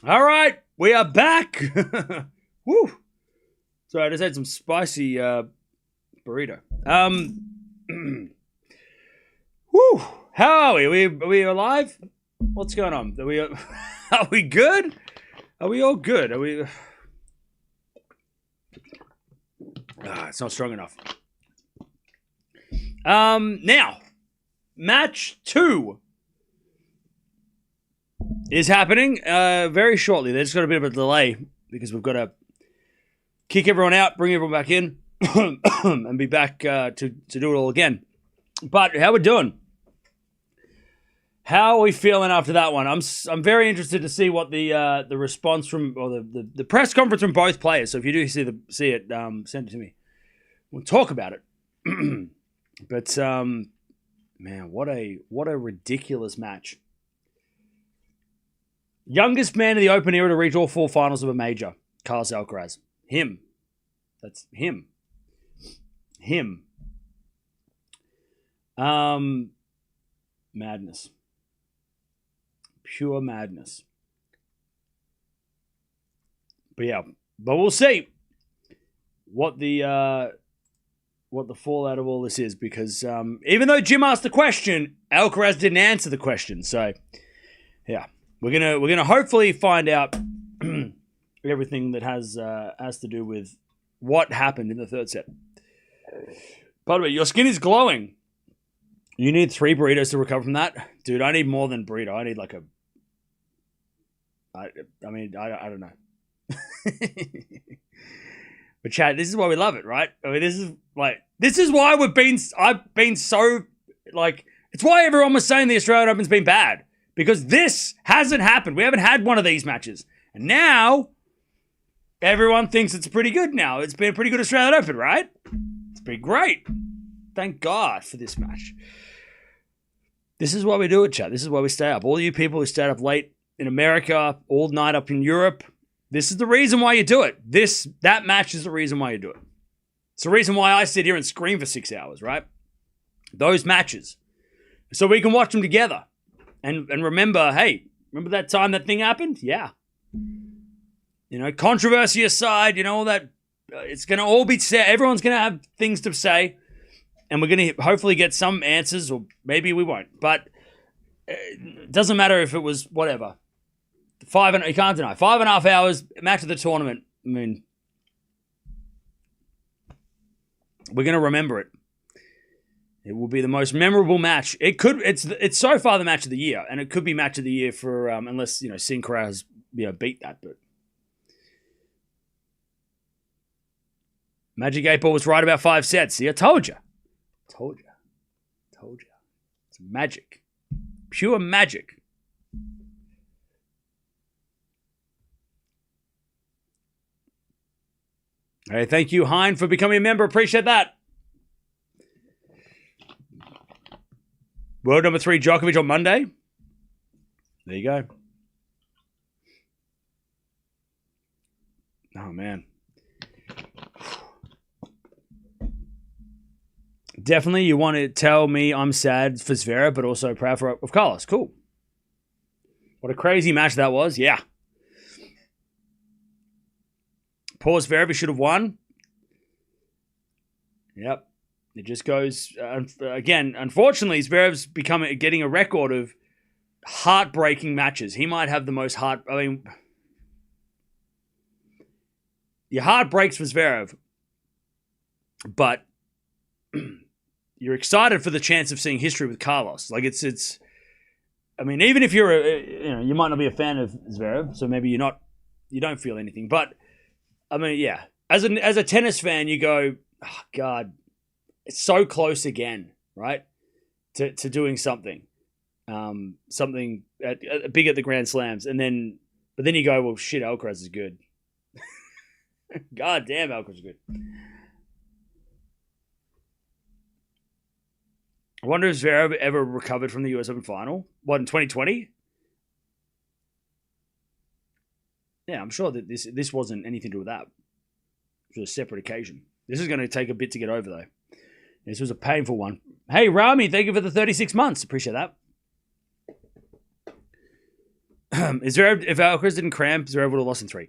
All right, we are back. Woo! Sorry, I just had some spicy burrito. Woo! How are we? Are we alive? What's going on? Are we good? Are we all good? Are we? It's not strong enough. Now, match 2 is happening very shortly. There's got a bit of a delay because we've got to kick everyone out, bring everyone back in, and be back to do it all again. But how we doing? How are we feeling after that one? I'm very interested to see what the response from or the press conference from both players. So if you do see it, send it to me. We'll talk about it. But man, what a ridiculous match. Youngest man in the Open era to reach all 4 finals of a major, Carlos Alcaraz. Him. That's him. Him. Madness. Pure madness. But yeah, we'll see what the fallout of all this is, because even though Jim asked the question, Alcaraz didn't answer the question. So yeah, we're gonna hopefully find out everything that has to do with what happened in the third set. By the way, your skin is glowing. You need 3 burritos to recover from that, dude. I need more than burrito. I need like a. I don't know. But Chad, this is why we love it, right? I mean, this is why I've been so like. It's why everyone was saying the Australian Open's been bad, because this hasn't happened. We haven't had one of these matches, and now everyone thinks it's pretty good. Now it's been a pretty good Australian Open, right? It's been great. Thank God for this match. This is why we do it, chat. This is why we stay up. All you people who stayed up late in America, all night up in Europe, this is the reason why you do it. That match is the reason why you do it. It's the reason why I sit here and scream for 6 hours, right? Those matches. So we can watch them together. And remember, hey, remember that time that thing happened? Yeah. You know, controversy aside, all that, it's going to all be said. Everyone's going to have things to say. And we're going to hopefully get some answers, or maybe we won't. But it doesn't matter if it was whatever. You can't deny. 5.5 hours, match of the tournament. I mean, we're going to remember it. It will be the most memorable match. It's so far the match of the year, and it could be match of the year for unless Sinner has beat that. But Magic 8 Ball was right about 5 sets. See, I told you. Told you. It's magic. Pure magic. Hey, thank you, Hein, for becoming a member. Appreciate that. World number 3, Djokovic on Monday. There you go. Oh, man. Definitely, you want to tell me I'm sad for Zverev, but also proud of Carlos. Cool. What a crazy match that was. Yeah. Poor Zverev should have won. Yep. It just goes... again, unfortunately, Zverev's getting a record of heartbreaking matches. He might have the most your heart breaks for Zverev, but you're excited for the chance of seeing history with Carlos. Like it's. I mean, even if you're you might not be a fan of Zverev, so maybe you don't feel anything. But I mean, yeah, as a tennis fan, you go, oh, God, it's so close again, right? To doing something big at the Grand Slams, but then you go, well, shit, Alcaraz is good. God damn, Alcaraz is good. I wonder if Zverev ever recovered from the US Open final. What, in 2020? Yeah, I'm sure that this wasn't anything to do with that. It was a separate occasion. This is going to take a bit to get over, though. This was a painful one. Hey, Rami, thank you for the 36 months. Appreciate that. If Alcaraz didn't cramp, Zverev would have lost in 3.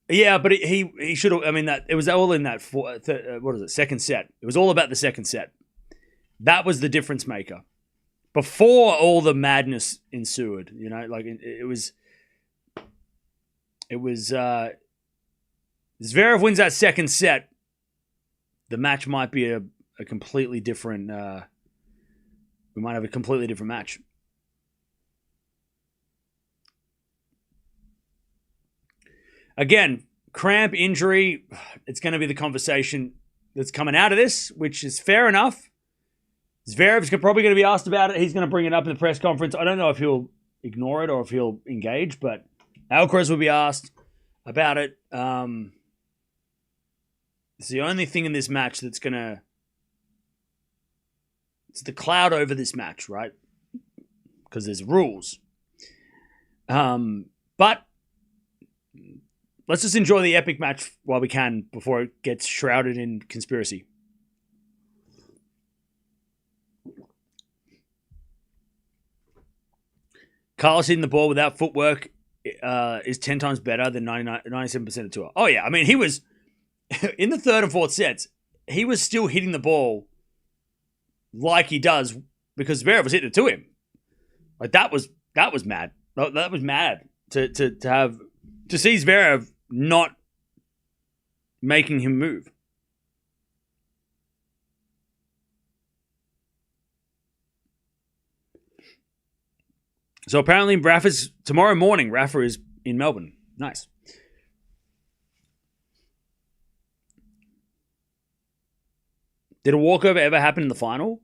Yeah, but he should have. I mean, that it was all in that second set. It was all about the second set. That was the difference maker. Before all the madness ensued, like it was Zverev wins that second set. The match might be a completely different. We might have a completely different match. Again, cramp, injury, it's going to be the conversation that's coming out of this, which is fair enough. Zverev's probably going to be asked about it. He's going to bring it up in the press conference. I don't know if he'll ignore it or if he'll engage, but Alcaraz will be asked about it. It's the only thing in this match that's going to... It's the cloud over this match, right? Because there's rules. But let's just enjoy the epic match while we can before it gets shrouded in conspiracy. Carlos hitting the ball without footwork is 10 times better than 97% of tour. Oh, yeah. I mean, he was... in the third and fourth sets, he was still hitting the ball like he does because Zverev was hitting it to him. Like, that was mad. That was mad to see Zverev not making him move. So apparently tomorrow morning, Rafa is in Melbourne. Nice. Did a walkover ever happen in the final?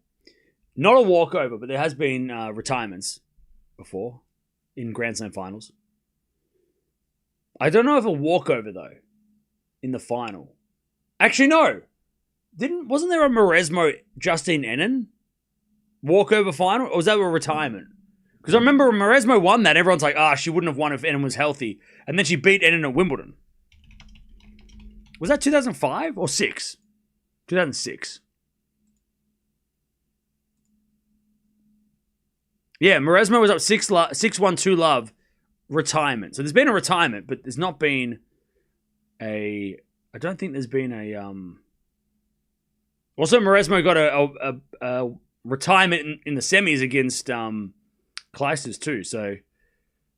Not a walkover, but there has been retirements before in Grand Slam finals. I don't know if a walkover, though, in the final. Actually, no. Wasn't there a Mauresmo-Justine Henin walkover final? Or was that a retirement? Because I remember when Mauresmo won that, everyone's like, she wouldn't have won if Henin was healthy. And then she beat Henin at Wimbledon. Was that 2005 or 6? 2006. Yeah, Mauresmo was up 6-1-2 love, retirement. So there's been a retirement, but there's not been I don't think there's been a... Also, Mauresmo got a retirement in the semis against Clijsters too. So,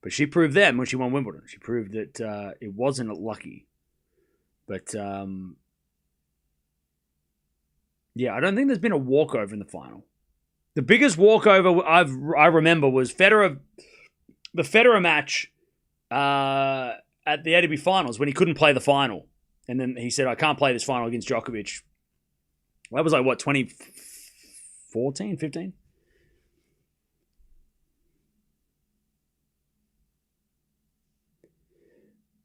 but she proved them when she won Wimbledon. She proved that it wasn't lucky. But yeah, I don't think there's been a walkover in the final. The biggest walkover I remember was the Federer match at the ATP finals when he couldn't play the final. And then he said, I can't play this final against Djokovic. That was like, what, 2014, 15?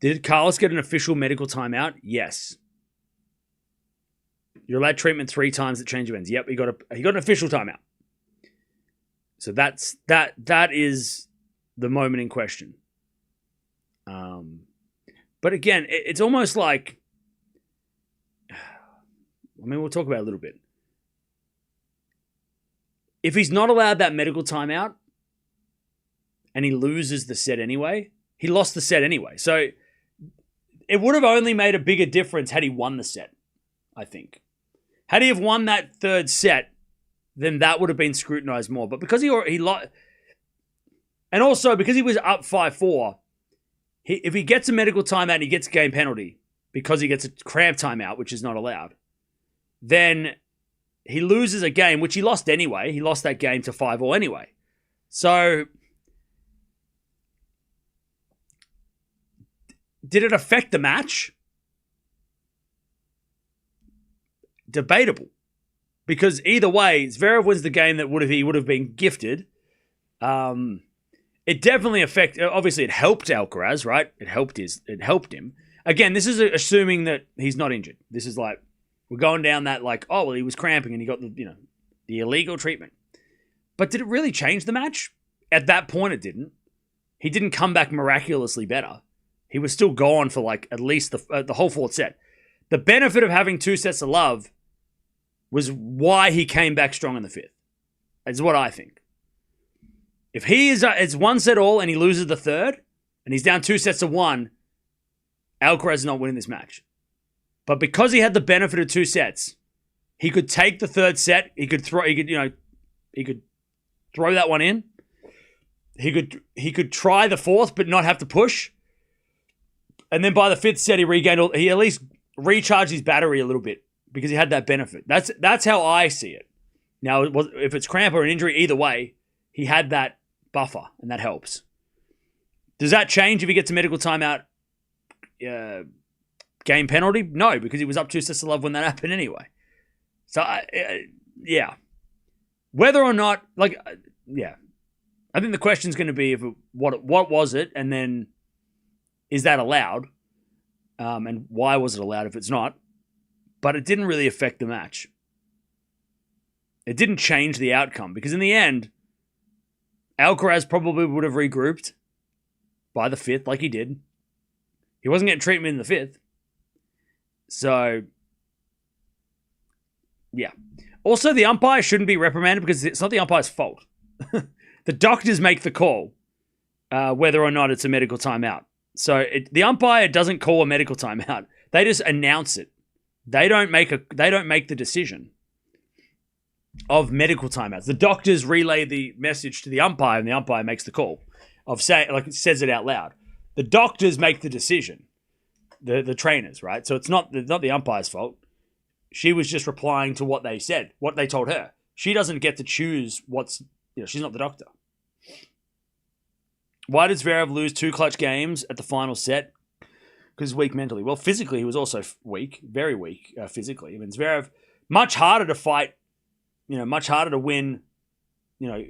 Did Carlos get an official medical timeout? Yes. You're allowed treatment 3 times at change of ends. Yep, he got an official timeout. So that is the moment in question. But again, it's almost like, I mean, we'll talk about it a little bit. If he's not allowed that medical timeout and he loses the set anyway, he lost the set anyway. So it would have only made a bigger difference had he won the set, I think. Had he have won that third set, then that would have been scrutinized more. But because he lost, and also because he was up 5-4, if he gets a medical timeout and he gets a game penalty because he gets a cramp timeout, which is not allowed, then he loses a game, which he lost anyway. He lost that game to 5-4 anyway. So did it affect the match? Debatable. Because either way, Zverev wins the game that he would have been gifted. It definitely obviously it helped Alcaraz, right? It helped him. Again, this is assuming that he's not injured. This is like, we're going down that like, oh, well, he was cramping and he got the illegal treatment. But did it really change the match? At that point, it didn't. He didn't come back miraculously better. He was still gone for like at least the whole fourth set. The benefit of having 2 sets of love was why he came back strong in the fifth. Is what I think. If he is it's 1-set-all and he loses the third, and he's down 2-1, Alcaraz is not winning this match. But because he had the benefit of 2 sets, he could take the third set. He could throw that one in. He could try the fourth, but not have to push. And then by the 5th set, he at least recharged his battery a little bit because he had that benefit. That's how I see it. Now, if it's cramp or an injury, either way, he had that buffer, and that helps. Does that change if he gets a medical timeout game penalty? No, because he was up 2-0 when that happened anyway. So, yeah. Whether or not, yeah. I think the question's going to be what was it, and then is that allowed? And why was it allowed if it's not? But it didn't really affect the match. It didn't change the outcome, because in the end, Alcaraz probably would have regrouped by the 5th like he did. He wasn't getting treatment in the 5th. So, yeah. Also, the umpire shouldn't be reprimanded because it's not the umpire's fault. The doctors make the call whether or not it's a medical timeout. So the umpire doesn't call a medical timeout. They just announce it. They don't make the decision of medical timeouts. The doctors relay the message to the umpire, and the umpire makes the call of says it out loud. The doctors make the decision. The trainers, right? So it's not the umpire's fault. She was just replying to what they said, what they told her. She doesn't get to choose she's not the doctor. Why did Zverev lose 2 clutch games at the final set? Because he's weak mentally. Well, physically, he was also weak, very weak physically. I mean, Zverev, much harder to fight, much harder to win,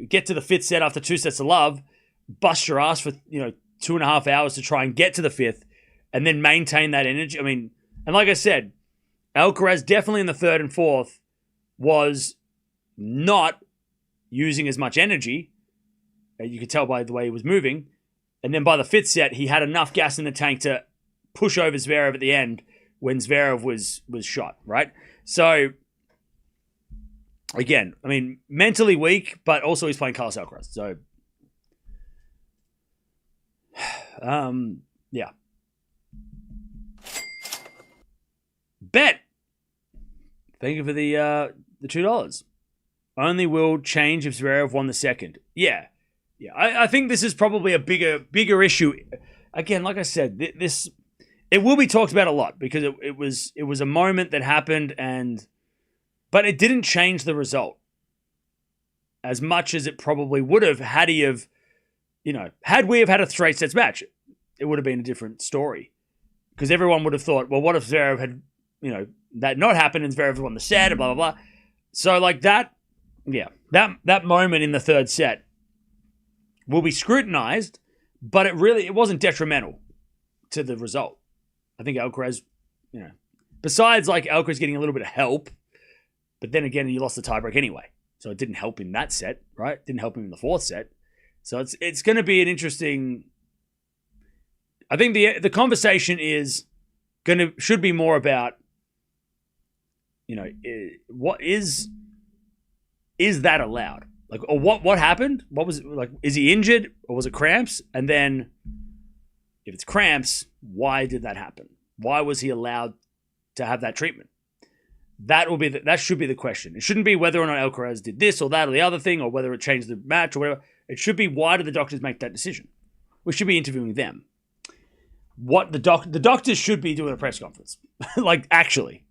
get to the 5th set after 2 sets of love, bust your ass for, 2.5 hours to try and get to the 5th, and then maintain that energy. I mean, and like I said, Alcaraz definitely in the 3rd and 4th was not using as much energy. You could tell by the way he was moving. And then by the 5th set, he had enough gas in the tank to push over Zverev at the end when Zverev was shot, right? So, again, I mean, mentally weak, but also he's playing Carlos Alcaraz. So, yeah. Bet. Thank you for the $2. Only will change if Zverev won the second. Yeah. I think this is probably a bigger issue. Again, like I said, it will be talked about a lot because it was a moment that happened, but it didn't change the result as much as it probably would have had we have had a 3 sets match. It would have been a different story because everyone would have thought, well, what if Zverev had that not happened and Zverev won the set and blah blah blah. So like that, yeah, that moment in the 3rd set will be scrutinized, but it wasn't detrimental to the result. I think Alcaraz, besides like Alcaraz getting a little bit of help, but then again, he lost the tiebreak anyway. So it didn't help him that set, right? Didn't help him in the 4th set. So it's going to be an interesting, I think the conversation should be more about, what is that allowed? Like, or what happened? What was it, like? Is he injured or was it cramps? And then, if it's cramps, why did that happen? Why was he allowed to have that treatment? That should be the question. It shouldn't be whether or not Alcaraz did this or that or the other thing, or whether it changed the match or whatever. It should be, why did the doctors make that decision? We should be interviewing them. What the doctors should be doing a press conference, like actually,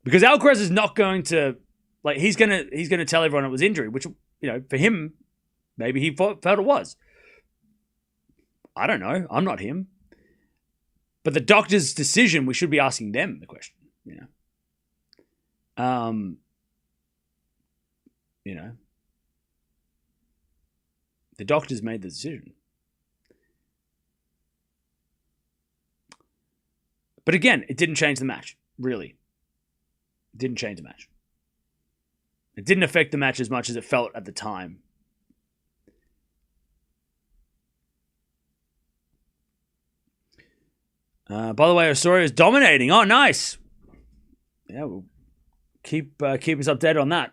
because Alcaraz is not going to. Like, he's gonna tell everyone it was injury, which, for him, maybe he felt it was. I don't know. I'm not him. But the doctor's decision, we should be asking them the question, The doctors made the decision. But again, it didn't change the match, really. It didn't change the match. It didn't affect the match as much as it felt at the time. By the way, Osorio is dominating. Oh, nice. Yeah, we'll keep us updated on that.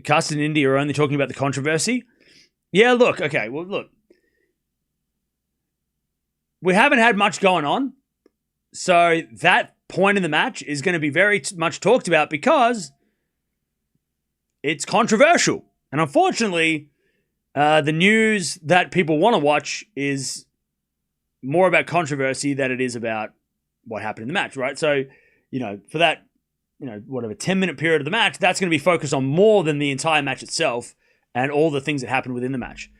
Cast in India are only talking about the controversy. Yeah, look, okay, well, look. We haven't had much going on, so that point in the match is going to be very much talked about because it's controversial. And unfortunately, the news that people want to watch is more about controversy than it is about what happened in the match, right? So, for that, whatever 10-minute period of the match, that's going to be focused on more than the entire match itself and all the things that happened within the match.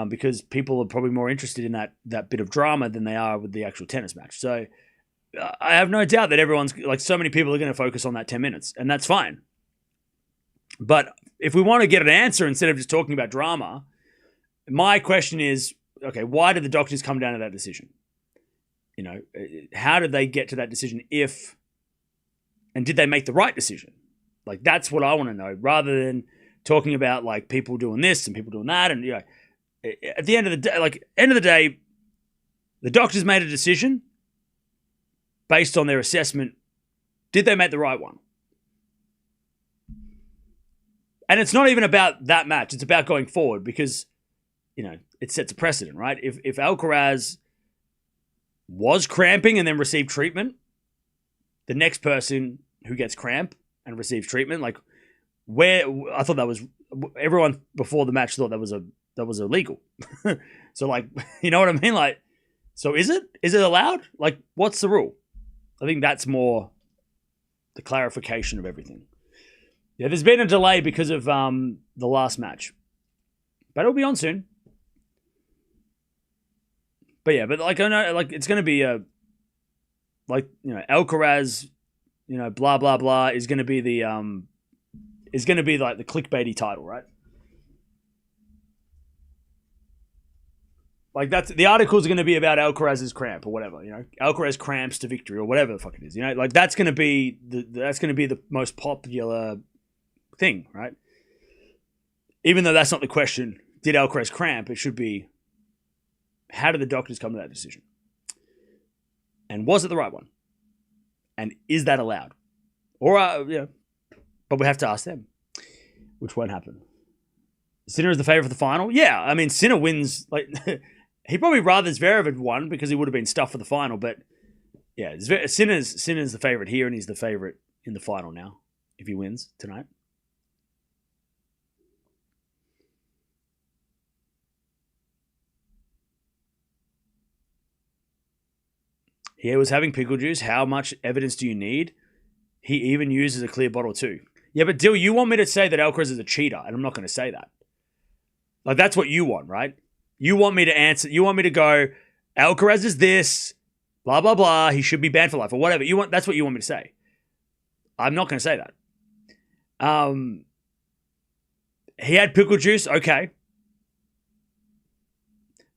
Because people are probably more interested in that bit of drama than they are with the actual tennis match. So I have no doubt that everyone's, like, so many people are going to focus on that 10 minutes, and that's fine. But if we want to get an answer instead of just talking about drama, my question is, okay, why did the doctors come down to that decision? How did they get to that decision and did they make the right decision? Like, that's what I want to know, rather than talking about, like, people doing this and people doing that. And, at the end of the day, the doctors made a decision based on their assessment. Did they make the right one? And it's not even about that match. It's about going forward because, it sets a precedent, right? If Alcaraz was cramping and then received treatment, the next person who gets cramp and receives treatment, like, I thought that was, everyone before the match thought that was illegal. So, like, you know what I mean? Like, so is it allowed? Like, what's the rule? I think that's more the clarification of everything. Yeah, there's been a delay because of the last match, but it'll be on soon. But yeah, but, like, I know, like, it's going to be Alcaraz, blah blah blah is going to be the like the clickbaity title, right? Like, that's the articles are going to be about Alcaraz's cramp or whatever, Alcaraz cramps to victory or whatever the fuck it is, like, that's going to be the most popular thing, right? Even though that's not the question, did Alcaraz cramp? It should be, how did the doctors come to that decision? And was it the right one? And is that allowed? Or, but we have to ask them, which won't happen. Sinner is the favorite for the final? Yeah, I mean, Sinner wins, like, he probably rather Zverev had won because he would have been stuffed for the final, but yeah, Sinner's the favorite here, and he's the favorite in the final now, if he wins tonight. He was having pickle juice. How much evidence do you need? He even uses a clear bottle too. Yeah, but Dill, you want me to say that Alcaraz is a cheater, and I'm not going to say that. Like, that's what you want, right? You want me to answer. You want me to go, Alcaraz is this, blah, blah, blah. He should be banned for life or whatever. That's what you want me to say. I'm not going to say that. He had pickle juice. Okay.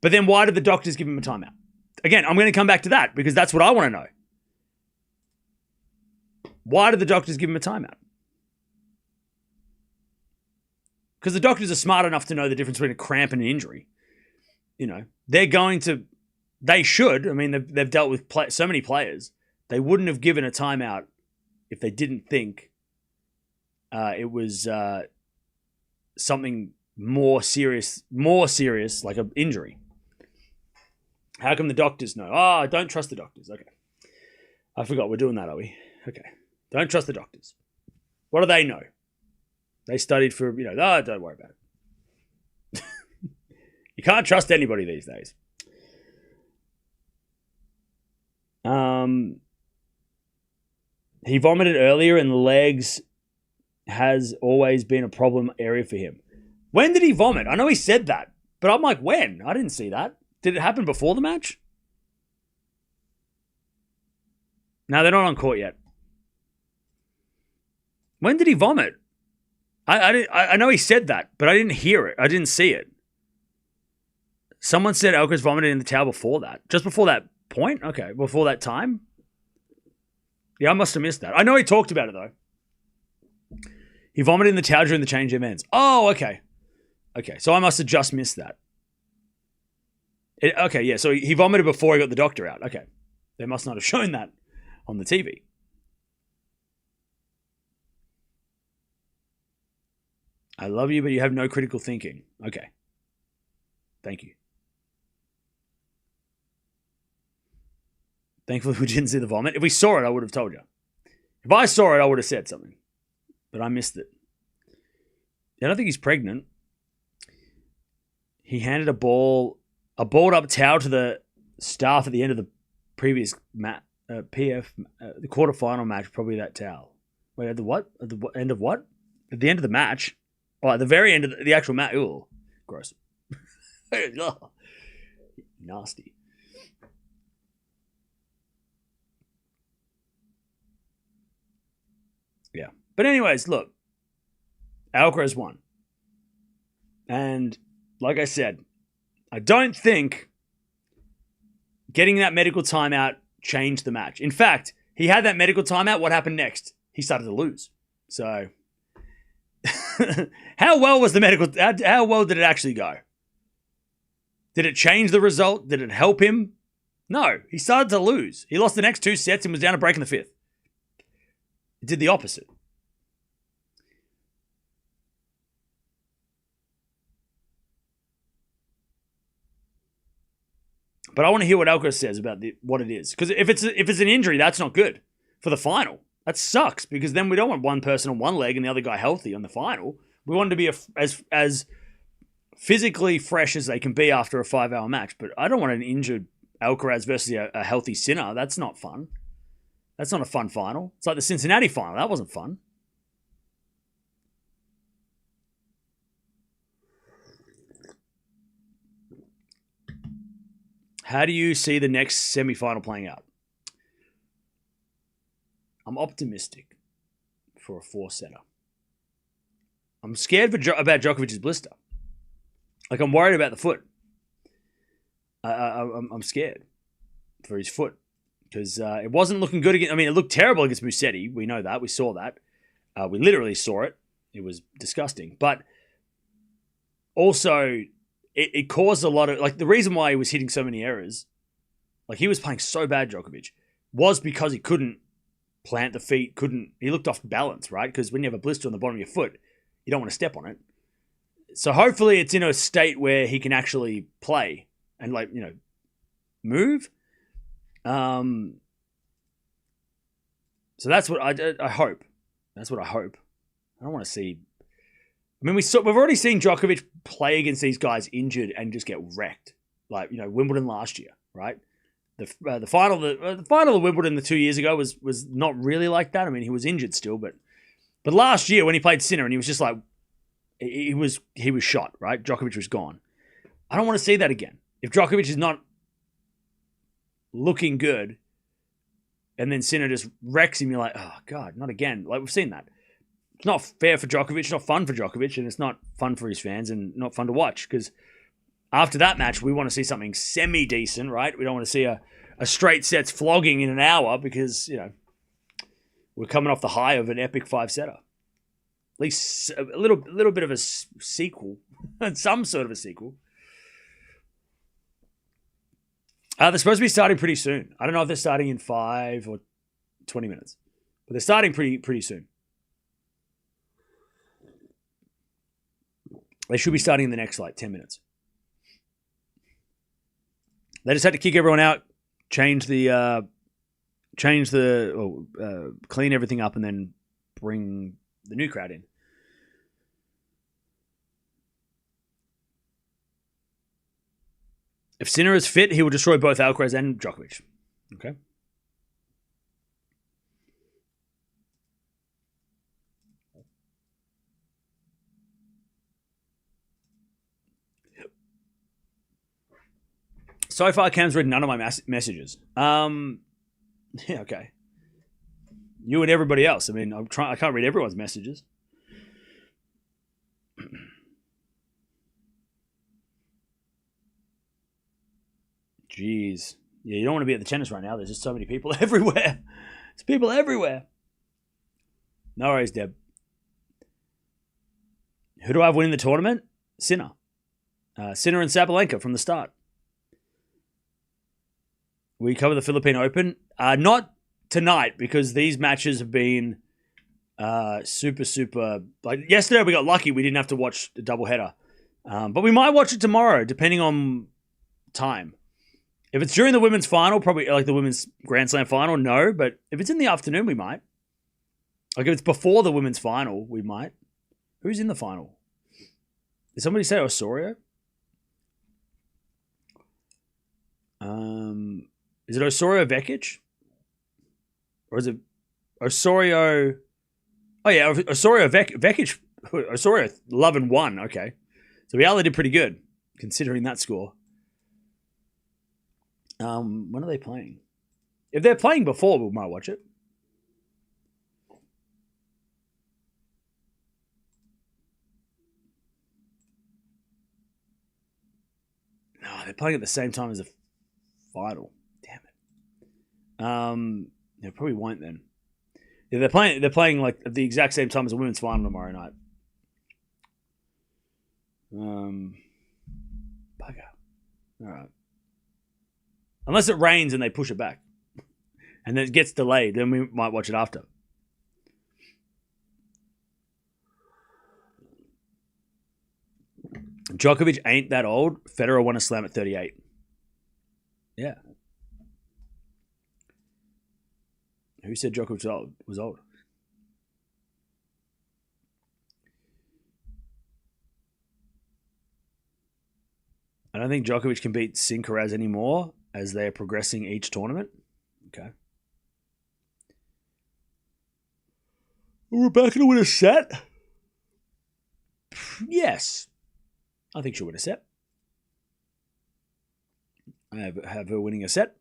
But then why did the doctors give him a timeout? Again, I'm going to come back to that because that's what I want to know. Why did the doctors give him a timeout? Because the doctors are smart enough to know the difference between a cramp and an injury. They should. I mean, they've dealt with so many players. They wouldn't have given a timeout if they didn't think it was something more serious, like an injury. How come the doctors know? Oh, don't trust the doctors. Okay. I forgot we're doing that, are we? Okay. Don't trust the doctors. What do they know? They studied for, don't worry about it. You can't trust anybody these days. He vomited earlier and the legs has always been a problem area for him. When did he vomit? I know he said that, but I'm like, when? I didn't see that. Did it happen before the match? No, they're not on court yet. When did he vomit? I know he said that, but I didn't hear it. I didn't see it. Someone said Alcaraz vomited in the towel before that. Just before that point? Okay, before that time? Yeah, I must have missed that. I know he talked about it, though. He vomited in the towel during the change of ends. Oh, okay. Okay, so I must have just missed that. Okay, yeah, so he vomited before he got the doctor out. Okay. They must not have shown that on the TV. I love you, but you have no critical thinking. Okay. Thank you. Thankfully, we didn't see the vomit. If we saw it, I would have told you. If I saw it, I would have said something. But I missed it. I don't think he's pregnant. He handed a balled up towel to the staff at the end of the previous PF, the quarterfinal match, probably that towel. Wait, at the what? At the end of what? At the end of the match? Oh, at the very end of the actual match. Ooh, gross. Nasty. Yeah. But anyways, look. Alcaraz won. And like I said, I don't think getting that medical timeout changed the match. In fact, he had that medical timeout. What happened next? He started to lose. So how well was the medical? How well did it actually go? Did it change the result? Did it help him? No. He started to lose. He lost the next 2 sets and was down a break in the 5th. It did the opposite. But I want to hear what Alcaraz says about what it is. Because if it's an injury, that's not good for the final. That sucks because then we don't want one person on one leg and the other guy healthy on the final. We want to be as physically fresh as they can be after a 5-hour match. But I don't want an injured Alcaraz versus a healthy Sinner. That's not fun. That's not a fun final. It's like the Cincinnati final. That wasn't fun. How do you see the next semifinal playing out? I'm optimistic for a 4-setter. I'm scared about Djokovic's blister. Like, I'm worried about the foot. I'm scared for his foot because it wasn't looking good again. I mean, it looked terrible against Musetti. We know that. We saw that. We literally saw it. It was disgusting. But also, it caused a lot of... Like, the reason why he was hitting so many errors, like, he was playing so bad, Djokovic, was because he couldn't plant the feet, he looked off balance, right? Because when you have a blister on the bottom of your foot, you don't want to step on it. So hopefully it's in a state where he can actually play and, like, move. So that's what I hope. That's what I hope. I don't want to see... I mean, we've already seen Djokovic play against these guys injured and just get wrecked. Like, Wimbledon last year, right? The final of Wimbledon 2 years ago was not really like that. I mean, he was injured still, but last year when he played Sinner and he was just like, he was shot, right? Djokovic was gone. I don't want to see that again. If Djokovic is not looking good and then Sinner just wrecks him, you're like, oh God, not again. Like, we've seen that. It's not fair for Djokovic, it's not fun for Djokovic, and it's not fun for his fans and not fun to watch because after that match, we want to see something semi-decent, right? We don't want to see a straight sets flogging in an hour because, we're coming off the high of an epic 5-setter. At least a little bit of a sequel, some sort of a sequel. They're supposed to be starting pretty soon. I don't know if they're starting in 5 or 20 minutes, but they're starting pretty soon. They should be starting in the next 10 minutes. They just had to kick everyone out, clean everything up, and then bring the new crowd in. If Sinner is fit, he will destroy both Alcaraz and Djokovic. Okay. So far, Cam's read none of my messages. Yeah, okay. You and everybody else. I mean, I can't read everyone's messages. Jeez. Yeah, you don't want to be at the tennis right now. There's just so many people everywhere. There's people everywhere. No worries, Deb. Who do I have winning the tournament? Sinner. Sinner and Sabalenka from the start. We cover the Philippine Open. Not tonight because these matches have been Super. Like yesterday, we got lucky. We didn't have to watch the doubleheader. But we might watch it tomorrow, depending on time. If it's during the women's final, probably like the women's Grand Slam final, no. But if it's in the afternoon, we might. Like if it's before the women's final, we might. Who's in the final? Did somebody say Osorio? Is it Osorio Vekic? Or is it Osorio? Oh yeah, Osorio Vekic. Osorio 11-1. Okay. So Eala did pretty good, considering that score. When are they playing? If they're playing before, we might watch it. No, they're playing at the same time as the final. Damn it. They probably won't then. Yeah, they're playing like at the exact same time as the women's final tomorrow night. Bugger. All right. Unless it rains and they push it back. And then it gets delayed, then we might watch it after. Djokovic ain't that old. Federer won a slam at 38. Yeah. Who said Djokovic was old? I don't think Djokovic can beat Sinner anymore as they're progressing each tournament. Okay. Rebecca to win a set? Yes. I think she'll win a set. I have her winning a set.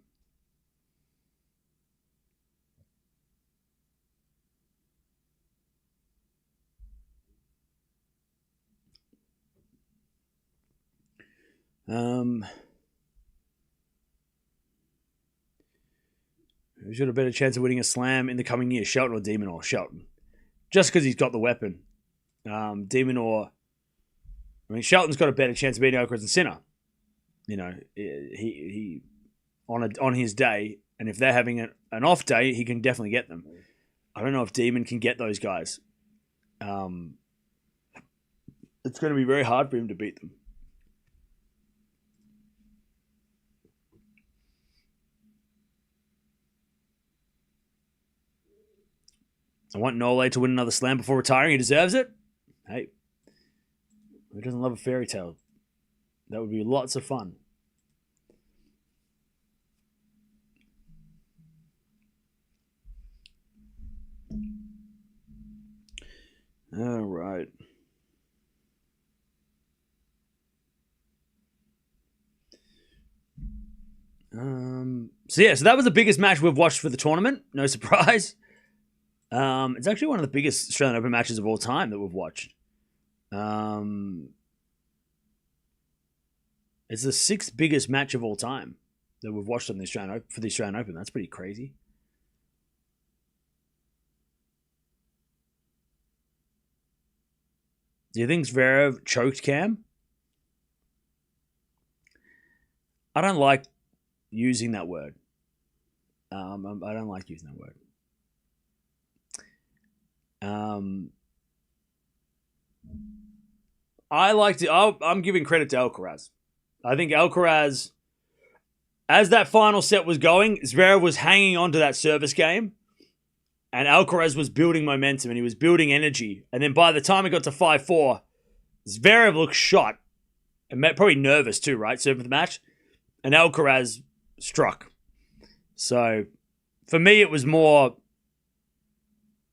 Who's got a better chance of winning a slam in the coming year, Shelton or De Minaur? Shelton. Just because he's got the weapon. De Minaur, I mean, Shelton's got a better chance of beating Alcaraz and Sinner. You know, he on his day, and if they're having an off day, he can definitely get them. I don't know if Demon can get those guys. It's going to be very hard for him to beat them. I want Nole to win another slam before retiring. He deserves it. Hey, who doesn't love a fairy tale? That would be lots of fun. All right. So that was the biggest match we've watched for the tournament. No surprise. It's actually one of the biggest Australian Open matches of all time that we've watched. It's the sixth biggest match of all time that we've watched on the for the Australian Open. That's pretty crazy. Do you think Zverev choked Cam? I don't like using that word. I don't like using that word. I'm giving credit to Alcaraz. I think Alcaraz, as that final set was going, Zverev was hanging on to that service game, and Alcaraz was building momentum and he was building energy. And then by the time it got to 5-4, Zverev looked shot and probably nervous too, right? Serving the match, and Alcaraz struck. So for me, it was more.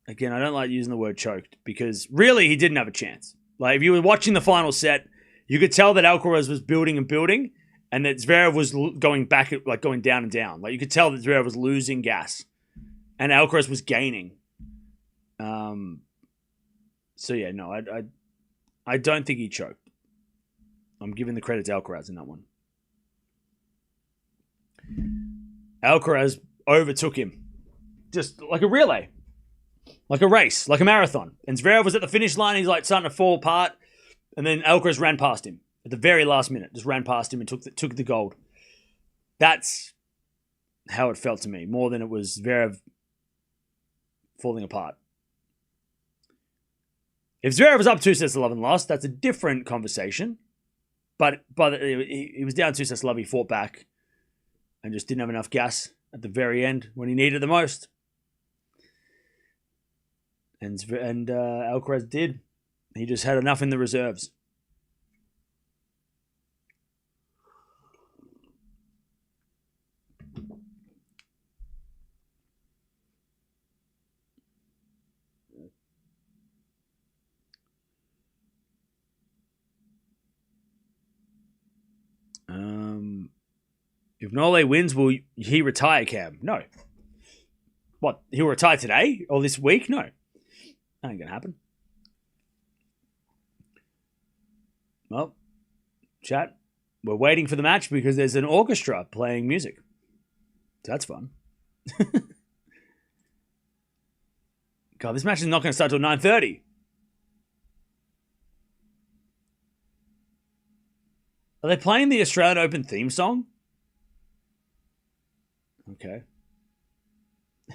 Again, I don't like using the word choked because really he didn't have a chance. Like if you were watching the final set, you could tell that Alcaraz was building and building, and that Zverev was going back, like going down and down. Like you could tell that Zverev was losing gas, and Alcaraz was gaining. So yeah, no, I don't think he choked. I'm giving the credit to Alcaraz in that one. Alcaraz overtook him, just like a relay. Like a race, like a marathon. And Zverev was at the finish line. He's like starting to fall apart. And then Alcaraz ran past him at the very last minute. Just ran past him and took the gold. That's how it felt to me. More than it was Zverev falling apart. If Zverev was up 2-11 and lost, that's a different conversation. But he was down 2-11. He fought back and just didn't have enough gas at the very end when he needed it the most. And Alcaraz did. He just had enough in the reserves. If Nole wins, will he retire, Cam? No. What? He'll retire today or this week? No. That ain't gonna happen. Well, chat, we're waiting for the match because there's an orchestra playing music. So that's fun. God, this match is not going to start till 9:30. Are they playing the Australian Open theme song? Okay.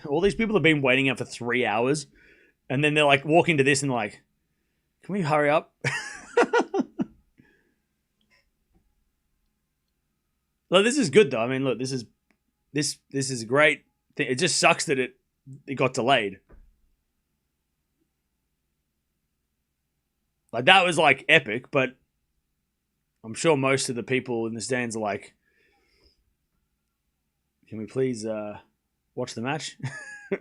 All these people have been waiting out for 3 hours, and then they're like walking to this and they're like, "Can we hurry up?" Look, this is good though. I mean, look, this is a great thing. It just sucks that it got delayed. Like that was like epic, but I'm sure most of the people in the stands are like, "Can we please watch the match?"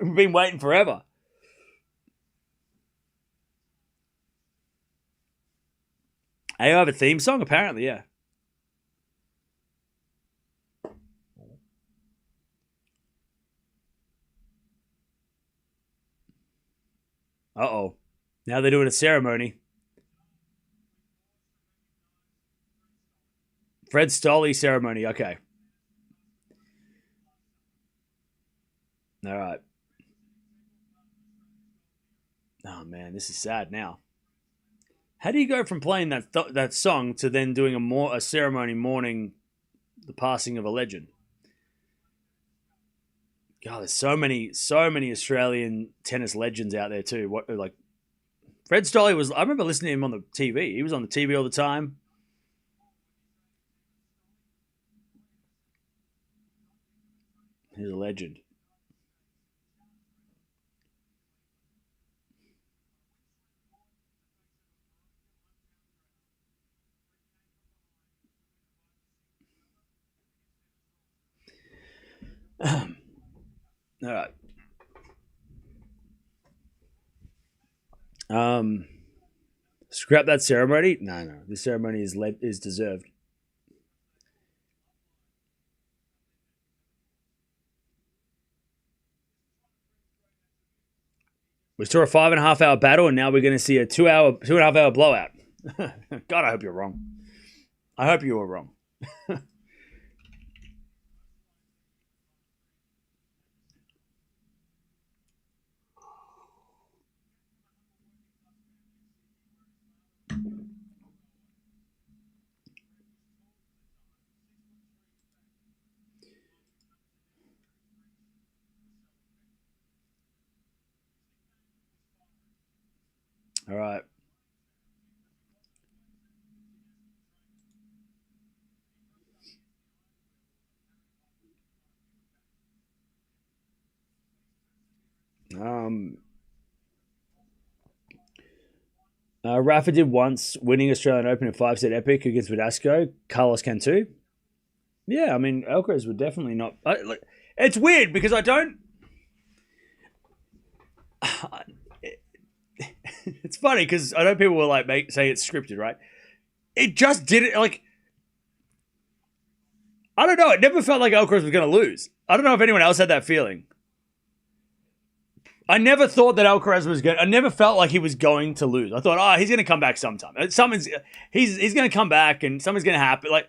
We've been waiting forever. I have a theme song, apparently, yeah. Uh-oh. Now they're doing a ceremony. Fred Stolle ceremony, okay. All right. Oh, man, this is sad now. How do you go from playing that song to then doing a ceremony mourning the passing of a legend? God, there's so many Australian tennis legends out there too. What like Fred Stolle was? I remember listening to him on the TV. He was on the TV all the time. He's a legend. All right. Scrap that ceremony. No. This ceremony is deserved. We saw a 5.5 hour battle, and now we're going to see a 2.5 hour blowout. God, I hope you're wrong. I hope you were wrong. All right. Rafa did once, winning Australian Open in 5-set epic against Verdasco. Carlos can too. Yeah, I mean, Alcaraz would definitely not. It's weird because I don't. It's funny because I know people will like say it's scripted, right? It just didn't like. I don't know. It never felt like Alcaraz was going to lose. I don't know if anyone else had that feeling. I never thought that Alcaraz was going. I never felt like he was going to lose. I thought, he's going to come back sometime. He's going to come back, and something's going to happen. Like,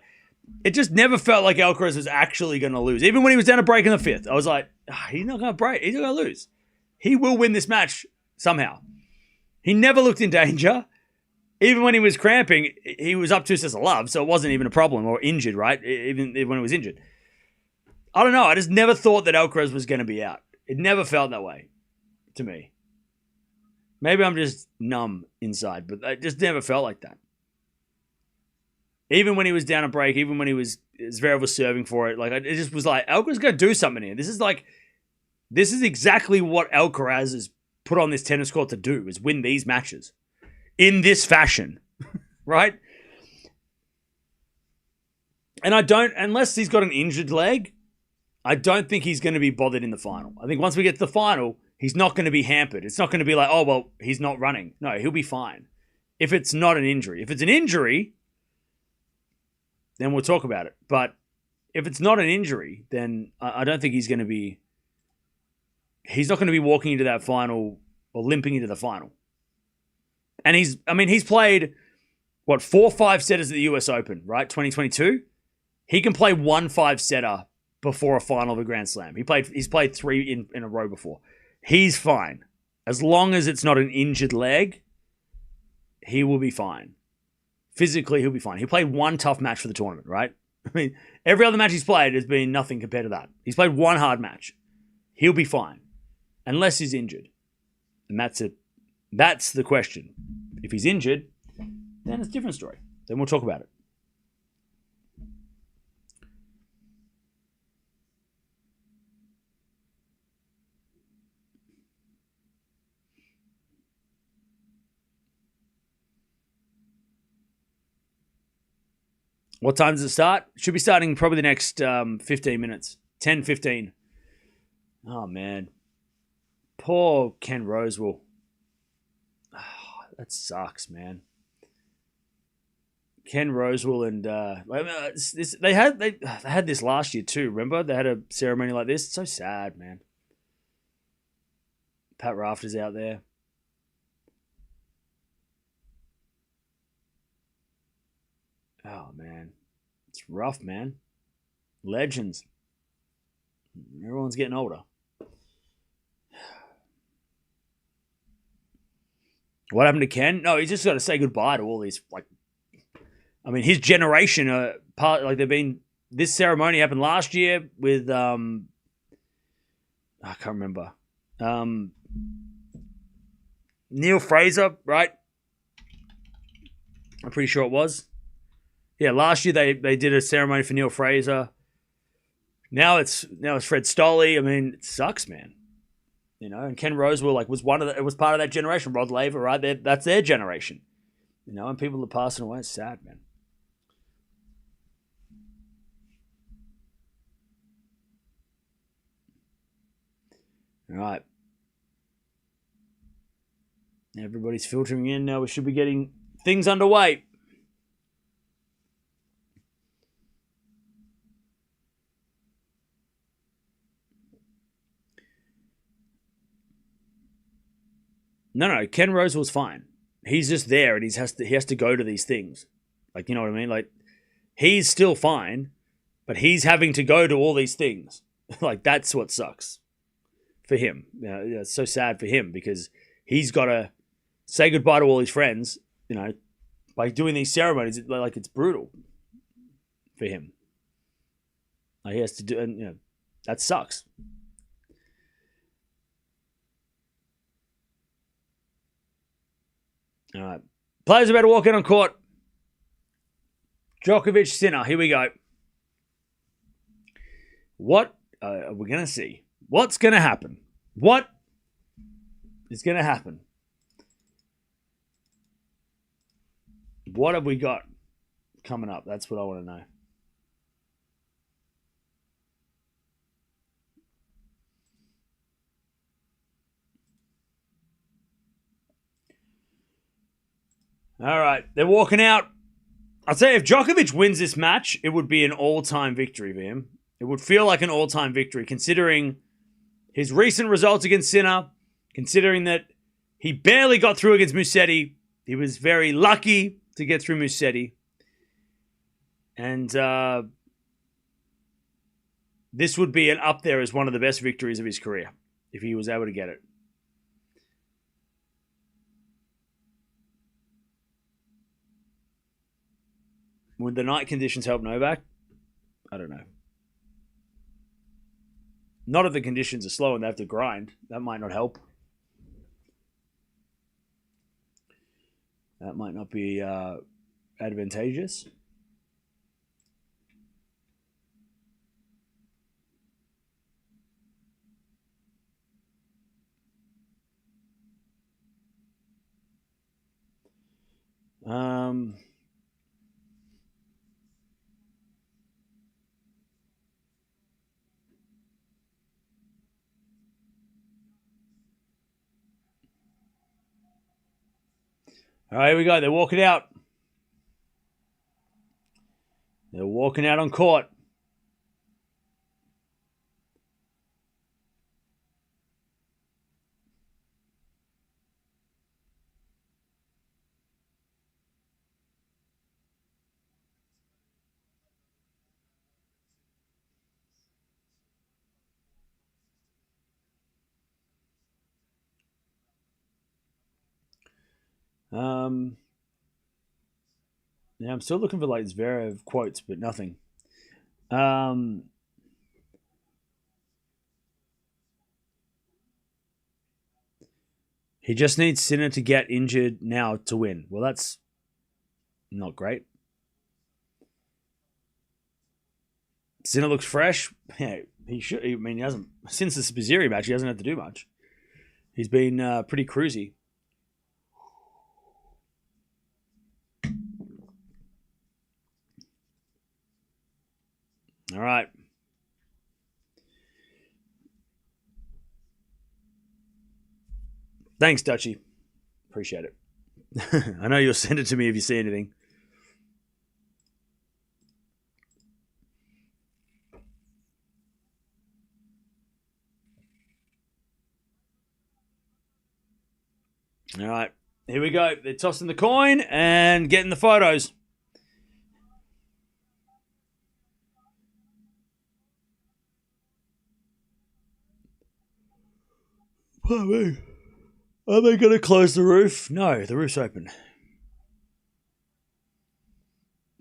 it just never felt like Alcaraz was actually going to lose. Even when he was down a break in the fifth, I was like, he's not going to break. He's not going to lose. He will win this match somehow. He never looked in danger. Even when he was cramping, he was up 2-0, so it wasn't even a problem, or injured, right? Even when he was injured. I don't know. I just never thought that Alcaraz was going to be out. It never felt that way to me. Maybe I'm just numb inside, but it just never felt like that. Even when he was down a break, even when Zverev was serving for it, like it just was like, Alcaraz got to do something here. This is exactly what Alcaraz is put on this tennis court to do, is win these matches in this fashion, right? And unless he's got an injured leg, I don't think he's going to be bothered in the final. I think once we get to the final, he's not going to be hampered. It's not going to be like, oh, well, he's not running. No, he'll be fine. If it's not an injury. If it's an injury, then we'll talk about it. But if it's not an injury, then I don't think he's not going to be walking into that final or limping into the final. And he's played, 4 5-setters at the US Open, right? 2022. He can play 1 5-setter before a final of a Grand Slam. He's played 3 in a row before. He's fine. As long as it's not an injured leg, he will be fine. Physically, he'll be fine. He played 1 tough match for the tournament, right? I mean, every other match he's played has been nothing compared to that. He's played 1 hard match. He'll be fine. Unless he's injured. And that's it. That's the question. If he's injured, then it's a different story. Then we'll talk about it. What time does it start? Should be starting probably the next 15 minutes. 10, 15. Oh, man. Poor Ken Rosewall. Oh, that sucks, man. Ken Rosewall and they had this last year too. Remember, they had a ceremony like this. It's so sad, man. Pat Rafter's out there. Oh man, it's rough, man. Legends. Everyone's getting older. What happened to Ken? No, he's just got to say goodbye to all these, his generation are part, this ceremony happened last year with, I can't remember. Neil Fraser, right? I'm pretty sure it was. Yeah, last year they did a ceremony for Neil Fraser. Now it's Fred Stolle. I mean, it sucks, man. You know, and Ken Rosewall was part of that generation. Rod Laver, right? That's their generation. You know, and people are passing away. It's sad, man. All right. Everybody's filtering in now. We should be getting things underway. No, Ken Rosewall's fine. He's just there, and he has to go to these things. Like, you know what I mean? Like, he's still fine, but he's having to go to all these things. Like, that's what sucks for him. You know, it's so sad for him because he's got to say goodbye to all his friends, you know, by doing these ceremonies. Like, it's brutal for him. Like, he has to do, and, you know, that sucks. All right. Players about to walk in on court. Djokovic, Sinner. Here we go. What are we going to see? What's going to happen? What is going to happen? What have we got coming up? That's what I want to know. All right, they're walking out. I'll tell you, if Djokovic wins this match, it would be an all-time victory for him. It would feel like an all-time victory, considering his recent results against Sinner, considering that he barely got through against Musetti. He was very lucky to get through Musetti. And this would be up there as one of the best victories of his career, if he was able to get it. Would the night conditions help Novak? I don't know. Not if the conditions are slow and they have to grind. That might not help. That might not be advantageous. All right, here we go. They're walking out. They're walking out on court. Yeah, I'm still looking for like Zverev quotes, but nothing. He just needs Sinner to get injured now to win. Well, that's not great. Sinner looks fresh. Yeah, he should. I mean, he hasn't since the Spaziri match. He hasn't had to do much. He's been pretty cruisy. All right. Thanks, Dutchie. Appreciate it. I know you'll send it to me if you see anything. All right. Here we go. They're tossing the coin and getting the photos. Are they going to close the roof? No, the roof's open.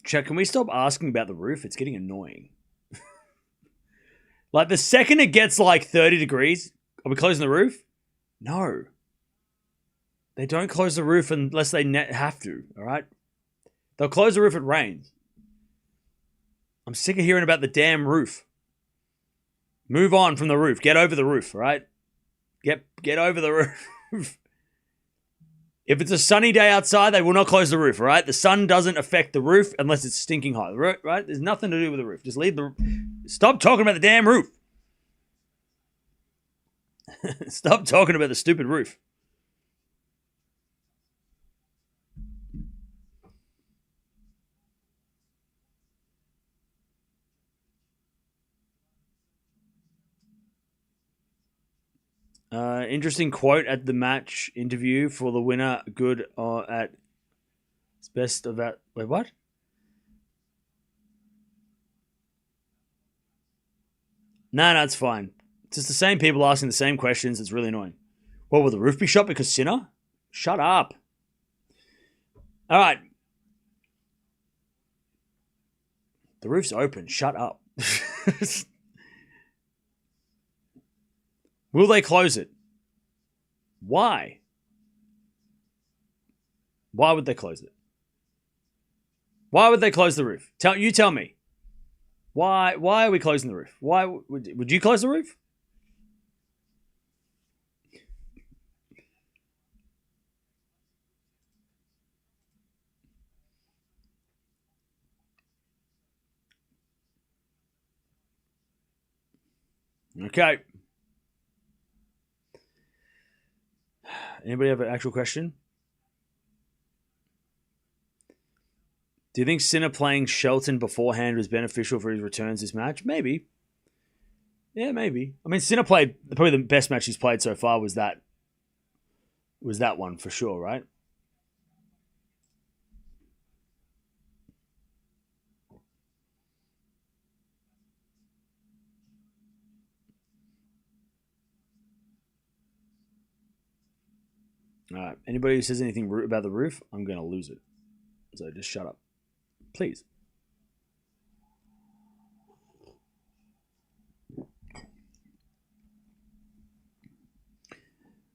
Chat, can we stop asking about the roof? It's getting annoying. Like, the second it gets like 30 degrees, are we closing the roof? No. They don't close the roof unless they have to, all right? They'll close the roof if it rains. I'm sick of hearing about the damn roof. Move on from the roof. Get over the roof, all right? Get over the roof. If it's a sunny day outside, they will not close the roof, all right? The sun doesn't affect the roof unless it's stinking hot, right? There's nothing to do with the roof. Just leave the... Stop talking about the damn roof. Stop talking about the stupid roof. Interesting quote at the match interview for the winner. Good at best of that. Wait, what? No, it's fine. It's just the same people asking the same questions. It's really annoying. What, will the roof be shot because Sinner? Shut up. All right. The roof's open. Shut up. Will they close it? Why? Why would they close it? Why would they close the roof? You tell me. Why are we closing the roof? Why would you close the roof? Okay. Anybody have an actual question? Do you think Sinner playing Shelton beforehand was beneficial for his returns this match? Maybe. Yeah, maybe. I mean, Sinner played probably the best match he's played so far was that one for sure, right? All right. Anybody who says anything about the roof, I'm going to lose it. So just shut up. Please.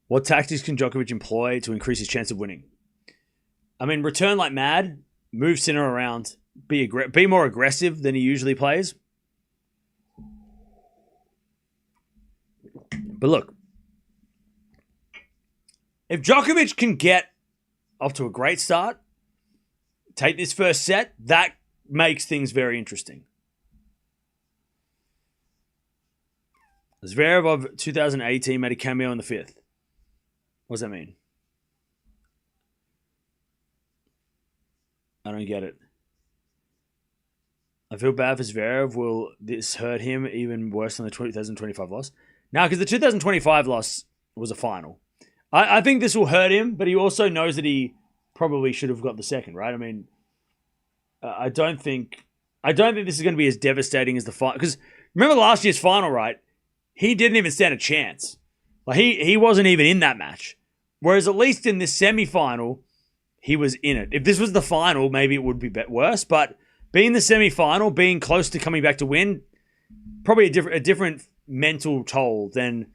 What tactics can Djokovic employ to increase his chance of winning? I mean, return like mad, move Sinner around, be more aggressive than he usually plays. But look, if Djokovic can get off to a great start, take this first set, that makes things very interesting. Zverev of 2018 made a cameo in the fifth. What does that mean? I don't get it. I feel bad for Zverev. Will this hurt him even worse than the 2025 loss? Now, because the 2025 loss was a final. I think this will hurt him, but he also knows that he probably should have got the second, right? I mean, I don't think this is going to be as devastating as the final. Because remember last year's final, right? He didn't even stand a chance. Like he wasn't even in that match. Whereas at least in this semi-final, he was in it. If this was the final, maybe it would be worse. But being the semi-final, being close to coming back to win, probably a different mental toll than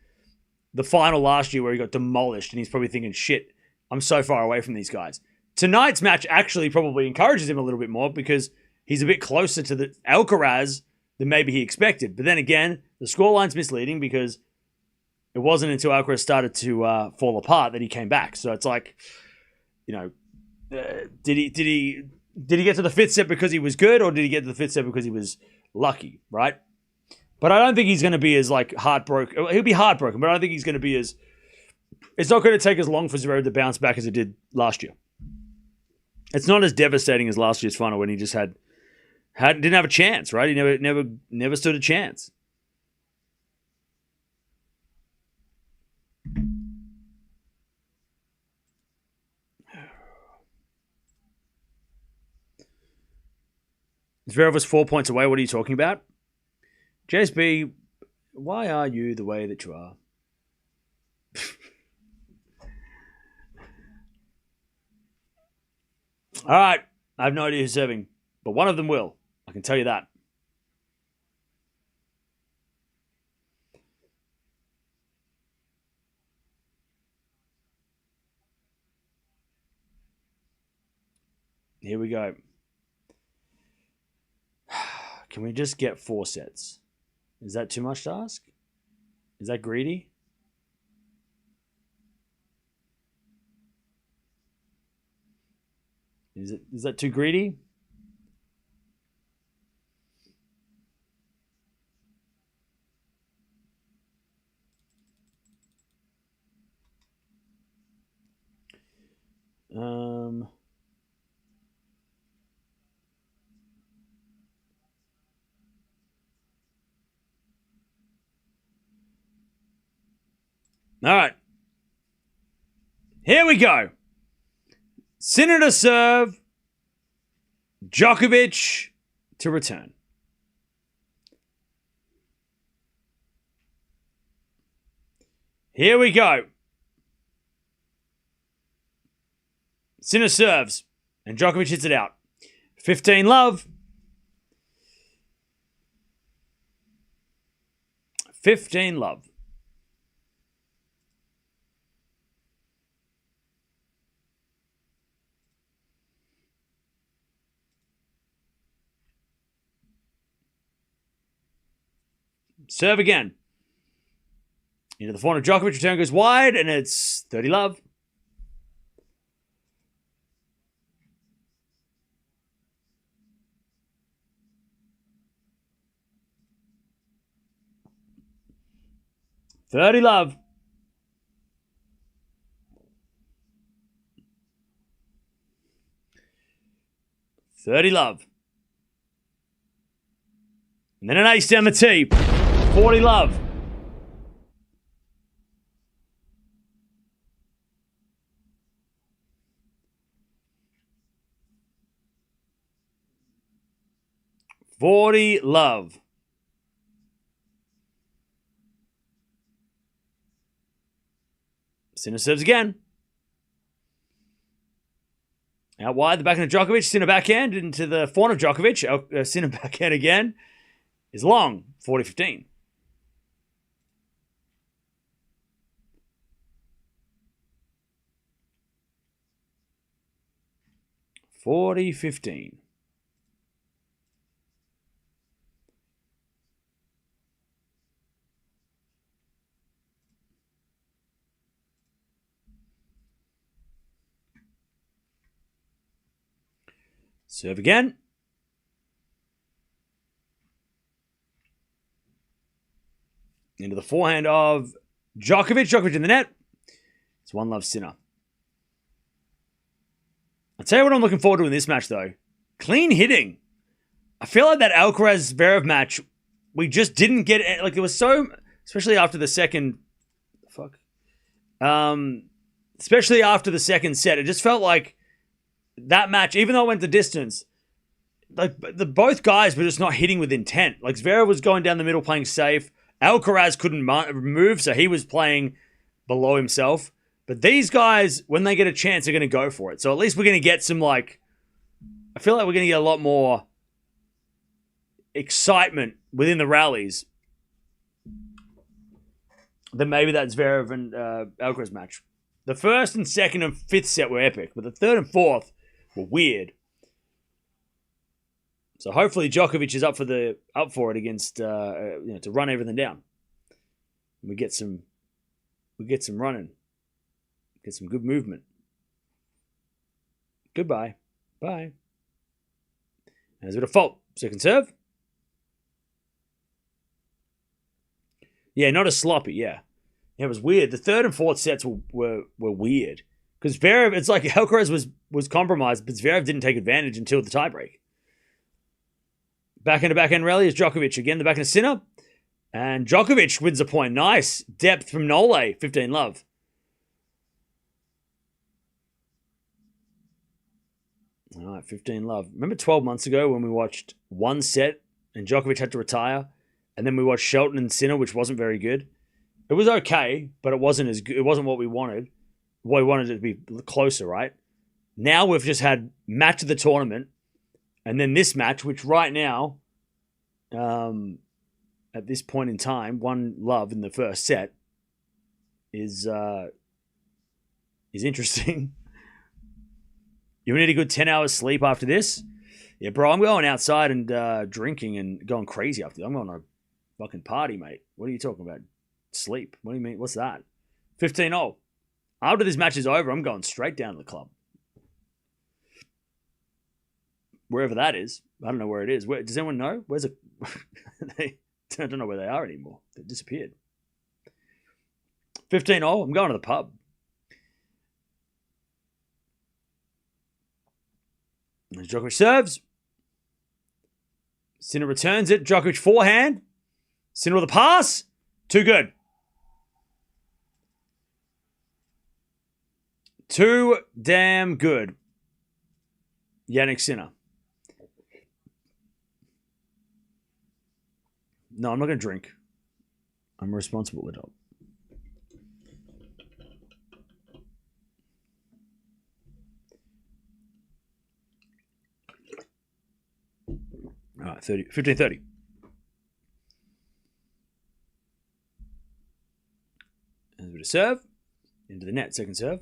the final last year where he got demolished and he's probably thinking, shit, I'm so far away from these guys. Tonight's match actually probably encourages him a little bit more because he's a bit closer to the Alcaraz than maybe he expected. But then again, the scoreline's misleading because it wasn't until Alcaraz started to fall apart that he came back. So it's like, you know, did he get to the fifth set because he was good, or did he get to the fifth set because he was lucky, right? But I don't think he's going to be as like heartbroken. He'll be heartbroken, but I don't think he's going to be as. It's not going to take as long for Zverev to bounce back as it did last year. It's not as devastating as last year's final when he just didn't have a chance, right? He never stood a chance. Zverev was 4 points away. What are you talking about? JSB, why are you the way that you are? All right. I have no idea who's serving, but one of them will. I can tell you that. Here we go. Can we just get 4 sets? Is that too much to ask? Is that greedy? Is that too greedy? All right. Here we go. Sinner to serve. Djokovic to return. Here we go. Sinner serves, and Djokovic hits it out. 15 love. 15 love. Serve again. Into the forehand of Djokovic. Return goes wide, and it's 30 love. $30 love. $30 love. And then an ace down the tee. $40 love. $40 love. Sinner serves again. Out wide, the backhand of Djokovic. Sinner backhand into the forehand of Djokovic. Sinner backhand again. Is long. 40-15. 40-15. Serve again. Into the forehand of Djokovic. Djokovic in the net. It's 1-0 Sinner. I'll tell you what I'm looking forward to in this match, though. Clean hitting. I feel like that Alcaraz-Zverev match, we just didn't get... Like, there was so... Especially after the second... Especially after the second set. It just felt like that match, even though it went the distance, like both guys were just not hitting with intent. Like, Zverev was going down the middle playing safe. Alcaraz couldn't move, so he was playing below himself. But these guys, when they get a chance, are going to go for it. So at least we're going to get some, like... I feel like we're going to get a lot more excitement within the rallies than maybe that Zverev and Alcaraz match. The first and second and fifth set were epic, but the third and fourth were weird. So hopefully Djokovic is up for it against to run everything down. We get some running, get some good movement. Goodbye, bye. There's a bit of fault. Second serve. Yeah, not as sloppy. Yeah, it was weird. The third and fourth sets were weird because Zverev. It's like Alcaraz was compromised, but Zverev didn't take advantage until the tiebreak. Backhand rally is Djokovic again. The backhand is Sinner. And Djokovic wins a point. Nice depth from Nole. 15-love. All right, 15-love. Remember 12 months ago when we watched one set and Djokovic had to retire? And then we watched Shelton and Sinner, which wasn't very good. It was okay, but it wasn't as good. It wasn't what we wanted. We wanted it to be closer, right? Now we've just had match of the tournament. And then this match, which right now, at this point in time, 1-love in the first set is interesting. You need a good 10 hours sleep after this? Yeah, bro, I'm going outside and drinking and going crazy after this. I'm going on a fucking party, mate. What are you talking about? Sleep? What do you mean? What's that? 15-0. After this match is over, I'm going straight down to the club. Wherever that is. I don't know where it is. Does anyone know? Where's it? I don't know where they are anymore. They disappeared. 15-0. I'm going to the pub. As Djokovic serves. Sinner returns it. Djokovic forehand. Sinner with a pass. Too good. Too damn good. Jannik Sinner. No, I'm not going to drink. I'm a responsible adult. All right, 15-30. There's a bit of serve. Into the net, second serve.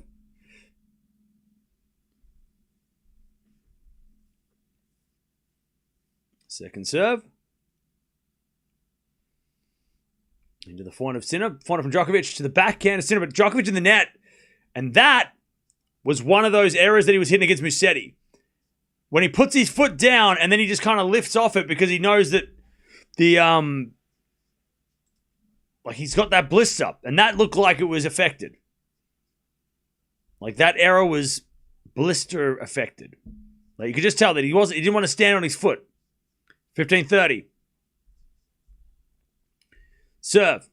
Second serve. Into the forehand of Sinner. Forehand from Djokovic to the backhand of Sinner, but Djokovic in the net. And that was one of those errors that he was hitting against Musetti. When he puts his foot down and then he just kind of lifts off it because he knows that the like he's got that blister, and that looked like it was affected. Like that error was blister affected. Like you could just tell that he didn't want to stand on his foot. 15-30. Serve.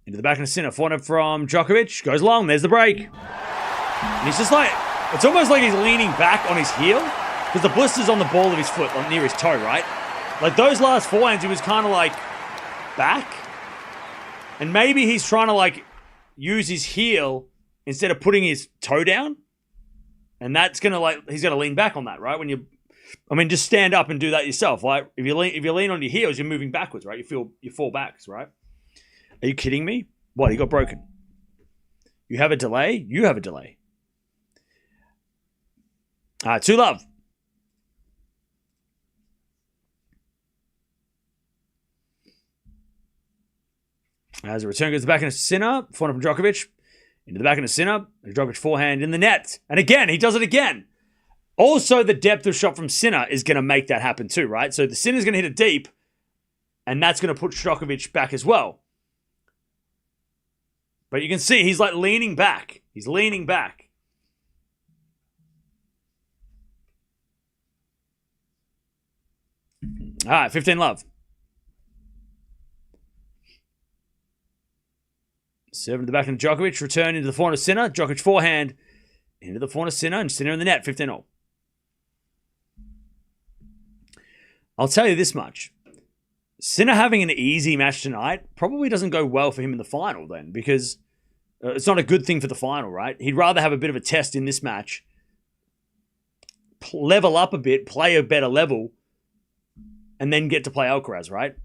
Into the backhand of Sinner. Forehand from Djokovic. Goes long. There's the break. And he's just like, it's almost like he's leaning back on his heel because the blister's on the ball of his foot, like near his toe, right? Like those last forehands, he was kind of like back. And maybe he's trying to like use his heel instead of putting his toe down. And that's going to like, he's going to lean back on that, right? Just stand up and do that yourself. Like if you lean on your heels, you're moving backwards, right? You fall backs, right? Are you kidding me? What? He got broken. You have a delay? You have a delay. 2-love. As a return goes back into Sinner, forehand from Djokovic. Into the back into Sinner. Djokovic forehand in the net. And again, he does it again. Also, the depth of shot from Sinner is going to make that happen too, right? So the Sinner's going to hit it deep, and that's going to put Djokovic back as well. But you can see he's like leaning back. He's leaning back. All right, 15 love. Serve to the back into Djokovic. Return into the forehand of Sinner. Djokovic forehand into the forehand of Sinner. And Sinner in the net. 15-all. I'll tell you this much. Sinner having an easy match tonight probably doesn't go well for him in the final then. Because it's not a good thing for the final, right? He'd rather have a bit of a test in this match. Level up a bit. Play a better level. And then get to play Alcaraz, right?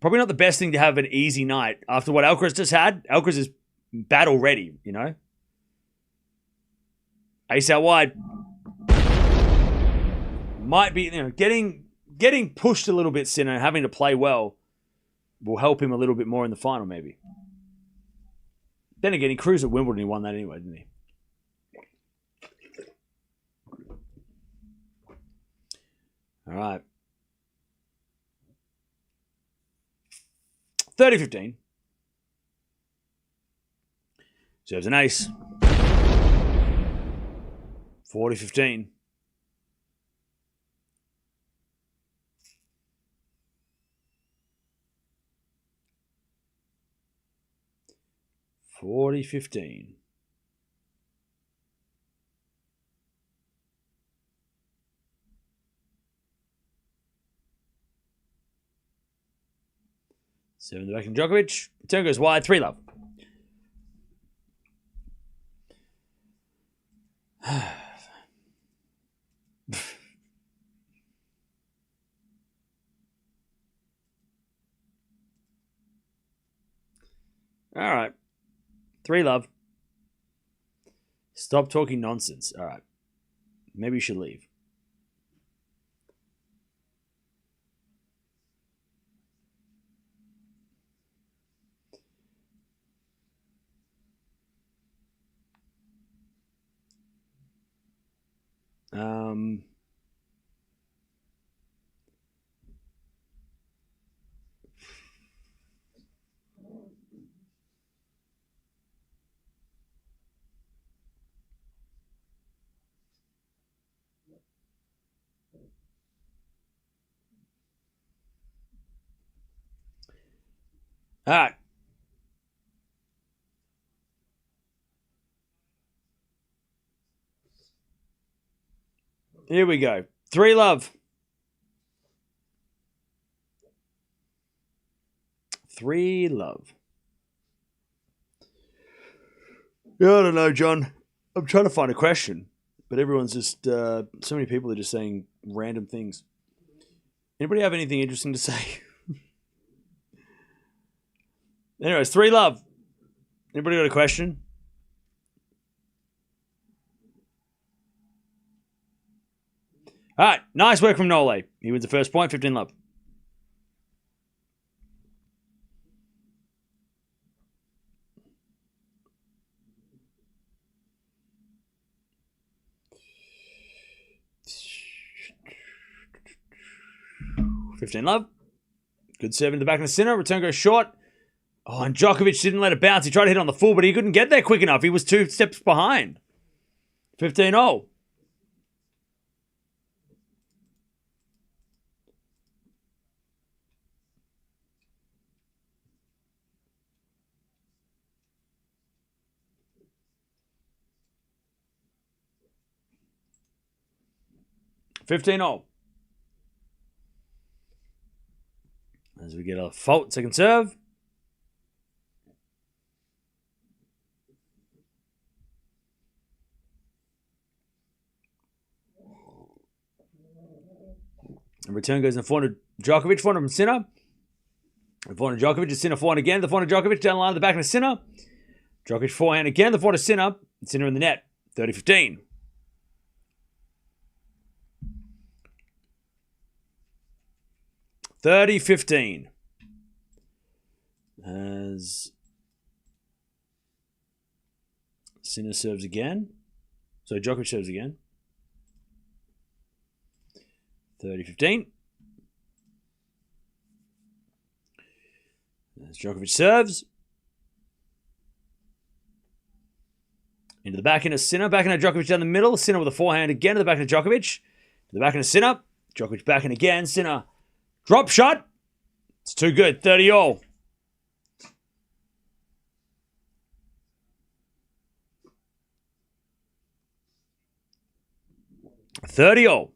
Probably not the best thing to have an easy night after what Alcaraz just had. Alcaraz is bad already, you know? Ace out wide. Might be, you know, getting pushed a little bit, Sinner, having to play well will help him a little bit more in the final, maybe. Then again, he cruised at Wimbledon. He won that anyway, didn't he? All right. 30-15. Serves an ace. 40-15. Seven to back in Djokovic. Return goes wide. 3 love. All right. 3 love. Stop talking nonsense. All right. Maybe you should leave. All right. Here we go. 3 love. 3 love. Yeah, I don't know, John. I'm trying to find a question, but everyone's just, so many people are just saying random things. Anybody have anything interesting to say? Anyways, 3 love. Anybody got a question? All right, nice work from Nole. He wins the first point, 15 love. $15 Good serve in the back of the center. Return goes short. Oh, and Djokovic didn't let it bounce. He tried to hit on the full, but he couldn't get there quick enough. He was 2 steps behind. 15-all. As we get a fault, second serve. And return goes in the forehand of Djokovic, forehand from Sinner. The forehand of Djokovic, Sinner forehand again. The forehand of Djokovic down the line of the back of the Sinner. Djokovic forehand again. The forehand of Sinner. Sinner in the net. 30-15. As Sinner serves again. So Djokovic serves again. 30-15. As Djokovic serves. Into the backhand of Sinner. Backhand of Djokovic down the middle. Sinner with a forehand again to the backhand of Djokovic. To the backhand of Sinner. Djokovic backhand again. Sinner. Drop shot. It's too good. 30-all. $30-all.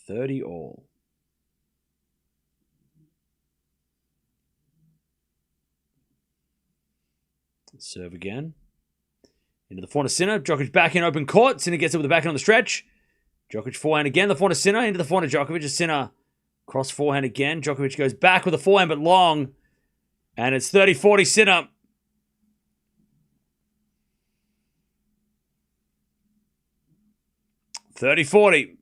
$30-all. Serve again. Into the forehand of Sinner. Djokovic back in open court. Sinner gets it with the backhand on the stretch. Djokovic forehand again. The forehand of Sinner. Into the forehand of Djokovic. Sinner cross forehand again. Djokovic goes back with a forehand but long. And it's 30-40 Sinner. $30-40.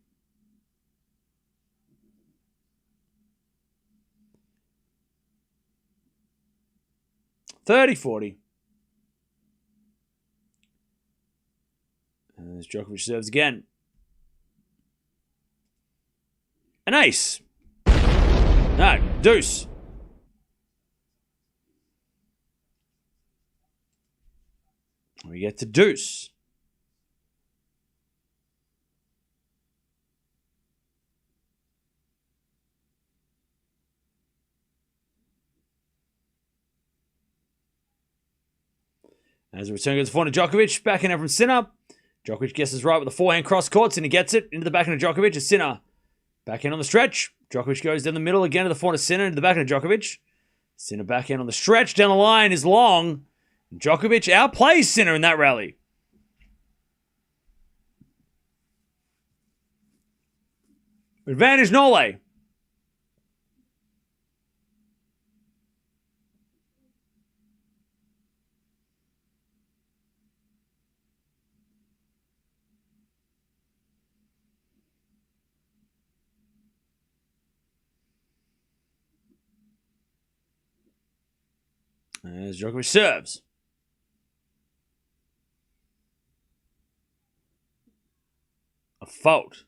$30-40. As Djokovic serves again. An ace. No, deuce. We get to deuce. As the return goes to forehand of Djokovic, backhand from Sinner. Djokovic guesses right with the forehand cross court. Sinner gets it into the backhand of Djokovic. As Sinner backhand on the stretch. Djokovic goes down the middle again to the forehand of Sinner into the backhand of Djokovic. Sinner backhand on the stretch down the line is long. Djokovic outplays Sinner in that rally. Advantage Nole. As Djokovic serves. A fault.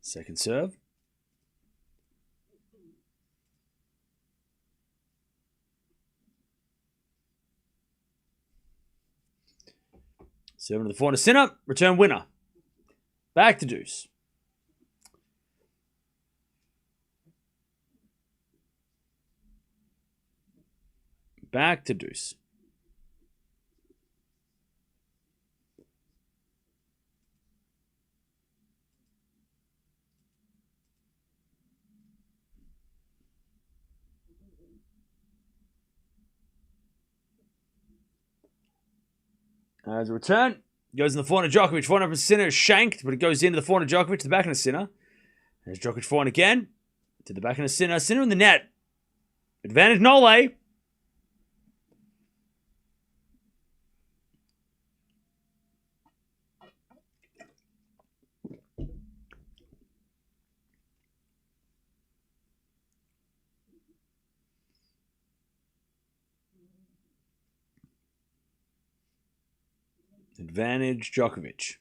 Second serve. Serving to the forehand of Sinner. Return winner. Back to deuce. Back to deuce. As a return, goes in the forehand of Djokovic. Forehand from Sinner is shanked, but it goes into the forehand of Djokovic to the backhand of Sinner. There's Djokovic forehand again to the backhand of Sinner. Sinner in the net. Advantage Nole. Advantage Djokovic.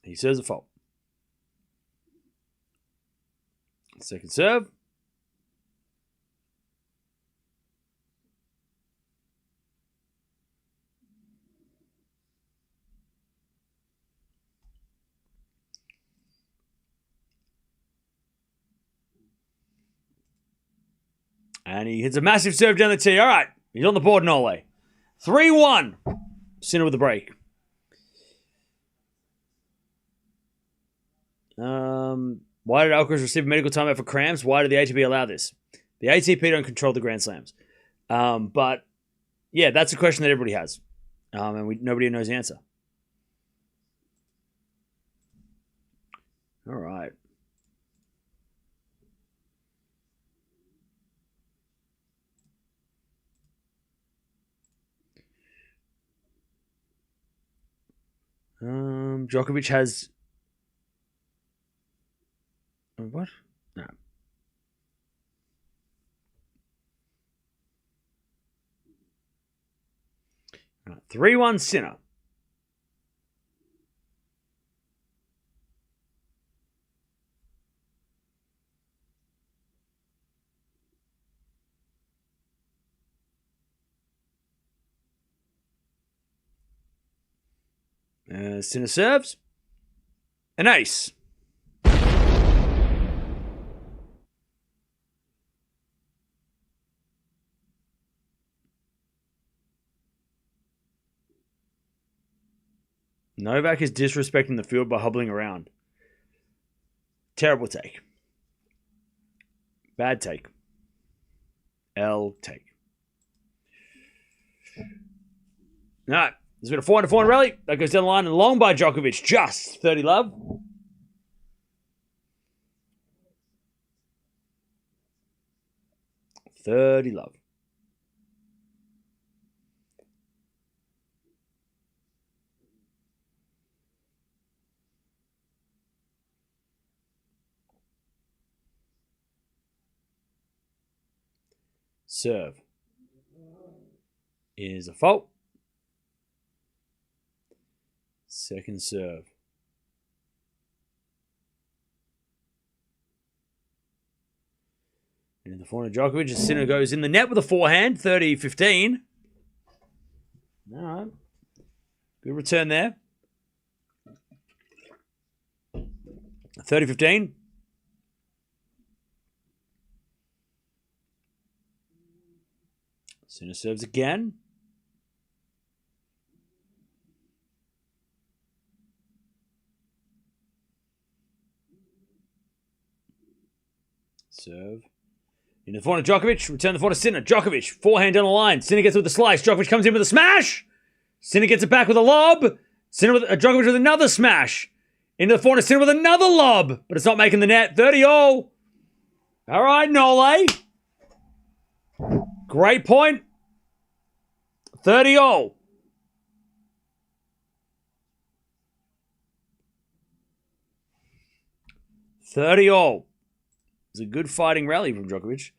He serves a fault. Second serve. And he hits a massive serve down the tee. All right. He's on the board, Nole. 3-1. Sinner with the break. Why did Alcaraz receive medical timeout for cramps? Why did the ATP allow this? The ATP don't control the Grand Slams. But, yeah, that's a question that everybody has. And nobody knows the answer. All right. Djokovic has... What? No. 3-1 Sinner. Sinner serves. An ace. Novak is disrespecting the field by hobbling around. Terrible take. Bad take. L take. All right. There's been a 400 rally. That goes down the line and long by Djokovic. Just 30 love. $30 love. Serve is a fault. Second serve. And in the forehand, Djokovic, Sinner goes in the net with a forehand, 30-15. All right. Good return there. 30-15. Sinner serves again. Serve. In the forehand, Djokovic. Return the forehand to Sinner. Djokovic. Forehand down the line. Sinner gets with the slice. Djokovic comes in with a smash. Sinner gets it back with a lob. Sinner with Djokovic with another smash. Into the forehand, Sinner with another lob. But it's not making the net. 30-all. All right, Nole. Great point. 30-all. $30-all. It's a good fighting rally from Djokovic.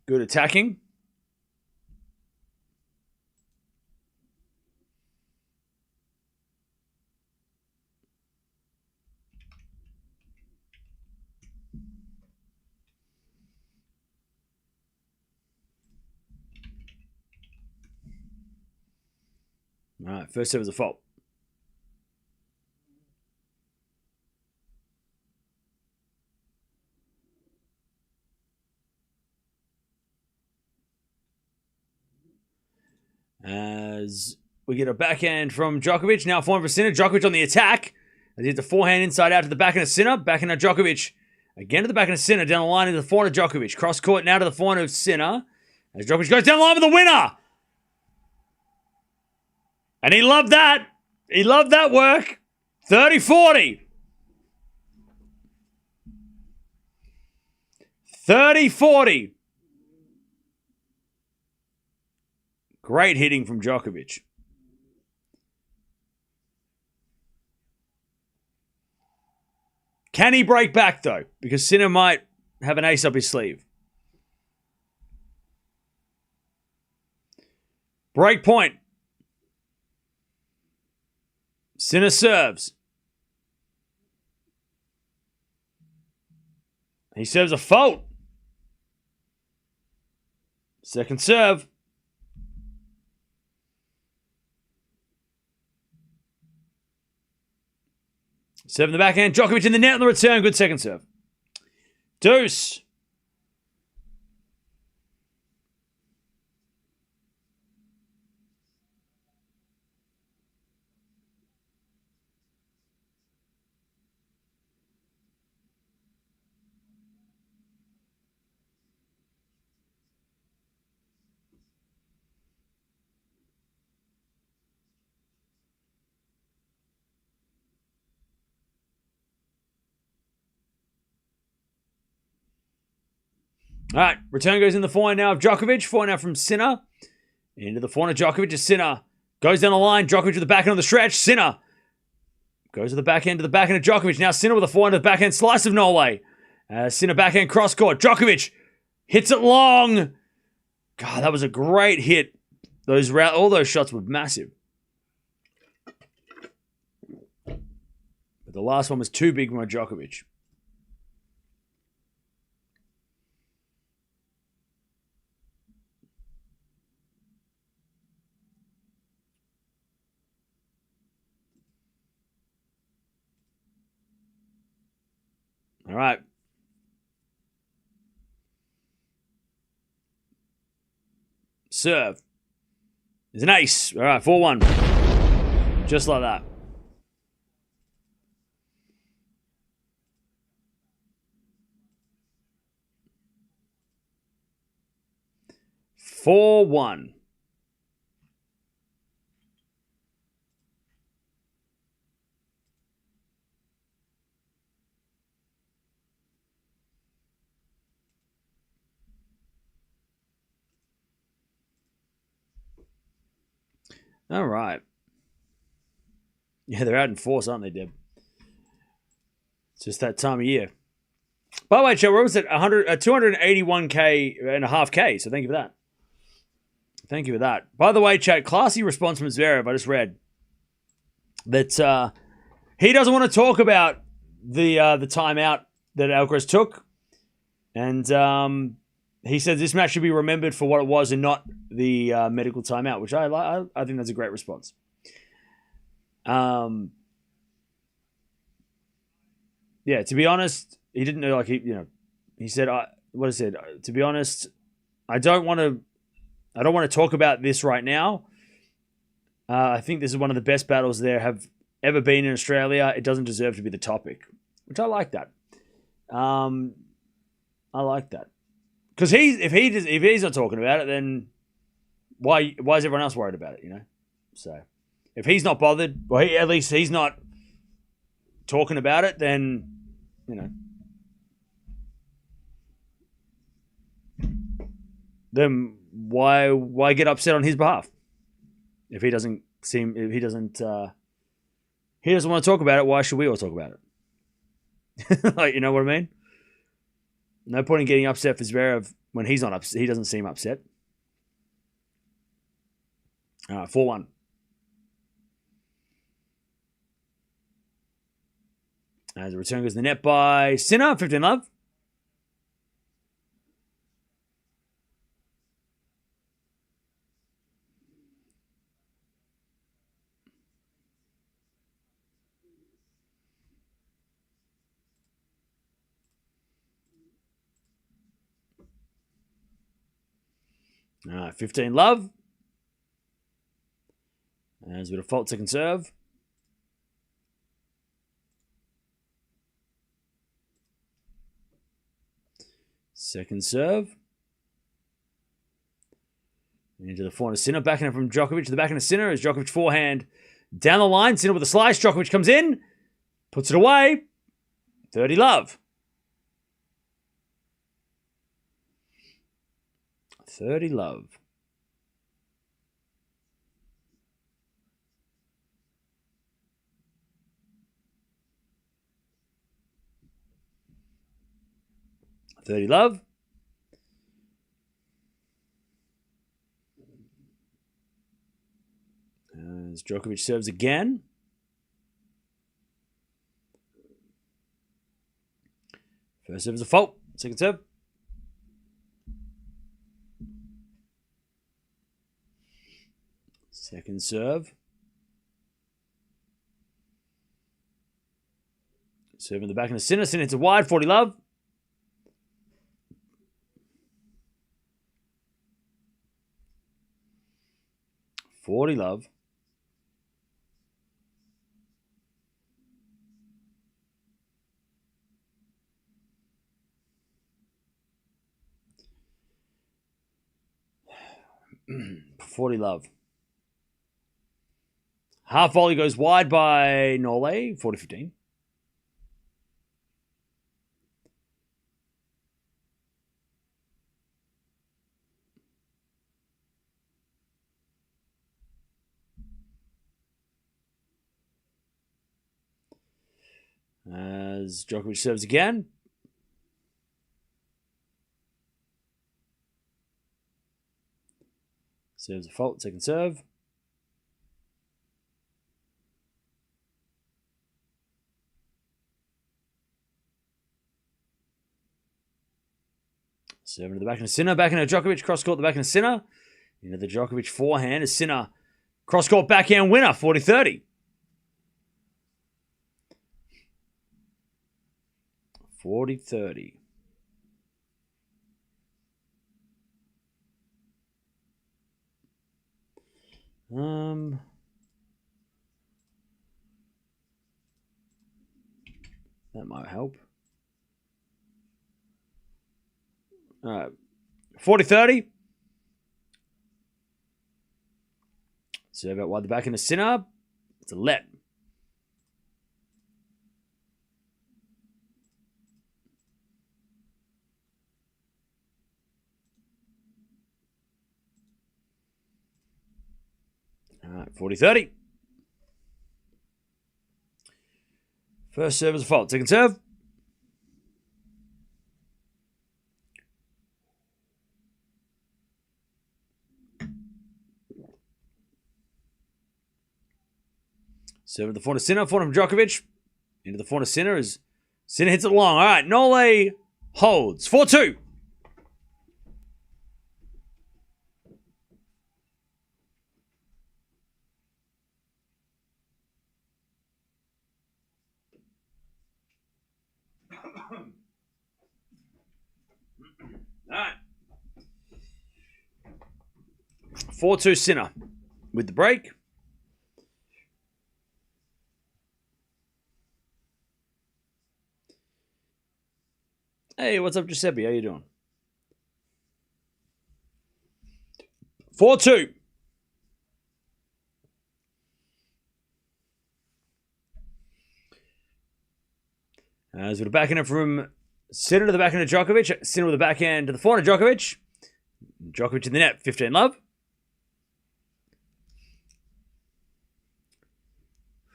Good attacking. All right, first serve is a fault. As we get a backhand from Djokovic. Now forehand for Sinner. Djokovic on the attack. As he hits the forehand inside out to the backhand of Sinner. Backhand of Djokovic. Again to the backhand of Sinner. Down the line into the forehand of Djokovic. Cross court now to the forehand of Sinner. As Djokovic goes down the line with the winner. And he loved that. He loved that work. 30-40. 30-40. Great hitting from Djokovic. Can he break back, though? Because Sinner might have an ace up his sleeve. Break point. Sinner serves. He serves a fault. Second serve. Serve in the backhand. Djokovic in the net on the return. Good second serve. Deuce. All right, return goes in the forehand now of Djokovic. Forehand now from Sinner. Into the forehand of Djokovic. Sinner goes down the line. Djokovic with the backhand on the stretch. Sinner Goes to the backhand of Djokovic. Now Sinner with a forehand to the backhand slice of Norway. Sinner backhand cross court. Djokovic hits it long. God, that was a great hit. All those shots were massive. But the last one was too big for my Djokovic. All right. Serve. There's an ace. All right, 4-1. Just like that. Four one. All right. Yeah, they're out in force, aren't they, Deb? It's just that time of year. By the way, Joe, we're almost at 281K and a half K, so thank you for that. Thank you for that. By the way, chat, classy response from Zverev. I just read that he doesn't want to talk about the timeout that Alcaraz took. And he said this match should be remembered for what it was and not the medical timeout, which I think that's a great response. Yeah, to be honest, he didn't know, like, he said, to be honest, I don't want to talk about this right now. I think this is one of the best battles there have ever been in Australia. It doesn't deserve to be the topic, which I like that. I like that. Because if he's not talking about it, then why is everyone else worried about it, So if he's not bothered, well, at least he's not talking about it, then, then why get upset on his behalf? If he doesn't want to talk about it, why should we all talk about it? Like, you know what I mean? No point in getting upset for Zverev when he's not upset. He doesn't seem upset. All right, 4-1. As the return goes to the net by Sinner, 15 love. All right, 15 love. As with a fault second serve. Second serve. Into the forehand of Sinner. Backhand from Djokovic to the backhand of Sinner as Djokovic forehand down the line. Sinner with a slice. Djokovic comes in. Puts it away. 30 love. 30 love. $30 love. As Djokovic serves again. First serve is a fault. Second serve. Second serve. Serve in the back of the Sinner. Sinner hits a wide. 40 love. $40 love. $40 love. Half volley goes wide by Norway. 40-15. As Djokovic serves again. Serves a fault, second serve. Serve into the backhand of Sinner, backhand of Djokovic, cross-court the backhand of Sinner. Into the Djokovic forehand as Sinner, cross-court backhand winner, 40-30. 40-30. That might help. All right. 40-30. Serve out wide the back in the Sinner. It's a let. All right, 40-30. First serve is a fault. Second serve. Serve at the forehand of Sinner. Forehand from Djokovic. Into the forehand of Sinner as Sinner hits it long. All right, Nole holds. 4-2. All right. 4-2 Sinner with the break. Hey, what's up, Giuseppe? How you doing? 4-2. As with a backhand from Sinner to the backhand of Djokovic. Sinner with the backhand to the forehand of Djokovic. Djokovic in the net, 15-love.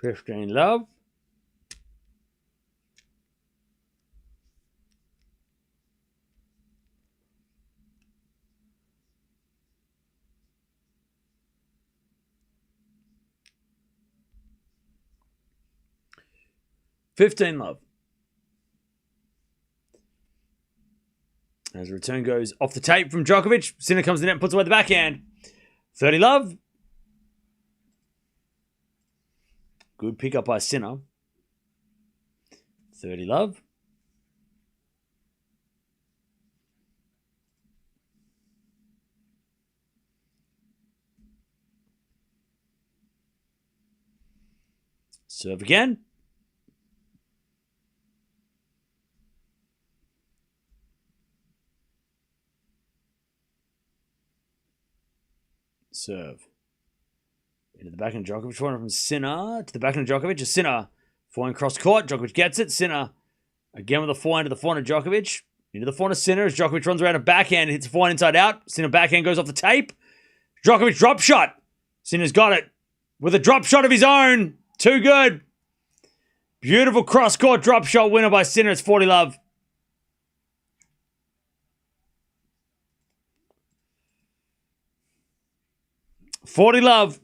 15-love. $15-love. As a return goes off the tape from Djokovic. Sinner comes in the net and puts away the backhand. 30-love. Good pickup by Sinner. 30-love. Serve again. Serve. Into the backhand of Djokovic. Forehand from Sinner to the backhand of Djokovic. A Sinner forehand cross court. Djokovic gets it. Sinner again with a forehand to the forehand of Djokovic. Into the forehand of Sinner as Djokovic runs around a backhand and hits a forehand inside out. Sinner backhand goes off the tape. Djokovic drop shot. Sinner's got it with a drop shot of his own. Too good. Beautiful cross court drop shot winner by Sinner. It's 40-love. $40-love.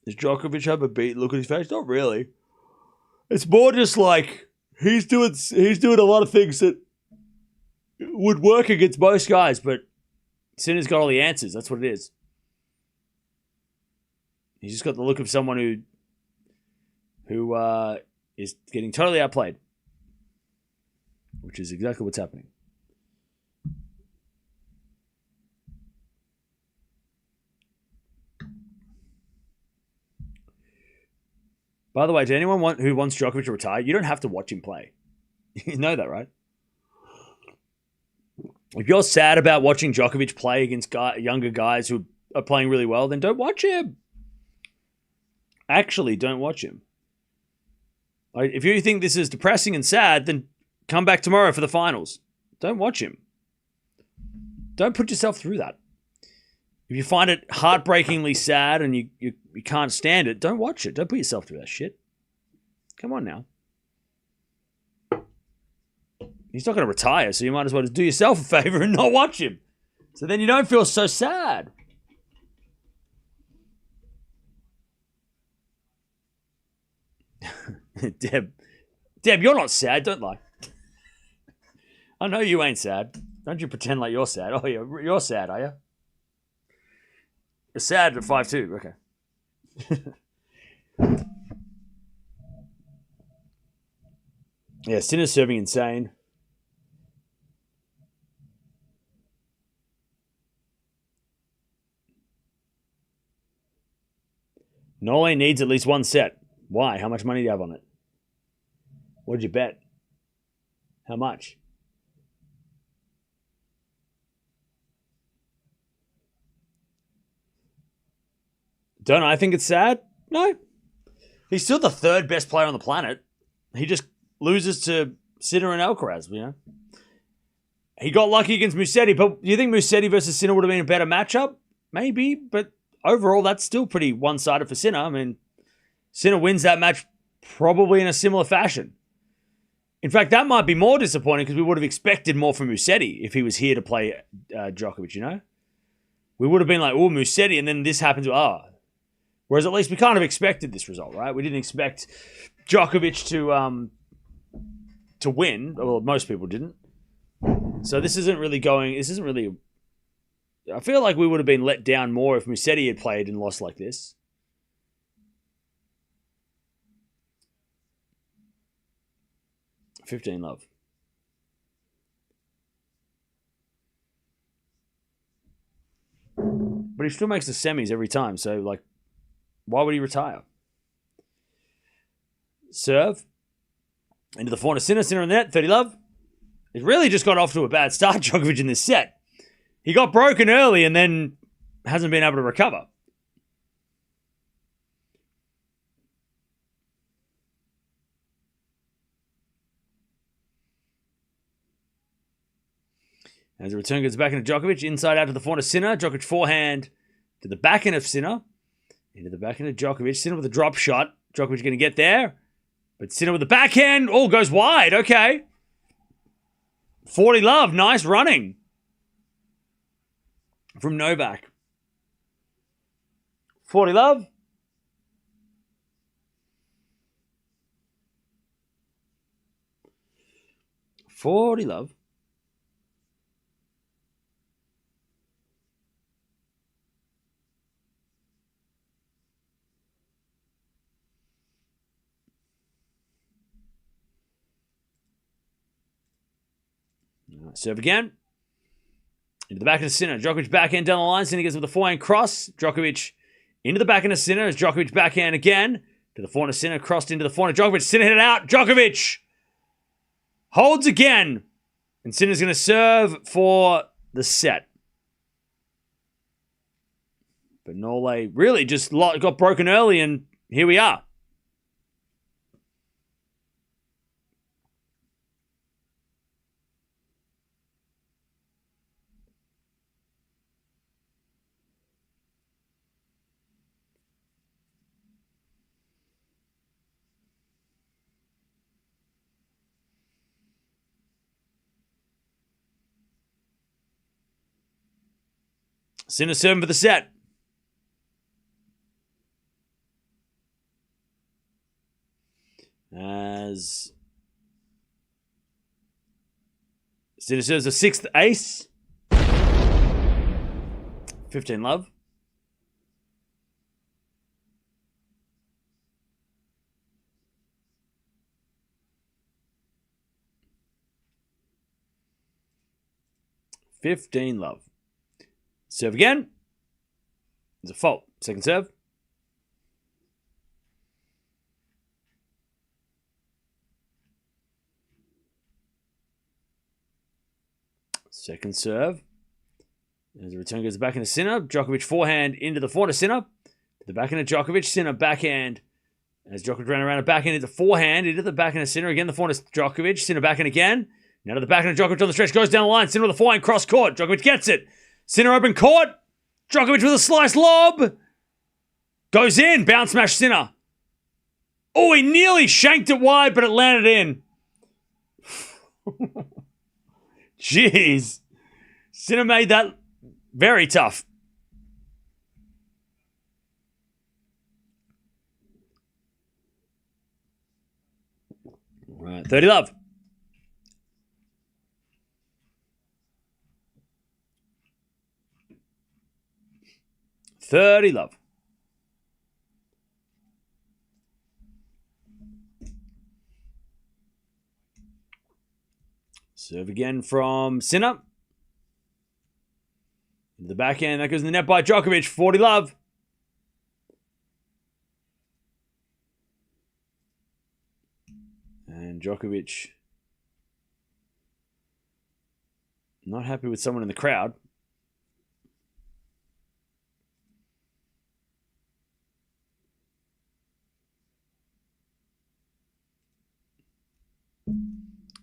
Does Djokovic have a beat look at his face? Not really. It's more just like he's doing a lot of things that would work against most guys, but Sinner's got all the answers. That's what it is. He's just got the look of someone who is getting totally outplayed. Which is exactly what's happening. By the way, to anyone who wants Djokovic to retire, you don't have to watch him play. You know that, right? If you're sad about watching Djokovic play against younger guys who are playing really well, then don't watch him. Actually, don't watch him. If you think this is depressing and sad, then come back tomorrow for the finals. Don't watch him. Don't put yourself through that. If you find it heartbreakingly sad and you can't stand it, don't watch it. Don't put yourself through that shit. Come on now. He's not going to retire, so you might as well just do yourself a favor and not watch him. So then you don't feel so sad. Deb, you're not sad. Don't lie. I know you ain't sad. Don't you pretend like you're sad. Oh, you're sad, are you? You're sad at 5'2". Okay. Yeah, Sinner's serving insane. Nole needs at least one set. Why? How much money do you have on it? What did you bet? How much? Don't I think it's sad? No. He's still the third best player on the planet. He just loses to Sinner and Alcaraz, you know. He got lucky against Musetti, but do you think Musetti versus Sinner would have been a better matchup? Maybe, but overall, that's still pretty one-sided for Sinner. I mean, Sinner wins that match probably in a similar fashion. In fact, that might be more disappointing because we would have expected more from Musetti if he was here to play Djokovic, you know? We would have been like, oh, Musetti, and then this happens. Whereas at least we kind of expected this result, right? We didn't expect Djokovic to win. Well, most people didn't. So this isn't really... I feel like we would have been let down more if Musetti had played and lost like this. $15 love. But he still makes the semis every time, so like, why would he retire? Serve. Into the corner. Sinner in the net. 30 love. It really just got off to a bad start, Djokovic, in this set. He got broken early and then hasn't been able to recover. As the return goes back into Djokovic, inside out to the forehand of Sinner. Djokovic forehand to the backhand of Sinner. Into the backhand of Djokovic. Sinner with a drop shot. Djokovic going to get there. But Sinner with the backhand. Oh, goes wide. Okay. 40 love. Nice running from Novak. 40 love. $40 love. Serve again. Into the back of the Sinner. Djokovic backhand down the line. Sinner gets with the forehand cross. Djokovic into the backhand of Sinner. As Djokovic backhand again. To the forehand of Sinner. Crossed into the forehand of Djokovic. Sinner hit it out. Djokovic holds again. And Sinner's going to serve for the set. But Nole really just got broken early, and here we are. Sinner serving for the set. As Sinner serves the sixth ace. 15 love. $15 love. Serve again. There's a fault. Second serve. Second serve. As the return goes back into Sinner. Djokovic forehand into the forehand of Sinner. To the backhand of Djokovic. Sinner backhand. As Djokovic ran around a backhand into forehand. Into the backhand of Sinner. Again the forehand of Djokovic. Sinner backhand again. Now to the backhand of Djokovic on the stretch. Goes down the line. Sinner with the forehand cross court. Djokovic gets it. Sinner open court. Djokovic with a slice lob. Goes in. Bounce smash Sinner. Oh, he nearly shanked it wide, but it landed in. Jeez. Sinner made that very tough. All right, 30 love. Love. Serve again from Sinner. Into the backhand. That goes in the net by Djokovic. 40 love. And Djokovic not happy with someone in the crowd.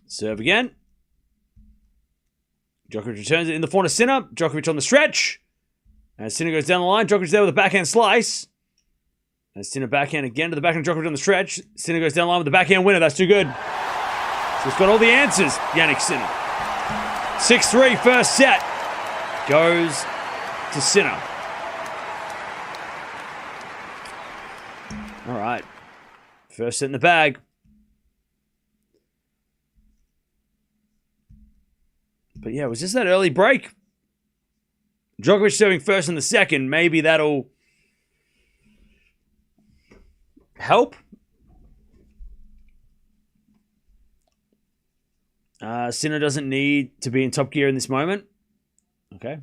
Serve again. Djokovic returns it in the forehand of Sinner. Djokovic on the stretch. As Sinner goes down the line, Djokovic there with a backhand slice. As Sinner backhand again to the backhand Djokovic on the stretch. Sinner goes down the line with the backhand winner. That's too good. So he's got all the answers, Jannik Sinner. 6-3 first set. Goes to Sinner. All right. First set in the bag. But yeah, was this that early break? Djokovic serving first in the second. Maybe that'll help. Sinner doesn't need to be in top gear in this moment. Okay.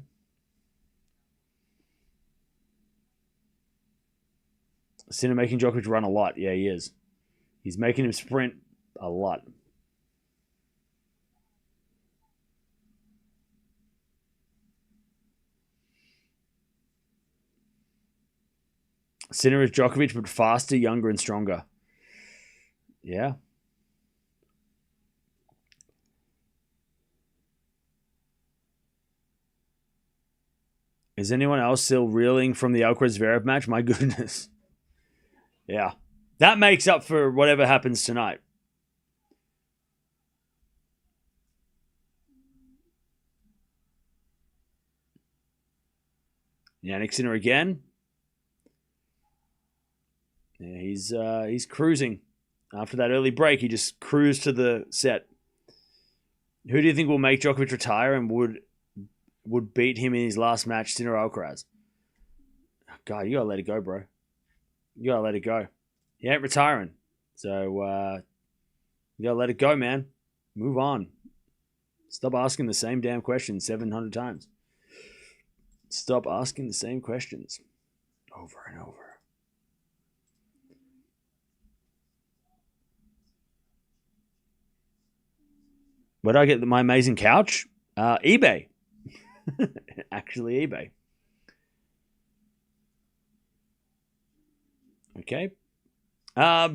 Sinner making Djokovic run a lot. Yeah, he is. He's making him sprint a lot. Sinner is Djokovic, but faster, younger, and stronger. Yeah. Is anyone else still reeling from the Alcaraz-Zverev match? My goodness. Yeah. That makes up for whatever happens tonight. Jannik Sinner again. Yeah, he's cruising. After that early break, he just cruised to the set. Who do you think will make Djokovic retire and would beat him in his last match, Sinner or Alcaraz? God, you gotta let it go, bro. You gotta let it go. He ain't retiring. So, you gotta let it go, man. Move on. Stop asking the same damn questions 700 times. Stop asking the same questions over and over. Where did I get my amazing couch? eBay. Actually, eBay. Okay. All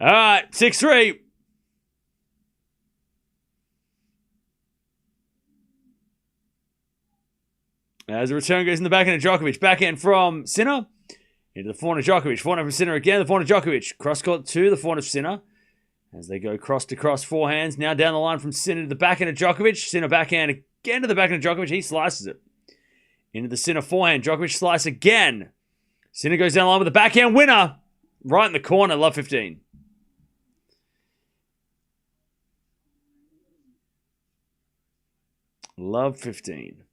right, 6-3. As the return goes in the backhand of Djokovic. Backhand from Sinner. Into the forehand of Djokovic. Forehand from Sinner again. The forehand of Djokovic. Cross court to the forehand of Sinner. As they go cross to cross forehands. Now down the line from Sinner to the backhand of Djokovic. Sinner backhand again to the backhand of Djokovic. He slices it. Into the Sinner forehand. Djokovic slice again. Sinner goes down the line with the backhand winner. Right in the corner. Love 15. Love 15.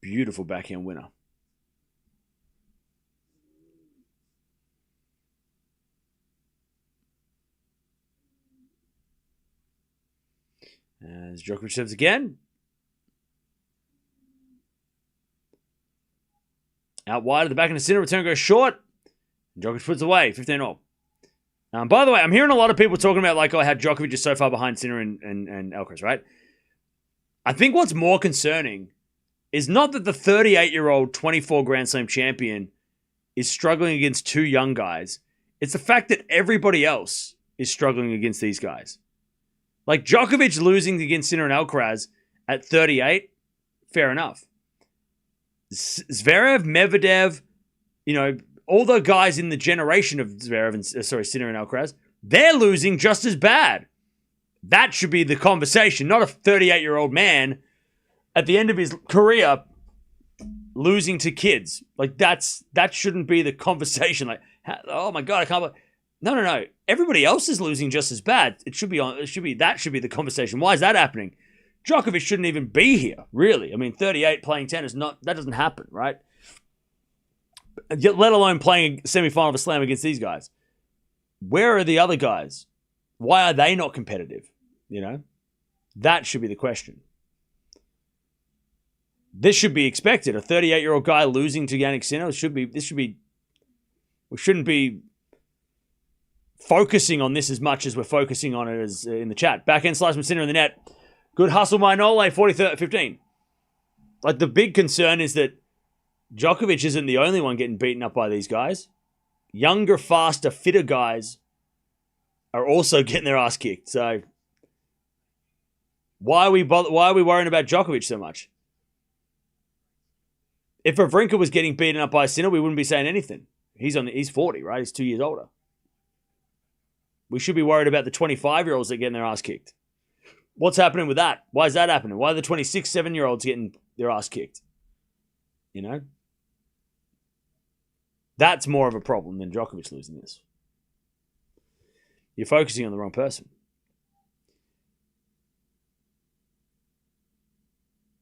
Beautiful backhand winner. As Djokovic serves again. Out wide at the back of the Sinner. Return goes short. Djokovic puts away. 15-all. By the way, I'm hearing a lot of people talking about like, how Djokovic is so far behind Sinner and Alcaraz, right? I think what's more concerning is not that the 38-year-old 24 Grand Slam champion is struggling against two young guys. It's the fact that everybody else is struggling against these guys. Like Djokovic losing against Sinner and Alcaraz at 38, fair enough. Zverev, Medvedev, all the guys in the generation of Sinner and Alcaraz, they're losing just as bad. That should be the conversation, not a 38-year-old man at the end of his career losing to kids. Like that shouldn't be the conversation. Like, oh my God, I can't believe. No. Everybody else is losing just as bad. That should be the conversation. Why is that happening? Djokovic shouldn't even be here, really. I mean, 38 playing tennis, that doesn't happen, right? Let alone playing a semi-final of a slam against these guys. Where are the other guys? Why are they not competitive? That should be the question. This should be expected. A 38-year-old guy losing to Jannik Sinner we shouldn't be focusing on this as much as we're focusing on it as in the chat. Backhand slice from Sinner in the net. Good hustle by Nole, 43-15. Like, the big concern is that Djokovic isn't the only one getting beaten up by these guys. Younger, faster, fitter guys are also getting their ass kicked. So why are we worrying about Djokovic so much? If Wawrinka was getting beaten up by Sinner, we wouldn't be saying anything. He's 40, right? He's 2 years older. We should be worried about the 25-year-olds that are getting their ass kicked. What's happening with that? Why is that happening? Why are the 26, 7-year-olds getting their ass kicked? That's more of a problem than Djokovic losing this. You're focusing on the wrong person.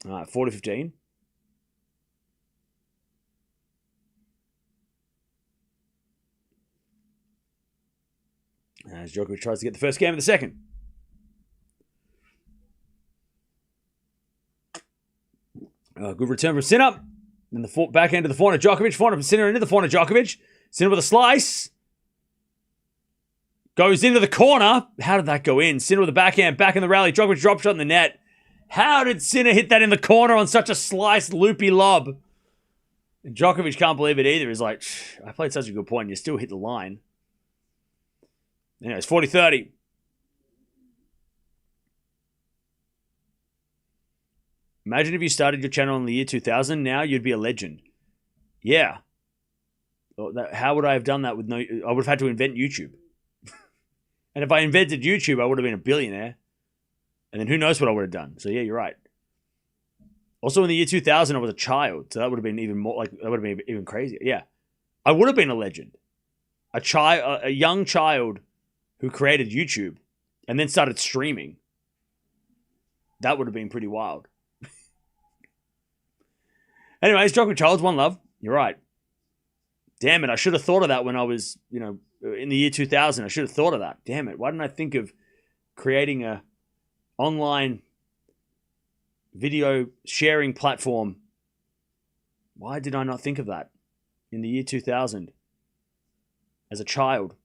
All right, 40-15. As Djokovic tries to get the first game of the second. Good return from Sinner. Then the backhand to the forehand of Djokovic. Forehand from Sinner into the forehand of Djokovic. Sinner with a slice. Goes into the corner. How did that go in? Sinner with a backhand. Back in the rally. Djokovic drop shot in the net. How did Sinner hit that in the corner on such a slice, loopy lob? And Djokovic can't believe it either. He's like, I played such a good point. You still hit the line. Anyways, 40-30. Imagine if you started your channel in the year 2000. Now you'd be a legend. Yeah. How would I have done that with no... I would have had to invent YouTube. And if I invented YouTube, I would have been a billionaire. And then who knows what I would have done. So yeah, you're right. Also in the year 2000, I was a child. So that would have been even more... that would have been even crazier. Yeah. I would have been a legend. A young child who created YouTube and then started streaming. That would have been pretty wild. Anyways, Djokovic holds one love. You're right. Damn it, I should have thought of that when I was, in the year 2000. I should have thought of that. Damn it, why didn't I think of creating a online video sharing platform? Why did I not think of that in the year 2000 as a child?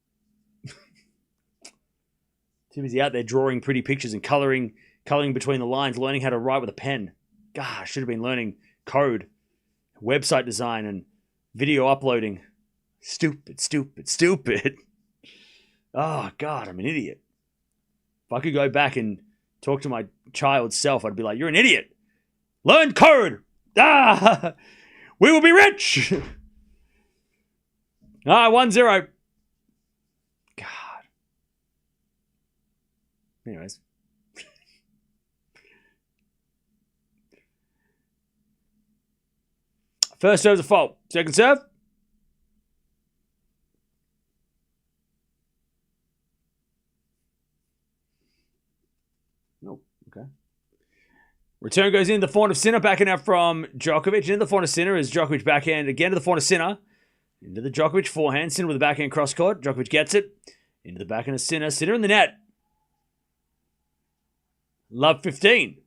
Too busy out there drawing pretty pictures and coloring between the lines, learning how to write with a pen. God, I should have been learning code, website design, and video uploading. Stupid. Oh, God, I'm an idiot. If I could go back and talk to my child self, I'd be like, you're an idiot. Learn code. We will be rich. 1-0. God. Anyways. First serve's a fault. Second serve. No. Okay. Return goes in the forehand of Sinner. Backhand out from Djokovic. Into the forehand of Sinner is Djokovic backhand again to the forehand of Sinner. Into the Djokovic forehand. Sinner with the backhand cross court. Djokovic gets it. Into the backhand of Sinner. Sinner in the net. Love 15.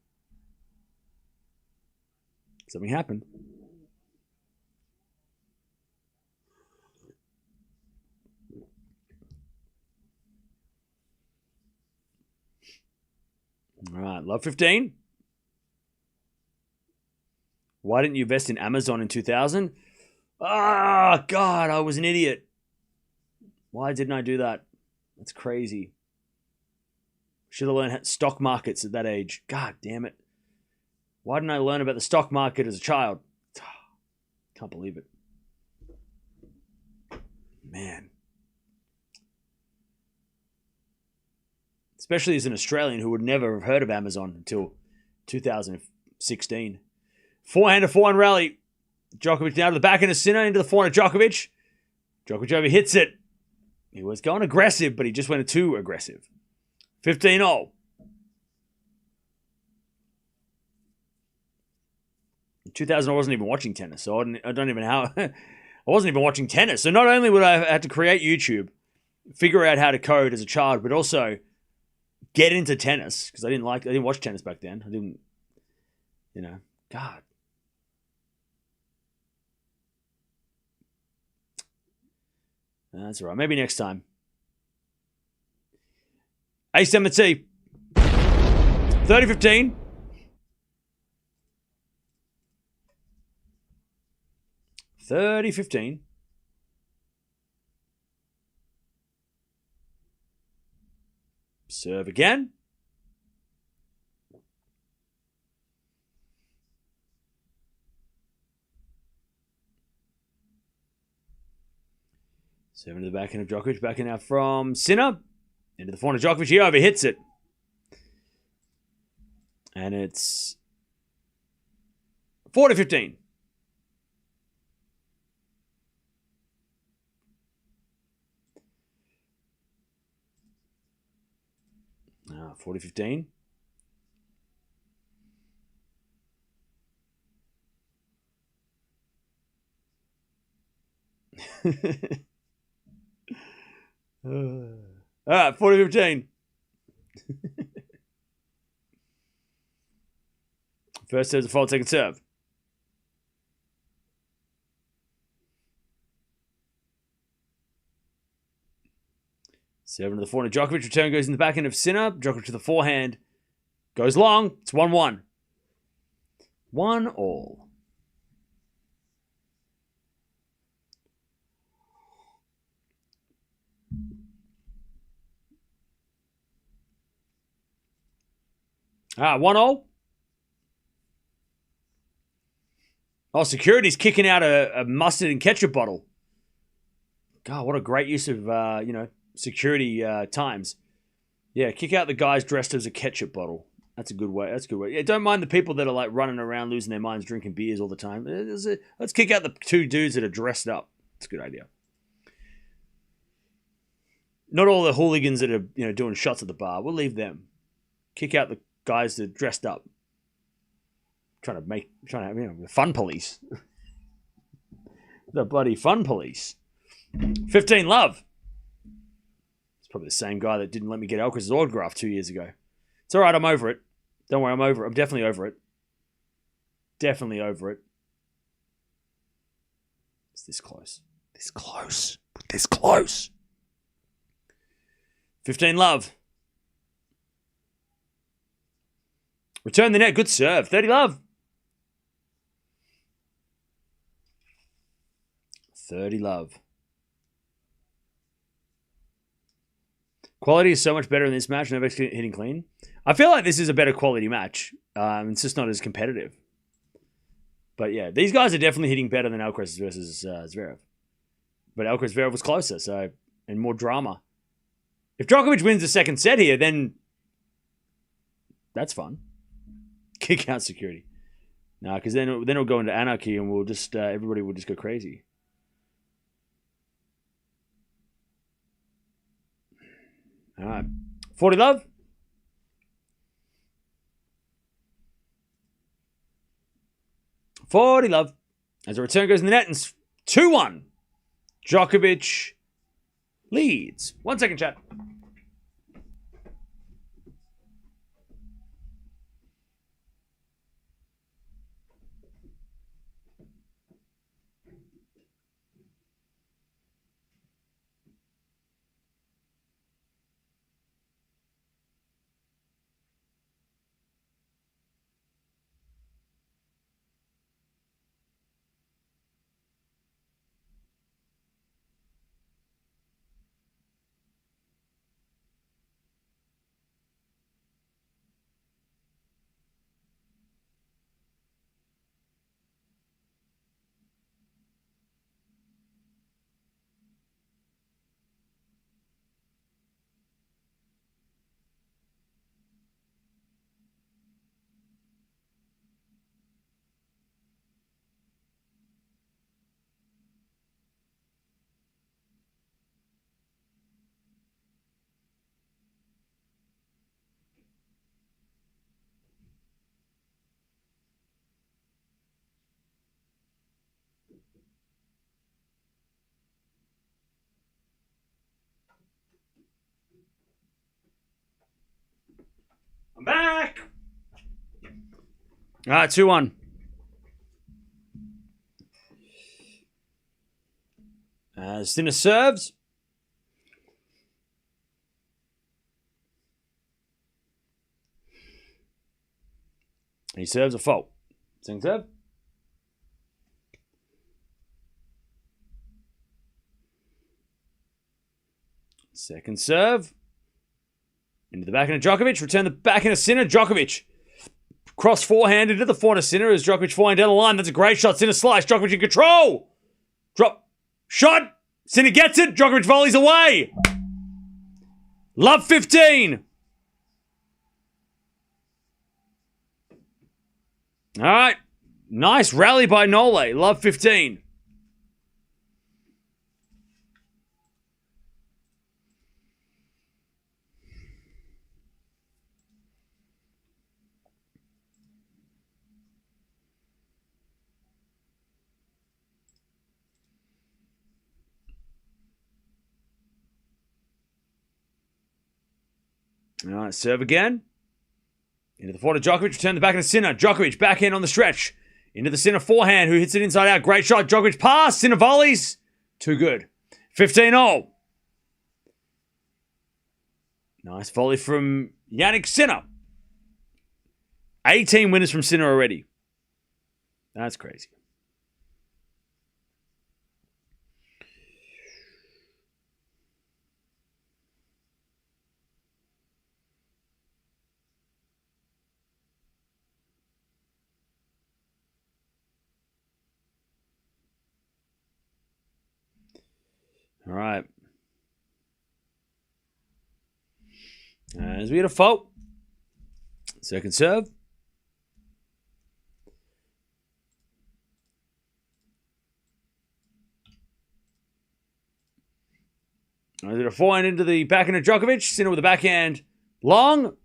Something happened. All right, love 15. Why didn't you invest in Amazon in 2000? Ah, God, I was an idiot. Why didn't I do that? That's crazy. Should have learned stock markets at that age. God damn it. Why didn't I learn about the stock market as a child? Can't believe it. Man. Especially as an Australian who would never have heard of Amazon until 2016. Forehand to forehand rally. Djokovic down to the backhand of Sinner into the forehand of Djokovic. Djokovic overhits it. He was going aggressive, but he just went too aggressive. 15-0. In 2000, I wasn't even watching tennis, so I don't even how I wasn't even watching tennis. So not only would I have to create YouTube, figure out how to code as a child, but also get into tennis because I didn't watch tennis back then. I didn't, God. That's all right. Maybe next time. Ace M&T. 30-15. Serve again. Seven to the backhand of Djokovic. Backhand out from Sinner. Into the forehand of Djokovic. He overhits it. And it's 4-15. Ah, 40-15. All right, 40-15. First serve's a fault, second serve. Seven to the forehand of Djokovic. Return goes in the backhand of Sinner. Djokovic to the forehand. Goes long. It's 1-1. 1-1. Ah, 1-0. Oh, security's kicking out a mustard and ketchup bottle. God, what a great use of, security times. Yeah, kick out the guys dressed as a ketchup bottle. That's a good way. That's a good way. Yeah, don't mind the people that are like running around losing their minds drinking beers all the time. Let's kick out the two dudes that are dressed up. It's a good idea. Not all the hooligans that are doing shots at the bar. We'll leave them. Kick out the guys that are dressed up. Trying to have the fun police. The bloody fun police. 15 love. It's probably the same guy that didn't let me get Alcaraz's autograph 2 years ago. It's all right. I'm over it. Don't worry. I'm over it. I'm definitely over it. Definitely over it. It's this close. This close. This close. 15 love. Return the net. Good serve. 30 love. 30 love. Quality is so much better in this match. Novak's hitting clean. I feel like this is a better quality match. It's just not as competitive. But yeah, these guys are definitely hitting better than Alcaraz versus Zverev. But Alcaraz-Zverev was closer, and more drama. If Djokovic wins the second set here, then that's fun. Kick out security. No, because then it'll go into anarchy, and we'll just everybody will just go crazy. All right, 40 love. As a return goes in the net, and 2-1. Djokovic leads. 1 second, chat. I'm back. All right, 2-1. Sinner serves. He serves a fault. Sing serve. Second serve. Into the backhand of Djokovic. Return the backhand of Sinner. Djokovic. Cross forehand into the forehand of Sinner as Djokovic forehand down the line. That's a great shot. Sinner slice. Djokovic in control. Drop. Shot. Sinner gets it. Djokovic volleys away. Love 15. All right. Nice rally by Nole. Love 15. All right, serve again. Into the forehand of Djokovic, return the backhand of Sinner. Djokovic, backhand on the stretch. Into the Sinner forehand, who hits it inside out. Great shot. Djokovic pass. Sinner volleys. Too good. 15-0. Nice volley from Jannik Sinner. 18 winners from Sinner already. That's crazy. All right. As we get a fault. Second serve. As we get a forehand into the backhand of Djokovic. Sinner with the backhand long.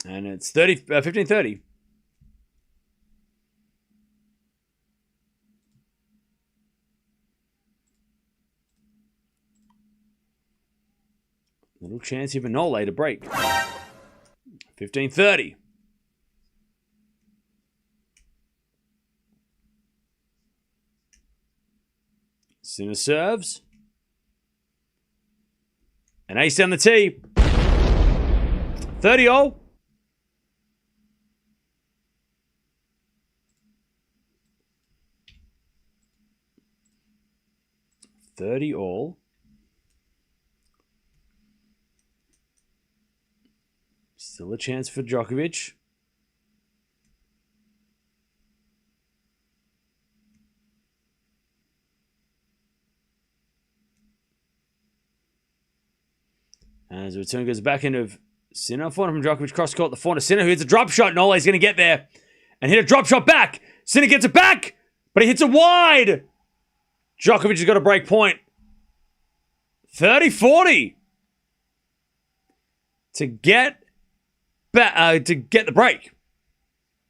And it's 15-30. Little chance here for Nole to break. 15-30. Sinner serves. An ace down the tee. 30-0. All. Still a chance for Djokovic. As the return goes back end of Sinner. Forehand from Djokovic. Cross court. The forehand of Sinner who hits a drop shot. Nole's going to get there and hit a drop shot back. Sinner gets it back, but he hits it wide. Djokovic has got a break point. 30-40 to get the break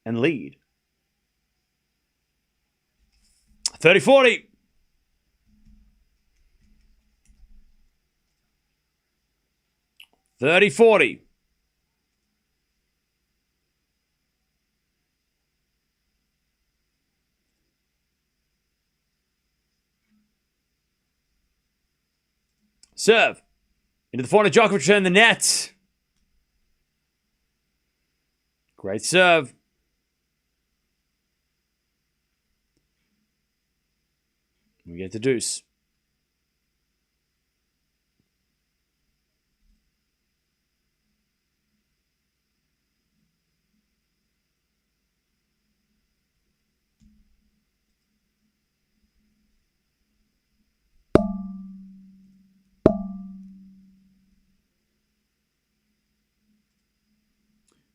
and lead. 30-40. Serve. Into the forehand of Djokovic, return the net. Great serve. We get the deuce.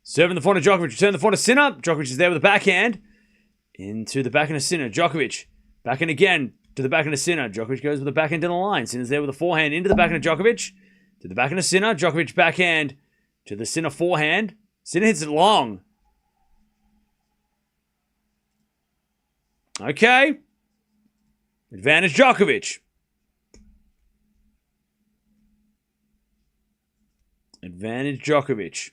Serving the forehand of Djokovic. Return the forehand of Sinner. Djokovic is there with the backhand. Into the backhand of Sinner. Djokovic. Backhand again to the backhand of Sinner. Djokovic goes with the backhand to the line. Sinner's there with the forehand into the backhand of Djokovic. To the backhand of Sinner. Djokovic backhand to the Sinner forehand. Sinner hits it long. Okay. Advantage Djokovic. Advantage Djokovic.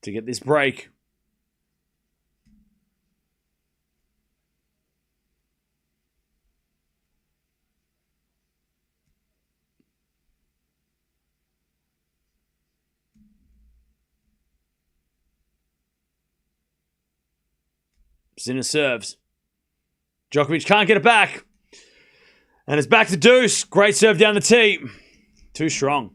To get this break. Sinner serves. Djokovic can't get it back. And it's back to deuce. Great serve down the tee. Too strong.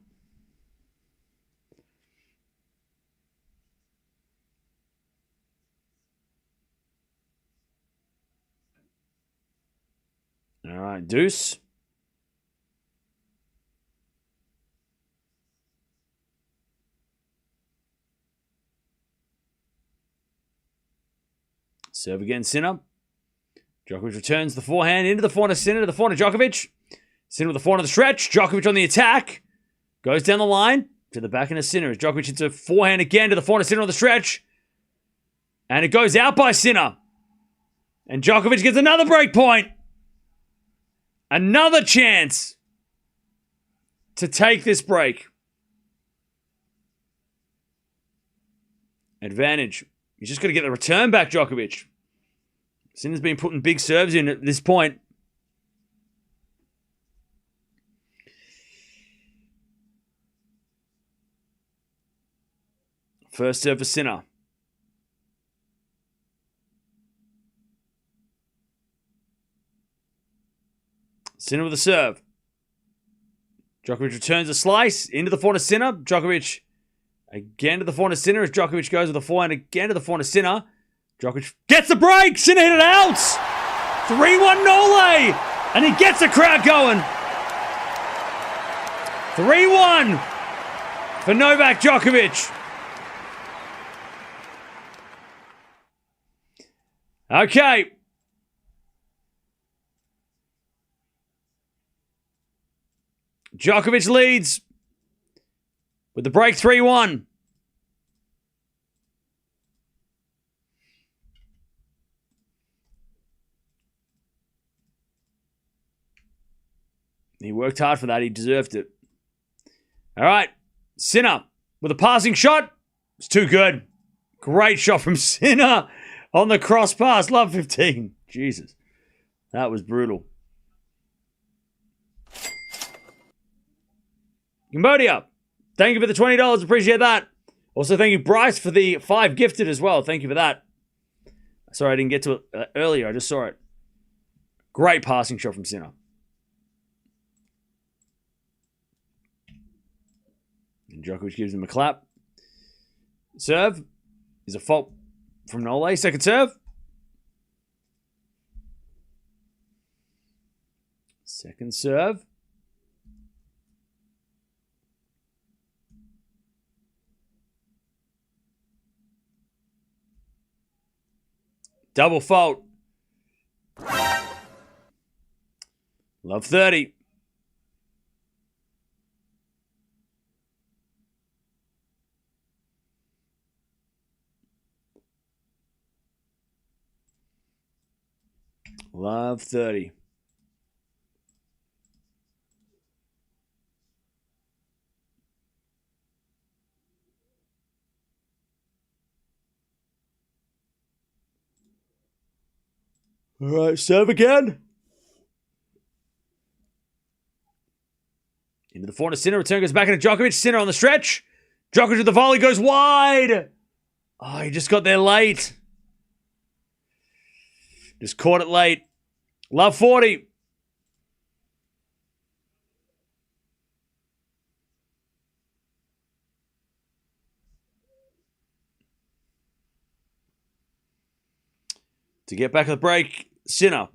All right, deuce. Serve again, Sinner. Djokovic returns the forehand into the forehand of Sinner, to the forehand of Djokovic. Sinner with the forehand of the stretch. Djokovic on the attack. Goes down the line to the backhand of Sinner. As Djokovic hits a forehand again to the forehand of Sinner on the stretch. And it goes out by Sinner. And Djokovic gets another break point. Another chance to take this break. Advantage. He's just got to get the return back, Djokovic. Sinner's been putting big serves in at this point. First serve for Sinner. Sinner with a serve. Djokovic returns a slice into the forehand of Sinner. Djokovic again to the forehand of Sinner as Djokovic goes with the forehand again to the forehand of Sinner. Djokovic gets the break. Sinner hit it out. 3-1 Nole. And he gets the crowd going. 3-1 for Novak Djokovic. Okay. Djokovic leads with the break 3-1. He worked hard for that. He deserved it. All right. Sinner with a passing shot. It's too good. Great shot from Sinner on the cross pass. Love 15. Jesus. That was brutal. Cambodia. Thank you for the $20. Appreciate that. Also, thank you, Bryce, for the 5 gifted as well. Thank you for that. Sorry, I didn't get to it earlier. I just saw it. Great passing shot from Sinner. And Djokovic gives him a clap. Serve is a fault from Nole. Second serve. Second serve. Double fault. Love 30. Love 30. All right, serve again. Into the forehand of Sinner. Return goes back into Djokovic. Sinner on the stretch. Djokovic with the volley goes wide. Oh, he just got there late. Just caught it late. Love 40. To get back at the break, Sinner.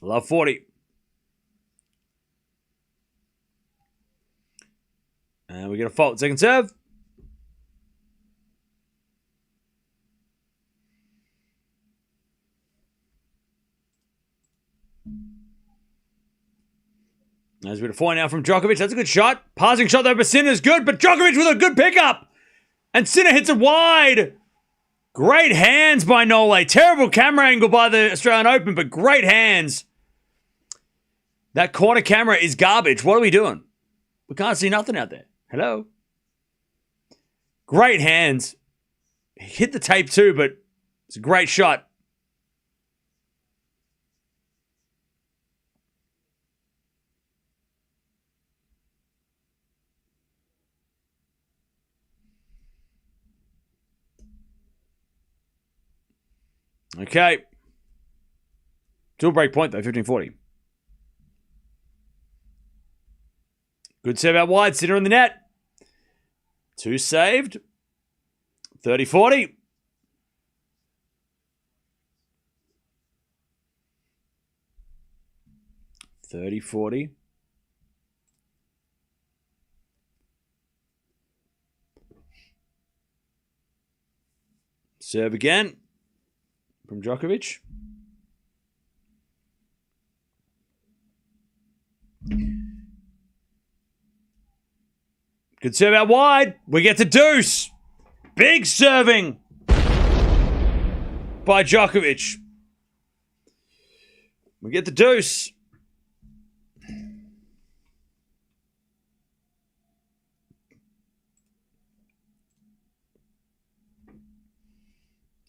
Love 40. And we get a fault. Second serve. There's a bit of four now from Djokovic. That's a good shot. Passing shot there, but Sinner's good. But Djokovic with a good pickup. And Sinner hits it wide. Great hands by Nole. Terrible camera angle by the Australian Open, but great hands. That corner camera is garbage. What are we doing? We can't see nothing out there. Hello? Great hands. He hit the tape too, but it's a great shot. Okay. Dual break point though, 15-40. Good serve out wide, Sinner in the net. Two saved. 30-40. Serve again from Djokovic. Good serve out wide. We get the deuce. Big serving by Djokovic. We get the deuce.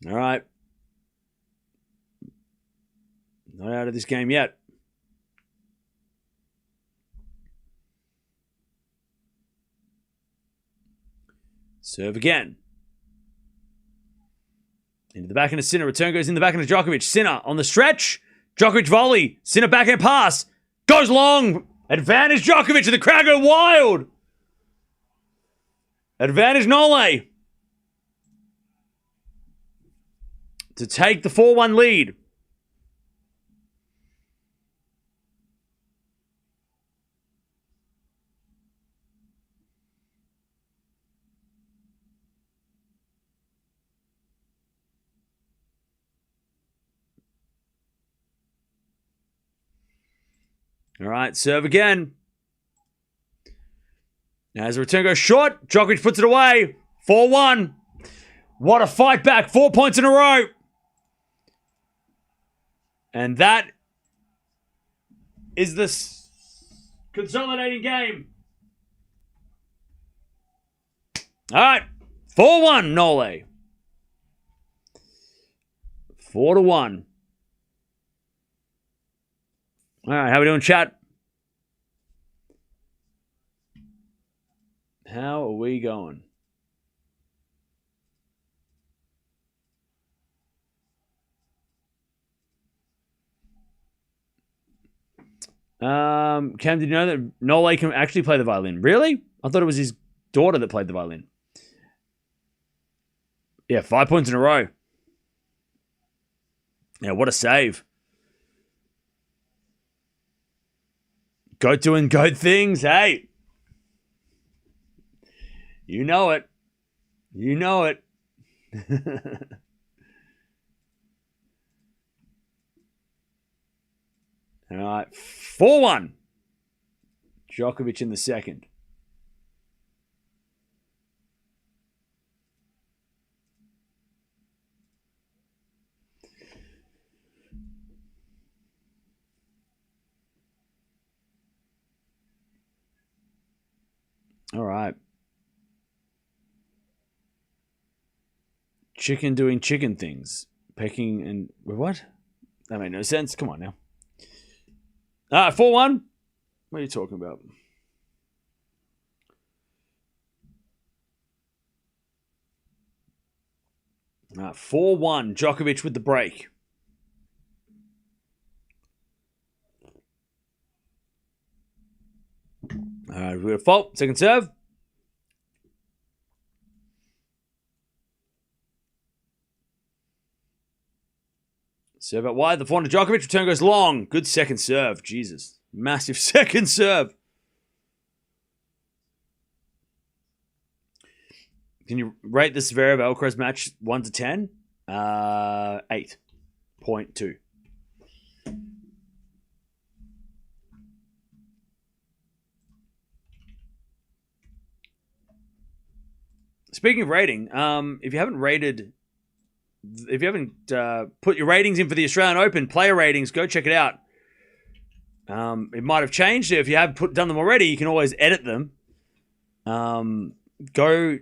All right. Not out of this game yet. Serve again. Into the backhand of Sinner. Return goes in the backhand of Djokovic. Sinner on the stretch. Djokovic volley. Sinner backhand pass. Goes long. Advantage Djokovic and the crowd go wild. Advantage Nole. To take the 4-1 lead. All right, serve again. Now as the return goes short, Djokovic puts it away. 4-1. What a fight back. 4 points in a row. And that is the consolidating game. All right, 4-1, Nole. 4-1. All right, how we doing, chat? How are we going? Cam, did you know that Nole can actually play the violin? Really? I thought it was his daughter that played the violin. Yeah, 5 points in a row. Yeah, what a save. Goat doing goat things, hey. You know it. You know it. All right, 4-1. Djokovic in the second. All right. Chicken doing chicken things. Pecking and... What? That made no sense. Come on now. 4-1? What are you talking about? All right, 4-1. Djokovic with the break. All right, we got a fault. Second serve. Serve out wide. The forehand to Djokovic. Return goes long. Good second serve. Jesus. Massive second serve. Can you rate this Zverev Alcaraz match 1 to 10? 8.2. Speaking of rating, if you haven't put your ratings in for the Australian Open, player ratings, go check it out. It might have changed. If you have done them already, you can always edit them. Go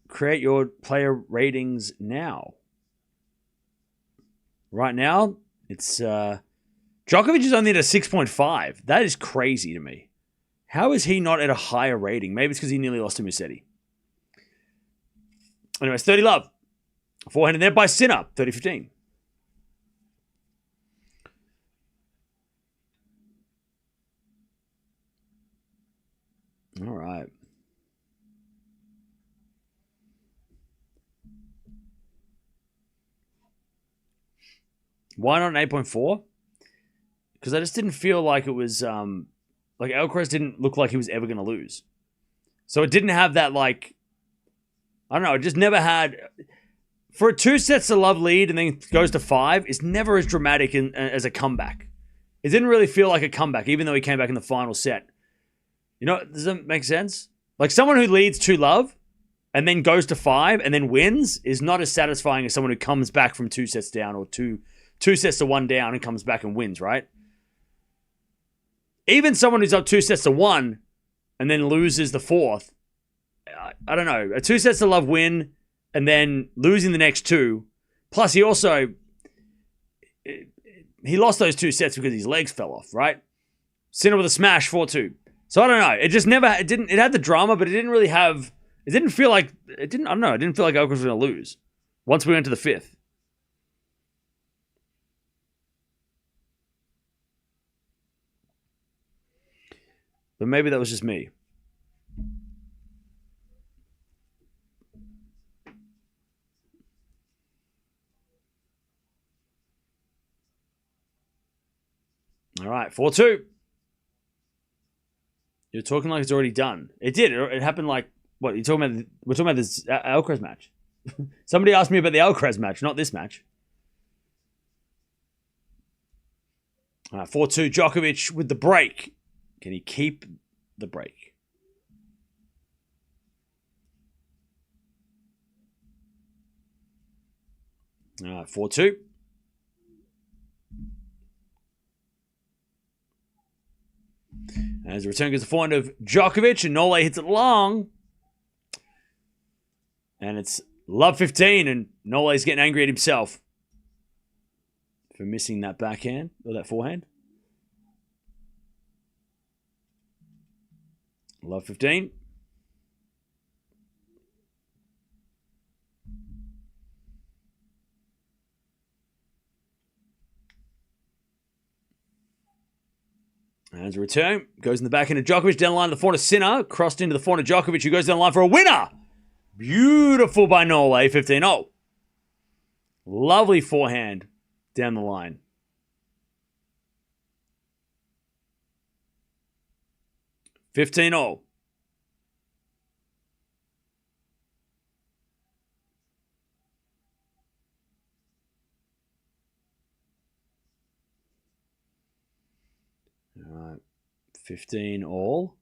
create your player ratings now. Right now, it's Djokovic is only at a 6.5. That is crazy to me. How is he not at a higher rating? Maybe it's because he nearly lost to Musetti. Anyways, 30 love. Forehand in there by Sinner, 30-15. All right. Why not an 8.4? Because I just didn't feel like it was... like, Alcaraz didn't look like he was ever going to lose. So it didn't have that, like... I don't know, it just never had... For a 2 sets to love lead and then goes to 5, it's never as dramatic as a comeback. It didn't really feel like a comeback, even though he came back in the final set. You know, does that make sense? Like, someone who leads 2 love and then goes to 5 and then wins is not as satisfying as someone who comes back from 2 sets down or two sets to 1 down and comes back and wins, right? Even someone who's up 2 sets to 1 and then loses the 4th, I don't know. A 2 sets to love win and then losing the next 2. Plus, he also... He lost those 2 sets because his legs fell off, right? Sinner with a smash, 4-2. So I don't know. It just never... It had the drama, but it didn't really have... It didn't feel like... I don't know. It didn't feel like Alcaraz was going to lose once we went to the 5th. But maybe that was just me. All right, 4-2. You're talking like it's already done. It did. It happened like, what, we're talking about this Alcaraz match. Somebody asked me about the Alcaraz match, not this match. All right, 4-2, Djokovic with the break. Can he keep the break? All right, 4-2. As the return goes the forehand of Djokovic, and Nole hits it long. And it's love 15, and Nole's getting angry at himself for missing that backhand, or that forehand. Love 15. As a return, goes in the back end of Djokovic, down the line of the forehand of Sinner, crossed into the forehand of Djokovic, who goes down the line for a winner. Beautiful by Nole, 15-0. Lovely forehand down the line. $15-0. All right, 15-all.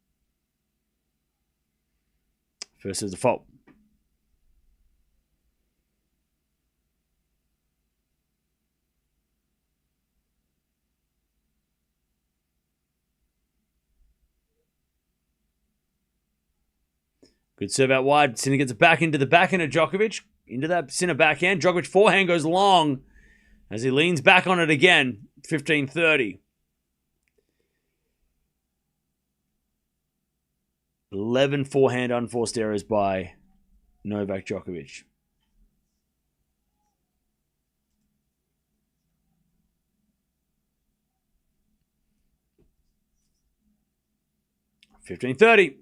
First is the fault. Good serve out wide. Sinner gets it back into the backhand of Djokovic. Into that Sinner backhand. Djokovic forehand goes long as he leans back on it again. 15-30. 11 forehand unforced errors by Novak Djokovic. $15-30.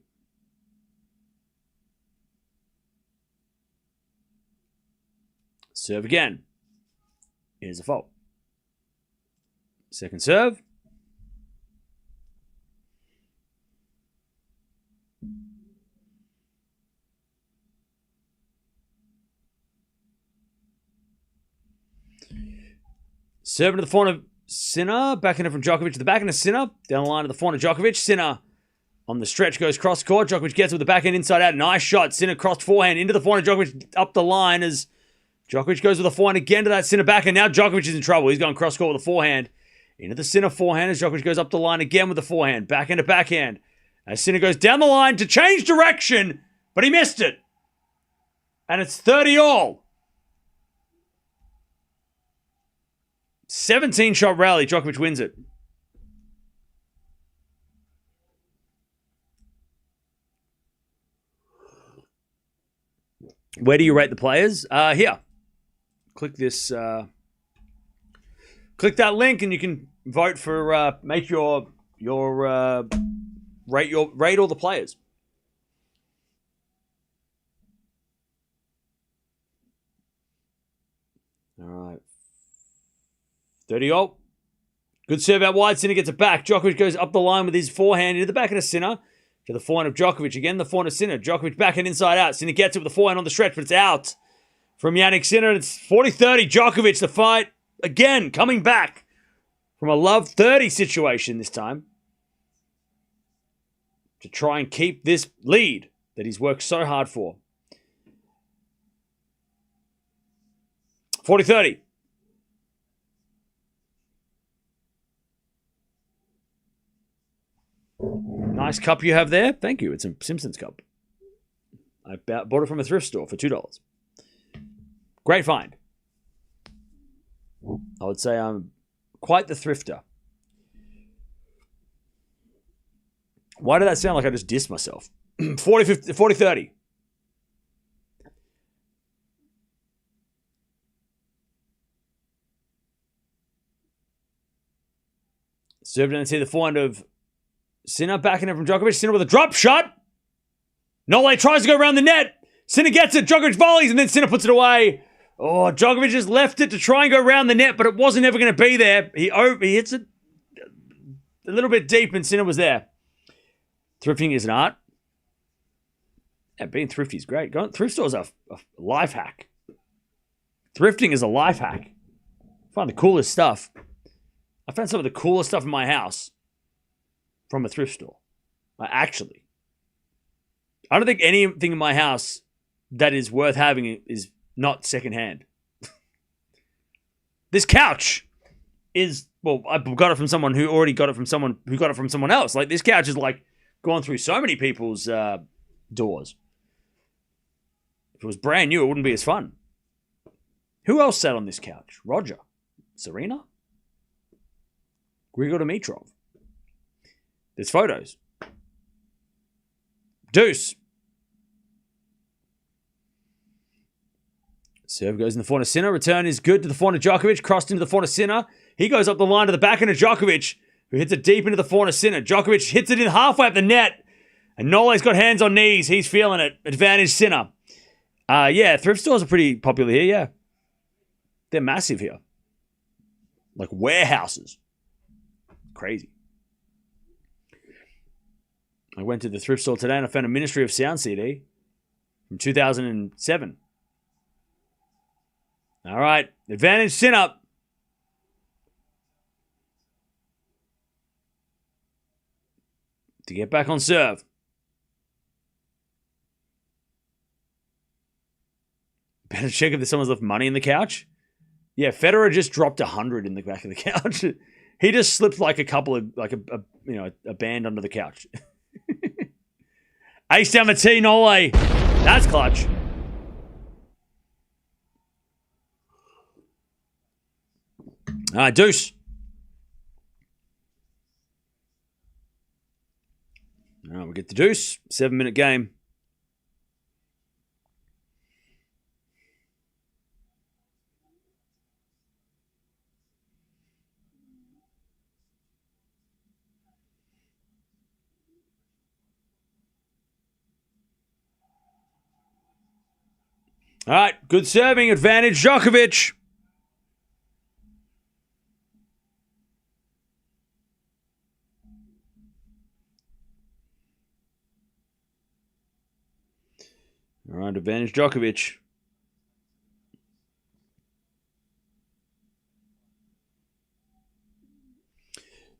Serve again. Here's a fault. Second serve. Serving to the forehand of Sinner. Backhand from Djokovic to the backhand of Sinner. Down the line to the forehand of Djokovic. Sinner On the stretch, goes cross court. Djokovic gets it with the backhand inside out. Nice shot. Sinner crossed forehand into the forehand. Djokovic up the line as Djokovic goes with a forehand again to that Sinner backhand. Now Djokovic is in trouble. He's going cross court with a forehand. Into the Sinner forehand as Djokovic goes up the line again with the forehand. Backhand to backhand. As Sinner goes down the line to change direction, but he missed it. And it's 30-all. 17-shot rally. Djokovic wins it. Where do you rate the players? Here. Click this. Click that link, and you can vote for make your rate all the players. All right. 30-all. Good serve out wide. Sinner gets it back. Djokovic goes up the line with his forehand into the back of the Sinner. To the forehand of Djokovic. Again, the forehand of Sinner. Djokovic backhand inside out. Sinner gets it with the forehand on the stretch, but it's out from Jannik Sinner. It's 40-30. Djokovic, the fight, again, coming back from a love 30 situation this time to try and keep this lead that he's worked so hard for. 40-30. Nice cup you have there. Thank you. It's a Simpsons cup. I bought it from a thrift store for $2. Great find. I would say I'm quite the thrifter. Why did that sound like I just dissed myself? 40-30. Served and see the forehand of Sinner backing it from Djokovic. Sinner with a drop shot. Nole tries to go around the net. Sinner gets it. Djokovic volleys and then Sinner puts it away. Oh, Djokovic just left it to try and go around the net, but it wasn't ever going to be there. He hits it a little bit deep and Sinner was there. Thrifting is an art. Yeah, being thrifty is great. Thrift stores are a life hack. Thrifting is a life hack. I find the coolest stuff. I found some of the coolest stuff in my house from a thrift store. Actually. I don't think anything in my house that is worth having is not secondhand. This couch is, well, I got it from someone who already got it from someone who got it from someone else. Like, this couch is like gone through so many people's doors. If it was brand new, it wouldn't be as fun. Who else sat on this couch? Roger. Serena? Grigor Dimitrov. There's photos. Deuce. Serve goes in the forehand of Sinner. Return is good to the forehand of Djokovic. Crossed into the forehand of Sinner. He goes up the line to the backhand of Djokovic, who hits it deep into the forehand of Sinner. Djokovic hits it in halfway up the net. And Nole's got hands on knees. He's feeling it. Advantage Sinner. Yeah, thrift stores are pretty popular here, yeah. They're massive here. Like warehouses. Crazy. I went to the thrift store today and I found a Ministry of Sound CD from 2007. All right. Advantage Sinner. To get back on serve. Better check if someone's left money in the couch. Yeah, Federer just dropped 100 in the back of the couch. He just slipped like a couple of, like a band under the couch. Ace down the tee, Nole. That's clutch. All right, deuce. All right, we get the deuce. 7-minute game. All right, good serving, advantage Djokovic. All right, advantage Djokovic.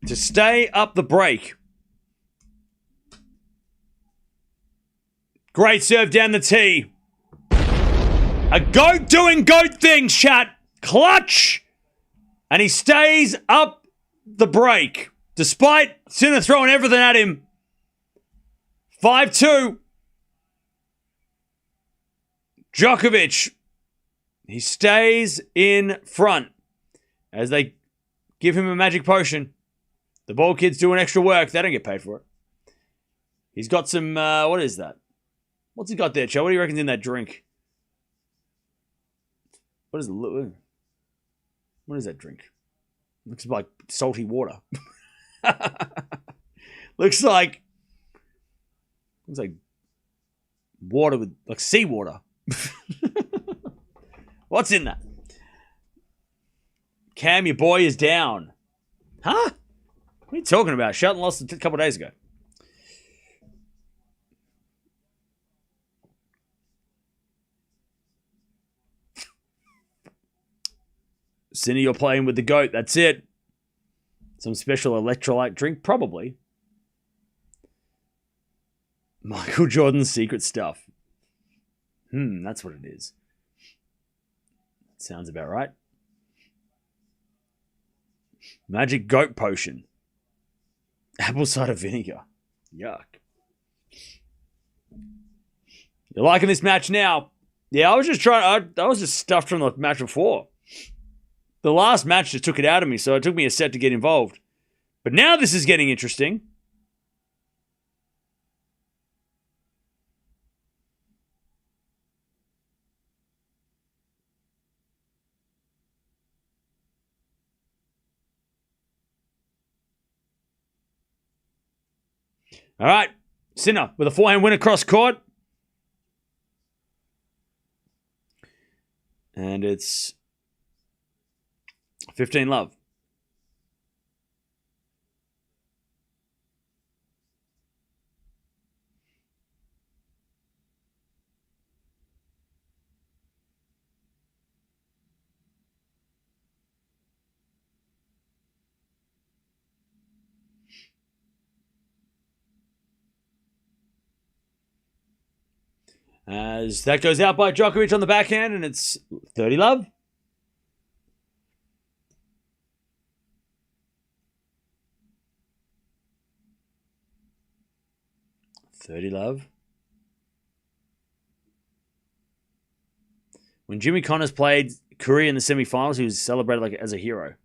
To stay up the break. Great serve down the tee. A goat doing goat things, chat. Clutch. And he stays up the break. Despite Sinner throwing everything at him. 5-2. Djokovic. He stays in front. As they give him a magic potion. The ball kids doing extra work. They don't get paid for it. He's got some, what is that? What's he got there, Joe? What do you reckon's in that drink? What is it? What is that drink? Looks like salty water. Looks like water with, like seawater. What's in that? Cam, your boy is down. Huh? What are you talking about? Shelton lost a couple of days ago. Sinner, you're playing with the GOAT. That's it. Some special electrolyte drink? Probably. Michael Jordan's secret stuff. That's what it is. Sounds about right. Magic goat potion. Apple cider vinegar. Yuck. You're liking this match now? Yeah, I was just stuffed from the match before. The last match just took it out of me, so it took me a set to get involved. But now this is getting interesting. All right, Sinner with a forehand win across court. And it's 15-love. As that goes out by Djokovic on the backhand, and it's 30-love. When Jimmy Connors played Korea in the semifinals, he was celebrated like as a hero.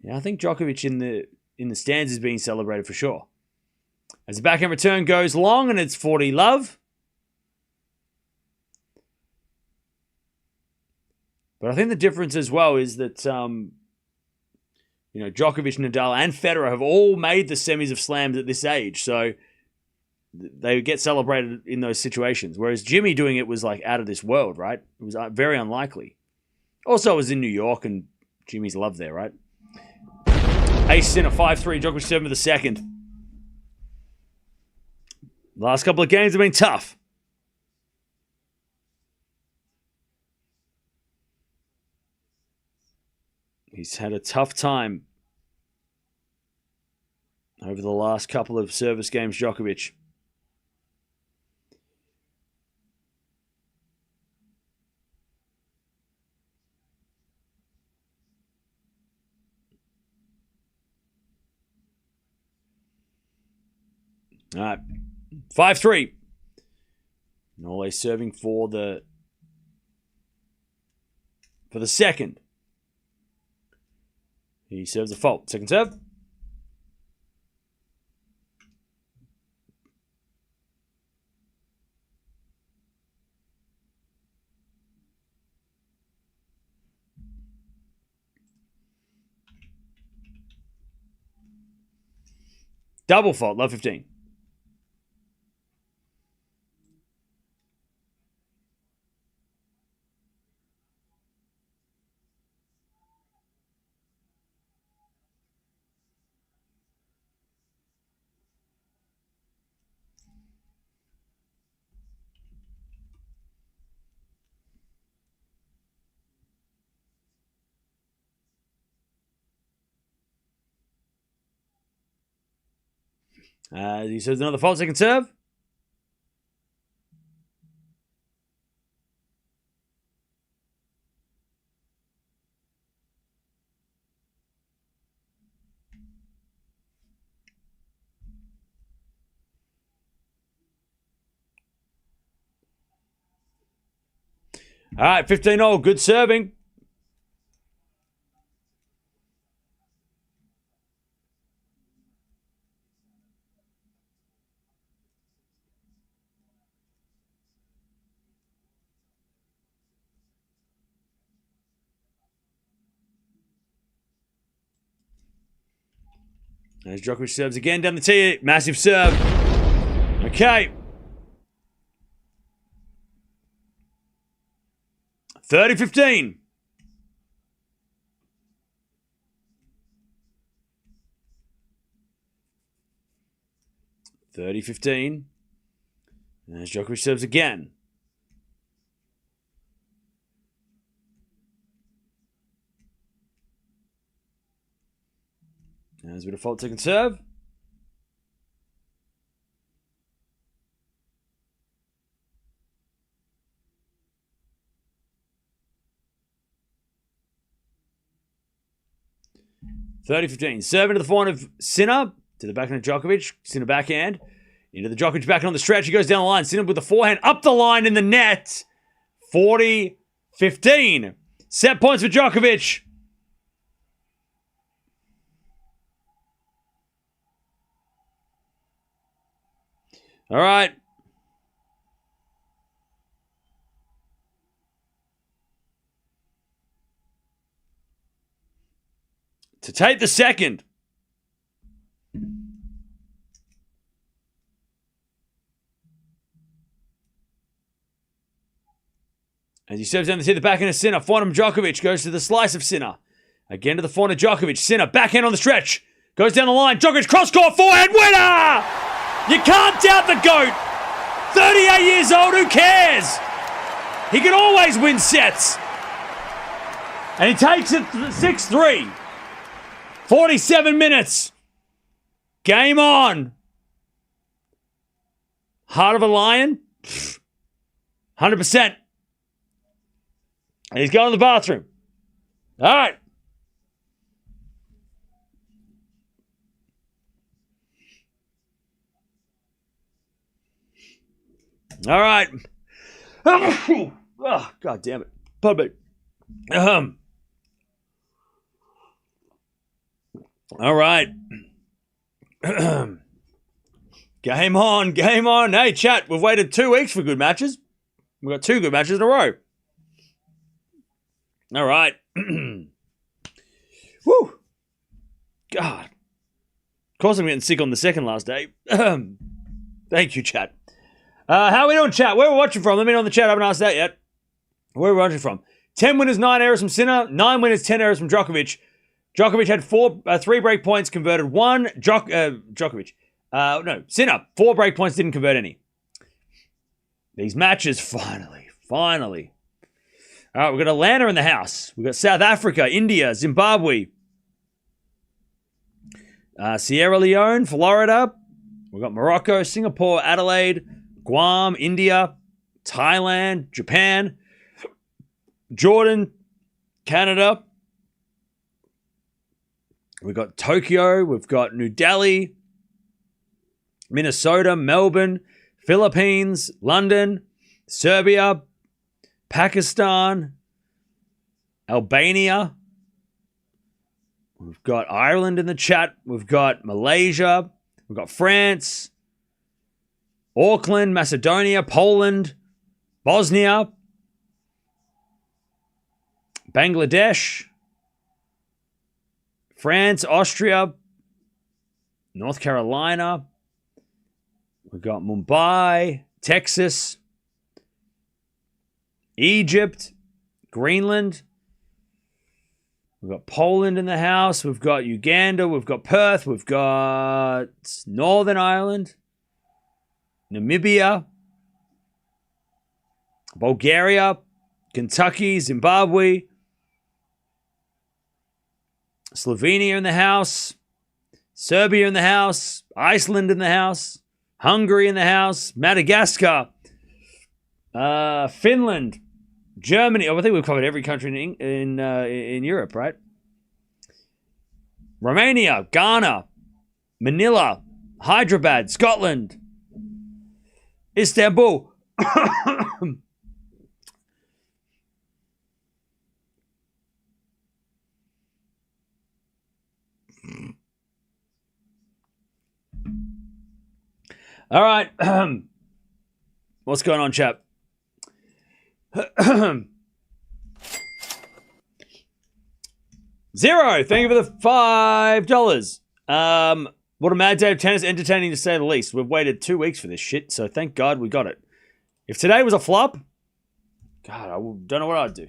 Yeah, I think Djokovic in the stands is being celebrated for sure. As the backhand return goes long, and it's 40-love. But I think the difference as well is that, Djokovic, Nadal, and Federer have all made the semis of slams at this age. So they get celebrated in those situations. Whereas Jimmy doing it was like out of this world, right? It was very unlikely. Also, it was in New York, and Jimmy's love there, right? Ace Sinner 5-3, Djokovic 7 for the second. Last couple of games have been tough. He's had a tough time over the last couple of service games, Djokovic. All right, 5-3. Nole serving for the second. He serves a fault. Second serve. Double fault. Love 15. He serves another fault. Second serve. All right, 15-all. Good serving. As Djokovic serves again down the tee. Massive serve. Okay. 30-15. As Djokovic serves again. As we default second serve. (30-15). Serve into the forehand of Sinner. To the backhand of Djokovic. Sinner backhand. Into the Djokovic backhand on the stretch. He goes down the line. Sinner with the forehand up the line in the net. 40-15. Set points for Djokovic. All right. To take the second. As he serves down the tee, the backhand of Sinner. Forehand of Djokovic goes to the slice of Sinner. Again to the forehand of Djokovic. Sinner, backhand on the stretch. Goes down the line. Djokovic cross-court forehand winner! You can't doubt the GOAT. 38 years old, who cares? He can always win sets. And he takes it 6-3. 47 minutes. Game on. Heart of a lion? 100%. And he's going to the bathroom. All right. All right. Oh, God damn it. Pardon me. All right. Game on. Game on. Hey, chat, we've waited 2 weeks for good matches. We've got 2 good matches in a row. All right. Woo. God. Of course I'm getting sick on the second last day. Thank you, chat. How are we doing, chat? Where are we watching from? Let me know in the chat. I haven't asked that yet. Where are we watching from? 10 winners, 9 errors from Sinner. 9 winners, 10 errors from Djokovic. Djokovic had 3 break points, converted 1. Sinner. 4 break points, didn't convert any. These matches, finally. All right, we've got Atlanta in the house. We've got South Africa, India, Zimbabwe, Sierra Leone, Florida. We've got Morocco, Singapore, Adelaide, Guam, India, Thailand, Japan, Jordan, Canada. We've got Tokyo. We've got New Delhi, Minnesota, Melbourne, Philippines, London, Serbia, Pakistan, Albania. We've got Ireland in the chat. We've got Malaysia. We've got France, Auckland, Macedonia, Poland, Bosnia, Bangladesh, France, Austria, North Carolina. We've got Mumbai, Texas, Egypt, Greenland. We've got Poland in the house. We've got Uganda. We've got Perth. We've got Northern Ireland, Namibia, Bulgaria, Kentucky, Zimbabwe, Slovenia in the house, Serbia in the house, Iceland in the house, Hungary in the house, Madagascar, Finland, Germany. Oh, I think we've covered every country in Europe, right? Romania, Ghana, Manila, Hyderabad, Scotland, Istanbul, All right. What's going on, chap? Zero. Thank you for the $5. What a mad day of tennis, entertaining to say the least. We've waited 2 weeks for this shit, so thank God we got it. If today was a flop, God, I don't know what I'd do.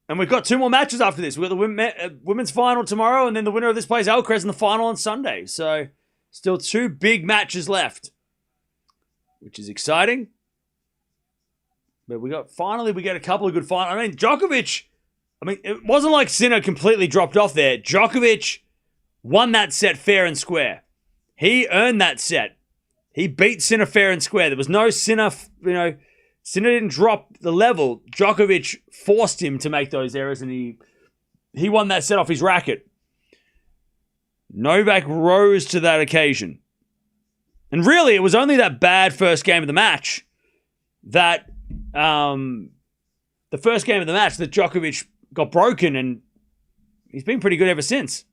And we've got 2 more matches after this. We've got the women's final tomorrow, and then the winner of this plays Alcaraz in the final on Sunday. So still 2 big matches left, which is exciting. But we get a couple of good finals. I mean, Djokovic, it wasn't like Sinner completely dropped off there. Djokovic won that set fair and square. He earned that set. He beat Sinner fair and square. There was no Sinner, Sinner didn't drop the level. Djokovic forced him to make those errors, and he won that set off his racket. Novak rose to that occasion. And really, it was only that bad first game of the match that the first game of the match that Djokovic got broken, and he's been pretty good ever since.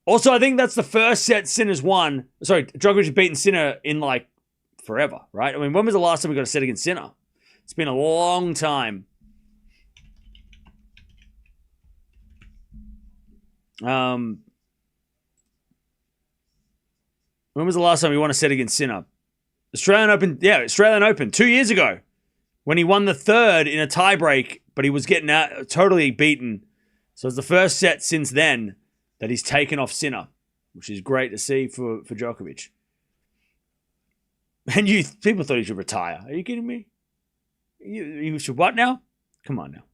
Also, I think that's the first set Sinner's won. Sorry, Djokovic has beaten Sinner in forever, right? I mean, when was the last time we got a set against Sinner? It's been a long time. When was the last time we won a set against Sinner? Australian Open 2 years ago, when he won the third in a tiebreak, but he was getting totally beaten. So it's the first set since then that he's taken off Sinner, which is great to see for Djokovic. And people thought he should retire. Are you kidding me? You should what now? Come on now.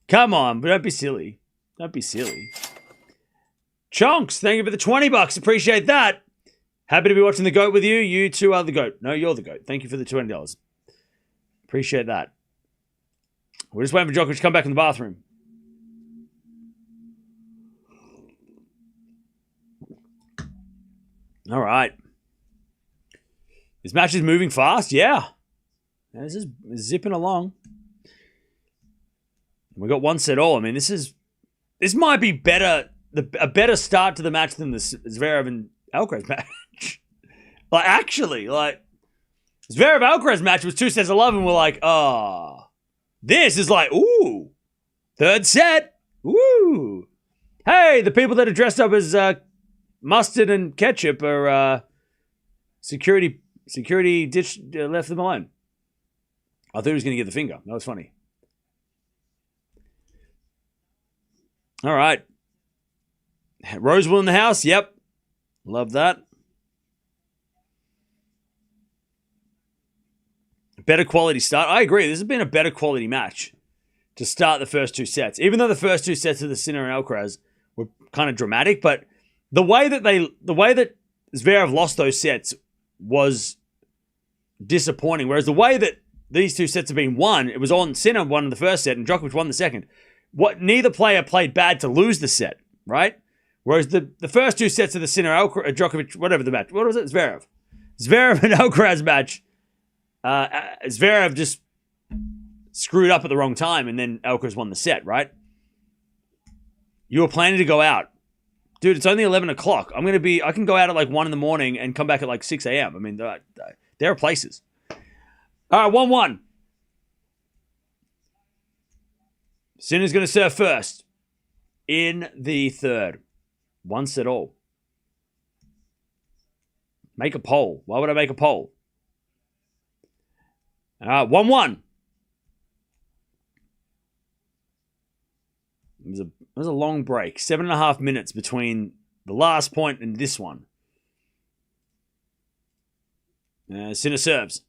Come on, but don't be silly. Don't be silly. Chonks, thank you for the $20. Appreciate that. Happy to be watching the GOAT with you. You too are the GOAT. No, you're the GOAT. Thank you for the $20. Appreciate that. We're just waiting for Djokovic to come back in the bathroom. All right. This match is moving fast. Yeah. This is zipping along. We got 1 set all. I mean, this might be better, a better start to the match than the Zverev and Alcaraz match. Zverev Alcaraz match was 2 sets of love, and we're like, oh. This is ooh. 3rd set. Woo. Hey, the people that are dressed up as mustard and ketchup are security ditch left them alone. I thought he was going to get the finger. That was funny. All right. Roseville in the house. Yep. Love that. Better quality start. I agree. This has been a better quality match to start the first 2 sets. Even though the first 2 sets of the Sinner and Alcaraz were kind of dramatic, but the way that Zverev lost those sets was disappointing. Whereas the way that these 2 sets have been won, it was on Sinner won the first set and Djokovic won the second. Neither player played bad to lose the set, right? Whereas the first 2 sets of the Sinner, Djokovic, whatever the match, what was it? Zverev and Alcaraz match, Zverev just screwed up at the wrong time, and then Alcaraz won the set, right? You were planning to go out. Dude, it's only 11 o'clock. I can go out at 1 in the morning and come back at 6 a.m. I mean, there are places. All right, 1-1. Sinner's going to serve first in the third. 1 set all. Make a poll. Why would I make a poll? All right, 1-1. It was a long break. 7.5 minutes between the last point and this one. Sinner serves.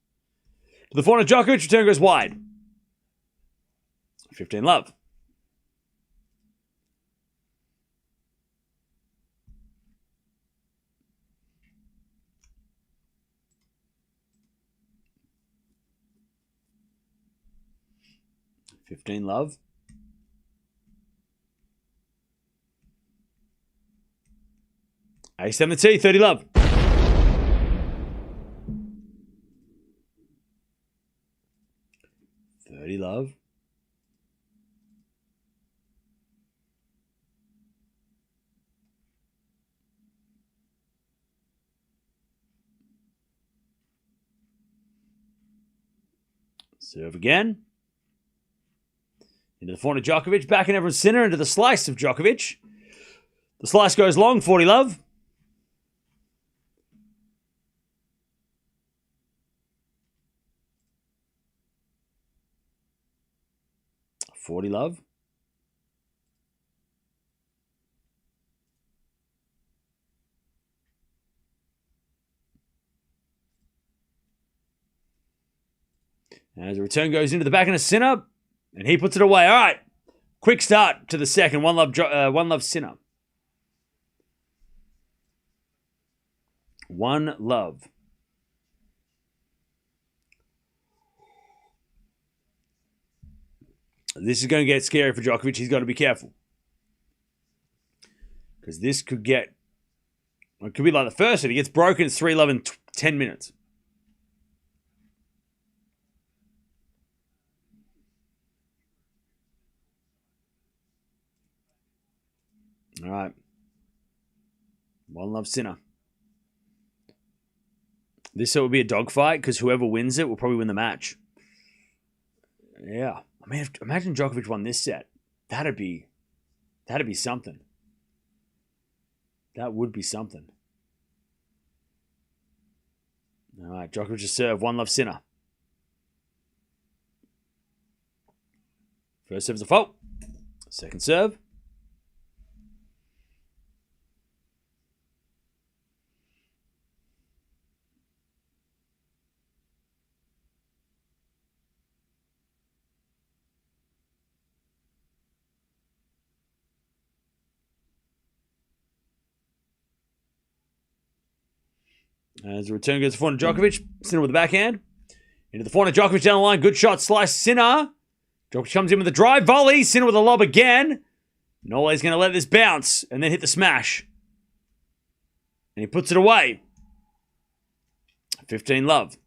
To the forehand of Djokovic, return goes wide. 15 love. $15 love. Ace 7 the T, 30 love. Love. Serve again. Into the forehand of Djokovic. Back in everyone's Sinner into the slice of Djokovic. The slice goes long, 40 love. $40 love. As the return goes into the back of Sinner, and he puts it away. All right, quick start to the second. One love Sinner. One love. This is going to get scary for Djokovic. He's got to be careful. Because this could get... It could be like the first set. He gets broken. It's 3 love in 10 minutes. All right. One love Sinner. This set will be a dogfight because whoever wins it will probably win the match. Yeah. I mean, imagine Djokovic won this set. That'd be something. That would be something. All right, Djokovic just serve. One love Sinner. First serve's a fault. Second serve. As the return goes to the forehand of Djokovic. Sinner with the backhand. Into the forehand of Djokovic down the line. Good shot. Slice Sinner. Djokovic comes in with a drive volley. Sinner with a lob again. Nole's going to let this bounce and then hit the smash. And he puts it away. 15 love.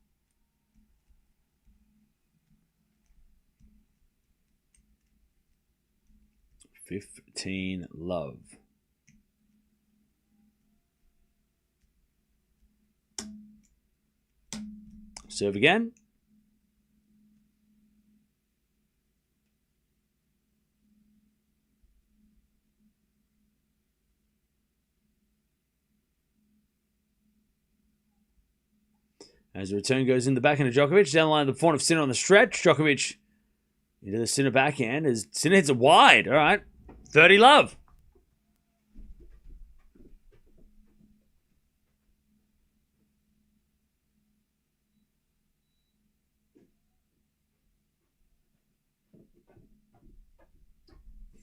$15 love. Serve again. As the return goes in the backhand of Djokovic, down the line of the forehand of Sinner on the stretch. Djokovic into the Sinner backhand as Sinner hits it wide. All right. 30 love.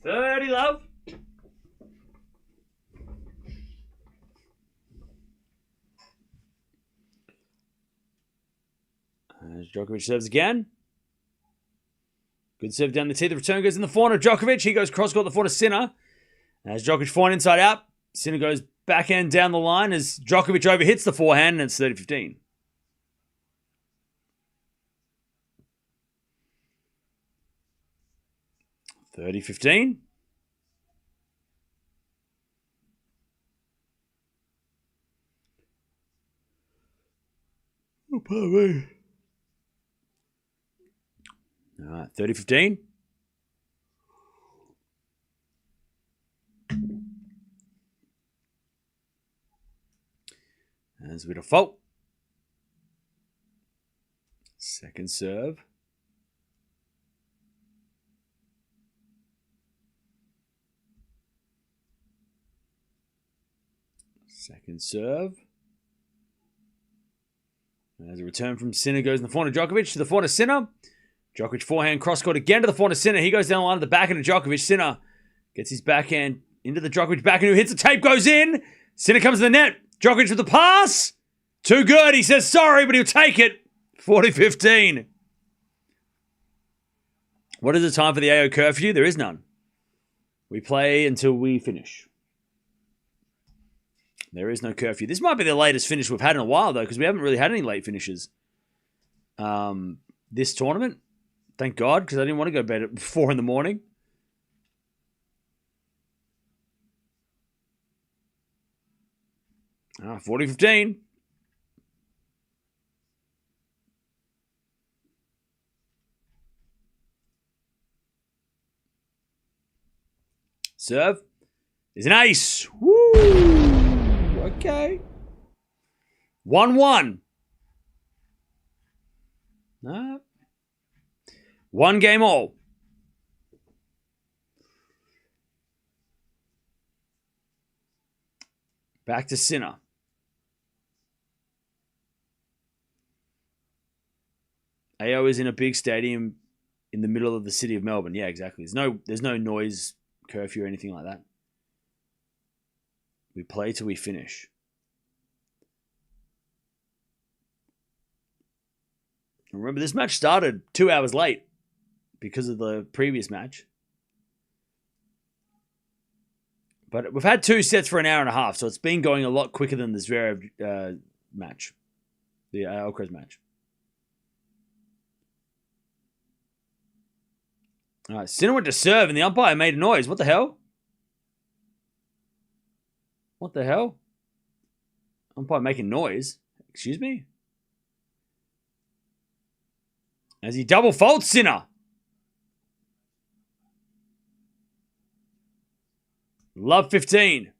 $30 love. As Djokovic serves again. Good serve down the tee. The return goes in the forehand of Djokovic. He goes cross-court the forehand of Sinner. As Djokovic forehand inside out. Sinner goes backhand down the line as Djokovic overhits the forehand and it's 30-15. $30-15. Oh, pardon me. All right, 30-15. There's a bit of fault. Second serve. Second serve. As a return from Sinner goes in the forehand of Djokovic to the forehand of Sinner. Djokovic forehand cross-court again to the forehand of Sinner. He goes down the line to the backhand of Djokovic. Sinner gets his backhand into the Djokovic backhand who hits the tape, goes in. Sinner comes to the net. Djokovic with the pass. Too good. He says sorry, but he'll take it. 40-15. What is the time for the AO curfew? There is none. We play until we finish. There is no curfew. This might be the latest finish we've had in a while, though, because we haven't really had any late finishes this tournament. Thank God, because I didn't want to go to bed at 4 in the morning. Ah, 40-15. Serve is an ace. Woo! Okay. 1-1. No. One game all. Back to Sinner. AO is in a big stadium in the middle of the city of Melbourne. Yeah, exactly. There's no noise curfew or anything like that. We play till we finish. Remember, this match started 2 hours late because of the previous match. But we've had 2 sets for an hour and a half, so it's been going a lot quicker than the Zverev match. The Alcaraz match. All right, Sinner went to serve, and the umpire made a noise. What the hell? What the hell? Umpire making noise. Excuse me? As he double faults Sinner. Love 15.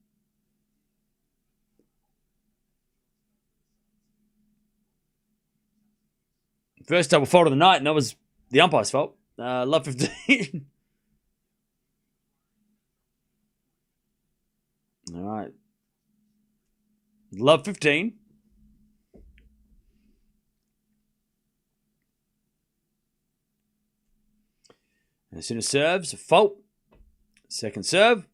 First double fault of the night, and that was the umpire's fault. Love 15. All right. Love 15. And Sinner serves, a fault. Second serve.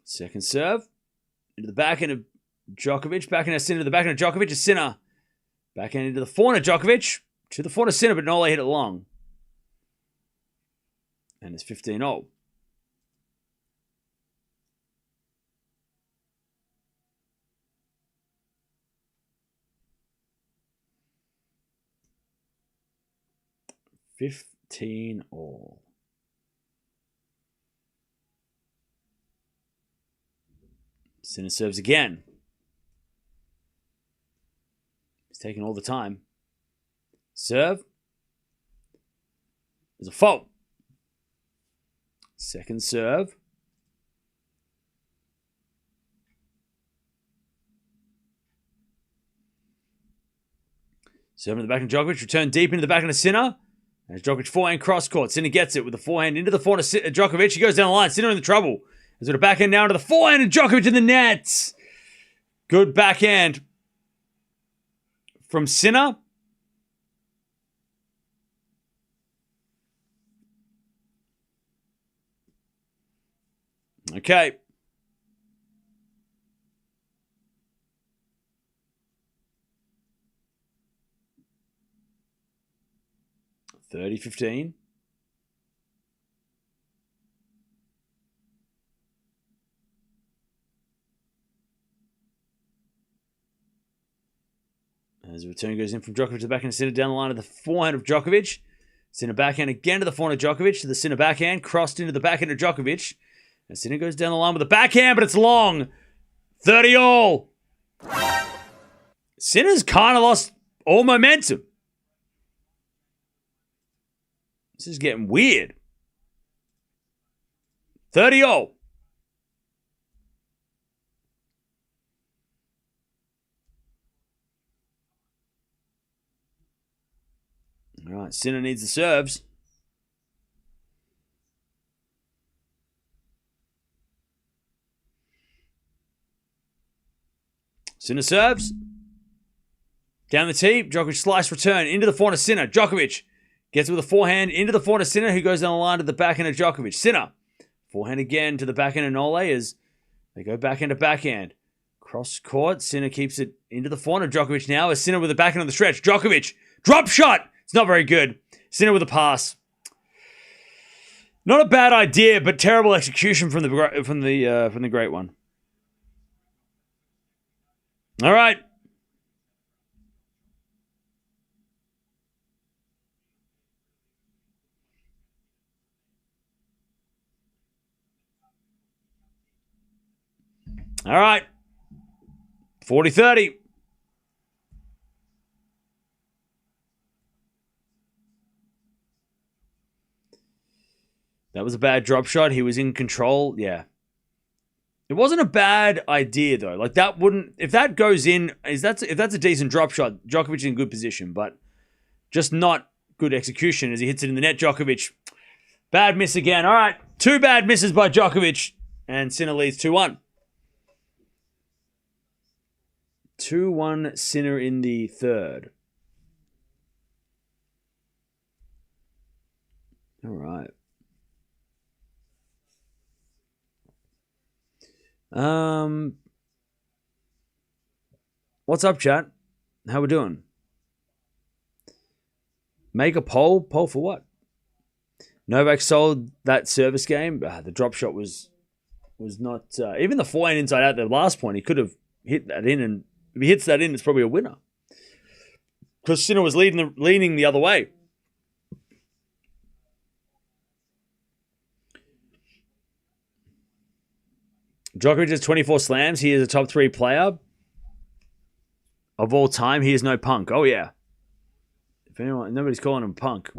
Second serve. Into the backhand of Djokovic. Backhand of Sinner to the backhand of Djokovic. A Sinner. Backhand into the forehand of Djokovic. To the forehand of Sinner, but Nole hit it long. And it's 15-0. $15-all. Sinner serves again. He's taking all the time. Serve. There's a fault. Second serve. Serve in the back of Djokovic. Return deep into the back of the Sinner. As Djokovic forehand cross court. Sinner gets it with the forehand into the forehand of Djokovic. He goes down the line. Sinner in the trouble. As with a backhand now to the forehand and Djokovic in the nets. Good backhand from Sinner. Okay. $30-15. As the return goes in from Djokovic to the backhand, Sinner down the line of the forehand of Djokovic. Sinner backhand again to the forehand of Djokovic, to the Sinner backhand, crossed into the backhand of Djokovic. And Sinner goes down the line with a backhand, but it's long. 30-all. Sinner's kind of lost all momentum. This is getting weird. 30-all. All right, Sinner needs the serves. Sinner serves. Down the tee. Djokovic slice return into the forehand of Sinner. Djokovic gets it with a forehand into the forehand of Sinner, who goes down the line to the backhand of Djokovic. Sinner. Forehand again to the backhand of Nole as they go backhand to backhand. Cross court. Sinner keeps it into the forehand of Djokovic now as Sinner with the backhand on the stretch. Djokovic. Drop shot. It's not very good. Sinner with a pass. Not a bad idea, but terrible execution from the great one. All right. All right. 40-30. That was a bad drop shot. He was in control. Yeah. It wasn't a bad idea, though. Like, that wouldn't... If that goes in... If that's a decent drop shot, Djokovic is in good position, but just not good execution as he hits it in the net. Djokovic, bad miss again. All right, 2 bad misses by Djokovic, and Sinner leads 2-1. 2-1 Sinner in the third. All right. What's up, chat? How we doing? Make a poll? Poll for what? Novak sold that service game. The drop shot was not... even the forehand inside out, the last point, he could have hit that in, and if he hits that in, it's probably a winner. Because Sinner was leaning the other way. Djokovic has 24 slams. He is a top 3 player of all time. He is no punk. Oh, yeah. If anyone, nobody's calling him punk.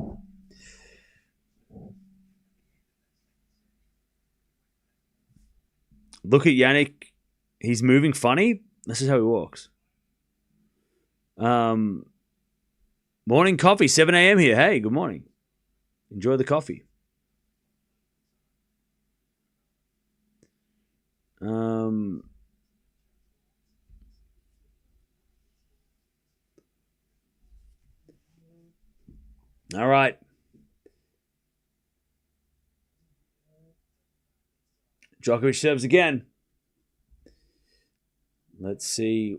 Look at Jannik. He's moving funny. This is how he walks. Morning coffee, 7 a.m. here. Hey, good morning. Enjoy the coffee. All right. Djokovic serves again. Let's see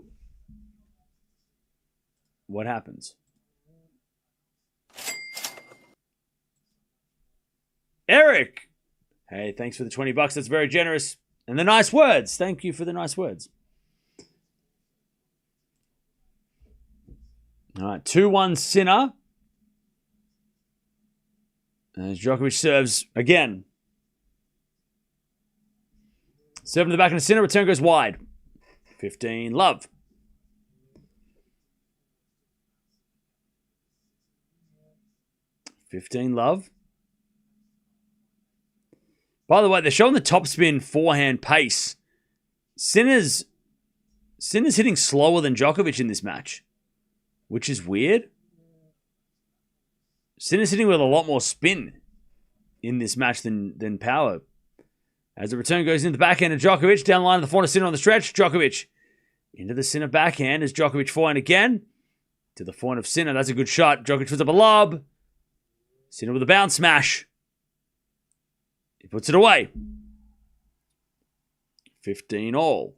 what happens. Eric. Hey, thanks for the $20. That's very generous. And the nice words. Thank you for the nice words. All right, 2-1 Sinner. As Djokovic serves again. Serve in the back of the Sinner. Return goes wide. 15 love. By the way, they're showing the topspin forehand pace. Sinner's hitting slower than Djokovic in this match, which is weird. Sinner's hitting with a lot more spin in this match than power. As the return goes into the backhand of Djokovic, down the line of the forehand of Sinner on the stretch. Djokovic into the Sinner backhand as Djokovic forehand again. To the forehand of Sinner. That's a good shot. Djokovic puts up a lob. Sinner with a bounce smash. He puts it away. 15 all.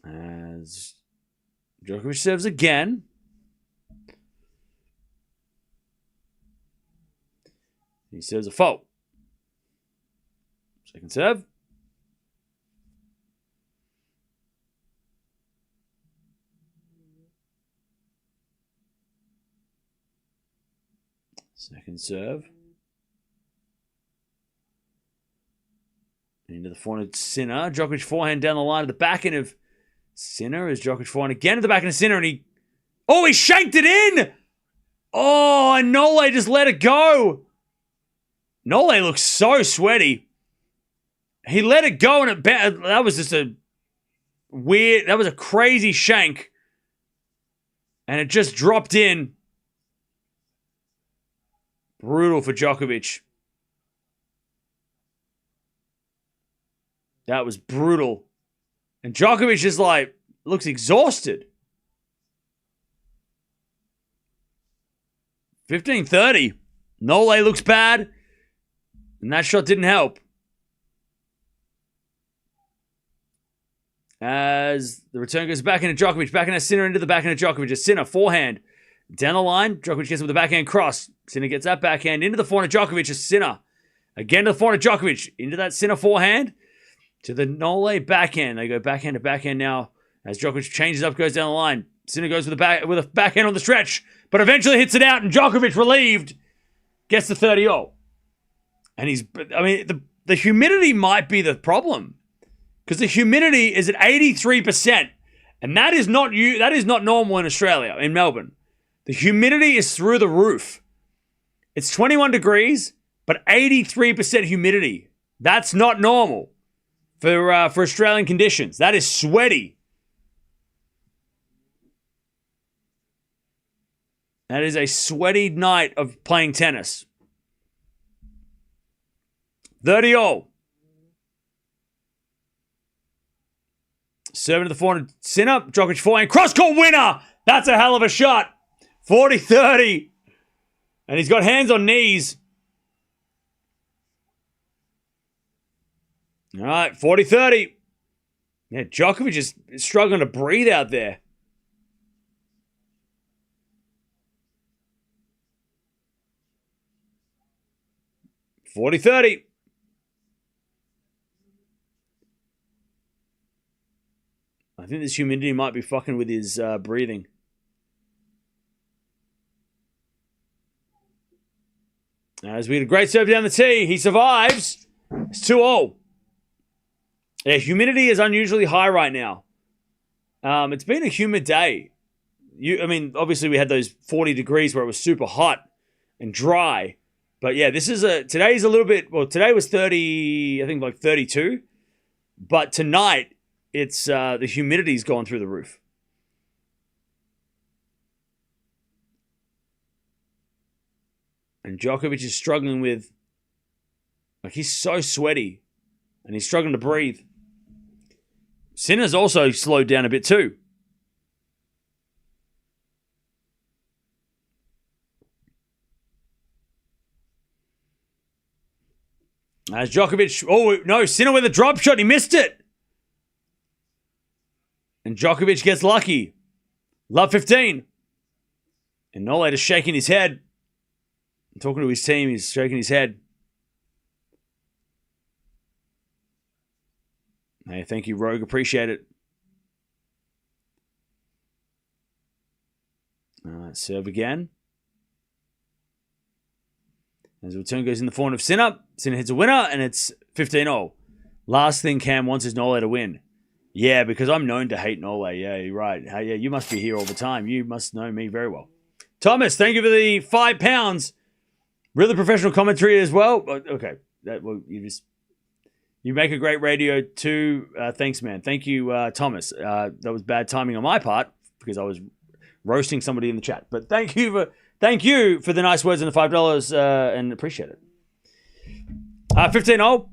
As Djokovic serves again. He serves a fault. Second serve. Second serve. Into the forehand Sinner. Djokovic forehand down the line of the backhand of Sinner as Djokovic forehand again to the backhand of Sinner, and he shanked it in! Oh, and Nole just let it go. Nole looks so sweaty. He let it go, and that was just that was a crazy shank. And it just dropped in. Brutal for Djokovic. That was brutal. And Djokovic is looks exhausted. 15-30. Nole looks bad. And that shot didn't help. As the return goes back into Djokovic. Back into Sinner into the backhand of Djokovic. A Sinner forehand. Down the line. Djokovic gets him with the backhand cross. Sinner gets that backhand into the forehand of Djokovic. A Sinner. Again to the forehand of Djokovic. Into that Sinner forehand. To the Nole backhand. They go backhand to backhand now. As Djokovic changes up, goes down the line. Sinner goes with a backhand on the stretch, but eventually hits it out, and Djokovic, relieved, gets the 30-all. And the humidity might be the problem, because the humidity is at 83%, and that is not normal in Australia, in Melbourne. The humidity is through the roof. It's 21 degrees, but 83% humidity. That's not normal for Australian conditions. That is sweaty. That is a sweaty night of playing tennis. 30-all. Serving to the forehand. Sinner. Djokovic forehand. Cross-court winner. That's a hell of a shot. 40-30. And he's got hands on knees. All right, 40-30. Yeah, Djokovic is struggling to breathe out there. $40-30. I think this humidity might be fucking with his breathing. As we had a great serve down the tee, he survives. It's 2-all. Yeah, humidity is unusually high right now. It's been a humid day. Obviously we had those 40 degrees where it was super hot and dry. But yeah, today's a little bit, well, today was 30, I think like 32. But tonight, it's the humidity's gone through the roof. And Djokovic is struggling with, he's so sweaty. And he's struggling to breathe. Sinner's also slowed down a bit too. As Djokovic, oh no, Sinner with a drop shot, he missed it. And Djokovic gets lucky. Love 15. And Nole is shaking his head. Talking to his team, he's shaking his head. Hey, thank you, Rogue. Appreciate it. All right, serve again. As the return goes in the forehand of Sinner. Sinner hits a winner, and it's 15-all. Last thing Cam wants is Nole to win. Yeah, because I'm known to hate Nole. Yeah, you're right. Yeah, you must be here all the time. You must know me very well. Thomas, thank you for the £5. Really professional commentary as well. Okay, you make a great radio too. Thanks, man. Thank you, Thomas. That was bad timing on my part because I was roasting somebody in the chat. But thank you for the nice words and the $5 and appreciate it. 15-all.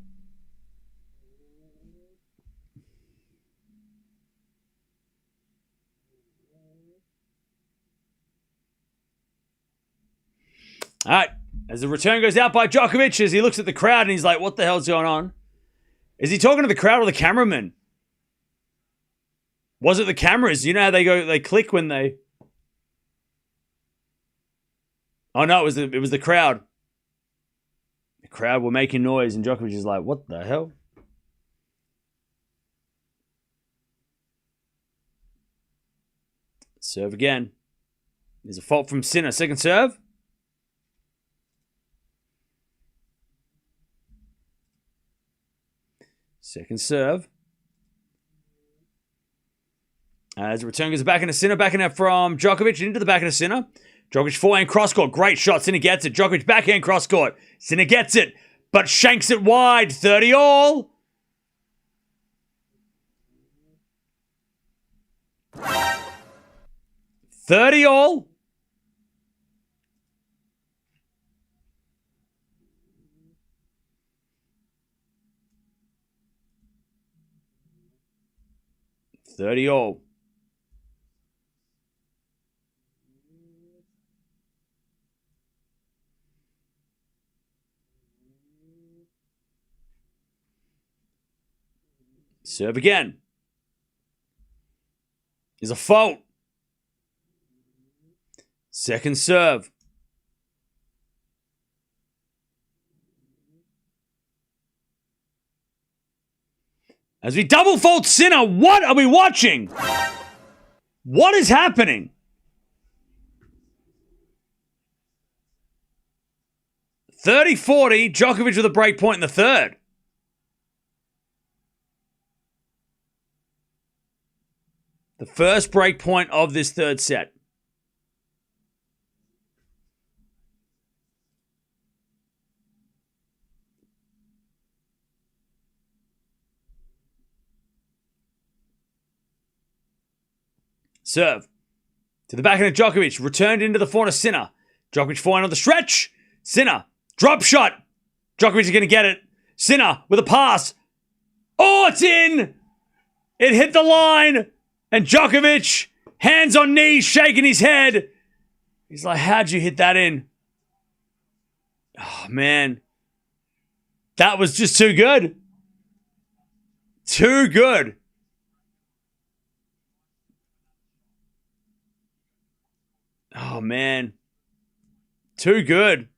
All right. As the return goes out by Djokovic, as he looks at the crowd and he's like, what the hell's going on? Is he talking to the crowd or the cameraman? Was it the cameras? You know how they click when they... Oh no, it was the crowd. The crowd were making noise and Djokovic is like, what the hell? Serve again. There's a fault from Sinner. Second serve. Second serve. As the return goes back into Sinner. Back in it from Djokovic into the back into Sinner. Djokovic forehand cross court. Great shot. Sinner gets it. Djokovic backhand cross court. Sinner gets it, but shanks it wide. 30-all. $30-all. $30-all. Serve again. Is a fault. Second serve. As we double fault Sinner, what are we watching? What is happening? (30-40), Djokovic with a break point in the third. The first break point of this third set. Serve. To the backhand of Djokovic. Returned into the forehand of Sinner. Djokovic forehand on the stretch. Sinner. Drop shot. Djokovic is going to get it. Sinner with a pass. Oh, it's in. It hit the line. And Djokovic, hands on knees, shaking his head. He's like, how'd you hit that in? Oh, man. That was just too good. Too good. Oh, man. Too good.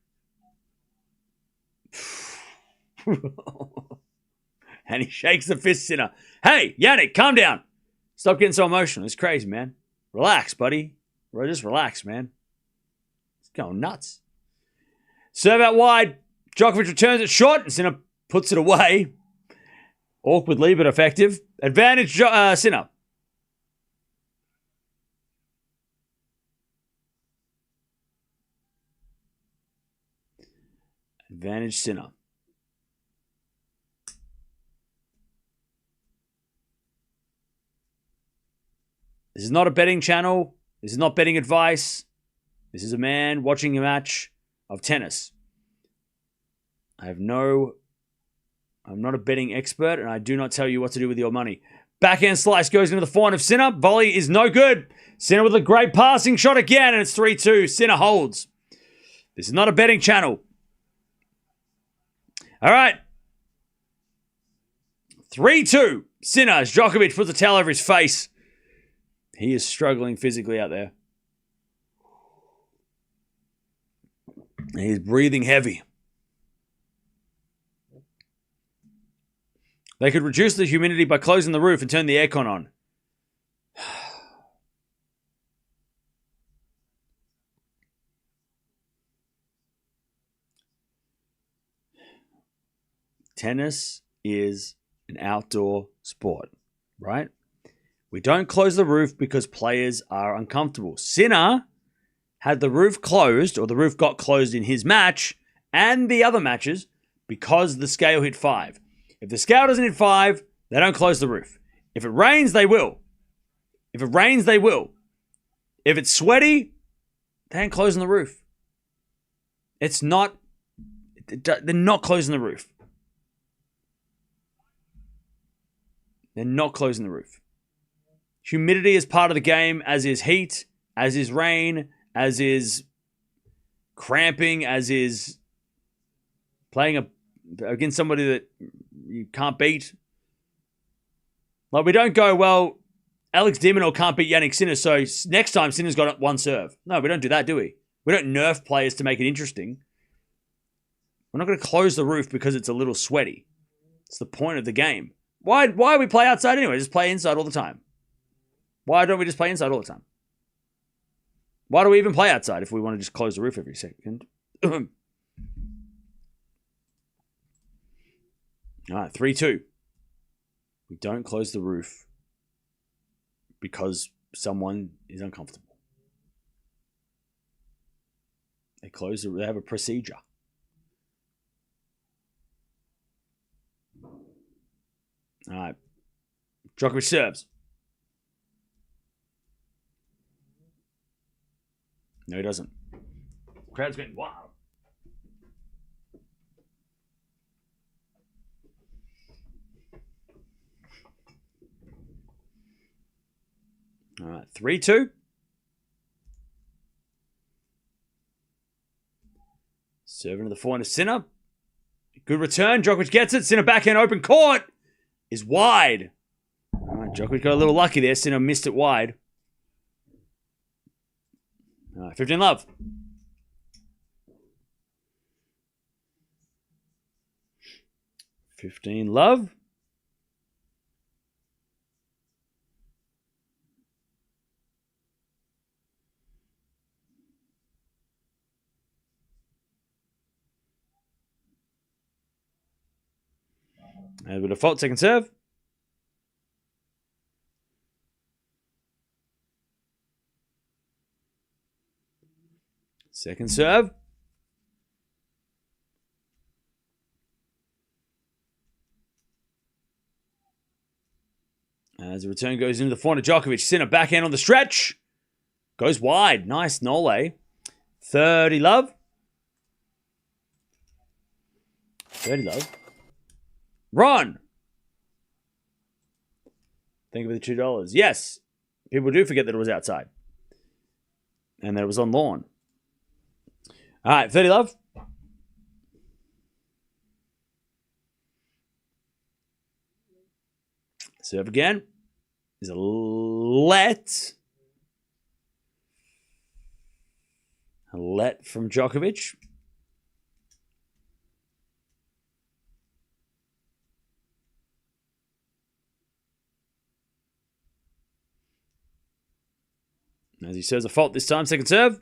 And he shakes the fist Sinner. Hey, Jannik, calm down. Stop getting so emotional. It's crazy, man. Relax, buddy. Just relax, man. It's going nuts. Serve out wide. Djokovic returns it short, and Sinner puts it away. Awkwardly, but effective. Advantage Sinner. Advantage Sinner. This is not a betting channel. This is not betting advice. This is a man watching a match of tennis. I'm not a betting expert, and I do not tell you what to do with your money. Backhand slice goes into the forehand of Sinner. Volley is no good. Sinner with a great passing shot again, and it's 3-2. Sinner holds. This is not a betting channel. All right. 3-2. Sinner as Djokovic puts a towel over his face. He is struggling physically out there. He's breathing heavy. They could reduce the humidity by closing the roof and turn the aircon on. Tennis is an outdoor sport, right? We don't close the roof because players are uncomfortable. Sinner had the roof closed, or the roof got closed in his match and the other matches because the scale hit 5. If the scale doesn't hit 5, they don't close the roof. If it rains, they will. If it rains, they will. If it's sweaty, they ain't closing the roof. They're not closing the roof. They're not closing the roof. Humidity is part of the game, as is heat, as is rain, as is cramping, as is playing against somebody that you can't beat. Like, we don't go, well, Alex de Minaur can't beat Jannik Sinner, so next time Sinner's got one serve. No, we don't do that, do we? We don't nerf players to make it interesting. We're not going to close the roof because it's a little sweaty. It's the point of the game. Why we play outside anyway? Just play inside all the time. Why don't we just play inside all the time? Why do we even play outside if we want to just close the roof every second? All right, 3-2. We don't close the roof because someone is uncomfortable. They have a procedure. All right. Djokovic serves. No, he doesn't. Crowd's going wild. All right, 3-2. Serving to the forehand of Sinner. Good return. Djokovic gets it. Sinner backhand open court is wide. All right, Djokovic got a little lucky there. Sinner missed it wide. All right, 15 love. And with a fault, second serve. Second serve. As the return goes into the forehand of Djokovic. Sinner backhand on the stretch. Goes wide. Nice, Nole. 30 love. 30 love. Run. Think of the $2. Yes. People do forget that it was outside. And that it was on lawn. All right, 30 love. Serve again. Is a let. A let from Djokovic. As he serves a fault this time, second serve.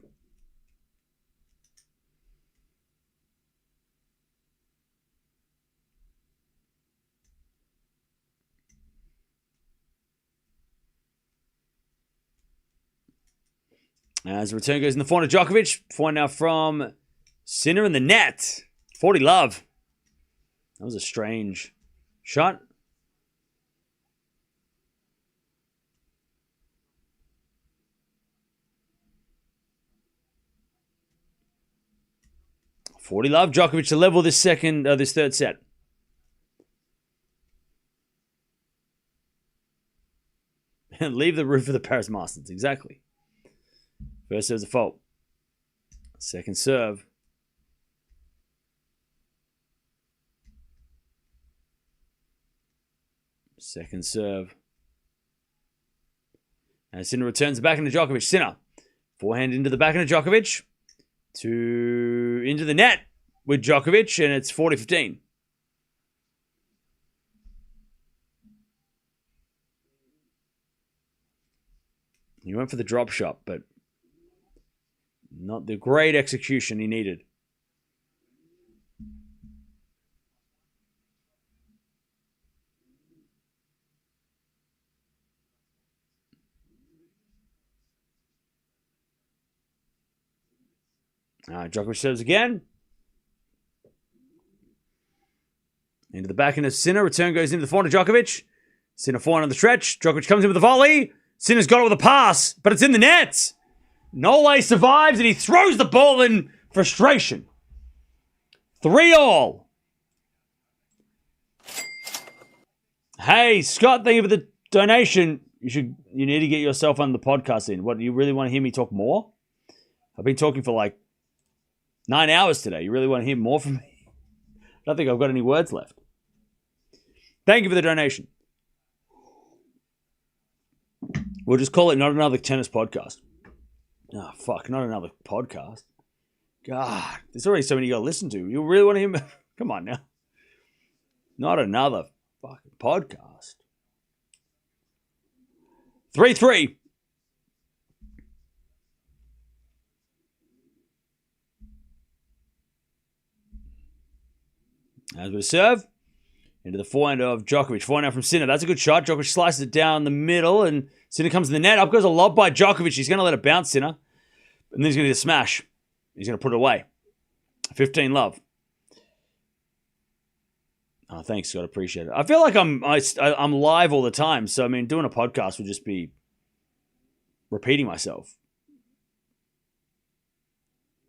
As the return goes in the forehand of Djokovic. Forehand now from Sinner in the net. 40 love. That was a strange shot. $40 love. Djokovic to level this third set. And leave the roof of the Paris Masters. Exactly. First serve's a fault. Second serve. Second serve. And Sinner returns the backhand to Djokovic. Sinner. Forehand into the backhand of Djokovic. Into the net with Djokovic, and it's 40-15. He went for the drop shot, but not the great execution he needed. Djokovic serves again. Into the backhand of Sinner. Return goes into the forehand of Djokovic. Sinner forehand on the stretch. Djokovic comes in with a volley. Sinner's got it with a pass, but it's in the net. Nole survives and he throws the ball in frustration. 3-all. Hey, Scott, thank you for the donation. You need to get yourself on the podcast in. What, do you really want to hear me talk more? I've been talking for like 9 hours today. You really want to hear more from me? I don't think I've got any words left. Thank you for the donation. We'll just call it Not Another Tennis Podcast. Oh, fuck, not another podcast. God, there's already so many you got to listen to. You really want to hear me? Come on now. Not another fucking podcast. 3-3. As we serve, into the forehand of Djokovic. Forehand out from Sinner. That's a good shot. Djokovic slices it down the middle, and Sinner comes in the net. Up goes a lob by Djokovic. He's going to let it bounce, Sinner. And then he's going to get a smash. He's going to put it away. 15 love. Oh, thanks, Scott. Appreciate it. I feel like I'm live all the time. So, I mean, doing a podcast would just be repeating myself.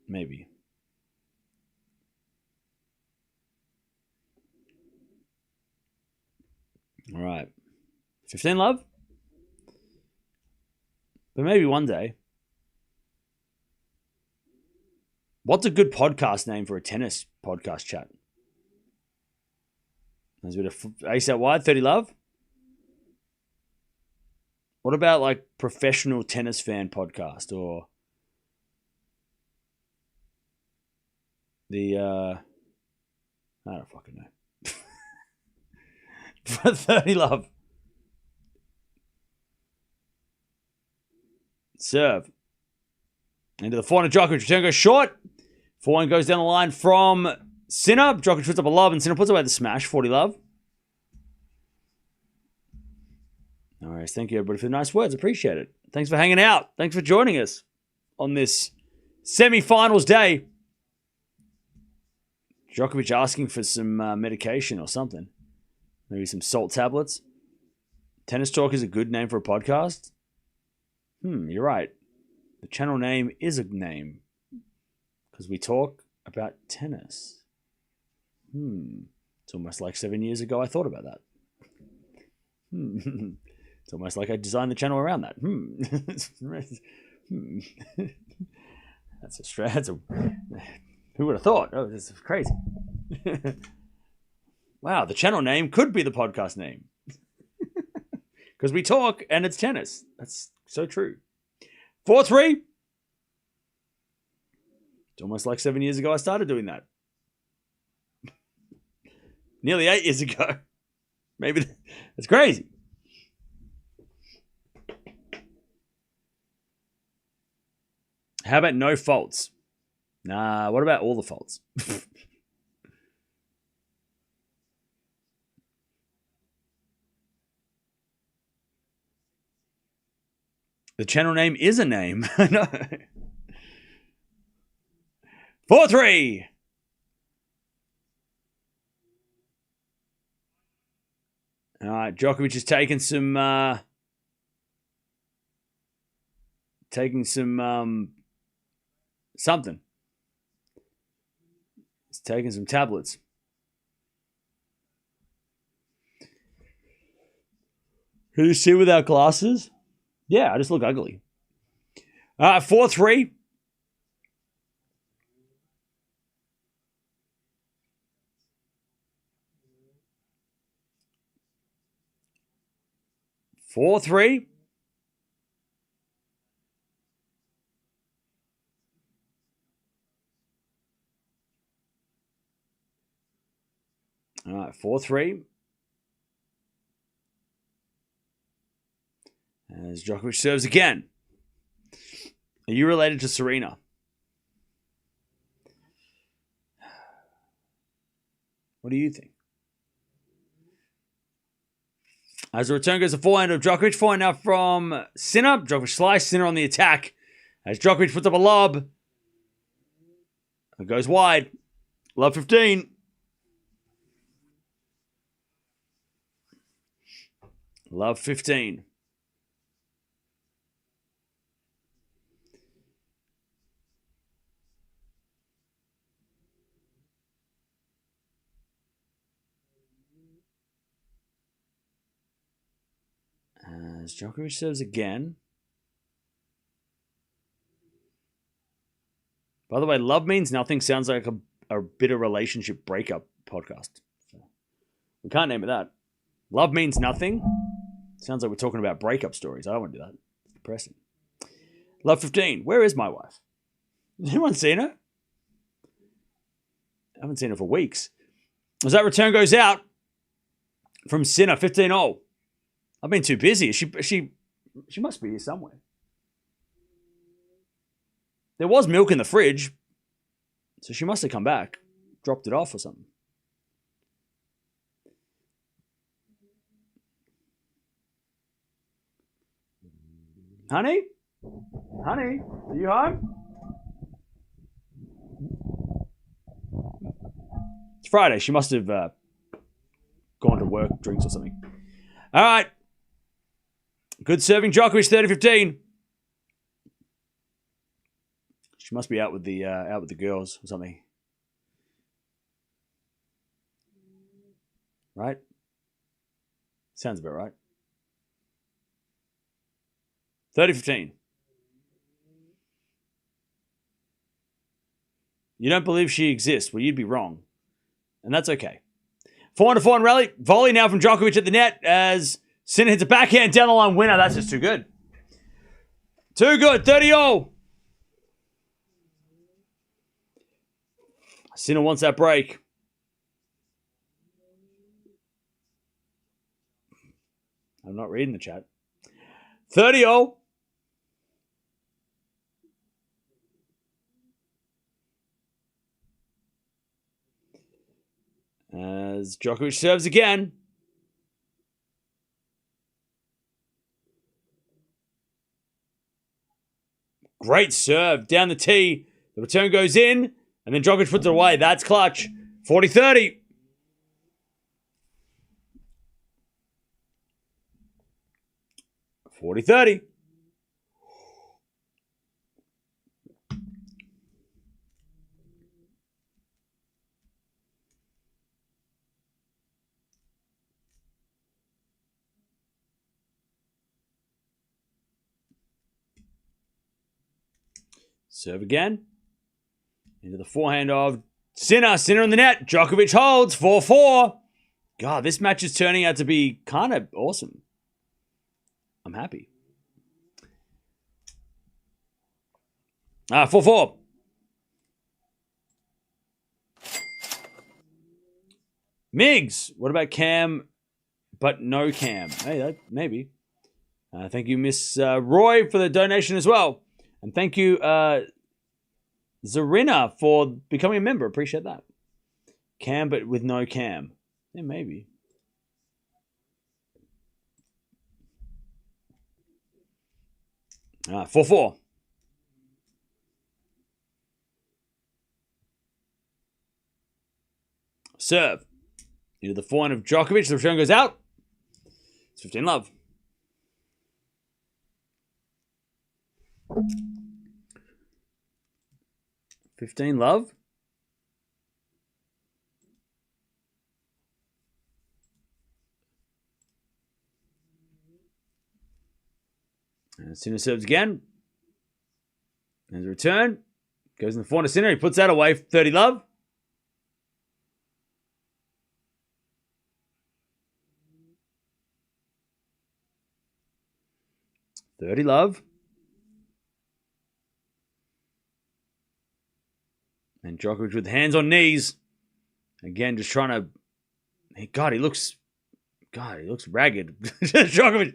Maybe. All right. 15 love? But maybe one day. What's a good podcast name for a tennis podcast chat? There's a bit of ace out wide, 30 love. What about like professional tennis fan podcast or the I don't fucking know. For 30 love. Serve. Into the forehand of Djokovic. Return goes short. Forehand goes down the line from Sinner. Djokovic puts up a love and Sinner puts away the smash. 40 love. All right. Thank you, everybody, for the nice words. Appreciate it. Thanks for hanging out. Thanks for joining us on this semifinals day. Djokovic asking for some medication or something. Maybe some salt tablets. Tennis Talk is a good name for a podcast. You're right. The channel name is a name because we talk about tennis. It's almost like 7 years ago I thought about that. It's almost like I designed the channel around that. That's a stretch. Who would have thought? Oh, this is crazy. Wow, the channel name could be the podcast name. Because we talk and it's tennis. That's so true. 4-3. It's almost like 7 years ago I started doing that. Nearly 8 years ago. Maybe that's crazy. How about no faults? Nah, what about all the faults? The channel name is a name. No. 4-3. All right, Djokovic is taking some something. He's taking some tablets. Can you see without glasses? Yeah, I just look ugly. 4-3. All right, 4-3. As Djokovic serves again. Are you related to Serena? What do you think? As the return goes, the forehand of Djokovic. Forehand now from Sinner. Djokovic slice. Sinner on the attack. As Djokovic puts up a lob. It goes wide. Love 15. Love 15. As Djokovic serves again. By the way, Love Means Nothing sounds like a bitter relationship breakup podcast. So we can't name it that. Love Means Nothing. Sounds like we're talking about breakup stories. I don't want to do that. It's depressing. Love 15. Where is my wife? Has anyone seen her? I haven't seen her for weeks. As that return goes out from Sinner, 15-0. I've been too busy. She must be here somewhere. There was milk in the fridge, so she must have come back, dropped it off or something. Honey? Honey, are you home? It's Friday. She must have gone to work, drinks or something. All right. Good serving, Djokovic, 30-15. She must be out with the girls or something. Right? Sounds about right. 30-15. You don't believe she exists. Well, you'd be wrong. And that's okay. 4-4 rally. Volley now from Djokovic at the net as Sinner hits a backhand down the line winner. That's just too good. Too good. 30-0. Sinner wants that break. I'm not reading the chat. 30-0. As Djokovic serves again. Great serve down the tee. The return goes in, and then Djokovic puts it away. That's clutch. 40-30. Serve again. Into the forehand of Sinner. Sinner in the net. Djokovic holds. 4-4. God, this match is turning out to be kind of awesome. I'm happy. 4-4. Migs. What about Cam, but no Cam? Hey, maybe. Thank you, Miss Roy, for the donation as well. And thank you, Zarina, for becoming a member. Appreciate that. Cam, but with no Cam. Yeah, maybe. Ah, 4-4. Serve. Into the forehand of Djokovic. The return goes out. It's 15 love. $15 love. And Sinner serves again. There's a return. Goes in the forehand of Sinner. He puts that away. 30 love. And Djokovic with hands on knees. Again, just trying to... God, he looks ragged. Djokovic,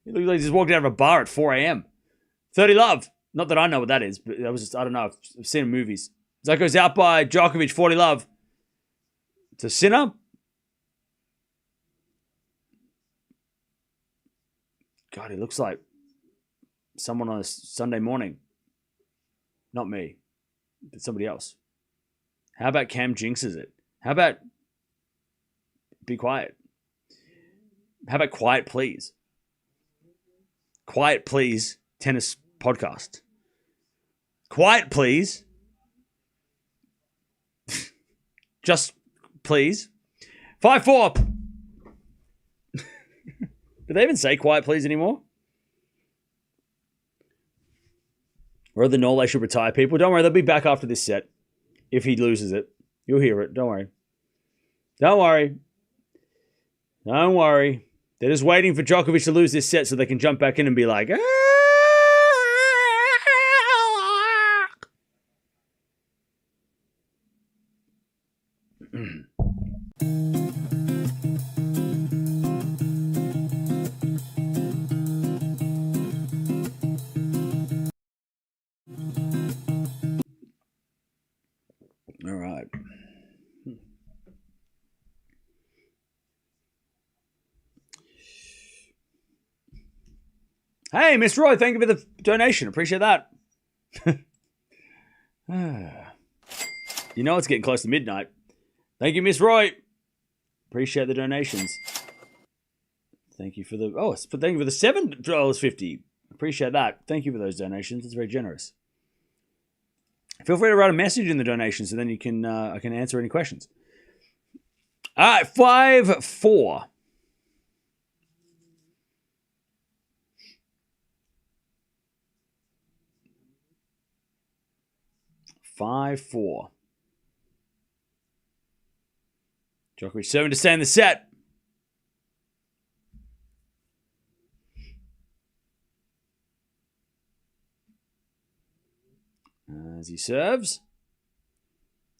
he looks like he's just walked out of a bar at 4 a.m. 30 love. Not that I know what that is, but that was just, I don't know. I've seen it in movies. That goes out by Djokovic, 40 love. To Sinner. God, he looks like someone on a Sunday morning. Not me, but somebody else. How about Cam jinxes it? How about be quiet? How about quiet, please? Quiet, please. Tennis podcast. Quiet, please. Just please. 5-4. Do they even say quiet, please anymore? Or the Norway should retire people. Don't worry, they'll be back after this set. If he loses it. You'll hear it. Don't worry. Don't worry. Don't worry. They're just waiting for Djokovic to lose this set so they can jump back in and be like, all right. Hey, Miss Roy, thank you for the donation. Appreciate that. You know it's getting close to midnight. Thank you, Miss Roy. Appreciate the donations. Thank you for the thank you for the $7.50. Appreciate that. Thank you for those donations. It's very generous. Feel free to write a message in the donations, so then you can I can answer any questions. All right, 5-4. Djokovic serving to stay in the set. As he serves,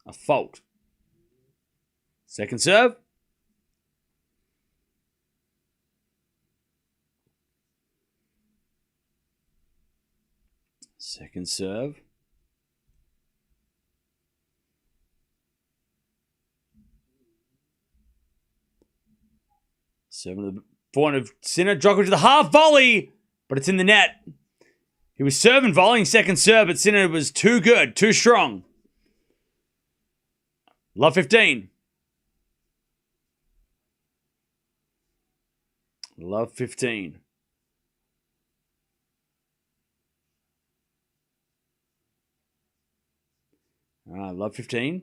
a fault. Second serve. Second serve. Serving to the forehand of Sinner. Djokovic to the half volley, but it's in the net. He was serving volleying second serve, but Sinner was too good, too strong. Love 15. Love 15. Love 15.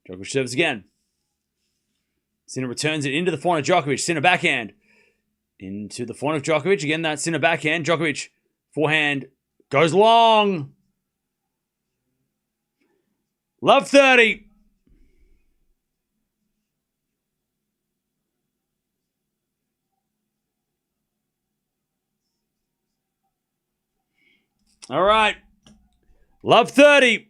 Djokovic serves again. Sinner returns it into the forehand of Djokovic. Sinner backhand. Into the forehand of Djokovic. Again, that Sinner backhand. Djokovic forehand goes long. Love 30. All right. Love 30.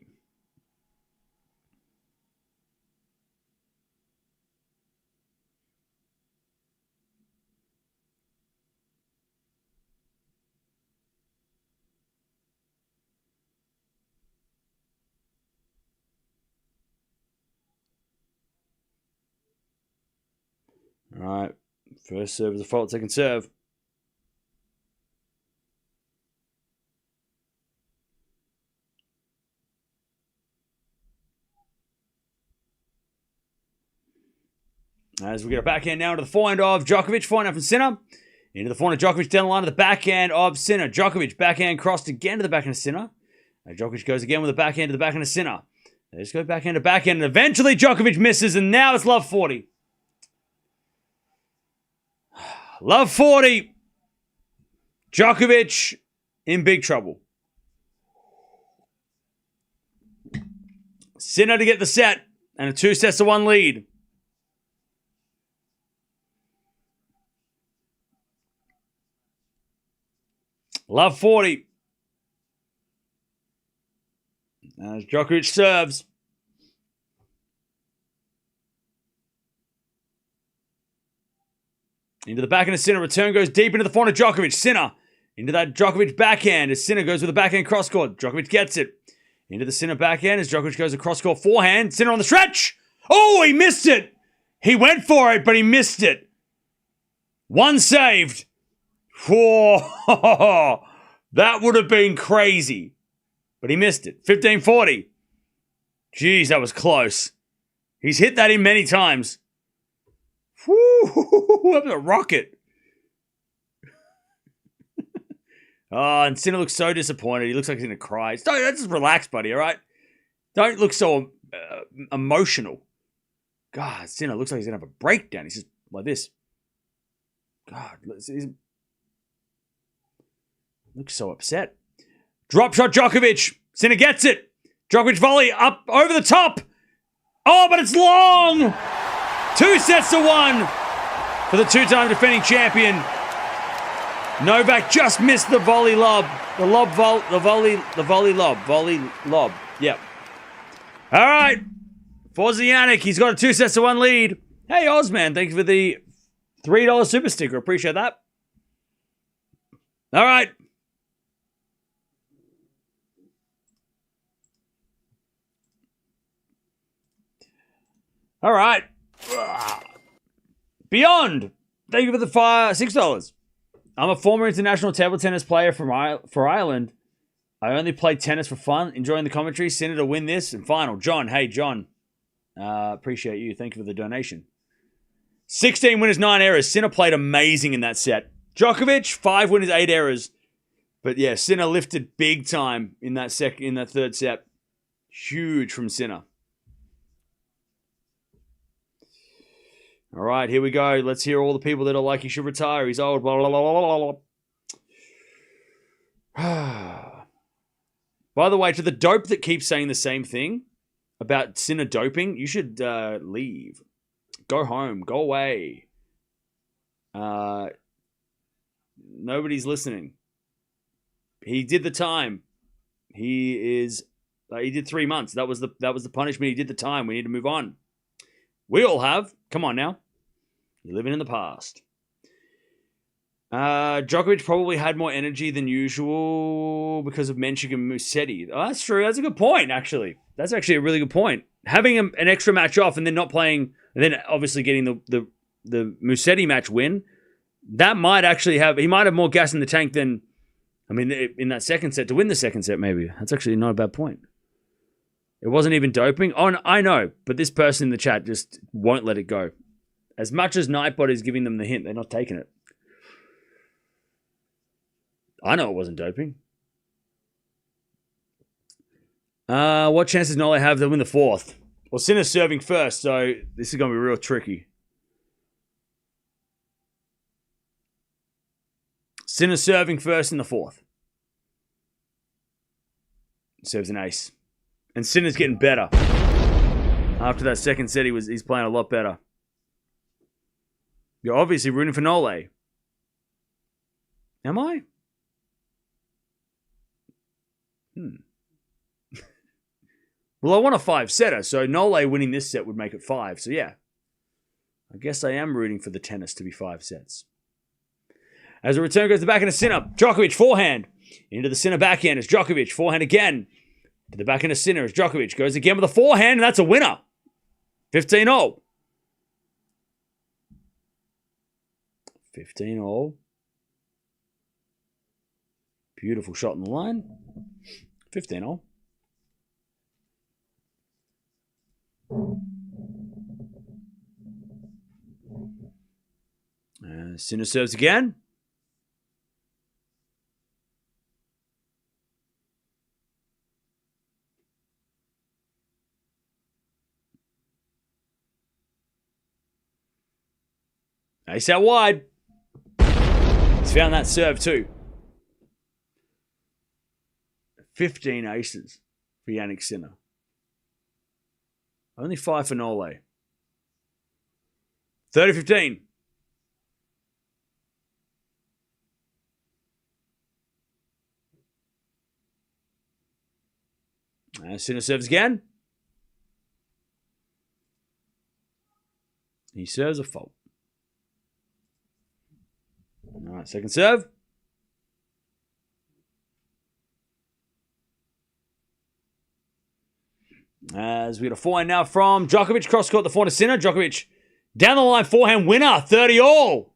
All right. First serve is a fault, second serve. As we get a backhand now into the forehand of Djokovic, forehand from Sinner. Into the forehand of Djokovic, down the line to the backhand of Sinner. Djokovic, backhand crossed again to the backhand of Sinner. Djokovic goes again with the backhand to the backhand of Sinner. They just go backhand to backhand, and eventually Djokovic misses, and now it's love 40. Love 40. Djokovic in big trouble. Sinner to get the set, and a 2-1 lead. Love 40. As Djokovic serves. Into the backhand of Sinner. Return goes deep into the forehand of Djokovic. Sinner. Into that Djokovic backhand as Sinner goes with the backhand cross court. Djokovic gets it. Into the Sinner backhand as Djokovic goes across court forehand. Sinner on the stretch. Oh, he missed it. He went for it, but he missed it. One saved. Whoa. That would have been crazy. But he missed it. 15-40. Jeez, that was close. He's hit that in many times. Woo! That was a rocket. Oh, and Sinner looks so disappointed. He looks like he's going to cry. Just relax, buddy, all right? Don't look so emotional. God, Sinner looks like he's going to have a breakdown. He's just like this. God, he looks so upset. Drop shot Djokovic. Sinner gets it. Djokovic volley up over the top. Oh, but it's long. 2-1 for the two-time defending champion. Novak just missed the volley lob. The volley lob. Yep. All right. For Jannik, he's got a 2-1 lead. Hey, Ozman, thank you for the $3 super sticker. Appreciate that. All right. All right. Beyond. Thank you for the $6. I'm a former international table tennis player for Ireland. I only play tennis for fun, enjoying the commentary. Sinner to win this and final. John, hey, John. Appreciate you. Thank you for the donation. 16 winners, 9 errors. Sinner played amazing in that set. Djokovic, 5 winners, 8 errors. But yeah, Sinner lifted big time in that third set. Huge from Sinner. All right, here we go. Let's hear all the people that are like he should retire. He's old. Blah, blah, blah, blah, blah. By the way, to the dope that keeps saying the same thing about Sinner doping, you should leave. Go home. Go away. Nobody's listening. He did the time. He did 3 months. That was the punishment. He did the time. We need to move on. We all have. Come on now. You're living in the past. Djokovic probably had more energy than usual because of Menchik and Musetti. Oh, that's true. That's a good point, actually. That's actually a really good point. Having an extra match off and then not playing, and then obviously getting the Musetti match win, that might actually he might have more gas in the tank than, I mean, in that second set, to win the second set maybe. That's actually not a bad point. It wasn't even doping. Oh, I know, but this person in the chat just won't let it go. As much as Nightbot is giving them the hint, they're not taking it. I know it wasn't doping. What chances does Nole have to win the fourth? Well, Sinner's serving first, so this is going to be real tricky. Sinner's serving first in the fourth. Serves an ace. And Sinner's getting better. After that second set, he's playing a lot better. You're obviously rooting for Nole. Am I? Well, I want a 5-setter, so Nole winning this set would make it 5. So, yeah. I guess I am rooting for the tennis to be 5 sets. As a return goes to the backhand of Sinner. Djokovic, forehand. Into the Sinner backhand as Djokovic. Forehand again. To the backhand of Sinner as Djokovic goes again with a forehand, and that's a winner. 15-all. 15-all. Beautiful shot in the line. 15-all. Sinner serves again. Ace out wide. He's found that serve too. 15 aces for Jannik Sinner. Only 5 for Nole. 30-15. Sinner serves again. He serves a fault. All right, second serve. As we get a forehand now from Djokovic. Cross court, the forehand to Sinner. Djokovic down the line, forehand winner, 30-all.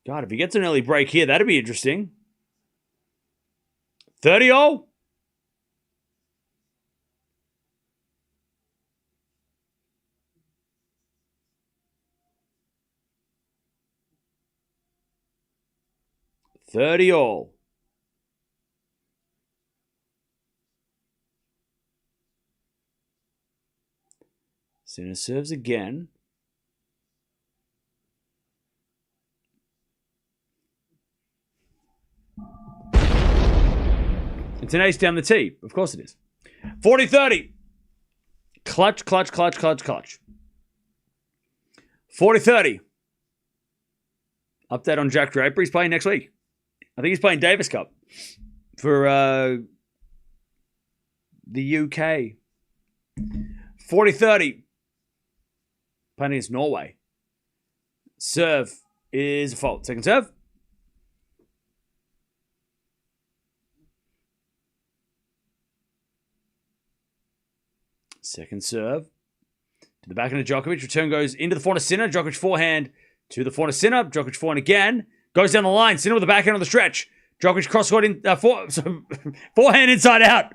God, if he gets an early break here, that'd be interesting. 30-all. All. Sinner serves again. It's an ace down the tee. Of course it is. 40-30. Clutch, clutch, clutch, clutch, clutch. 40-30. Update on Jack Draper. He's playing next week. I think he's playing Davis Cup for the UK. 40-30. Playing against Norway. Serve is a fault. Second serve. Second serve. To the backhand of Djokovic. Return goes into the forehand of Sinner. Djokovic forehand to the forehand of Sinner. Djokovic forehand again. Goes down the line. Sinner with the backhand on the stretch. Djokovic cross-court in forehand inside out.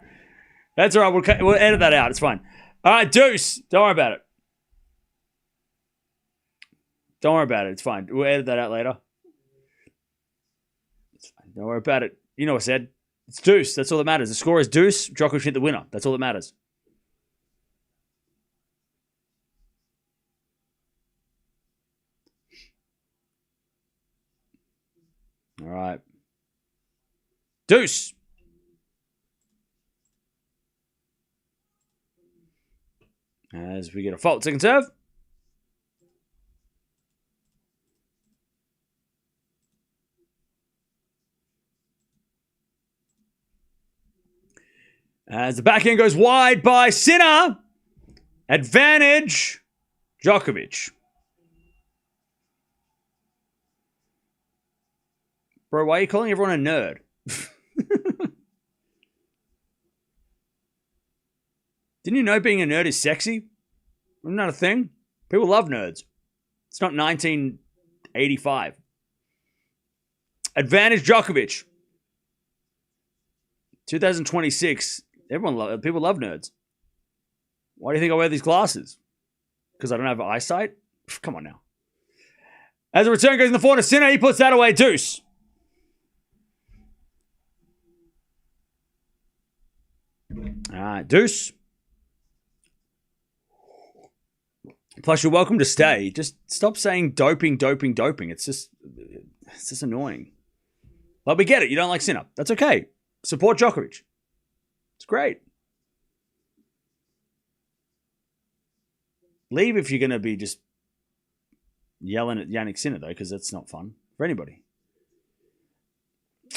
That's all right. We'll edit that out. It's fine. All right, deuce. Don't worry about it. Don't worry about it. It's fine. We'll edit that out later. It's fine. Don't worry about it. You know what I said. It's deuce. That's all that matters. The score is deuce. Djokovic hit the winner. That's all that matters. All right. Deuce. As we get a fault. Second serve. As the backhand goes wide by Sinner. Advantage. Djokovic. Bro, why are you calling everyone a nerd? Didn't you know being a nerd is sexy? Isn't that a thing? People love nerds. It's not 1985. Advantage Djokovic. 2026. People love nerds. Why do you think I wear these glasses? Because I don't have eyesight? Come on now. As a return goes in the forehand of Sinner, he puts that away. Deuce. All right, deuce. Plus, you're welcome to stay. Just stop saying doping, doping, doping. It's just annoying. But we get it. You don't like Sinner. That's okay. Support Djokovic. It's great. Leave if you're going to be just yelling at Jannik Sinner, though, because that's not fun for anybody.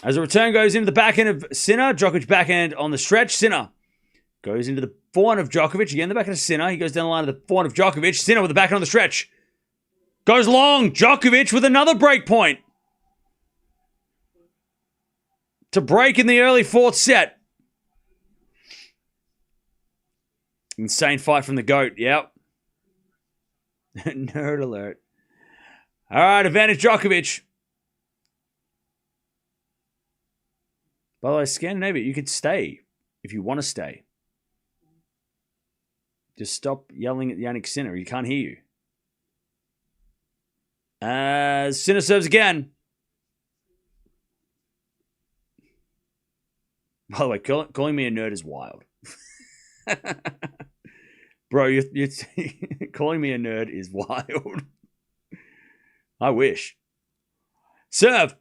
As a return goes into the backhand of Sinner, Djokovic backhand on the stretch. Sinner goes into the forehand of Djokovic. Again, the backhand of Sinner. He goes down the line of the forehand of Djokovic. Sinner with the backhand on the stretch. Goes long. Djokovic with another break point. To break in the early fourth set. Insane fight from the GOAT. Yep. Nerd alert. All right, advantage Djokovic. By the way, Scandinavia, you could stay if you want to stay. Just stop yelling at Jannik Sinner. He can't hear you. Sinner serves again. By the way, calling me a nerd is wild. Bro, you're calling me a nerd is wild. I wish. Serve.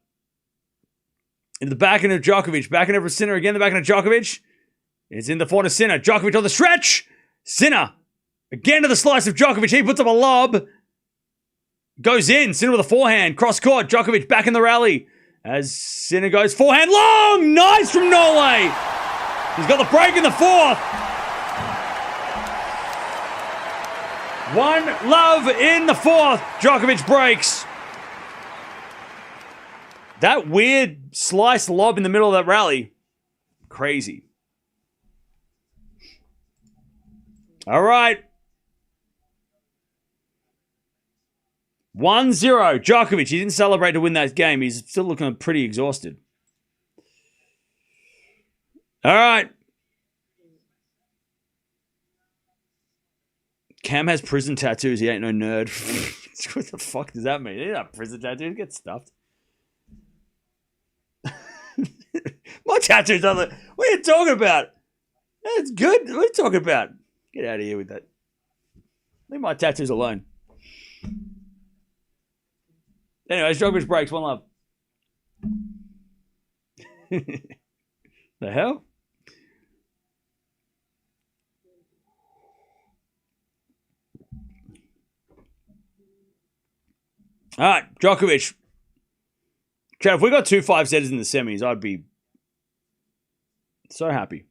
In the backhand of Djokovic. Backhand over Sinner again. The backhand of Djokovic. It's in the forehand of Sinner. Djokovic on the stretch. Sinner. Again to the slice of Djokovic. He puts up a lob. Goes in. Sinner with a forehand. Cross court. Djokovic back in the rally. As Sinner goes forehand. Long. Nice from Norway. He's got the break in the fourth. 1-love in the fourth. Djokovic breaks. That weird slice lob in the middle of that rally. Crazy. All right. 1-0. Djokovic. He didn't celebrate to win that game. He's still looking pretty exhausted. All right. Cam has prison tattoos. He ain't no nerd. What the fuck does that mean? He ain't a prison tattoo. Get stuffed. My tattoos are like, what are you talking about? That's good. What are you talking about? Get out of here with that. Leave my tattoos alone. Anyways, Djokovic breaks. 1-love. The hell? All right, Djokovic. Chad, if we got 2 5-setters in the semis, I'd be so happy.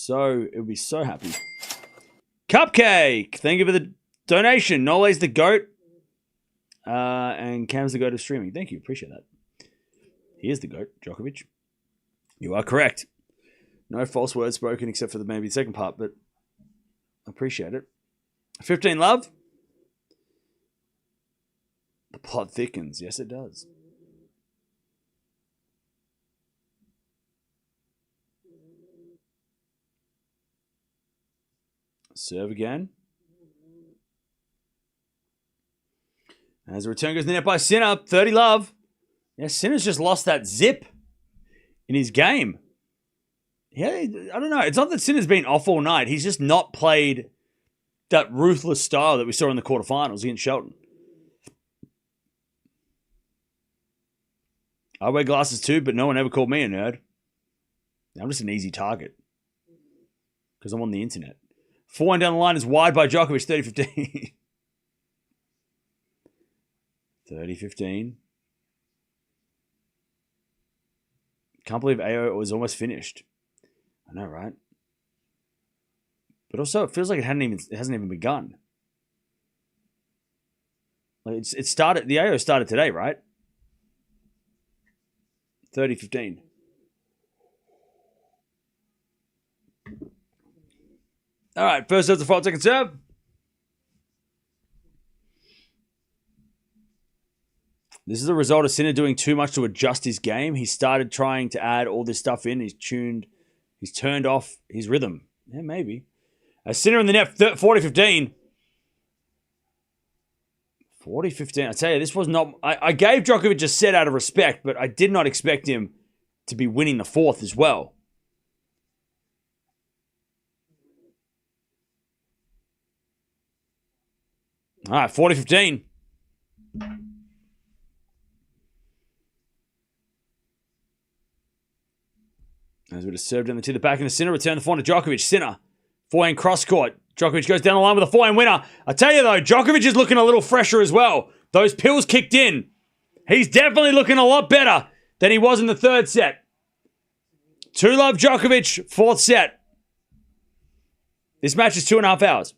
It would be so happy. Cupcake! Thank you for the donation. Nole's the GOAT. And Cam's the GOAT of streaming. Thank you. Appreciate that. He is the GOAT, Djokovic. You are correct. No false words spoken except for maybe the second part, but I appreciate it. 15-love. The plot thickens. Yes, it does. Serve again. As the return goes in the net by Sinner. 30-love. Yeah, Sinner's just lost that zip in his game. Yeah, I don't know. It's not that Sinner's been off all night. He's just not played that ruthless style that we saw in the quarterfinals against Shelton. I wear glasses too, but no one ever called me a nerd. I'm just an easy target. Because I'm on the internet. 4-1 down the line is wide by Djokovic, 30-15. 30-15. Can't believe AO was almost finished. I know, right? But also, it feels like it hasn't even begun. Like it started. The AO started today, right? 30-15. All right, first serve to 5-second serve. This is a result of Sinner doing too much to adjust his game. He started trying to add all this stuff in. He's turned off his rhythm. Yeah, maybe. Sinner in the net, 40-15. 40-15. I tell you, this was not... I gave Djokovic a set out of respect, but I did not expect him to be winning the fourth as well. All right, 40-15. As we just served in to the back in the Sinner, return the forehand to Djokovic. Sinner, forehand cross court. Djokovic goes down the line with a forehand winner. I tell you though, Djokovic is looking a little fresher as well. Those pills kicked in. He's definitely looking a lot better than he was in the third set. 2-love Djokovic, fourth set. This match is 2.5 hours.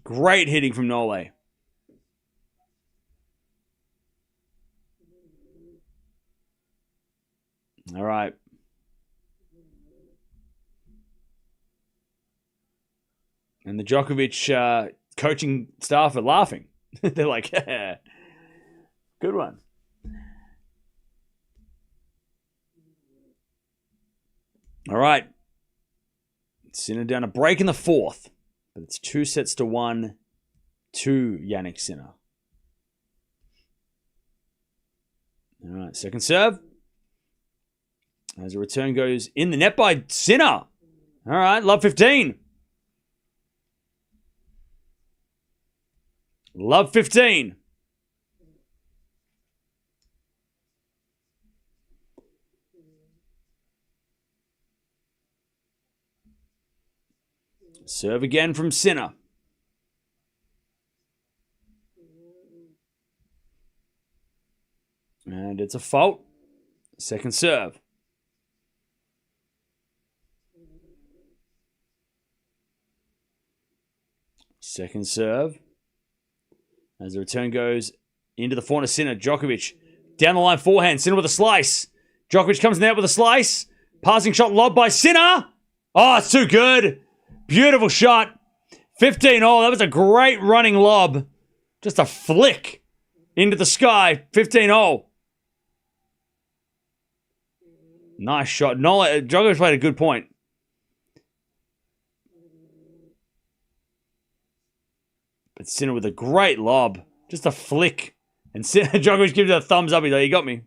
Great hitting from Nole. All right. And the Djokovic coaching staff are laughing. They're like, yeah, good one. All right. Sinner down a break in the fourth. But it's 2-1 to Jannik Sinner. All right, second serve. As a return goes in the net by Sinner. All right, love 15. Love 15. Serve again from Sinner. And it's a fault. Second serve. Second serve. As the return goes into the forehand of Sinner. Djokovic down the line forehand. Sinner with a slice. Djokovic comes in there with a slice. Passing shot lobbed by Sinner. Oh, it's too good. Beautiful shot. 15 all. That was a great running lob. Just a flick into the sky. 15 all. Nice shot. Djokovic played a good point. But Sinner with a great lob. Just a flick. And Djokovic gives it a thumbs up. He's like, you got me.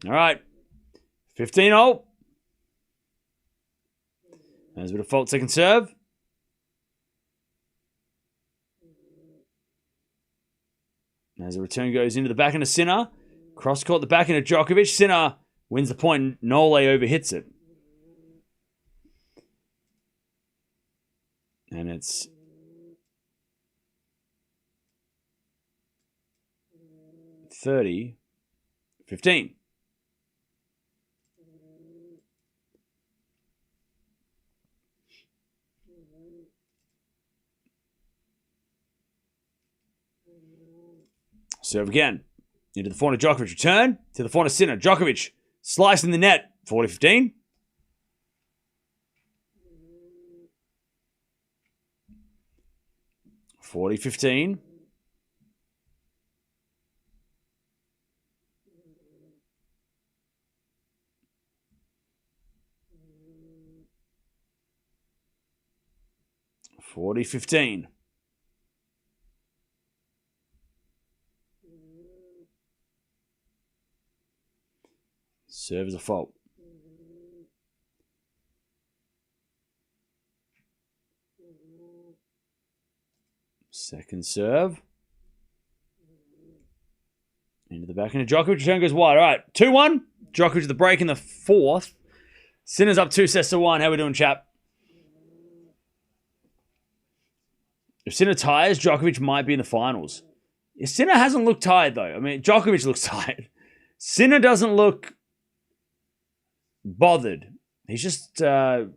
All right. 15-0. As with a fault second serve. As the return goes into the backhand of Sinner. Cross court the backhand of Djokovic. Sinner wins the point. Nole overhits it. And it's 30-15. Serve again. Into the forehand of Djokovic. Return to the forehand of Sinner. Djokovic slicing the net. 40-15. (40-15). (40-15). Serve is a fault. Second serve. Into the backhand of Djokovic. Return goes wide. All right. 2-1. Djokovic with the break in the fourth. Sinner's up 2-1. How we doing, chap? If Sinner tires, Djokovic might be in the finals. If Sinner hasn't looked tired, though. I mean, Djokovic looks tired. Sinner doesn't look bothered. He's just... Djokovic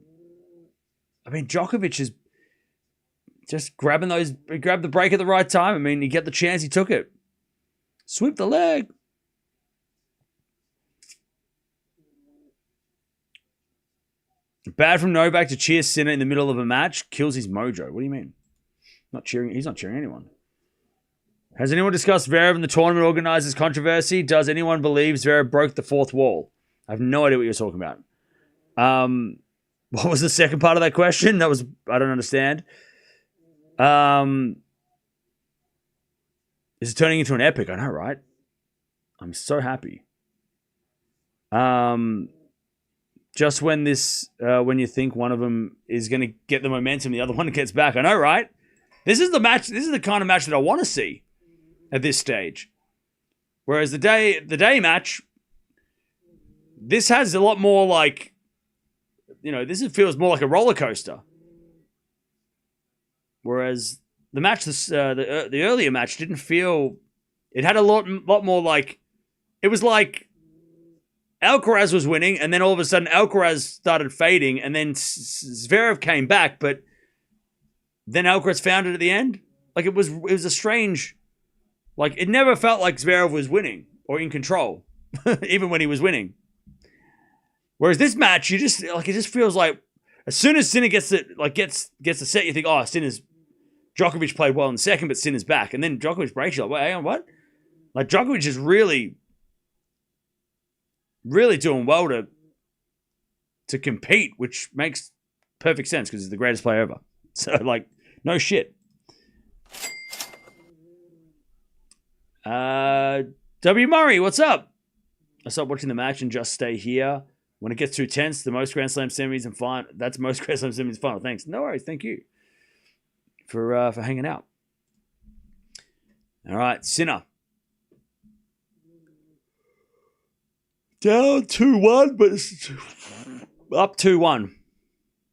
is just grabbed the break at the right time. I mean, he got the chance, he took it. Sweep the leg. Bad from Novak to cheer Sinner in the middle of a match. Kills his mojo. What do you mean? Not cheering. He's not cheering anyone. Has anyone discussed Zverev and the tournament organizers controversy? Does anyone believe Zverev broke the fourth wall? I have no idea what you're talking about. What was the second part of that question? I don't understand. This is turning into an epic. I know, right? I'm so happy. Just when when you think one of them is going to get the momentum, the other one gets back. I know, right? This is the match. This is the kind of match that I want to see at this stage. Whereas the day match, this has a lot more like, this feels more like a roller coaster. Whereas the match, the earlier match didn't feel. It had a lot more like. It was like Alcaraz was winning, and then all of a sudden Alcaraz started fading, and then Zverev came back, but then Alcaraz found it at the end. Like it was a strange. Like it never felt like Zverev was winning or in control, even when he was winning. Whereas this match, it just feels like as soon as Sinner gets the set, you think, oh, Djokovic played well in the second, but Sinner's back, and then Djokovic breaks. You're like, wait, hang on, what? Like Djokovic is really, really doing well to compete, which makes perfect sense because he's the greatest player ever. So like, no shit. W Murray, what's up? I stopped watching the match and just stay here. When it gets too tense, the most Grand Slam semis and final. That's most Grand Slam semis and final. Thanks. No worries. Thank you for hanging out. All right, Sinner. Down 2-1, but it's up 2-1.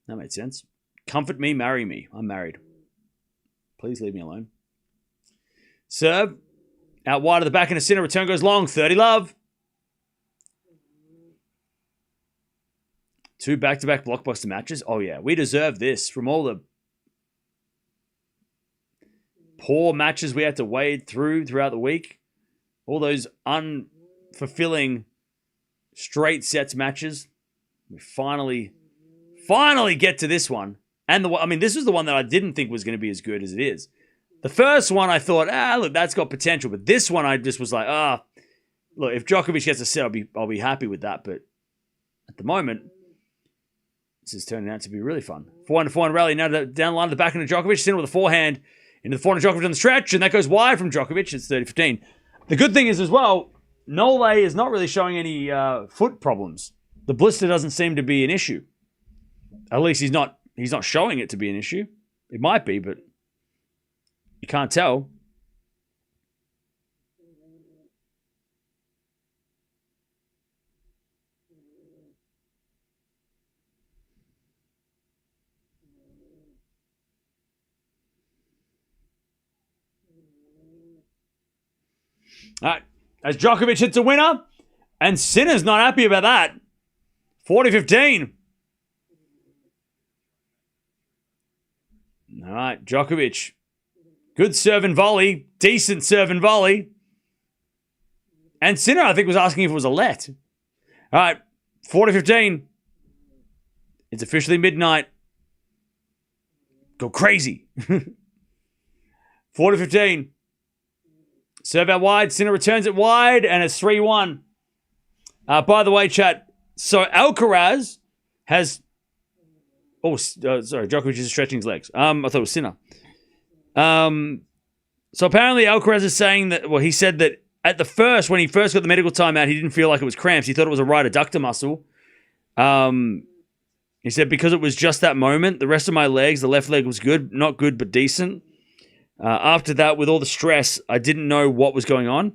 That made sense. Comfort me, marry me. I'm married. Please leave me alone. Serve. Out wide of the back and a Sinner. Return goes long. 30 love. 2 back-to-back blockbuster matches. Oh, yeah. We deserve this from all the poor matches we had to wade throughout the week. All those unfulfilling straight sets matches. We finally get to this one. And this was the one that I didn't think was going to be as good as it is. The first one I thought, look, that's got potential. But this one I just was like, look, if Djokovic gets a set, I'll be happy with that. But at the moment, this is turning out to be really fun. 4-1 rally. Now down the line of the back into Djokovic. Sinner with a forehand into the forehand of Djokovic on the stretch. And that goes wide from Djokovic. It's 30-15. The good thing is as well, Nole is not really showing any foot problems. The blister doesn't seem to be an issue. At least he's not showing it to be an issue. It might be, but you can't tell. All right. As Djokovic hits a winner, and Sinner's not happy about that. 40-15. All right, Djokovic. Good serve and volley. Decent serve and volley. And Sinner, I think, was asking if it was a let. All right, 40-15. It's officially midnight. Go crazy. 40-15. Serve out wide. Sinner returns it wide, and it's 3-1. By the way, chat, so Alcaraz has... sorry, Djokovic is stretching his legs. I thought it was Sinner. So apparently Alcaraz is saying that... Well, he said that when he first got the medical timeout, he didn't feel like it was cramps. He thought it was a right adductor muscle. He said, because it was just that moment, the rest of my legs, the left leg was good. Not good, but decent. After that, with all the stress, I didn't know what was going on.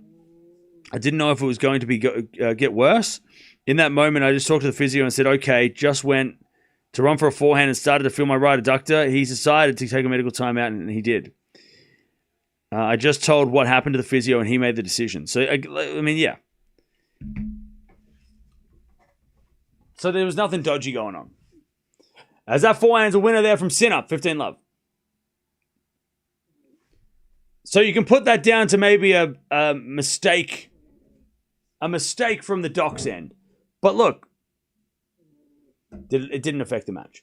I didn't know if it was going to be get worse. In that moment, I just talked to the physio and said, okay, just went to run for a forehand and started to feel my right adductor. He decided to take a medical timeout, and he did. I just told what happened to the physio, and he made the decision. So, I mean, yeah. So there was nothing dodgy going on. As that forehand's a winner there from Sinner, 15 love. So you can put that down to maybe a mistake from the Doc's end. But look, it didn't affect the match.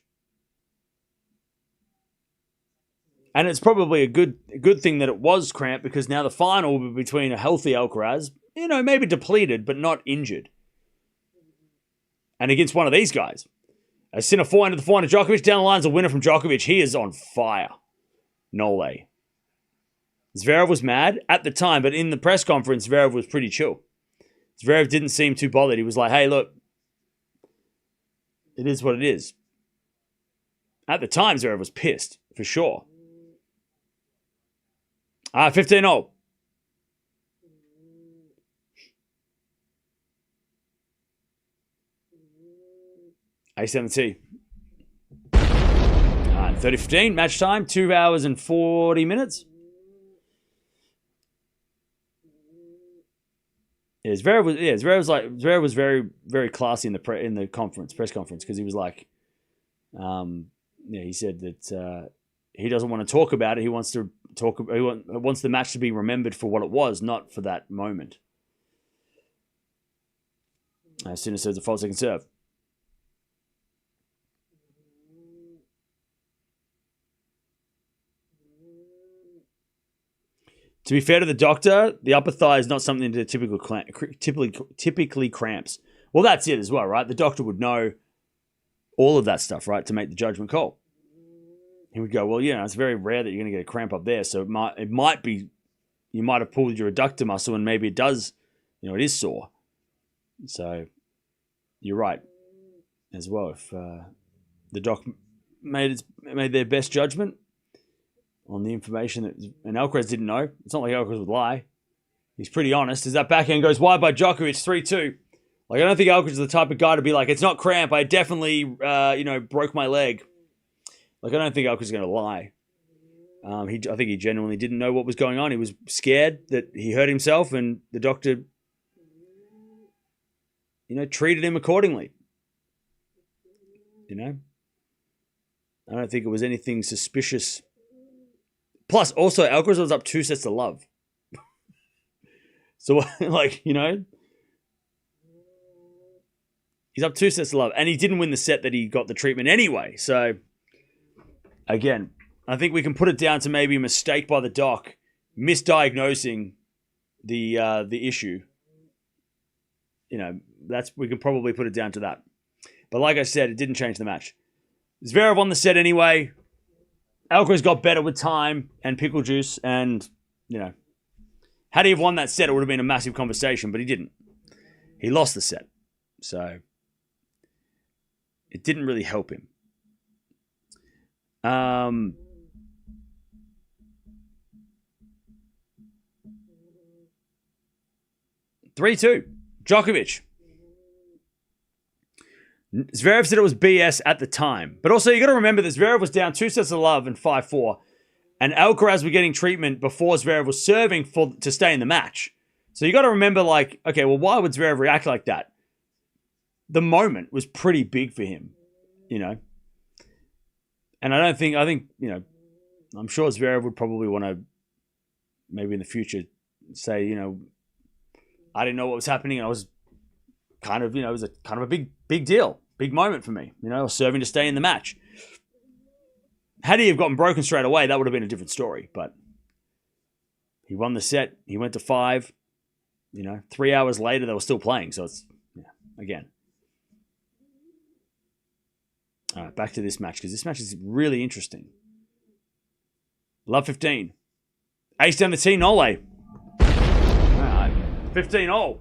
And it's probably a good thing that it was cramped, because now the final will be between a healthy Alcaraz, maybe depleted, but not injured, and against one of these guys. A Sinner forehand to the forehand of Djokovic. Down the line's a winner from Djokovic. He is on fire. Nole. Zverev was mad at the time, but in the press conference, Zverev was pretty chill. Zverev didn't seem too bothered. He was like, hey, look, it is what it is. At the time, Zverev was pissed, for sure. 15-0. A7T. 30-15, match time, 2 hours and 40 minutes. Yeah, Zverev was very, very classy in the press conference, because he was like, he said that he doesn't want to talk about it. He wants to talk. He wants the match to be remembered for what it was, not for that moment. Sinner says a false second serve. To be fair to the doctor, the upper thigh is not something that typically cramps. Well, that's it as well, right? The doctor would know all of that stuff, right, to make the judgment call. He would go, well, it's very rare that you're going to get a cramp up there, so it might be, you might have pulled your adductor muscle, and maybe it does, it is sore. So you're right as well. If the doc made their best judgment on the information and Alcaraz didn't know. It's not like Alcaraz would lie. He's pretty honest. As that backhand goes wide by Djokovic, 3-2. Like, I don't think Alcaraz is the type of guy to be like, it's not cramp. I definitely, broke my leg. Like, I don't think Alcaraz is going to lie. I think he genuinely didn't know what was going on. He was scared that he hurt himself, and the doctor, treated him accordingly. I don't think it was anything suspicious. Plus, also, Alcaraz was up 2 sets to love. So, he's up 2 sets to love. And he didn't win the set that he got the treatment anyway. So, again, I think we can put it down to maybe a mistake by the doc, misdiagnosing the issue. We can probably put it down to that. But like I said, it didn't change the match. Zverev won the set anyway. Alcaraz got better with time and pickle juice, and, had he have won that set, it would have been a massive conversation, but he didn't. He lost the set. So, it didn't really help him. 3-2. Djokovic. Zverev said it was BS at the time. But also, you got to remember that Zverev was down 2 sets to love and 5-4. And Alcaraz was getting treatment before Zverev was serving to stay in the match. So you got to remember, why would Zverev react like that? The moment was pretty big for him, And I think, I'm sure Zverev would probably want to, maybe in the future, say, I didn't know what was happening, and I was kind of, it was a kind of a big deal, big moment for me, serving to stay in the match. Had he have gotten broken straight away, that would have been a different story, but he won the set, he went to 5, 3 hours later, they were still playing, so it's, again. All right, back to this match, because this match is really interesting. Love 15. Ace down the tee, Nole. All right, 15-0.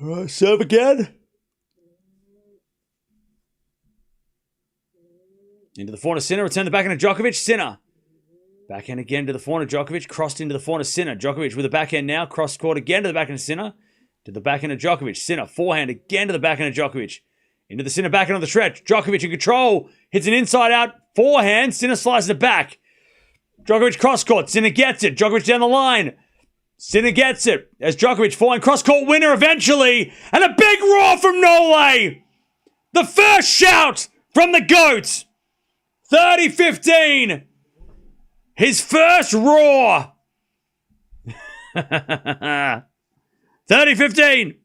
All right, serve again. Into the forehand of Sinner. Return the backhand of Djokovic. Sinner. Backhand again to the forehand of Djokovic. Crossed into the forehand of Sinner. Djokovic with the backhand now. Cross court again to the backhand of Sinner. To the backhand of Djokovic. Sinner. Forehand again to the backhand of Djokovic. Into the Sinner backhand on the stretch. Djokovic in control. Hits an inside out forehand. Sinner slices it back. Djokovic cross-court. Sinner gets it. Djokovic down the line. Sinner gets it. As Djokovic falling cross-court winner eventually. And a big roar from Norway. The first shout from the GOAT. 30-15. His first roar. 30-15.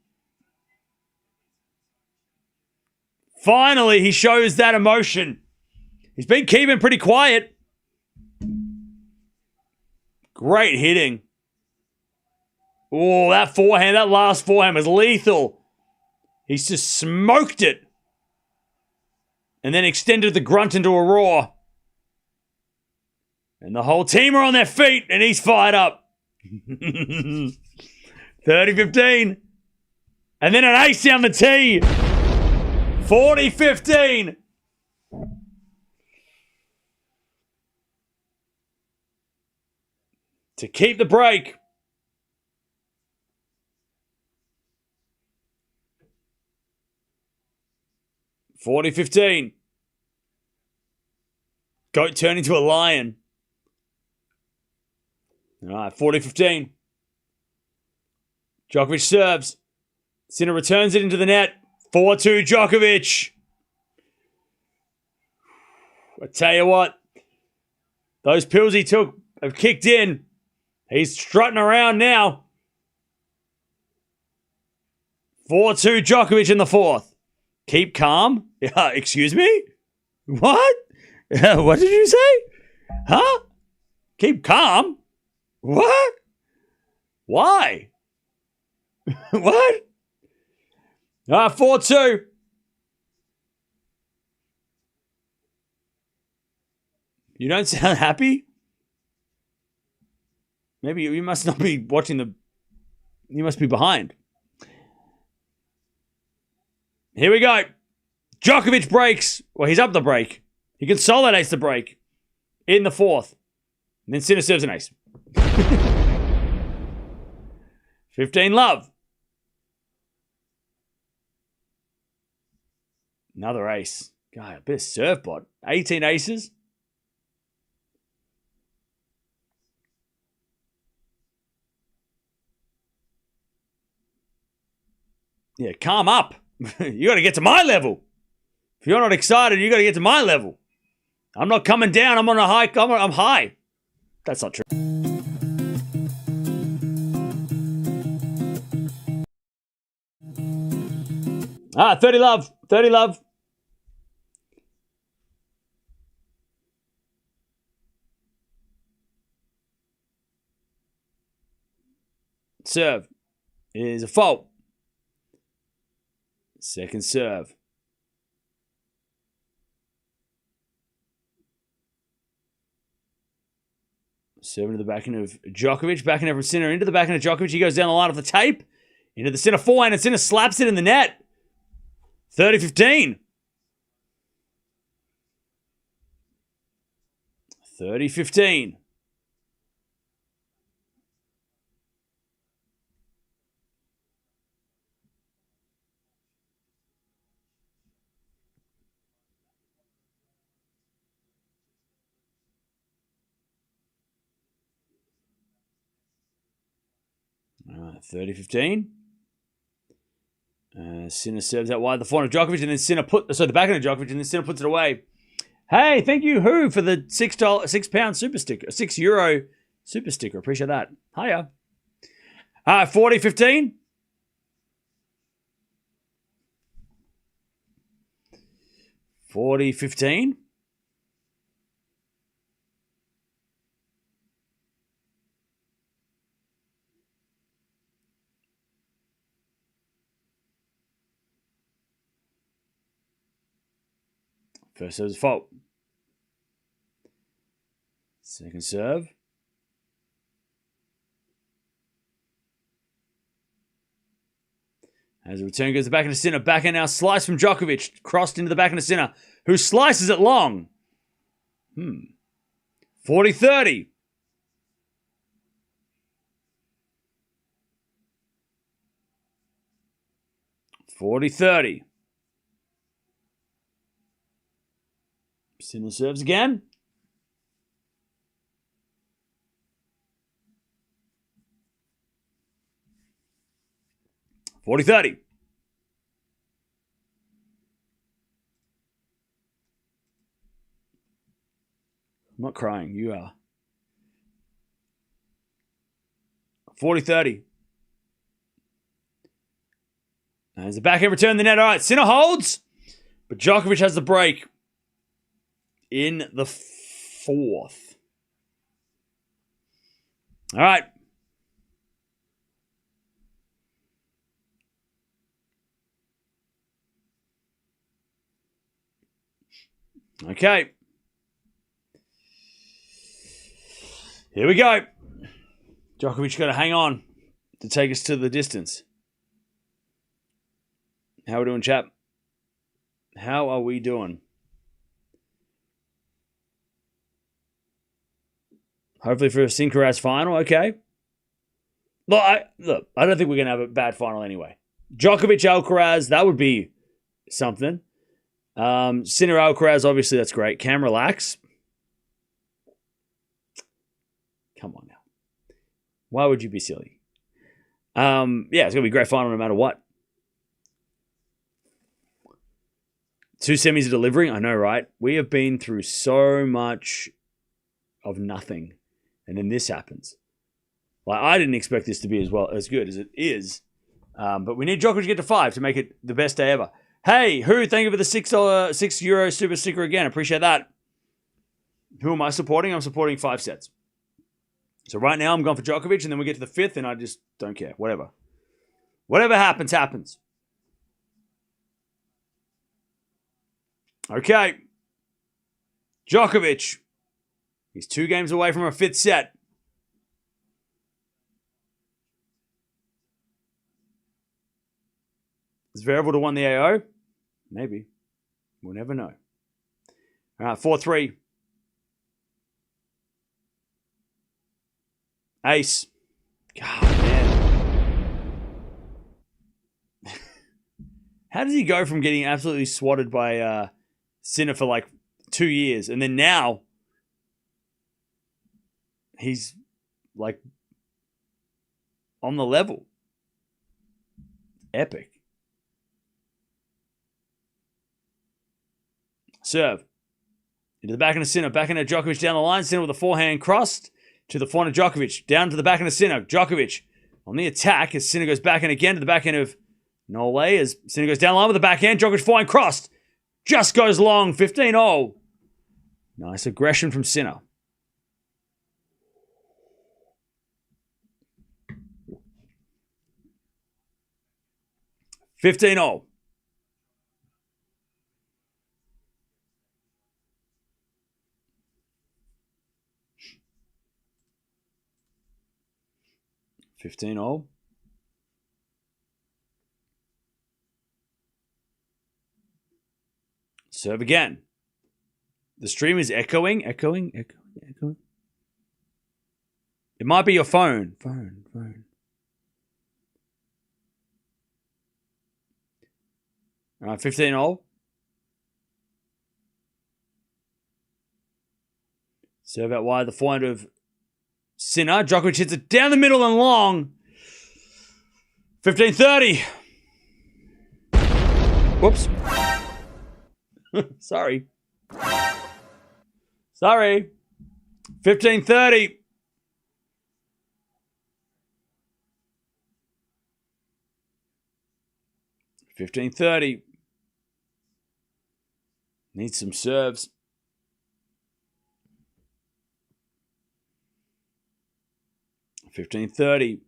Finally, he shows that emotion. He's been keeping pretty quiet. Great hitting. Oh, that forehand, that last forehand was lethal. He's just smoked it. And then extended the grunt into a roar. And the whole team are on their feet, and he's fired up. 30-15. And then an ace down the tee. 40-15. To keep the break. $40-15. Goat turned into a lion. All right, 40-15. Djokovic serves. Sinner returns it into the net. 4-2 Djokovic. I tell you what, those pills he took have kicked in. He's strutting around now. 4-2 Djokovic in the fourth. Keep calm? Excuse me? What? What did you say? Huh? Keep calm? What? Why? What? 4-2. You don't sound happy? Maybe you must not be watching the... You must be behind. Here we go. Djokovic breaks. Well, he's up the break. He consolidates the break in the fourth. And then Sinner serves an ace. 15-love. Another ace. God, a bit of serve bot. 18 aces. Yeah, calm up. You got to get to my level. If you're not excited, you got to get to my level. I'm not coming down. I'm on a high. I'm high. That's not true. 30-love. 30-love. Serve is a fault. Second serve. Serve into the backhand of Djokovic. Backhand over Sinner into the backhand of Djokovic. He goes down the line of the tape. Into the Sinner forehand, and Sinner slaps it in the net. 30-15. 30-15. All right, 30-15. Sinner serves out wide the forehand of Djokovic, and then Sinner the backhand of Djokovic, and then Sinner puts it away. Hey, thank you, Who, for the £6 super sticker, €6 super sticker. Appreciate that. Hiya. 40-15. 40-15. First serve is a fault. Second serve. As the return goes the backhand of Sinner. Backhand now slice from Djokovic. Crossed into the backhand of Sinner, who slices it long. 40-30. 40-30. Sinner serves again. 40-30. I'm not crying. You are. 40-30. There's the backhand return in the net. All right, Sinner holds, but Djokovic has the break in the fourth. All right. Okay. Here we go. Djokovic got to hang on to take us to the distance. How are we doing, chap? How are we doing? Hopefully for a Sinner final, okay. Look, I don't think we're going to have a bad final anyway. Djokovic, Alcaraz, that would be something. Sinner, Alcaraz, obviously that's great. Cam, relax. Come on now. Why would you be silly? Yeah, it's going to be a great final no matter what. 2 semis of delivering, I know, right? We have been through so much of nothing, and then this happens. Like, I didn't expect this to be as good as it is, but we need Djokovic to get to 5 to make it the best day ever. Hey, thank you for the €6 super sticker again. Appreciate that. Who am I supporting? I'm supporting 5 sets. So right now I'm going for Djokovic, and then we get to the 5th, and I just don't care. Whatever. Whatever happens, happens. Okay. Djokovic. He's 2 games away from a 5th set. Is Zverev to won the AO? Maybe. We'll never know. All right, 4-3. Ace. God, man. How does he go from getting absolutely swatted by Sinner for like 2 years, and then now he's like on the level? Epic. Serve. Into the backhand of Sinner. Backhand of Djokovic down the line. Sinner with a forehand crossed to the forehand of Djokovic. Down to the backhand of Sinner. Djokovic on the attack as Sinner goes backhand again to the backhand of Nole as Sinner goes down the line with the backhand. Djokovic forehand crossed. Just goes long. 15-0. Nice aggression from Sinner. $15-0. Serve again. The stream is echoing. It might be your phone. Phone. All right, 15-0. Serve out wide. The forehand of Sinner. Djokovic hits it down the middle and long. 15-30. Whoops. Sorry. 15-30. Needs some serves. $15-30.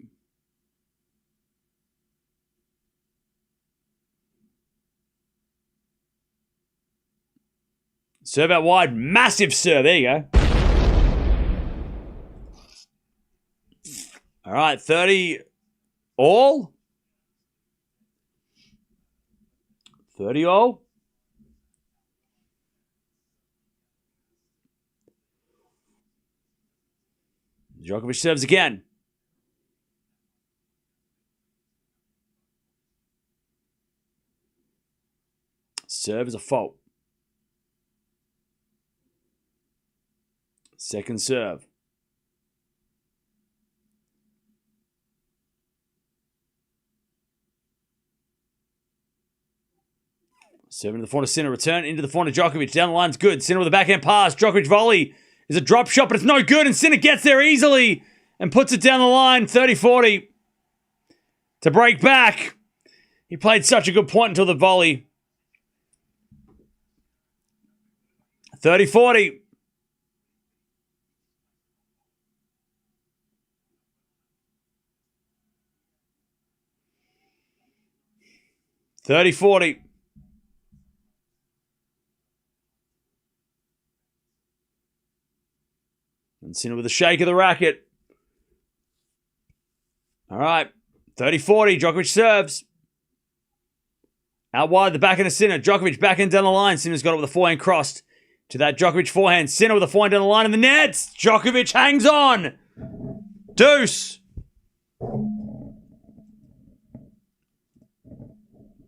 Serve out wide. Massive serve. There you go. All right. 30 all. 30 all. Djokovic serves again. Serve is a fault. Second serve. Serving to the forehand of Sinner. Return into the forehand of Djokovic. Down the line's good. Sinner with a backhand pass. Djokovic volley is a drop shot, but it's no good. And Sinner gets there easily and puts it down the line. 30-40 to break back. He played such a good point until the volley. 30-40. And Sinner with a shake of the racket. All right. 30-40. Djokovic serves. Out wide, the backhand of Sinner. Djokovic backhand down the line. Sinner's got it with a forehand crossed to that Djokovic forehand. Sinner with a forehand down the line in the nets. Djokovic hangs on. Deuce.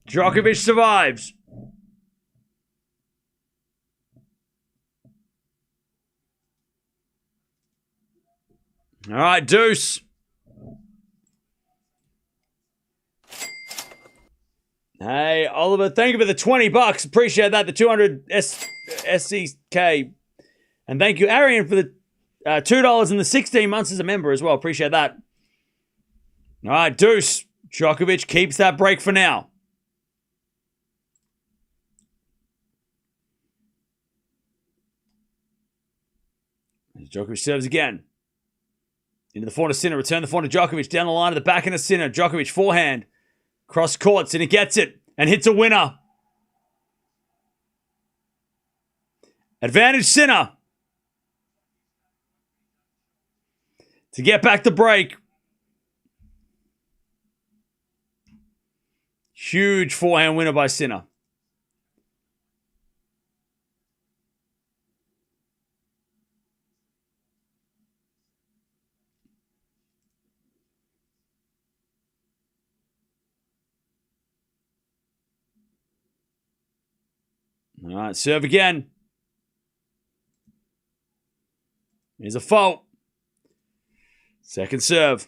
Djokovic survives. All right, deuce. Hey, Oliver, thank you for the $20. Appreciate that. The 200 SCK. And thank you, Arian, for the $2 and the 16 months as a member as well. Appreciate that. All right, deuce. Djokovic keeps that break for now. Djokovic serves again. Into the forehand of Sinner. Return the forehand of Djokovic. Down the line of the backhand of Sinner. Djokovic forehand. Cross courts and he gets it. And hits a winner. Advantage Sinner. To get back the break. Huge forehand winner by Sinner. All right, serve again. Here's a fault. Second serve.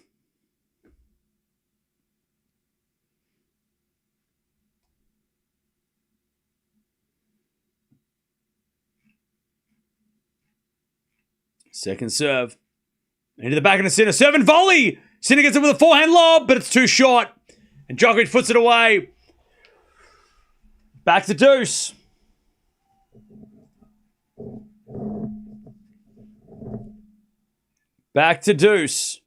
Second serve. Into the back of the Sinner. Serve and volley. Sinner gets it with a forehand lob, but it's too short. And Djokovic puts it away. Back to deuce. Back to deuce.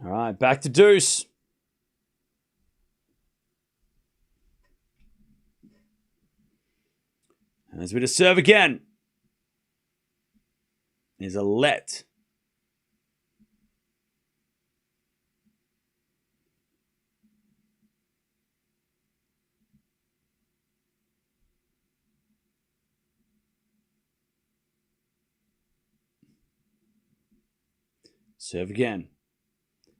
All right, back to deuce. And as we just serve again. Is a let. Serve again.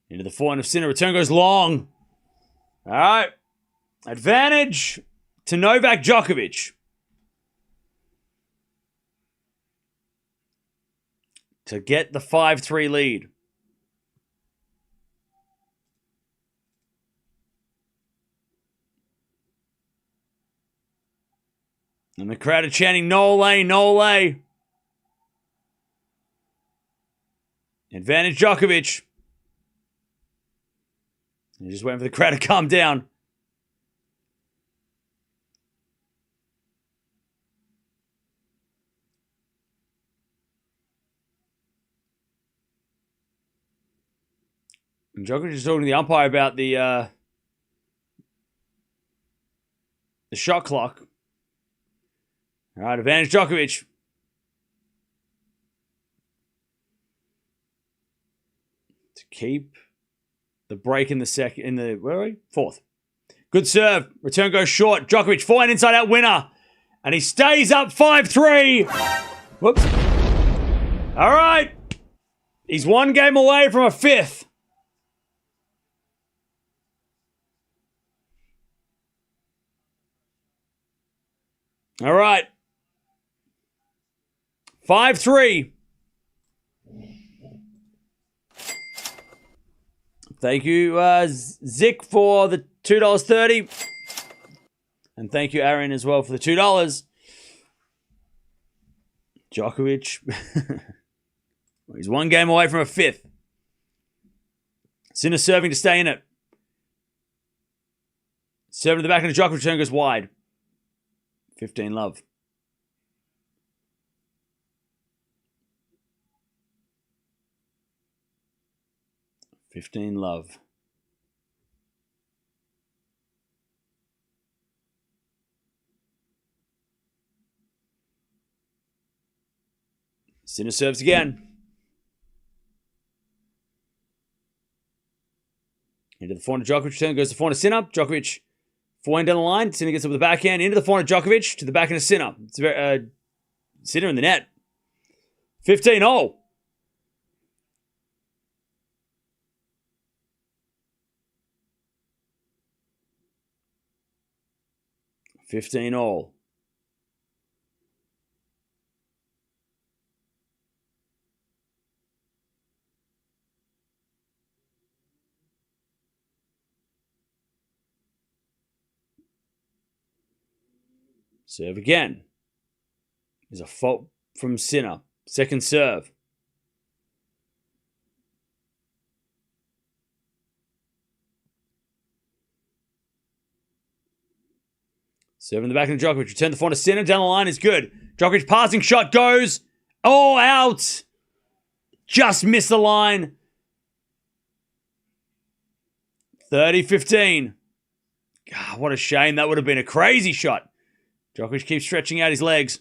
Into the forehand of Sinner. Return goes long. All right. Advantage to Novak Djokovic. To get the 5-3 lead. And the crowd are chanting, no way, no way. Advantage Djokovic. You're just waiting for the crowd to calm down. And Djokovic is talking to the umpire about the shot clock. All right, advantage Djokovic. To keep the break in the where are we? Fourth. Good serve. Return goes short. Djokovic forehand inside out winner. And he stays up 5-3. Whoops. All right. He's one game away from a fifth. All right. 5-3. Thank you, Zick, for the $2.30. And thank you, Aaron, as well, for the $2. Djokovic. He's one game away from a fifth. Sinner serving to stay in it. Serving to the back of the Djokovic turn goes wide. 15 love. Sinner serves again. Into the forehand of Djokovic. Turn goes to forehand of Sinner. Djokovic forehand down the line. Sinner gets up with the backhand. Into the forehand of Djokovic. To the backhand of Sinner. It's very, Sinner in the net. 15-all. Serve again. There's a fault from Sinner. Second serve. Serve in the back of Djokovic. Return the forehand to Sinner. Down the line is good. Djokovic passing shot goes. Oh, out. Just missed the line. 30-15. God, what a shame. That would have been a crazy shot. Djokovic keeps stretching out his legs.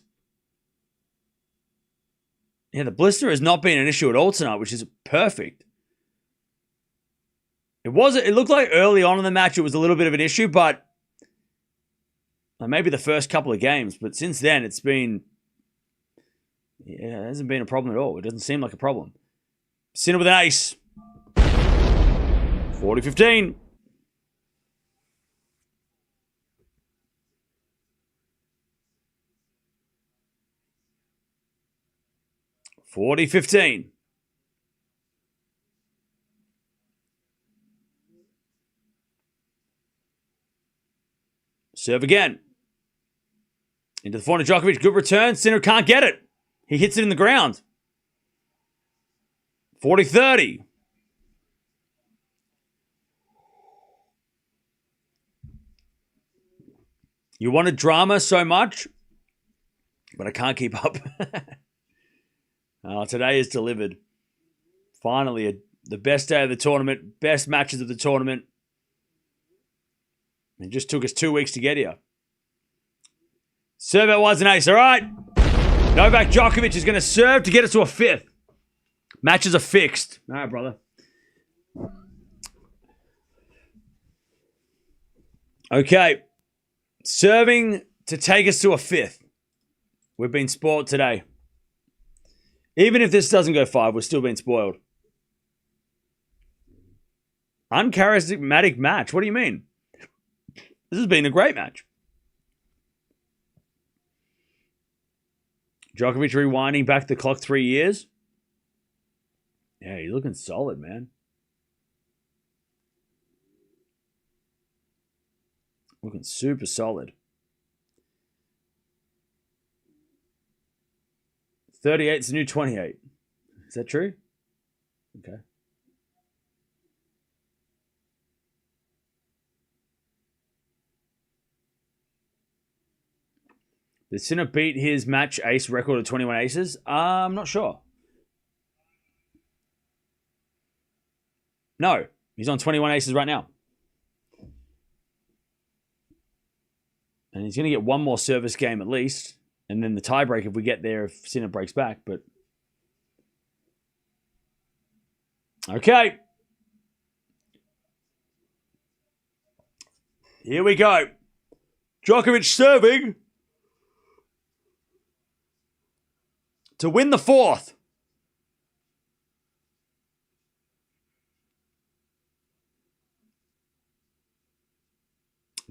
Yeah, the blister has not been an issue at all tonight, which is perfect. It looked like early on in the match it was a little bit of an issue, but maybe the first couple of games. But since then, it hasn't been a problem at all. It doesn't seem like a problem. Sinner with an ace. 40-15. 40-15. Serve again. Into the forehand of Djokovic. Good return. Sinner can't get it. He hits it in the ground. 40-30. You wanted drama so much, but I can't keep up. Today is delivered. Finally, the best day of the tournament, best matches of the tournament. It just took us 2 weeks to get here. Serve out was an ace, all right? Novak Djokovic is going to serve to get us to a fifth. Matches are fixed. All right, brother. Okay. Serving to take us to a fifth. We've been spoiled today. Even if this doesn't go 5, we're still being spoiled. Uncharismatic match. What do you mean? This has been a great match. Djokovic rewinding back the clock 3 years. Yeah, he's looking solid, man. Looking super solid. 38 is the new 28. Is that true? Okay. Did Sinner beat his match ace record of 21 aces? I'm not sure. No, he's on 21 aces right now. And he's going to get one more service game at least. And then the tiebreak if we get there if Sinner breaks back. But okay. Here we go. Djokovic serving to win the fourth.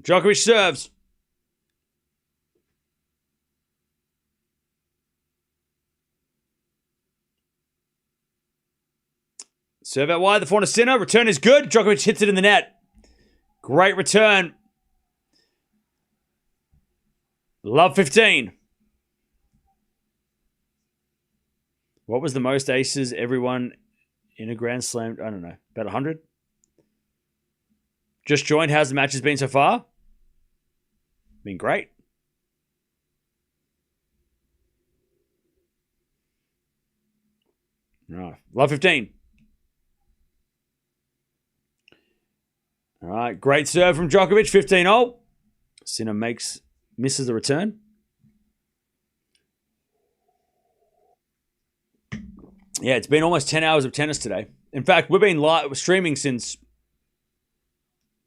Djokovic serves. Serve out wide, the forehand to Sinner. Return is good. Djokovic hits it in the net. Great return. Love 15. What was the most aces everyone in a Grand Slam? I don't know. About 100? Just joined. How's the matches been so far? Been great. All right. Love 15. All right. Great serve from Djokovic. 15-0. Sinner misses the return. Yeah, it's been almost 10 hours of tennis today. In fact, we've been live streaming since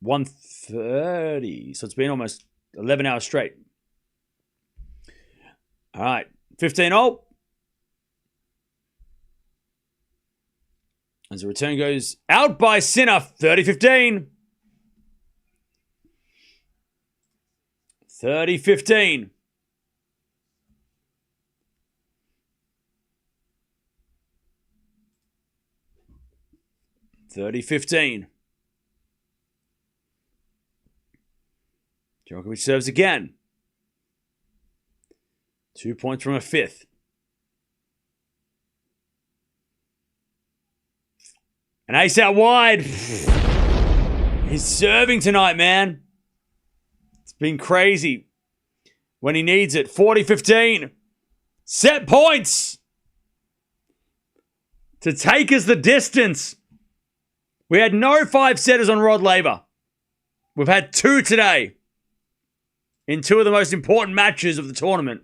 1:30. So it's been almost 11 hours straight. All right. 15-0. As the return goes out by Sinner. 30-15. 30-15. Djokovic serves again. 2 points from a fifth. An ace out wide. He's serving tonight, man. It's been crazy when he needs it. 40-15. Set points to take us the distance. We had no 5-setters on Rod Laver. We've had 2 today in 2 of the most important matches of the tournament.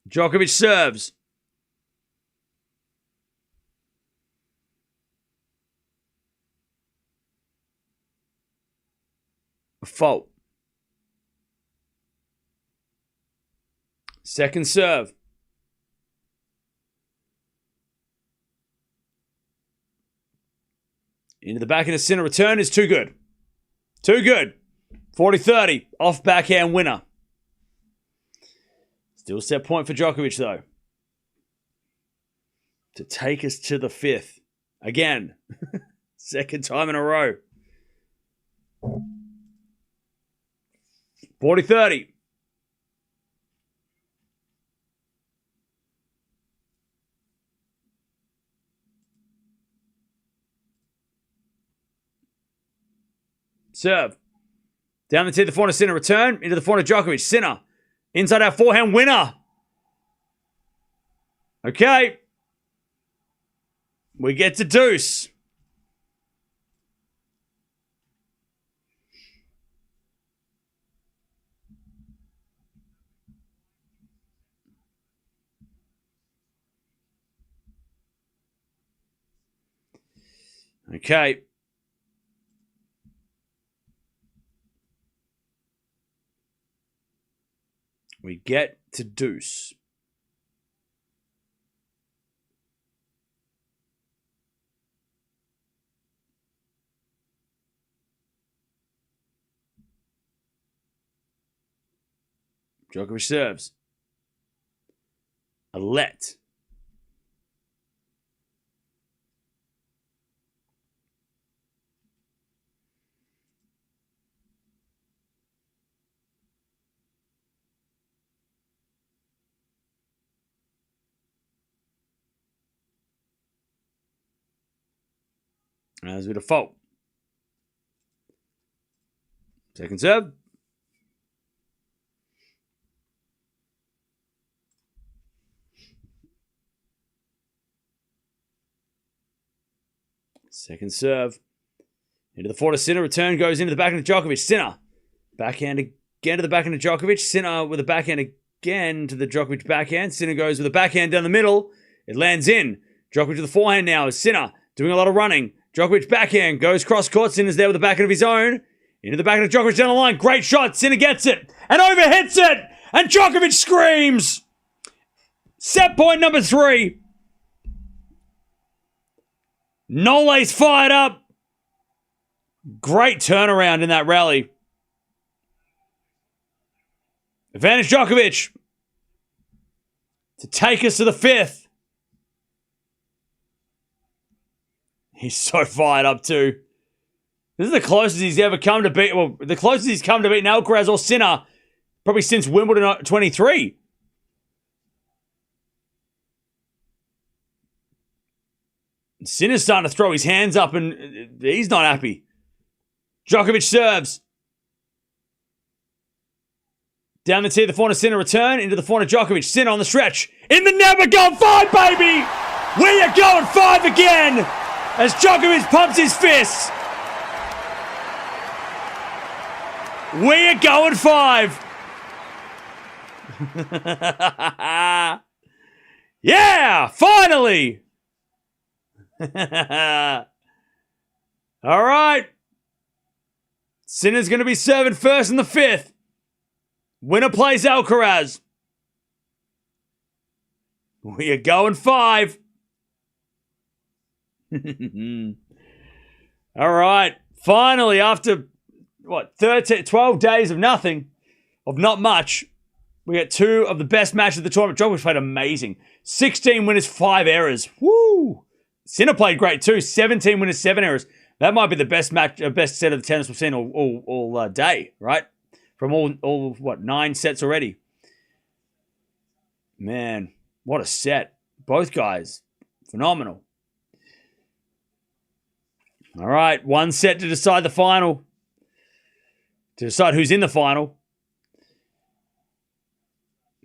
Djokovic serves. A fault. Second serve. Into the backhand of Sinner. Return is too good. Too good. 40-30. Off backhand winner. Still set point for Djokovic, though. To take us to the fifth. Again. Second time in a row. 40-30. Serve. Down the tee, the forehand Sinner. Return. Into the forehand Djokovic. Sinner. Inside our forehand winner. Okay. We get to deuce. Okay. We get to deuce. Djokovic serves. A let. As we default. Second serve. Second serve. Into the forehand Sinner. Return goes into the backhand of Djokovic. Sinner. Backhand again to the backhand of Djokovic. Sinner with a backhand again to the Djokovic backhand. Sinner goes with a backhand down the middle. It lands in. Djokovic to the forehand now. Sinner doing a lot of running. Djokovic backhand goes cross court. Sinner's there with the backhand of his own. Into the backhand of Djokovic down the line. Great shot. Sinner gets it and overhits it. And Djokovic screams. Set point number 3. Nole's fired up. Great turnaround in that rally. Advantage Djokovic to take us to the fifth. He's so fired up too. This is the closest he's ever come to beat. Well, the closest he's come to beating Alcaraz or Sinner probably since Wimbledon 23. Sinner's starting to throw his hands up and he's not happy. Djokovic serves. Down the tee, the corner, Sinner return. Into the corner, Djokovic. Sinner on the stretch. In the net, we're going 5, baby! We are going 5 again! As Djokovic pumps his fists. We are going 5. Yeah! Finally! All right. Sinner's going to be serving first in the 5th. Winner plays Alcaraz. We are going 5. All right. Finally, after, 12 days of nothing, of not much, we got 2 of the best matches of the tournament. Djokovic played amazing. 16 winners, 5 errors. Woo! Sinner played great too. 17 winners, 7 errors. That might be the best match, best set of the tennis we've seen all day, right? From all 9 sets already. Man, what a set. Both guys, phenomenal. All right, 1 set to decide the final. To decide who's in the final.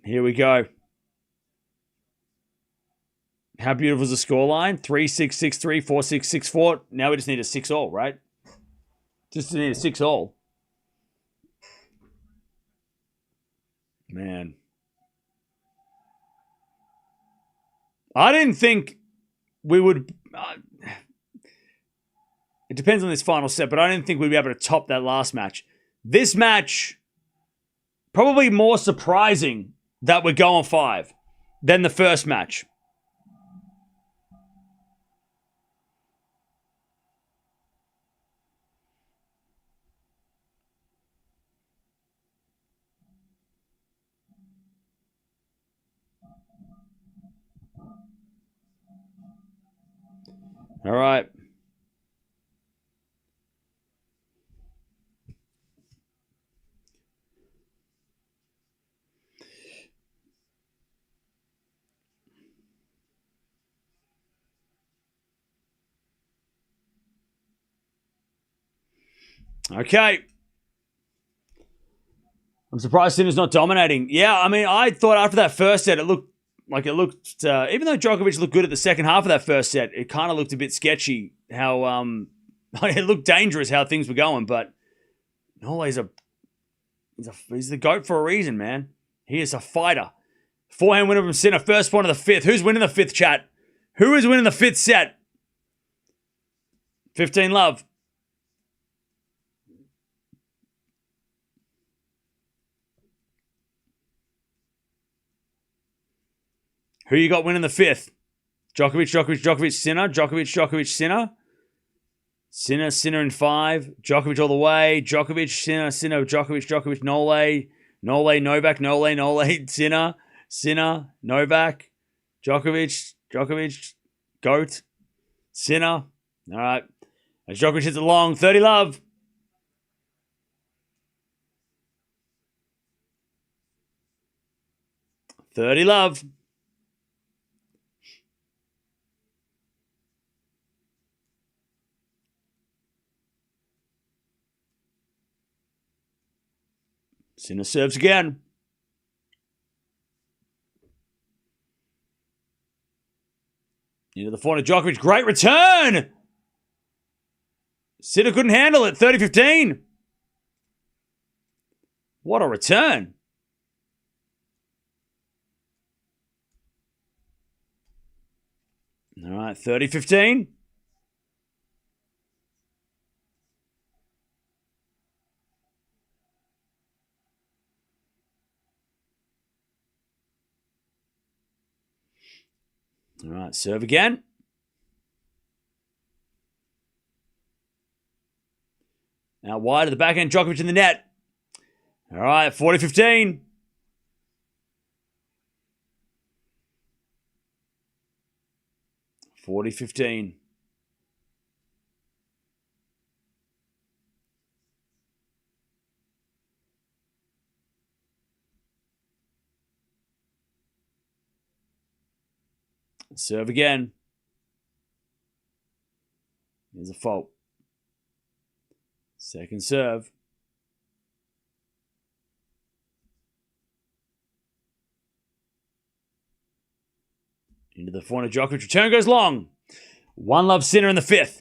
Here we go. How beautiful is the scoreline? 3-6, 6-3, 4-6, 6-4. Now we just need a 6-all, right? Just need a 6-all. Man. I didn't think we would... it depends on this final set, but I didn't think we'd be able to top that last match. This match, probably more surprising that we're going 5 than the first match. All right. Okay. I'm surprised Sinner's not dominating. Yeah, I mean, I thought after that first set, it looked, even though Djokovic looked good at the second half of that first set, it kind of looked a bit sketchy how, it looked dangerous how things were going, but no, he's the GOAT for a reason, man. He is a fighter. Forehand winner from Sinner, first point of the 5th. Who's winning the 5th, chat? Who is winning the 5th set? 15 love. Who you got winning the 5th? Djokovic, Sinner. Djokovic, Sinner. Sinner in 5. Djokovic all the way. Djokovic, Sinner, Djokovic, Nole, Novak, Nole, Sinner, Novak, Djokovic, GOAT, Sinner. All right. As Djokovic hits it long, 30 love. $30 love. Sinner serves again. Into the forehand of Djokovic. Great return. Sinner couldn't handle it. 30-15. What a return. All right, 30-15. All right, serve again. Now wide at the backhand, Djokovic in the net. All right, 40-15. 40-15. Serve again. Here's a fault. Second serve. Into the forehand of Djokovic. Return goes long. 1-love Sinner in the 5th.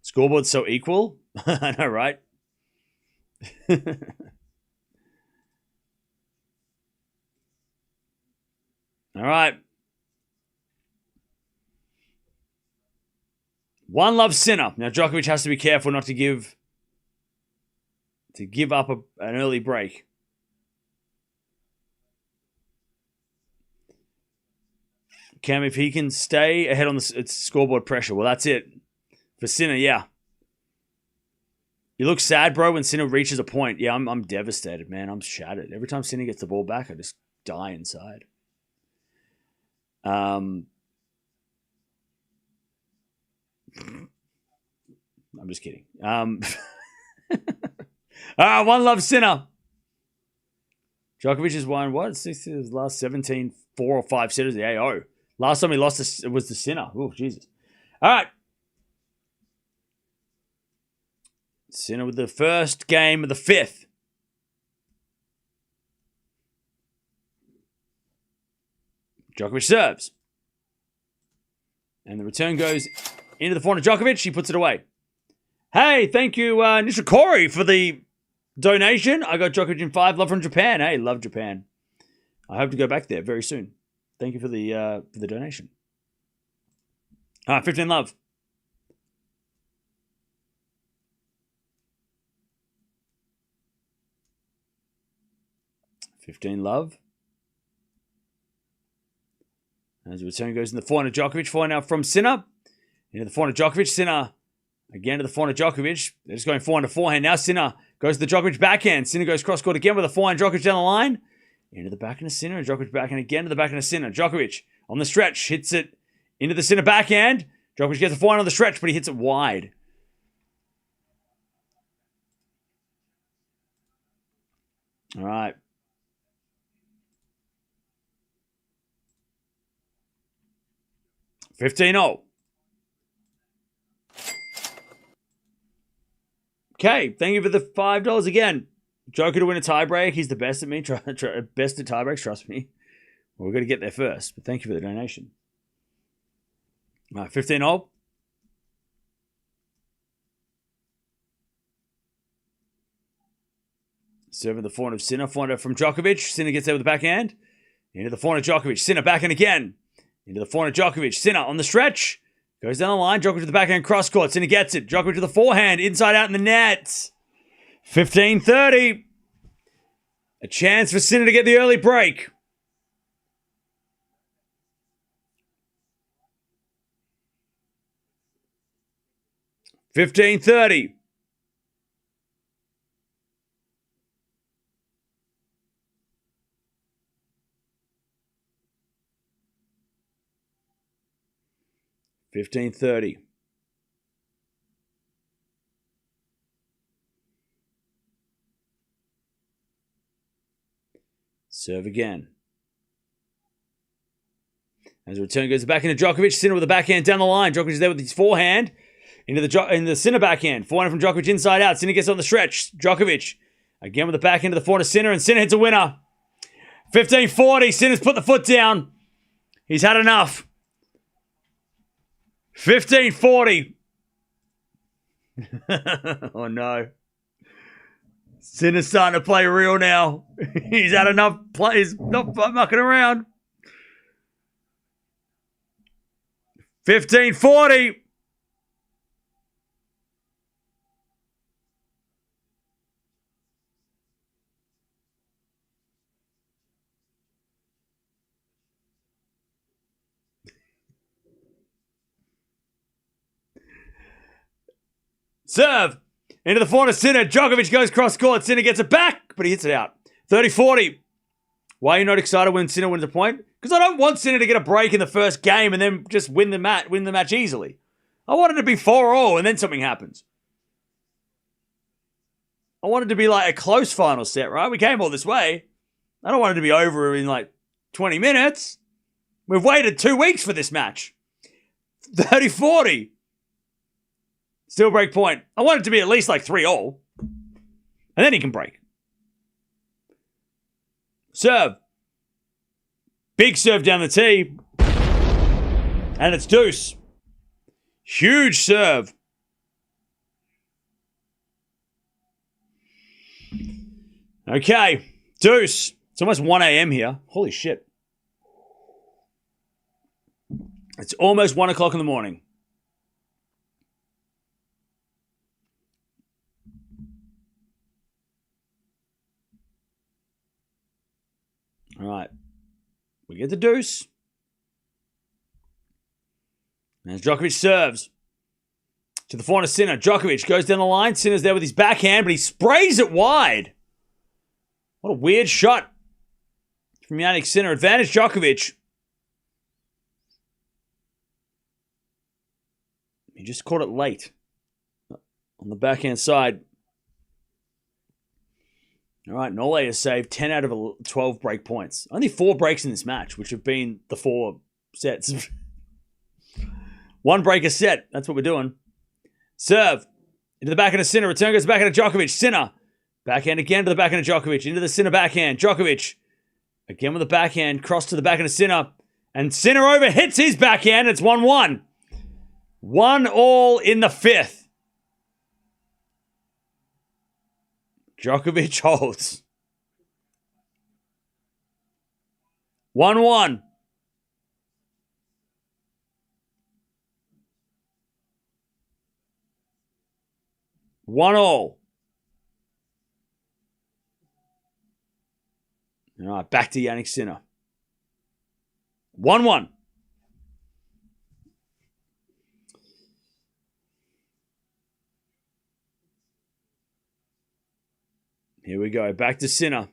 Scoreboard's so equal. I know, right? All right. 1-love Sinner. Now Djokovic has to be careful not to give up an early break. Cam, if he can stay ahead on the scoreboard pressure, well, that's it. For Sinner, yeah. You look sad, bro, when Sinner reaches a point. Yeah, I'm devastated, man. I'm shattered. Every time Sinner gets the ball back, I just die inside. I'm just kidding. All right, 1-love Sinner. Djokovic has won, what? His last 17, 4 or 5 setters of the AO. Last time he lost was the Sinner. Oh, Jesus. All right. Sinner with the first game of the 5th. Djokovic serves. And the return goes into the forehand of Djokovic. He puts it away. Hey, thank you, Nishikori, for the donation. I got Djokovic in 5. Love from Japan. Hey, love Japan. I hope to go back there very soon. Thank you for the donation. All right, 15 love. As the return goes in the forehand of Djokovic. Forehand now from Sinner. Into the forehand of Djokovic. Sinner again to the forehand of Djokovic. They're just going forehand to forehand. Now Sinner goes to the Djokovic backhand. Sinner goes cross-court again with a forehand. Djokovic down the line. Into the backhand of Sinner. And Djokovic backhand again to the backhand of Sinner. Djokovic on the stretch. Hits it into the Sinner backhand. Djokovic gets a forehand on the stretch, but he hits it wide. All right. $15-0. Okay, thank you for the $5 again. Joker to win a tiebreak. He's the best at me. Best at tiebreaks, trust me. Well, we've got to get there first, but thank you for the donation. All right, 15-0. Serving the forehand of Sinner. Forehand from Djokovic. Sinner gets there with the backhand. Into the forehand of Djokovic. Sinner backhand again. Into the forehand of Djokovic. Sinner on the stretch. Goes down the line. Djokovic to the backhand cross court. Sinner gets it. Djokovic to the forehand. Inside out in the net. 15-30. A chance for Sinner to get the early break. $15-30. $15-30. Serve again. As the return goes back into Djokovic. Sinner with the backhand down the line. Djokovic is there with his forehand. Into the Sinner backhand. Forehand from Djokovic inside out. Sinner gets on the stretch. Djokovic again with the backhand to the forehand of Sinner. And Sinner hits a winner. 15-40. Sinner's put the foot down. He's had enough. 15-40. Oh no. Sinner's starting to play real now. He's had enough play. He's not mucking around. 15-40. Serve. Into the forehand of Sinner. Djokovic goes cross court. Sinner gets it back, but he hits it out. 30-40. Why are you not excited when Sinner wins a point? Because I don't want Sinner to get a break in the first game and then just win the match easily. I want it to be 4-4 and then something happens. I want it to be like a close final set, right? We came all this way. I don't want it to be over in like 20 minutes. We've waited 2 weeks for this match. 30-40. Still break point. I want it to be at least like 3-all. And then he can break. Serve. Big serve down the tee. And it's deuce. Huge serve. Okay. Deuce. It's almost 1 a.m. here. Holy shit. It's almost 1 o'clock in the morning. All right. We get the deuce. As Djokovic serves to the forehand of Sinner. Djokovic goes down the line. Sinner's there with his backhand, but he sprays it wide. What a weird shot from Jannik Sinner. Advantage Djokovic. He just caught it late on the backhand side. All right, Nole has saved 10 out of 12 break points. Only 4 breaks in this match, which have been the 4 sets. 1 break a set. That's what we're doing. Serve. Into the backhand of Sinner. Return goes back into Djokovic. Sinner. Backhand again to the backhand of Djokovic. Into the Sinner backhand. Djokovic. Again with the backhand. Cross to the backhand of Sinner. And Sinner over hits his backhand. It's 1-1. 1-all in the 5th. Djokovic holds. 1-1. One all. All right, back to Jannik Sinner. 1-1. Here we go. Back to Sinner.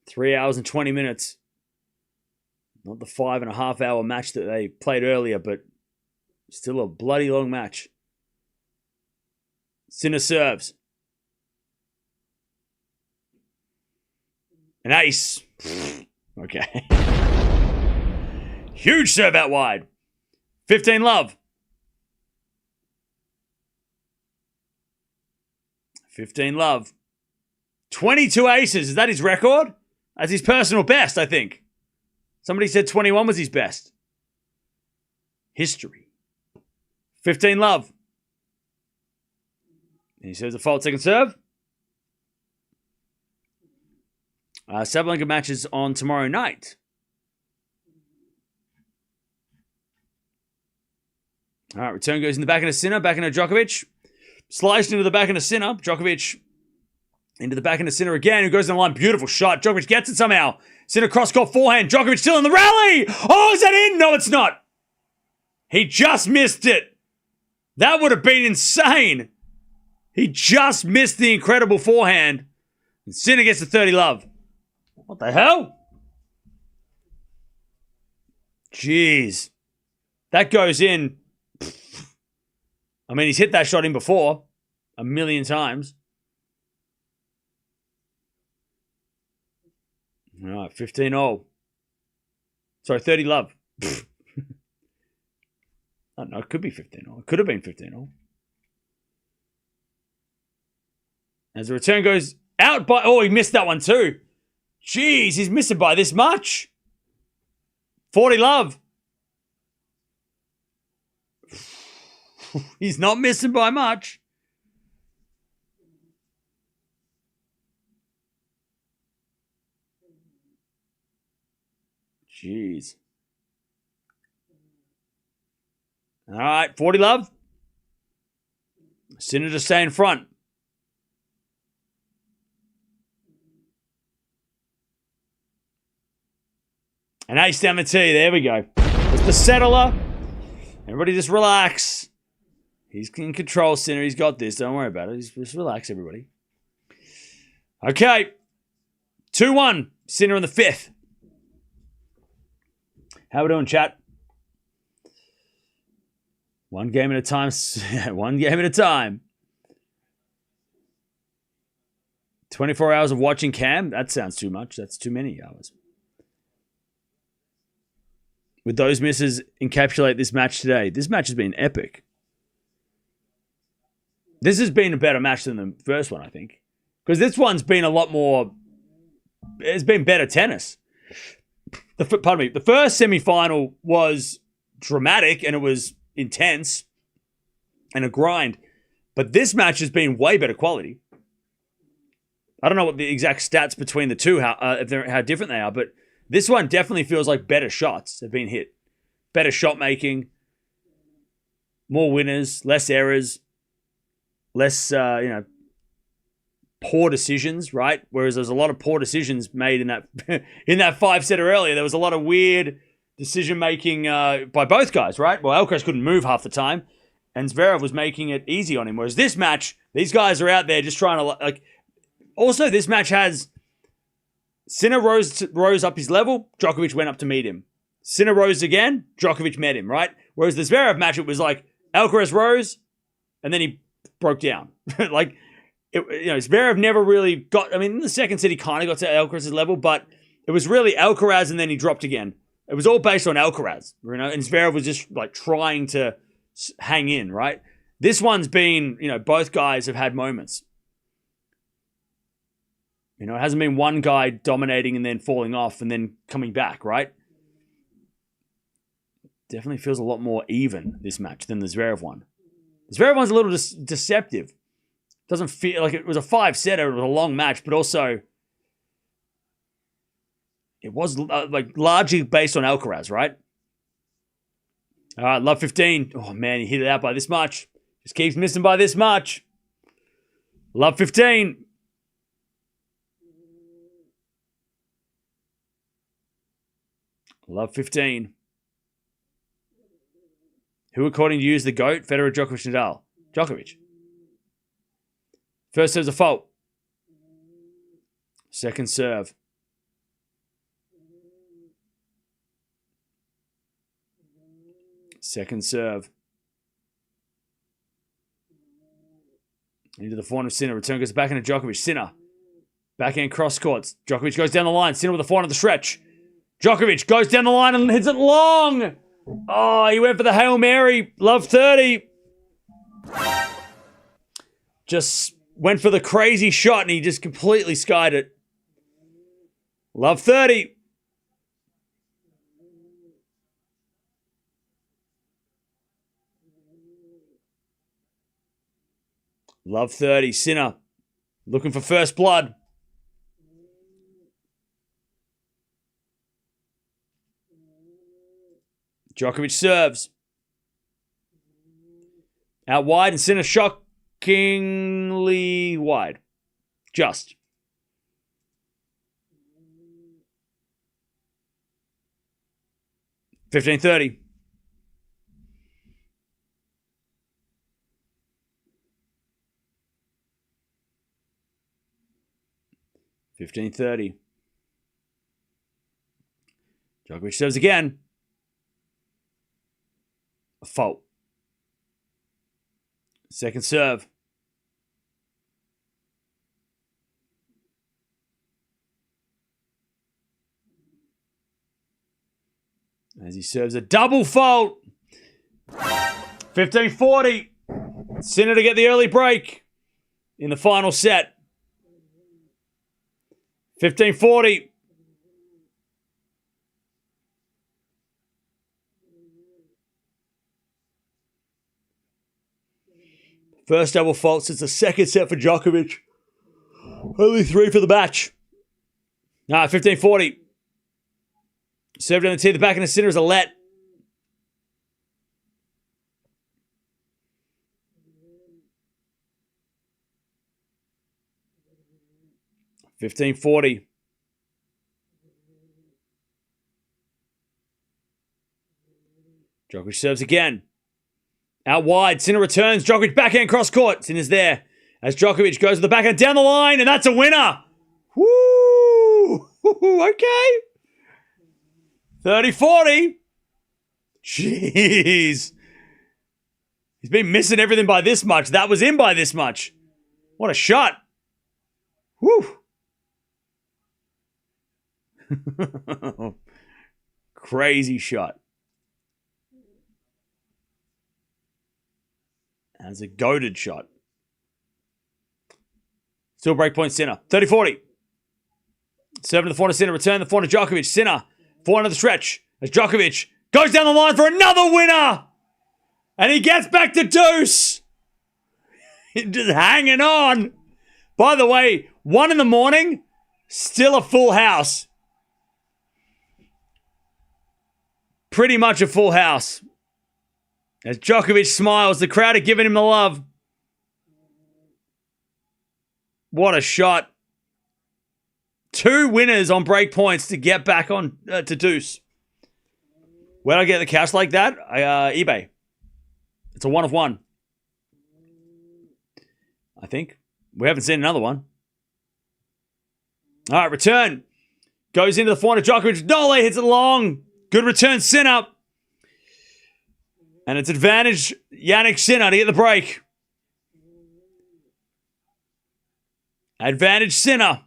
3 hours and 20 minutes. Not the 5.5 hour match that they played earlier, but still a bloody long match. Sinner serves. An ace. Okay. Huge serve out wide. 15 love. 15 love. 22 aces. Is that his record? That's his personal best, I think. Somebody said 21 was his best. History. 15 love. And he serves a fault second serve. Sabalenka matches on tomorrow night. All right, return goes in the back of Sinner, back into Djokovic. Sliced into the back of Sinner. Djokovic into the back of Sinner again, who goes in the line. Beautiful shot. Djokovic gets it somehow. Sinner cross-court forehand. Djokovic still in the rally. Oh, is that in? No, it's not. He just missed it. That would have been insane. He just missed the incredible forehand. And Sinner gets the 30 love. What the hell? Jeez. That goes in. I mean, he's hit that shot in before. 1,000,000 times. All right, 15-all. Sorry, 30 love. I don't know, it could be 15-all. It could have been 15-all. As the return goes out by... Oh, he missed that one too. Jeez, he's missing by this much. 40 love. He's not missing by much. Jeez. All right, 40 love. Sinner to stay in front. An ace down the tee. There we go. It's the settler. Everybody just relax. He's in control, Sinner. He's got this. Don't worry about it. Just relax, everybody. Okay. 2-1. Sinner in the 5th. How we doing, chat? One game at a time. One game at a time. 24 hours of watching Cam? That sounds too much. That's too many hours. Would those misses encapsulate this match today? This match has been epic. This has been a better match than the first one, I think. Because this one's been a lot more... It's been better tennis. Pardon me. The first semi-final was dramatic and it was intense and a grind. But this match has been way better quality. I don't know what the exact stats between the two, how different they are, but this one definitely feels like better shots have been hit. Better shot making, more winners, less errors, less, poor decisions, right? Whereas there's a lot of poor decisions made in that five-setter earlier. There was a lot of weird decision-making by both guys, right? Well, Alcaraz couldn't move half the time, and Zverev was making it easy on him. Whereas this match, these guys are out there just trying to, like... Also, this match has Sinner rose up his level, Djokovic went up to meet him. Sinner rose again, Djokovic met him, right? Whereas the Zverev match, it was like Alcaraz rose, and then he broke down. Zverev never really got... I mean, in the second set, he kind of got to Alcaraz's level, but it was really Alcaraz, and then he dropped again. It was all based on Alcaraz, and Zverev was just like trying to hang in, right? This one's been, both guys have had moments. It hasn't been one guy dominating and then falling off and then coming back, right? Definitely feels a lot more even, this match, than the Zverev one. The Zverev one's a little deceptive. Doesn't feel like it was a 5-setter. It was a long match, but also it was largely based on Alcaraz, right? All right, love 15. Oh, man, he hit it out by this much. Just keeps missing by this much. Love 15. Love 15. Who, according to you, is the GOAT? Federer, Djokovic, Nadal. Djokovic. First serve's a fault. Second serve. Second serve. Into the forehand of Sinner. Return goes back into Djokovic. Sinner. Backhand cross courts. Djokovic goes down the line. Sinner with the forehand of the stretch. Djokovic goes down the line and hits it long. Oh, he went for the Hail Mary. Love 30. Just went for the crazy shot and he just completely skied it. Love 30. Love 30. Sinner looking for first blood. Djokovic serves. Out wide and Sinner shockingly wide. Just. $15.30. $15.30. Djokovic serves again. A fault. Second serve. As he serves a double fault. 15-40. Sinner to get the early break in the final set. 15-40. First double fault since the second set for Djokovic. Only 3 for the match. 15-40. Served on the tee. The back end of Sinner is a let. $15.40. Djokovic serves again. Out wide. Sinner returns. Djokovic backhand cross court. Sinner's there. As Djokovic goes to the backhand down the line. And that's a winner. Woo! Okay. 30-40. Jeez. He's been missing everything by this much. That was in by this much. What a shot. Whew. Crazy shot. That's a goated shot. Still breakpoint Sinner. 30-40. Serve to the forehand Sinner. Return the forehand to Djokovic. Sinner. Forehand to the stretch. As Djokovic goes down the line for another winner. And he gets back to deuce. Just hanging on. By the way, 1 a.m, still a full house. Pretty much a full house. As Djokovic smiles, the crowd are giving him the love. What a shot. 2 winners on break points to get back on to deuce. Where did I get the cash like that? eBay. It's a 1 of 1. I think. We haven't seen another one. All right, return. Goes into the forehand of Djokovic. Nole hits it long. Good return, Sinner. And it's advantage Jannik Sinner to get the break. Advantage Sinner.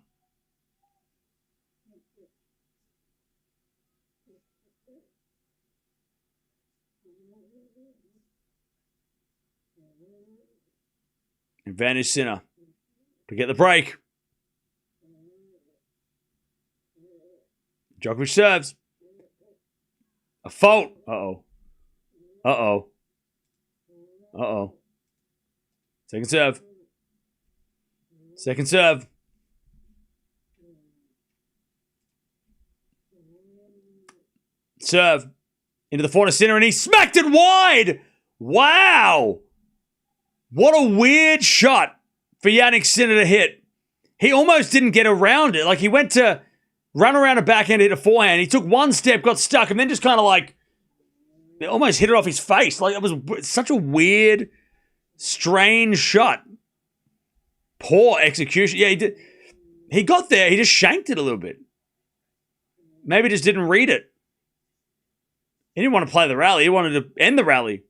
Advantage Sinner to get the break. Djokovic serves. A fault. Uh-oh. Uh-oh. Uh-oh. Second serve. Second serve. Serve. Into the forehand Sinner, and he smacked it wide. Wow. What a weird shot for Jannik Sinner to hit. He almost didn't get around it. Like, he went to run around a backhand, hit a forehand. He took one step, got stuck, and then just kind of like, it almost hit it off his face. Like, it was such a weird, strange shot. Poor execution. Yeah, he did. He got there. He just shanked it a little bit. Maybe just didn't read it. He didn't want to play the rally. He wanted to end the rally.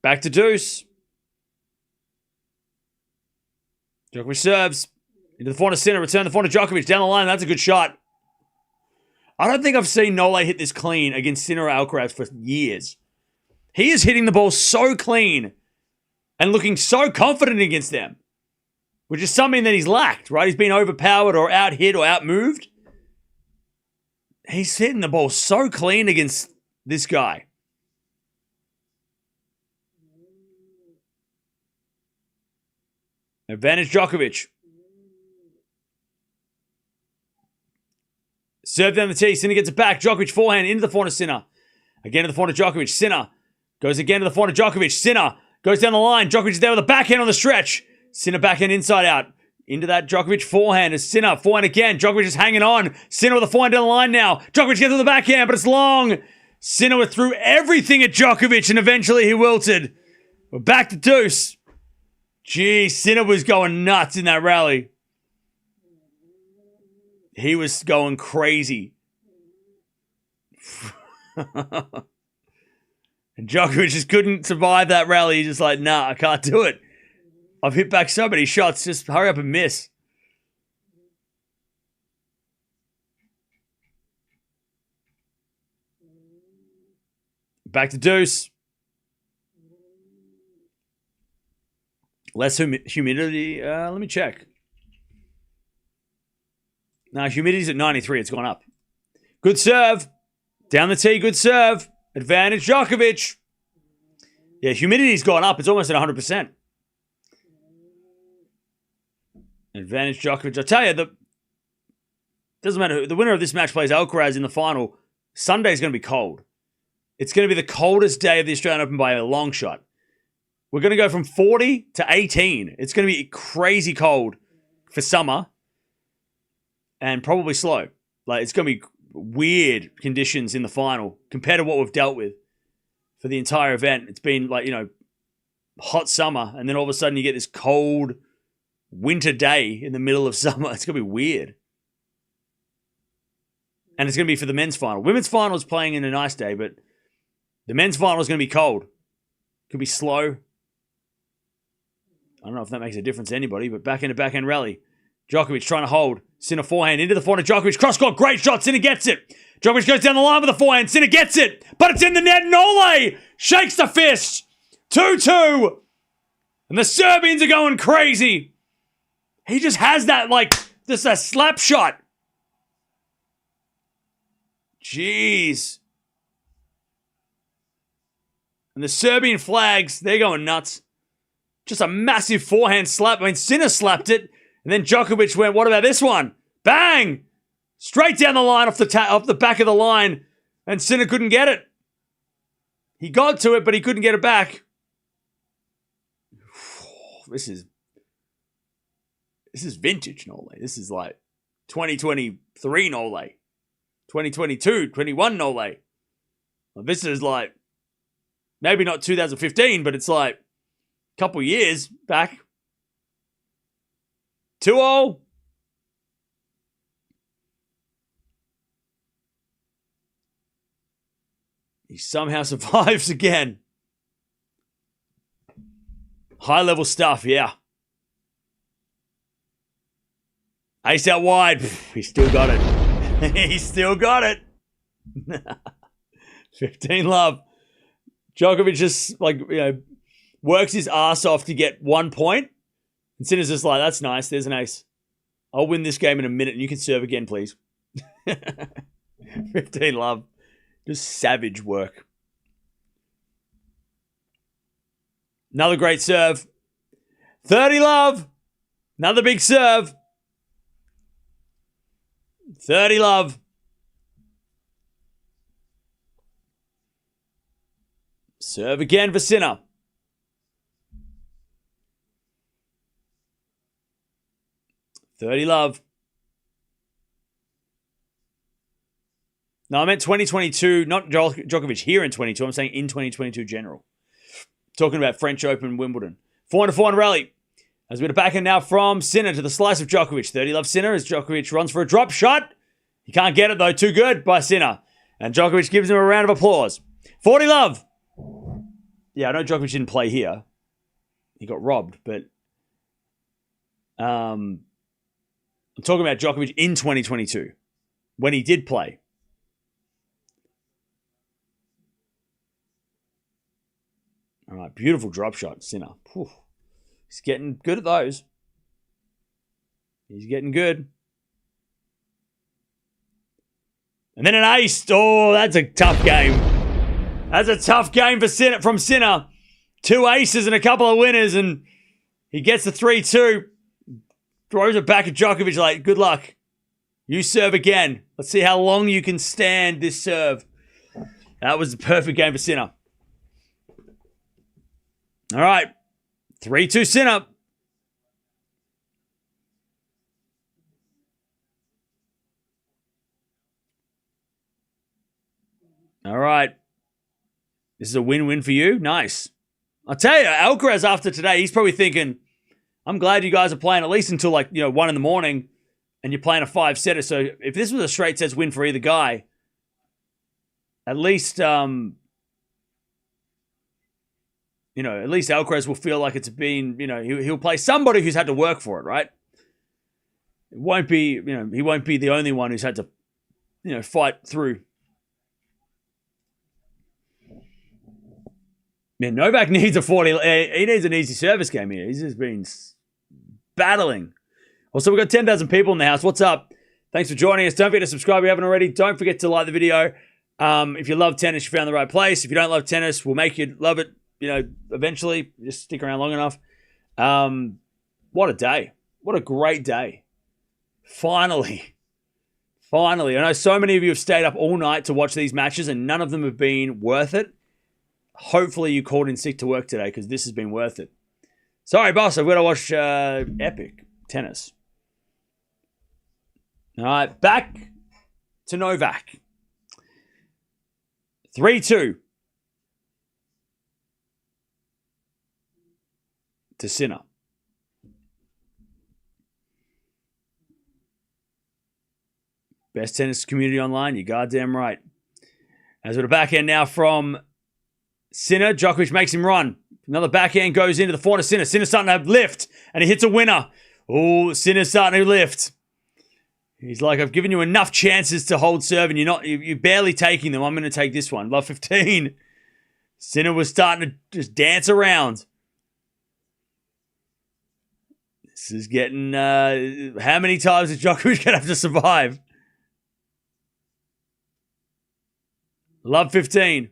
Back to deuce. Djokovic serves. Into the forehand Sinner. Return the forehand to Djokovic. Down the line. That's a good shot. I don't think I've seen Nole hit this clean against Sinner or Alcaraz for years. He is hitting the ball so clean and looking so confident against them, which is something that he's lacked, right? He's been overpowered or out-hit or out-moved. He's hitting the ball so clean against this guy. Advantage Djokovic. Serve down the tee. Sinner gets it back. Djokovic forehand into the forehand of Sinner. Again to the forehand of Djokovic. Sinner goes again to the forehand of Djokovic. Sinner goes down the line. Djokovic is there with a backhand on the stretch. Sinner backhand inside out. Into that Djokovic forehand. As Sinner forehand again. Djokovic is hanging on. Sinner with a forehand down the line now. Djokovic gets to the backhand, but it's long. Sinner threw everything at Djokovic, and eventually he wilted. We're back to deuce. Gee, Sinner was going nuts in that rally. He was going crazy. And Djokovic just couldn't survive that rally. He's just like, nah, I can't do it. I've hit back so many shots. Just hurry up and miss. Back to deuce. Less humidity. Let me check. No, humidity's at 93. It's gone up. Good serve. Down the tee. Good serve. Advantage Djokovic. Yeah, humidity's gone up. It's almost at 100%. Advantage Djokovic. I tell you, doesn't matter. The winner of this match plays Alcaraz in the final. Sunday's going to be cold. It's going to be the coldest day of the Australian Open by a long shot. We're going to go from 40 to 18. It's going to be crazy cold for summer. And probably slow. Like, it's going to be weird conditions in the final compared to what we've dealt with for the entire event. It's been like, hot summer, and then all of a sudden you get this cold winter day in the middle of summer. It's going to be weird. And it's going to be for the men's final. Women's final is playing in a nice day, but the men's final is going to be cold. Could be slow. I don't know if that makes a difference to anybody, but backhand rally. Djokovic trying to hold. Sinner forehand into the forehand. Djokovic cross-court. Great shot. Sinner gets it. Djokovic goes down the line with the forehand. Sinner gets it. But it's in the net. Nole shakes the fist. 2-2. And the Serbians are going crazy. He just has that, like, just a slap shot. Jeez. And the Serbian flags, they're going nuts. Just a massive forehand slap. I mean, Sinner slapped it. And then Djokovic went, what about this one? Bang! Straight down the line off the back of the line. And Sinner couldn't get it. He got to it, but he couldn't get it back. This is vintage Nole. This is like 2023 Nole. 2022, 21 Nole. Well, this is like, maybe not 2015, but it's like a couple years back. 2-0. He somehow survives again. High-level stuff, yeah. Ace out wide. He still got it. He still got it. 15 love. Djokovic just, like, you know, works his ass off to get 1 point. And Sinner's just like, that's nice. There's an ace. I'll win this game in a minute and you can serve again, please. 15 love. Just savage work. Another great serve. 30 love. Another big serve. 30 love. Serve again for Sinner. 30 love. No, I meant 2022, not Djokovic here in 22. I'm saying in 2022 general. Talking about French Open, Wimbledon. 400 rally. As we get a backhand now from Sinner to the slice of Djokovic. 30 love Sinner as Djokovic runs for a drop shot. He can't get it though. Too good by Sinner. And Djokovic gives him a round of applause. 40 love. Yeah, I know Djokovic didn't play here. He got robbed, but I'm talking about Djokovic in 2022 when he did play. All right, beautiful drop shot, Sinner. Whew. He's getting good at those. He's getting good. And then an ace. Oh, that's a tough game. That's a tough game for Sinner, from Sinner. 2 aces and a couple of winners, and he gets the 3-2. Throws it back at Djokovic like, good luck. You serve again. Let's see how long you can stand this serve. That was the perfect game for Sinner. All right. 3-2 Sinner. All right. This is a win-win for you. Nice. I'll tell you, Alcaraz after today, he's probably thinking, I'm glad you guys are playing at least until 1 in the morning and you're playing a 5-setter. So if this was a straight sets win for either guy, at least, at least Alcaraz will feel like it's been, he'll play somebody who's had to work for it, right? It won't be, he won't be the only one who's had to, fight through. Man, Novak needs a 40. He needs an easy service game here. He's just been battling. Also, we've got 10,000 people in the house. What's up? Thanks for joining us. Don't forget to subscribe if you haven't already. Don't forget to like the video. If you love tennis, you found the right place. If you don't love tennis, we'll make you love it, eventually. Just stick around long enough. What a day. What a great day. Finally. I know so many of you have stayed up all night to watch these matches and none of them have been worth it. Hopefully you called in sick to work today because this has been worth it. Sorry, boss. I've got to watch epic tennis. All right, back to Novak. 3-2 to Sinner. Best tennis community online. You're goddamn right. As with a backhand now from Sinner. Djokovic makes him run. Another backhand goes into the forehand of Sinner. Sinner's starting to lift, and he hits a winner. Oh, Sinner's starting to lift. He's like, I've given you enough chances to hold serve, and you're barely taking them. I'm going to take this one. Love 15. Sinner was starting to just dance around. This is getting... how many times is Djokovic going to have to survive? Love 15.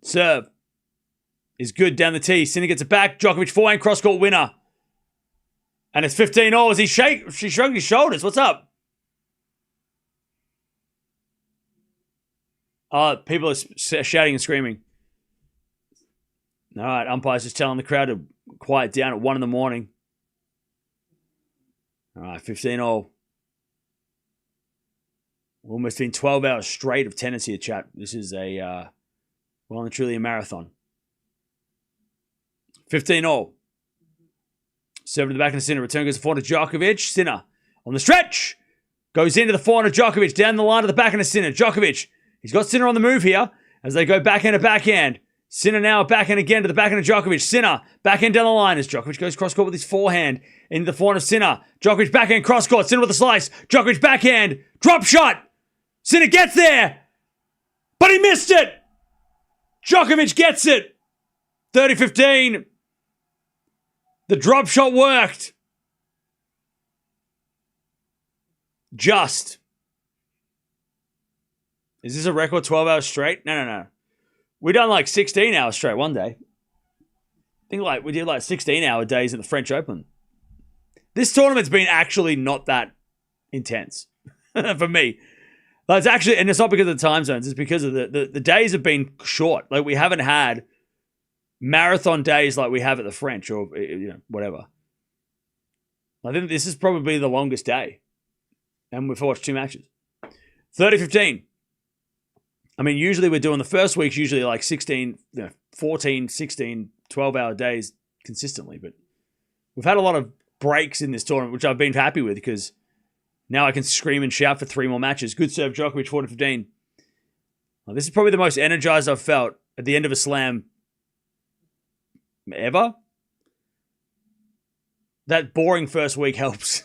Serve is good down the tee. Sinner gets it back. Djokovic forehand cross-court winner. And it's 15-all as he shrugged his shoulders. What's up? Oh, people are shouting and screaming. All right, umpire's just telling the crowd to quiet down at 1 in the morning. All right, 15-all. Almost been 12 hours straight of tennis here, chat. This is a, well and truly a marathon. 15-all. Serve to the back of the Sinner. Return goes to forehand to Djokovic. Sinner on the stretch. Goes into the forehand of Djokovic. Down the line to the back of the Sinner. Djokovic. He's got Sinner on the move here as they go backhand to backhand. Sinner now backhand again to the backhand of Djokovic. Sinner backhand down the line as Djokovic goes cross-court with his forehand into the forehand of Sinner. Djokovic backhand cross-court. Sinner with a slice. Djokovic backhand. Drop shot. Sinner gets there. But he missed it. Djokovic gets it. 30-15. The drop shot worked. Just. Is this a record 12 hours straight? No. We done like 16 hours straight one day. I think like we did like 16-hour days at the French Open. This tournament's been actually not that intense for me. Like it's actually, and it's not because of the time zones. It's because of the days have been short. Like we haven't had marathon days like we have at the French or whatever. I think this is probably the longest day. And we've watched 2 matches. 30-15. I mean, usually we're doing the first week's usually like 16, 14, 16, 12-hour days consistently. But we've had a lot of breaks in this tournament, which I've been happy with because now I can scream and shout for 3 more matches. Good serve, Djokovic, 40-15. Well, this is probably the most energized I've felt at the end of a slam ever. That boring first week helps.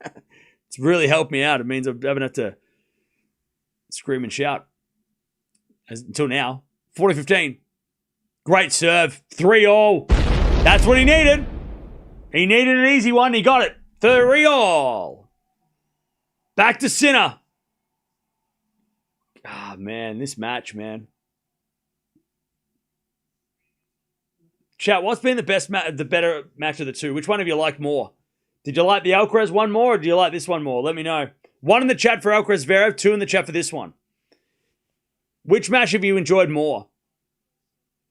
It's really helped me out. It means I haven't had to scream and shout until now. 40-15. Great serve. 3-all. That's what he needed. He needed an easy one. He got it. 3-all. Back to Sinner. Ah, man. This match, man. Chat, what's been the better match of the two? Which one have you liked more? Did you like the Alcaraz one more, or do you like this one more? Let me know. 1 in the chat for Alcaraz Zverev, 2 in the chat for this one. Which match have you enjoyed more?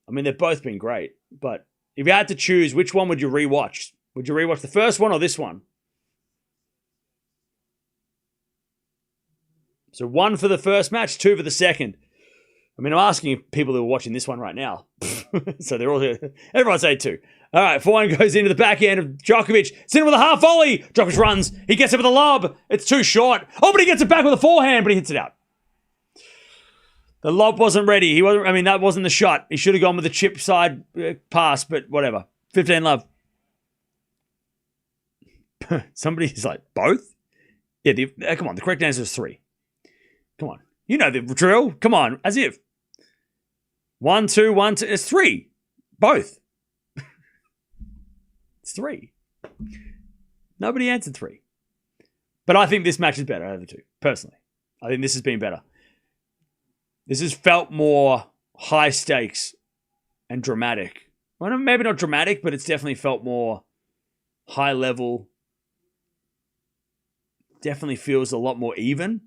I mean, they've both been great, but if you had to choose, which one would you rewatch? Would you rewatch the first one or this one? So 1 for the first match, 2 for the second. I mean, I'm asking people who are watching this one right now. So they're all here. Everyone say 2. All right, forehand goes into the backhand of Djokovic. Sinner with a half volley. Djokovic runs. He gets it with a lob. It's too short. Oh, but he gets it back with a forehand, but he hits it out. The lob wasn't ready. That wasn't the shot. He should have gone with the chip side pass, but whatever. 15 love. Somebody's like, both? Yeah, come on. The correct answer is 3. Come on. You know the drill. Come on. As if. 1, 2, 1, 2. It's 3. Both. It's 3. Nobody answered 3. But I think this match is better out of the 2, personally. I think this has been better. This has felt more high stakes and dramatic. Well, maybe not dramatic, but it's definitely felt more high level. Definitely feels a lot more even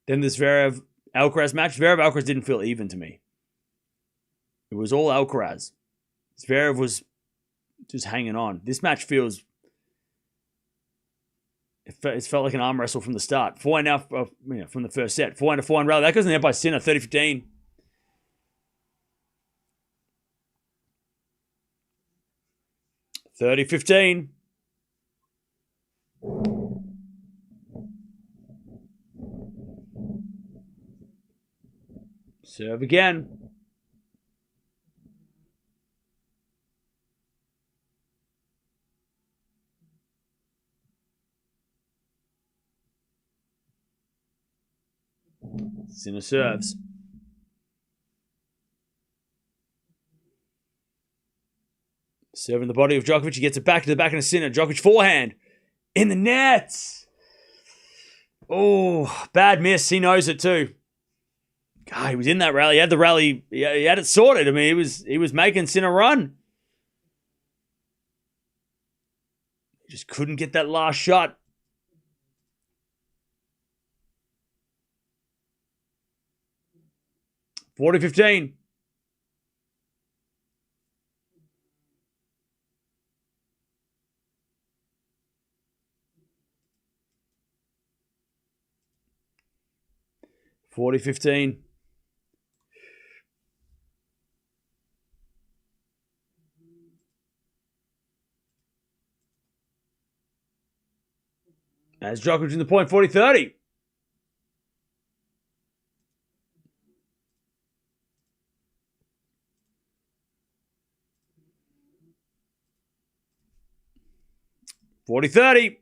than this Zverev-Alcaraz match. Zverev-Alcaraz didn't feel even to me. It was all Alcaraz. Zverev was just hanging on. This match feels... It felt like an arm wrestle from the start. 4-1 now from the first set. 4-1 to 4-1 rally. That goes in there by Sinner. 30-15. 30-15. Serve again. Sinner serves. Serving the body of Djokovic. He gets it back to the backhand of Sinner. Djokovic forehand. In the net. Oh, bad miss. He knows it too. God, he was in that rally. He had the rally. He had it sorted. I mean, he was making Sinner run. He just couldn't get that last shot. (40-15). (40-15). As Djokovic in the point, 40-30. (40-30).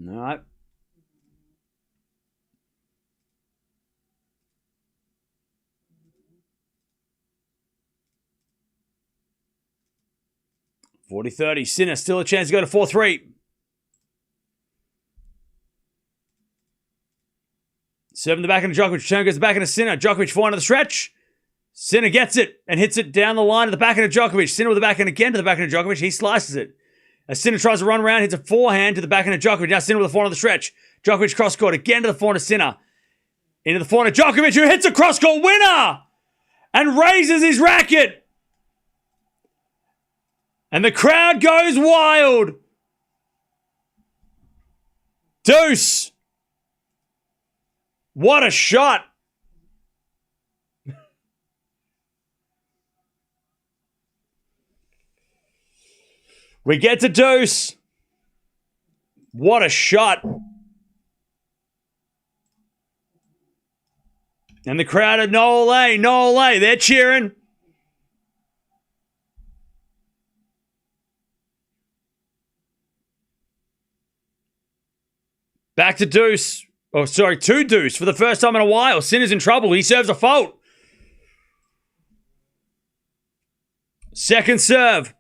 All right. (40-30). Sinner still a chance to go to 4-3. Serving the back end of Djokovic. Turn goes the back end of Sinner. Djokovic forehand to the stretch. Sinner gets it and hits it down the line to the back end of Djokovic. Sinner with the back end again to the back end of Djokovic. He slices it. As Sinner tries to run around, hits a forehand to the back end of Djokovic. Now Sinner with the forehand on the stretch. Djokovic cross court again to the forehand of Sinner. Into the forehand of Djokovic, who hits a cross court winner and raises his racket. And the crowd goes wild. Deuce. What a shot. We get to deuce. What a shot. And the crowd at no ole, they're cheering. Back to deuce. Oh, sorry, to deuce for the first time in a while. Sinner's in trouble. He serves a fault. Second serve.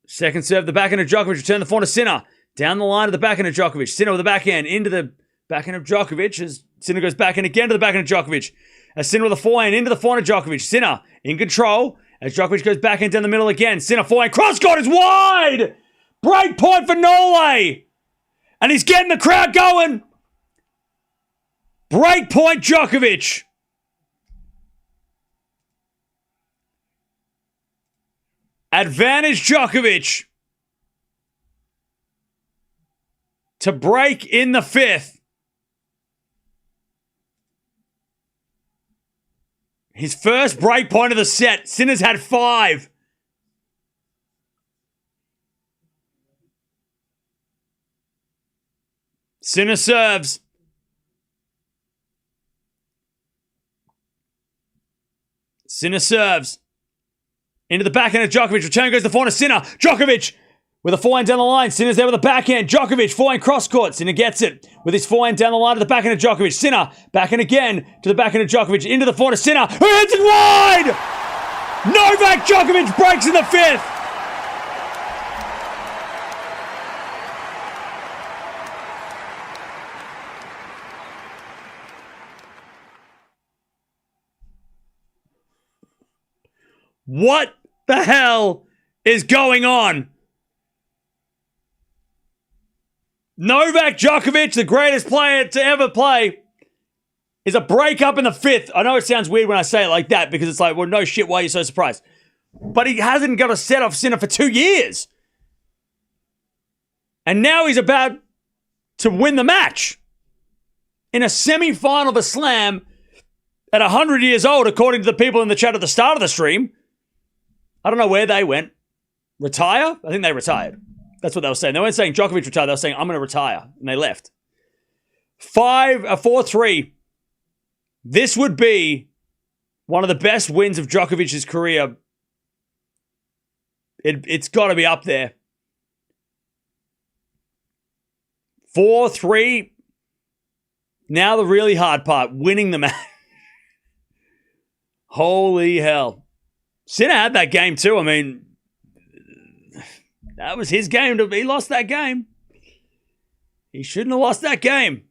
Second serve, the backhand of Djokovic. Return the forehand to Sinner. Down the line to the backhand of Djokovic. Sinner with the backhand into the backhand of Djokovic. As Sinner goes backhand again to the backhand of Djokovic. As Sinner with a forehand into the forehand of Djokovic. Sinner in control. As Djokovic goes backhand down the middle again. Sinner forehand. Cross court is wide! Break point for Nole. And he's getting the crowd going. Break point Djokovic. Advantage Djokovic to break in the fifth. His first break point of the set. Sinner's had 5. Sinner serves. Sinner serves. Into the backhand of Djokovic. Return goes the forehand of Sinner. Djokovic with a forehand down the line. Sinner's there with a backhand. Djokovic, forehand cross court. Sinner gets it with his forehand down the line to the backhand of Djokovic. Sinner, backhand again to the backhand of Djokovic. Into the forehand of Sinner, who hits it wide! Novak Djokovic breaks in the fifth. What the hell is going on? Novak Djokovic, the greatest player to ever play, is a breakup in the fifth. I know it sounds weird when I say it like that because it's like, well, no shit, why are you so surprised? But he hasn't got a set off Sinner for 2 years. And now he's about to win the match in a semi-final of a slam at 100 years old, according to the people in the chat at the start of the stream. I don't know where they went. Retire? I think they retired. That's what they were saying. They weren't saying Djokovic retired. They were saying, I'm going to retire. And they left. 4-3. This would be one of the best wins of Djokovic's career. It's got to be up there. 4-3. Now the really hard part, winning the match. Holy hell. Sinner had that game too. I mean, that was his game. He lost that game. He shouldn't have lost that game.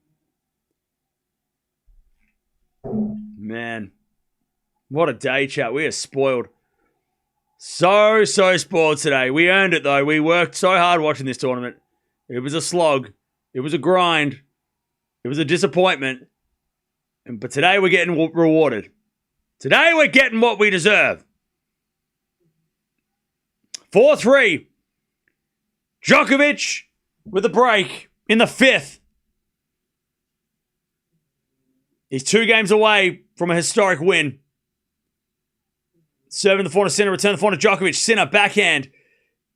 Man. What a day, chat. We are spoiled. So spoiled today. We earned it, though. We worked so hard watching this tournament. It was a slog. It was a grind. It was a disappointment. But today we're getting rewarded. Today we're getting what we deserve. 4-3. Djokovic with a break in the 5th. He's 2 games away from a historic win. Serving the forehand to Sinner, return the forehand to Djokovic. Sinner, backhand,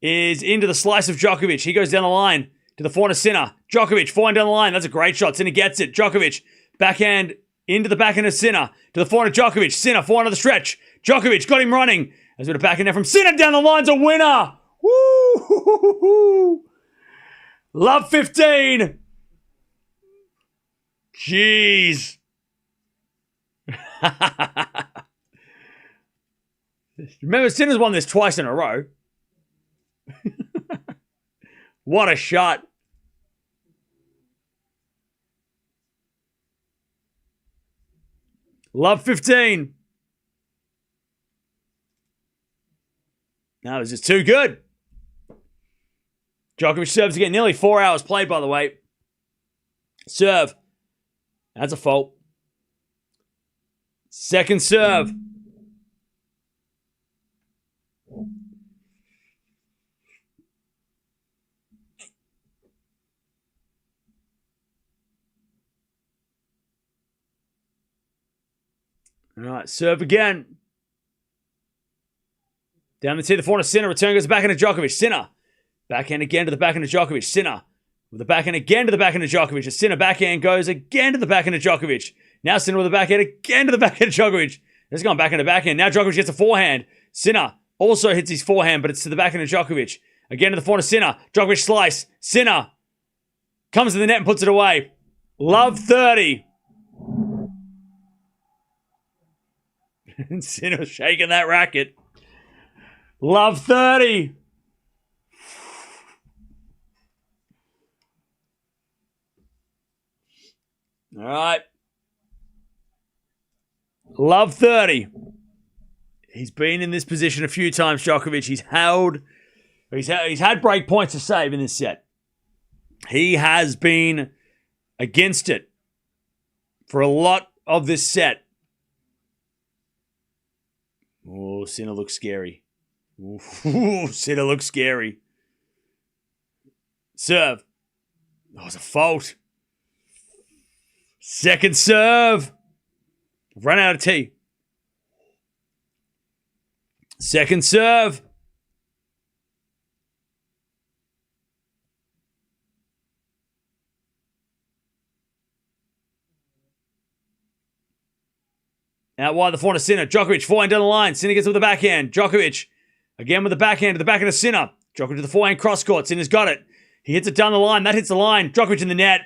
is into the slice of Djokovic. He goes down the line to the forehand to Sinner. Djokovic, forehand down the line. That's a great shot. Sinner gets it. Djokovic, backhand into the backhand of Sinner. To the forehand to Djokovic. Sinner, forehand of the stretch. Djokovic got him running. As with a backhand there from Sinner down the line's a winner. Woo! Love 15. Jeez. Remember, Sinner's won this twice in a row. What a shot. Love 15. That was just too good. Djokovic serves again. Nearly 4 hours played, by the way. Serve. That's a fault. Second serve. All right, serve again. Down the tee, the forehand to Sinner. Return goes back into Djokovic. Sinner. Backhand again to the backhand of Djokovic. Sinner. With the backhand again to the backhand of Djokovic. A Sinner backhand goes again to the backhand of Djokovic. Now Sinner with the backhand again to the backhand of Djokovic. It's gone backhand to backhand. Now Djokovic gets a forehand. Sinner also hits his forehand, but it's to the backhand of Djokovic. Again to the forehand of Sinner. Djokovic slice. Sinner comes to the net and puts it away. Love 30. Sinner shaking that racket. Love 30. All right. Love 30. He's been in this position a few times, Djokovic. He's had break points to save in this set. He has been against it for a lot of this set. Oh, Sinner looks scary. Ooh, Sinner looks scary. Serve. Oh, it's a fault. Second serve. Run out of tee. Second serve. Out wide, the forehand of Sinner. Djokovic, forehand down the line. Sinner gets with the backhand. Djokovic, again with the backhand to the backhand of Sinner. Djokovic to the forehand cross court. Sinner's got it. He hits it down the line. That hits the line. Djokovic in the net.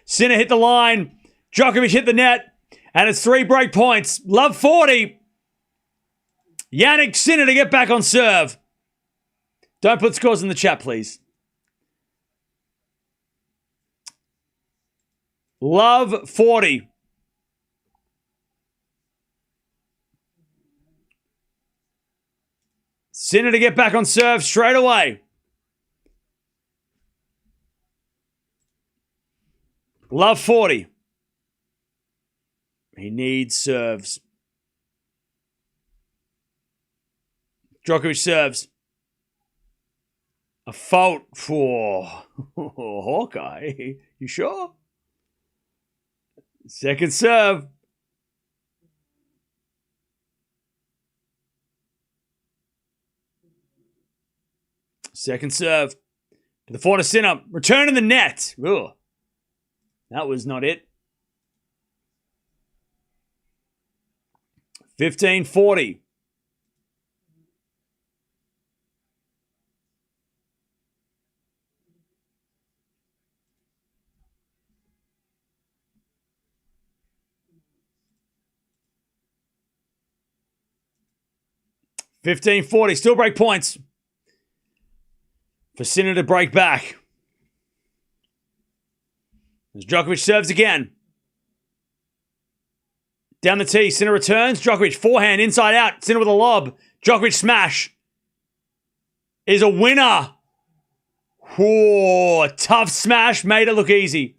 Sinner hit the line. Djokovic hit the net. And it's 3 break points. Love 40. Jannik Sinner to get back on serve. Don't put scores in the chat, please. Love 40. Sinner to get back on serve straight away. Love 40. He needs serves. Djokovic serves. A fault for Hawkeye. You sure? Second serve. Second serve. To the forehand of Sinner. Return in the net. Ugh. That was not it. 15-40. Still break points. For Sinner to break back. As Djokovic serves again. Down the tee, Sinner returns. Djokovic forehand, inside out. Sinner with a lob. Djokovic smash. Is a winner. Whoa, tough smash. Made it look easy.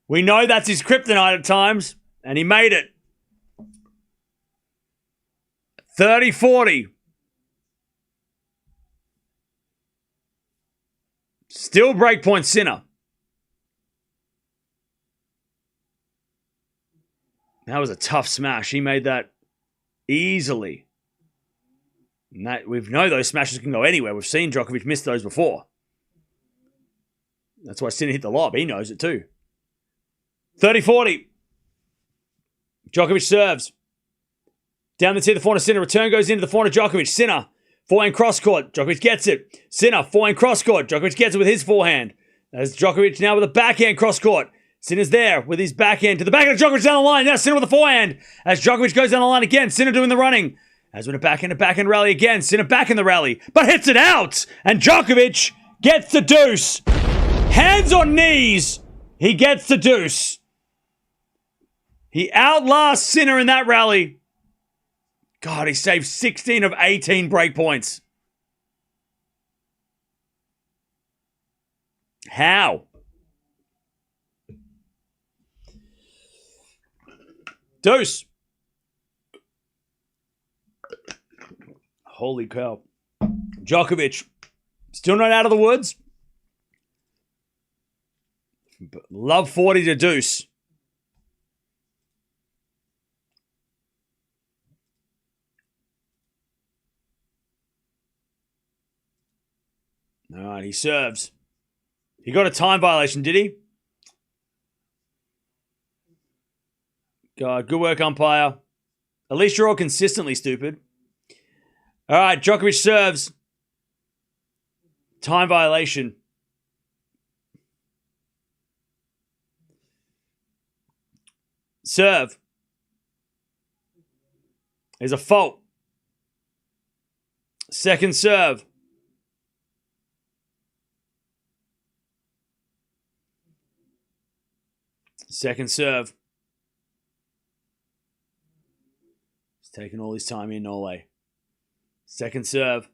We know that's his kryptonite at times. And he made it. 30-40. Still breakpoint Sinner. That was a tough smash. He made that easily. And that, we know those smashes can go anywhere. We've seen Djokovic miss those before. That's why Sinner hit the lob. He knows it too. 30-40. Djokovic serves. Down the tee, the forehand of Sinner. Return goes into the forehand of Djokovic. Sinner. Forehand cross court. Djokovic gets it. Sinner. Forehand cross court. Djokovic gets it with his forehand. As Djokovic now with a backhand cross court. Sinner's there with his backhand to the backhand of Djokovic down the line. Now Sinner with the forehand. As Djokovic goes down the line again. Sinner doing the running. As with a backhand rally again. Sinner back in the rally. But hits it out. And Djokovic gets the deuce. Hands on knees. He gets the deuce. He outlasts Sinner in that rally. God, he saved 16 of 18 breakpoints. How? Deuce. Holy cow. Djokovic. Still not out of the woods. Love 40 to deuce. All right, he serves. He got a time violation, did he? God, good work, umpire. At least you're all consistently stupid. All right, Djokovic serves. Time violation. Serve. There's a fault. Second serve. Second serve. He's taking all his time in Norway. Second serve.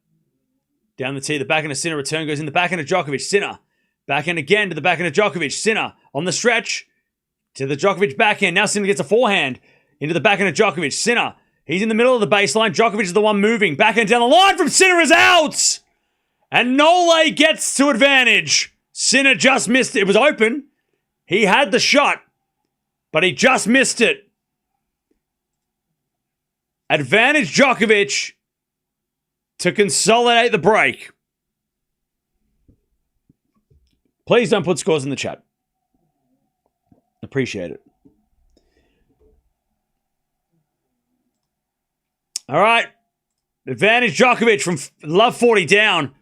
Down the tee, the backhand of Sinner. Return goes in the backhand of Djokovic. Sinner. Backhand again to the backhand of Djokovic. Sinner on the stretch. To the Djokovic backhand. Now Sinner gets a forehand. Into the backhand of Djokovic. Sinner. He's in the middle of the baseline. Djokovic is the one moving. Backhand down the line from Sinner is out. And Nole gets to advantage. Sinner just missed it. It was open. He had the shot. But he just missed it. Advantage Djokovic to consolidate the break. Please don't put scores in the chat. Appreciate it. All right. Advantage Djokovic from love 40 down.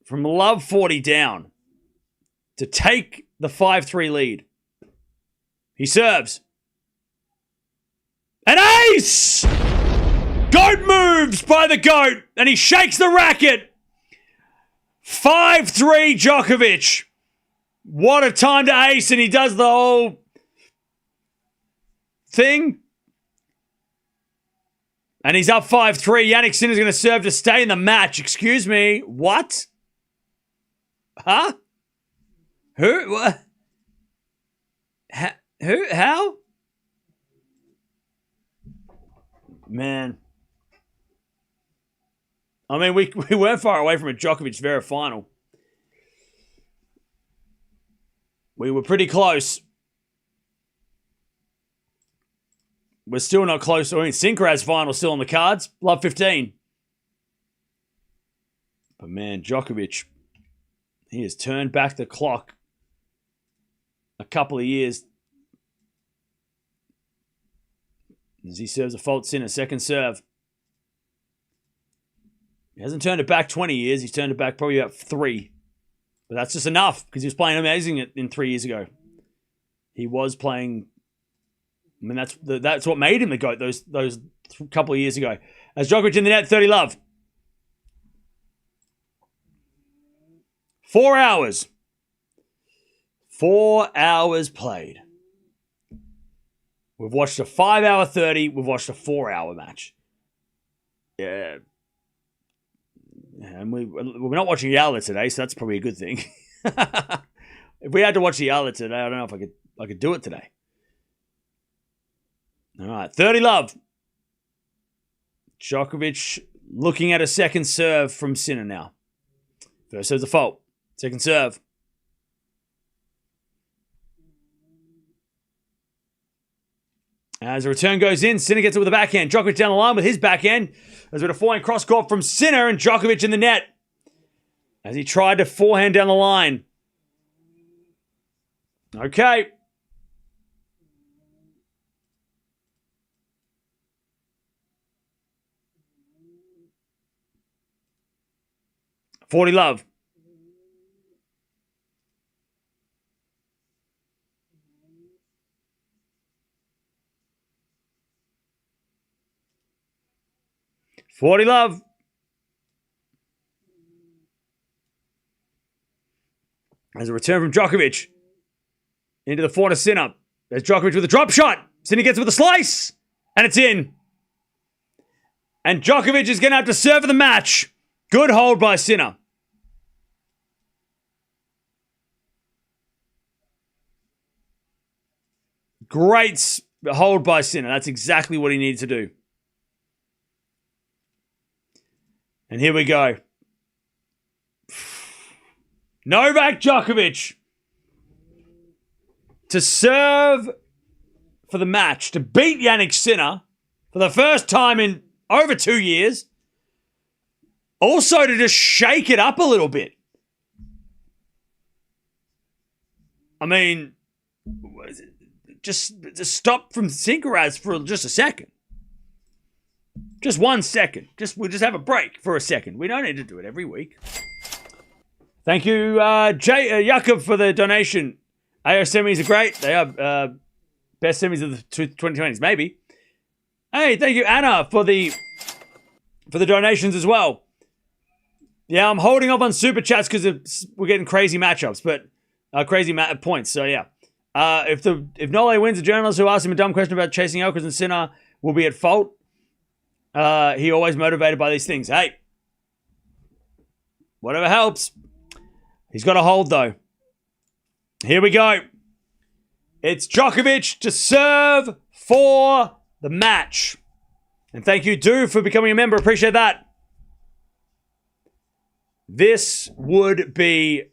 From love 40 down. To take the 5-3 lead. He serves. An ace! Goat moves by the GOAT. And he shakes the racket. 5-3 Djokovic. What a time to ace. And he does the whole thing. And he's up 5-3. Jannik Sinner's going to serve to stay in the match. Excuse me. What? Huh? Who? What? Who? How? Man. I mean, we weren't far away from a Djokovic-Zverev final. We were pretty close. We're still not close. I mean, Sinkeraz's final still on the cards. Love 15. But man, Djokovic, he has turned back the clock a couple of years as he serves a fault Sinner, second serve. He hasn't turned it back 20 years. He's turned it back probably about 3. But that's just enough because he was playing amazing in 3 years ago. He was playing. I mean, that's what made him the GOAT those couple of years ago. As Djokovic in the net, 30 love. 4 hours. 4 hours played. We've watched a 5-hour 30. We've watched a 4-hour match. Yeah. And we're not watching Eala today, so that's probably a good thing. If we had to watch Eala today, I don't know if I could do it today. All right, 30 love. Djokovic looking at a second serve from Sinner now. First serve's a fault. Second serve. As the return goes in, Sinner gets it with the backhand. Djokovic down the line with his backhand. There's been a forehand cross court from Sinner and Djokovic in the net. As he tried to forehand down the line. Okay. $40 love. $40 love. As a return from Djokovic. Into the forehand of Sinner. There's Djokovic with a drop shot. Sinner gets it with a slice. And it's in. And Djokovic is going to have to serve for the match. Good hold by Sinner. Great hold by Sinner. That's exactly what he needed to do. And here we go. Novak Djokovic to serve for the match, to beat Jannik Sinner for the first time in over 2 years. Also to just shake it up a little bit. I mean, just stop from Sinkeraz for just a second. Just 1 second. We'll just have a break for a second. We don't need to do it every week. Thank you, Jakob, for the donation. AO semis are great. They are best semis of the 2020s, maybe. Hey, thank you, Anna, for the donations as well. Yeah, I'm holding off on super chats because we're getting crazy matchups, but crazy points. So yeah, if Nole wins, the journalist who asked him a dumb question about chasing Alcaraz and Sinner will be at fault. He always motivated by these things. Hey, whatever helps. He's got a hold though. Here we go. It's Djokovic to serve for the match. And thank you, Do, for becoming a member. Appreciate that. This would be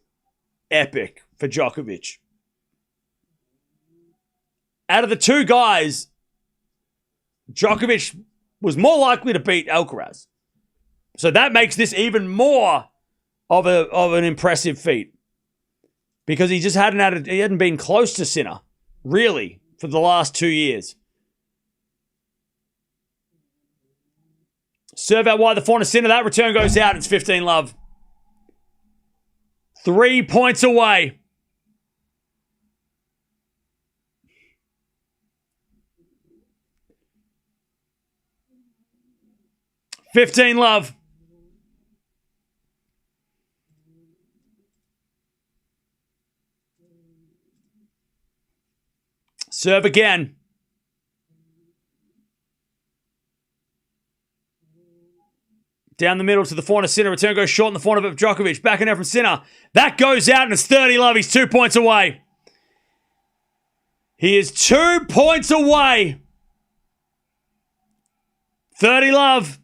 epic for Djokovic. Out of the two guys, Djokovic was more likely to beat Alcaraz. So that makes this even more of an impressive feat. Because he just hadn't been close to Sinner, really, for the last 2 years. Serve out wide the forehand of Sinner. That return goes out. It's 15 love. 3 points away. $15 love. Serve again. Down the middle to the forehand of Sinner. Return goes short in the forehand of Djokovic. Back and out from Sinner. That goes out and it's 30 love. He's 2 points away. He is 2 points away. 30 love.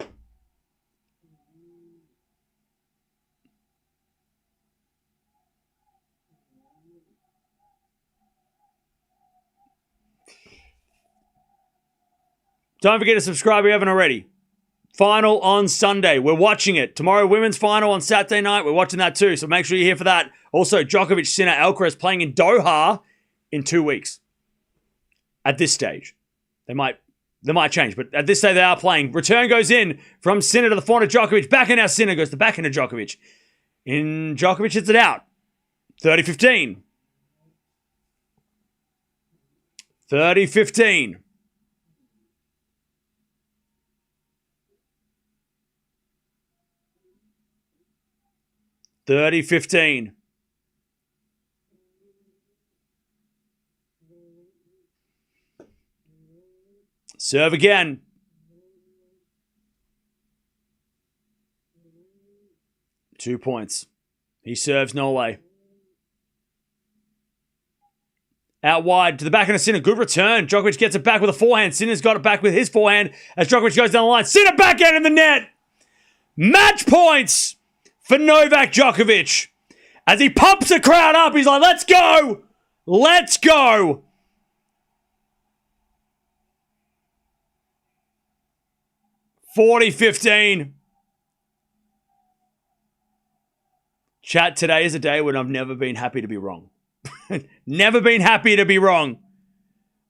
Don't forget to subscribe if you haven't already. final on Sunday. We're watching it. Tomorrow, women's final on Saturday night. We're watching that too, so make sure you're here for that. Also, Djokovic, Sinner, Alcaraz playing in Doha in 2 weeks. At this stage. They might change, but at this stage they are playing. Return goes in from Sinner to the forehand of Djokovic. Backhand now Sinner goes to the backhand of Djokovic. Djokovic hits it out. 30-15. 30-15. Serve again. Two points. He serves Norway. Out wide to the backhand of Sinner. Good return. Djokovic gets it back with a forehand. Sinner's got it back with his forehand as Djokovic goes down the line. Sinner backhand in the net. Match points for Novak Djokovic. As he pumps the crowd up, he's like, let's go. Let's go. $40-15. Chat, today is a day when I've never been happy to be wrong. Never been happy to be wrong.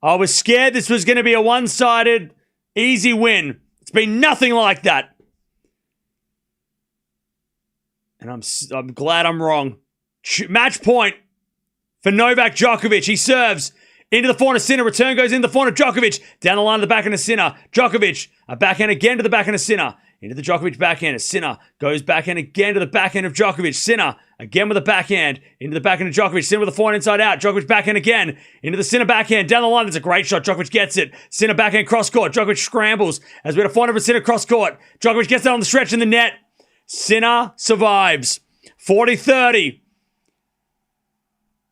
I was scared this was going to be a one-sided, easy win. It's been nothing like that. And I'm glad I'm wrong. Match point for Novak Djokovic. He serves into the forehand of Sinner. Return goes in the forehand of Djokovic. Down the line of the backhand of Sinner. Djokovic, a backhand again to the backhand of Sinner. Into the Djokovic backhand. Sinner goes backhand again to the backhand of Djokovic. Sinner again with a backhand. Into the backhand of Djokovic. Sinner with a forehand inside out. Djokovic backhand again. Into the Sinner backhand. Down the line. That's a great shot. Djokovic gets it. Sinner backhand cross court. Djokovic scrambles. As we had a forehand of Sinner cross court. Djokovic gets that on the stretch in the net. Sinner survives. 40-30.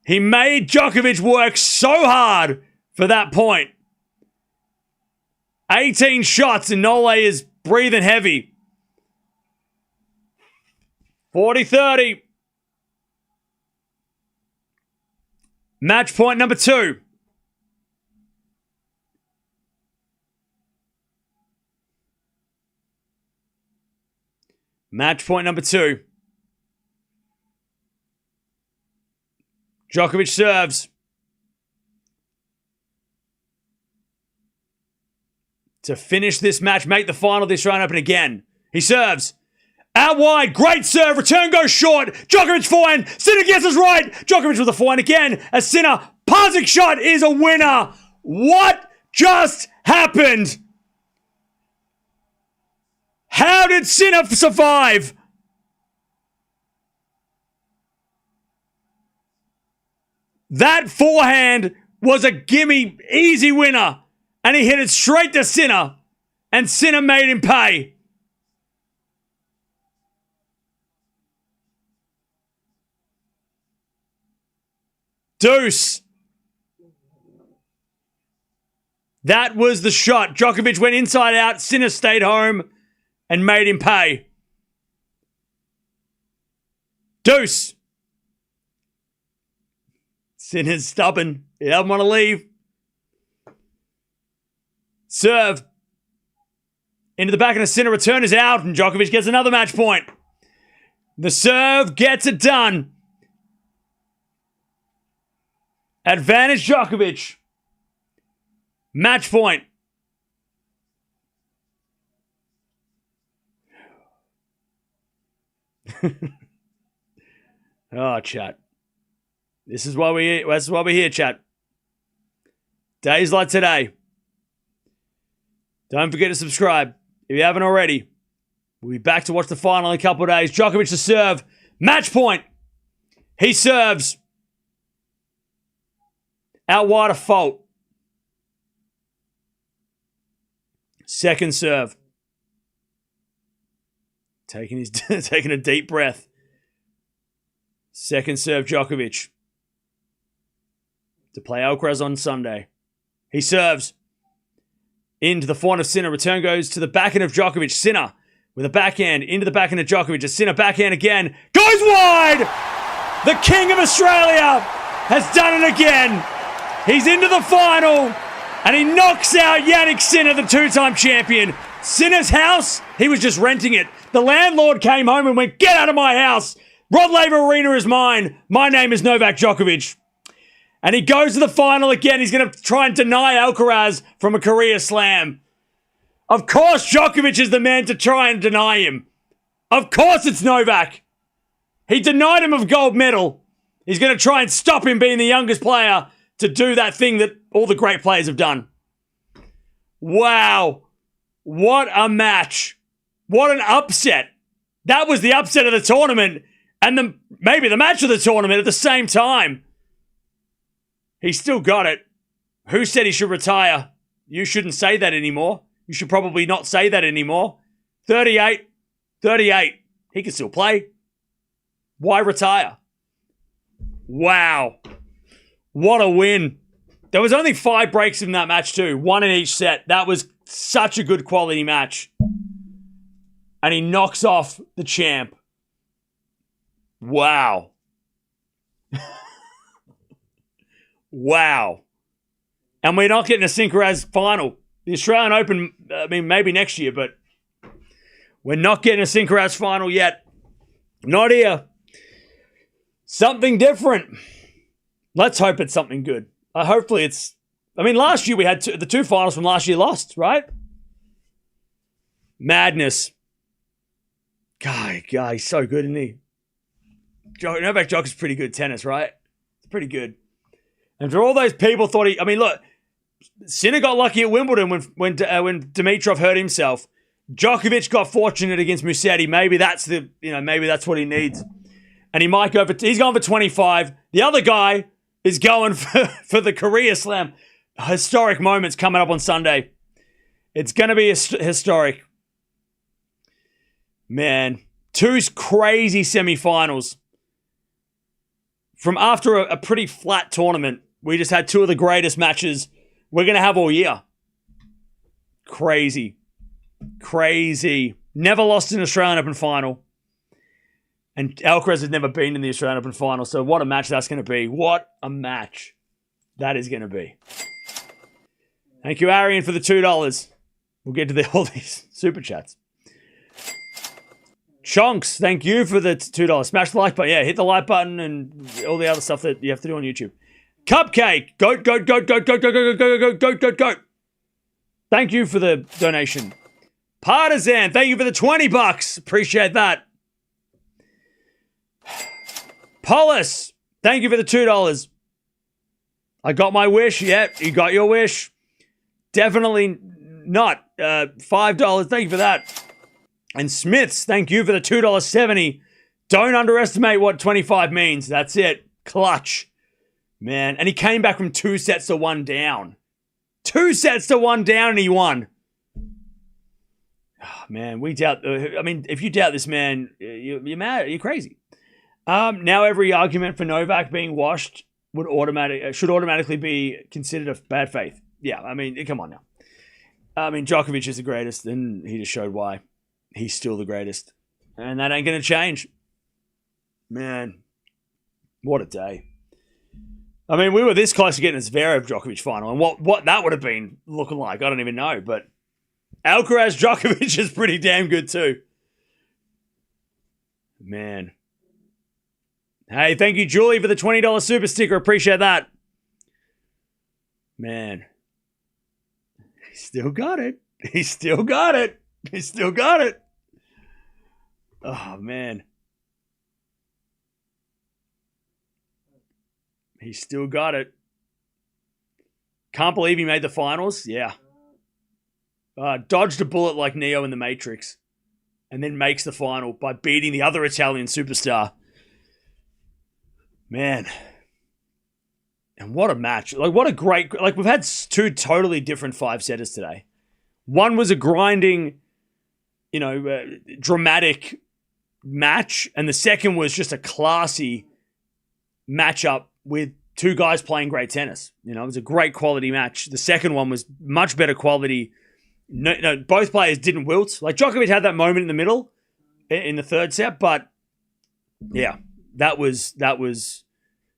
He made Djokovic work so hard for that point. 18 shots and Nole is breathing heavy. 40-30. Match point number 2. Match point number 2. Djokovic serves. To finish this match, make the final of this Australian Open again. He serves. Out wide, great serve, return goes short. Djokovic forehand, Sinner gets us right. Djokovic with the forehand again. A Sinner, Pazic shot is a winner. What just happened? How did Sinner survive? That forehand was a gimme, easy winner. And he hit it straight to Sinner. And Sinner made him pay. Deuce. That was the shot. Djokovic went inside out. Sinner stayed home and made him pay. Deuce. Sinner's stubborn. He doesn't want to leave. Serve. Into the back of the Sinner. Return is out. And Djokovic gets another match point. The serve gets it done. Advantage Djokovic. Match point. Oh, chat. This is why we're here, chat. Days like today. Don't forget to subscribe if you haven't already. We'll be back to watch the final in a couple of days. Djokovic to serve. Match point. He serves. Out wide, a fault. Second serve. Taking a deep breath. Second serve, Djokovic. To play Alcaraz on Sunday. He serves. Into the forehand of Sinner. Return goes to the backhand of Djokovic. Sinner with a backhand into the backhand of Djokovic. A Sinner backhand again. Goes wide! The King of Australia has done it again. He's into the final and he knocks out Jannik Sinner, the two-time champion. Sinner's house, he was just renting it. The landlord came home and went, get out of my house. Rod Laver Arena is mine. My name is Novak Djokovic. And he goes to the final again. He's going to try and deny Alcaraz from a career slam. Of course Djokovic is the man to try and deny him. Of course it's Novak. He denied him of gold medal. He's going to try and stop him being the youngest player to do that thing that all the great players have done. Wow. What a match. What an upset. That was the upset of the tournament and maybe the match of the tournament at the same time. He still got it. Who said he should retire? You shouldn't say that anymore. You should probably not say that anymore. 38. He can still play. Why retire? Wow. What a win. There was only 5 breaks in that match too. 1 in each set. That was such a good quality match. And he knocks off the champ. Wow. Wow. And we're not getting a Synchronized final. The Australian Open, maybe next year, but we're not getting a Synchronized final yet. Not here. Something different. Let's hope it's something good. Hopefully it's... last year we had the 2 finals from last year lost, right? Madness. God, he's so good, isn't he? Novak Djokovic's pretty good tennis, right? It's pretty good. And for all those people thought look, Sinner got lucky at Wimbledon when Dimitrov hurt himself. Djokovic got fortunate against Musetti. Maybe that's what he needs. And he might go he's going for 25. The other guy is going for the career slam. Historic moments coming up on Sunday. It's going to be historic. Man, 2 crazy semifinals. From after a pretty flat tournament, we just had 2 of the greatest matches we're going to have all year. Crazy. Never lost an Australian Open final. And Alcaraz has never been in the Australian Open final. So what a match that's going to be. What a match that is going to be. Thank you, Arian, for the $2. We'll get to all these super chats. Chonks, thank you for the $2. Smash the like button. Yeah, hit the like button and all the other stuff that you have to do on YouTube. Cupcake. Goat. Thank you for the donation. Partisan, thank you for the $20. Appreciate that. Polis, thank you for the $2. I got my wish. Yeah, you got your wish. Definitely not. $5. Thank you for that. And Smiths, thank you for the $2.70. Don't underestimate what 25 means. That's it. Clutch. Man. And he came back from 2 sets to 1 down. 2 sets to 1 down and he won. Oh, man, we doubt... if you doubt this man, you're mad. You're crazy. Now every argument for Novak being washed should automatically be considered a bad faith. Yeah, come on now. Djokovic is the greatest, and he just showed why. He's still the greatest. And that ain't going to change. Man, what a day. We were this close to getting a Zverev-Djokovic final. And what that would have been looking like, I don't even know. But Alcaraz-Djokovic is pretty damn good too. Man. Hey, thank you, Julie, for the $20 super sticker. Appreciate that. Man. He still got it. Oh, man. He still got it. Can't believe he made the finals. Yeah. Dodged a bullet like Neo in The Matrix. And then makes the final by beating the other Italian superstar. Man. And what a match. What a great... we've had 2 totally different 5-setters today. One was a grinding, dramatic match. And the second was just a classy matchup with 2 guys playing great tennis. It was a great quality match. The second one was much better quality. No, both players didn't wilt. Djokovic had that moment in the middle in the 3rd set, but yeah, that was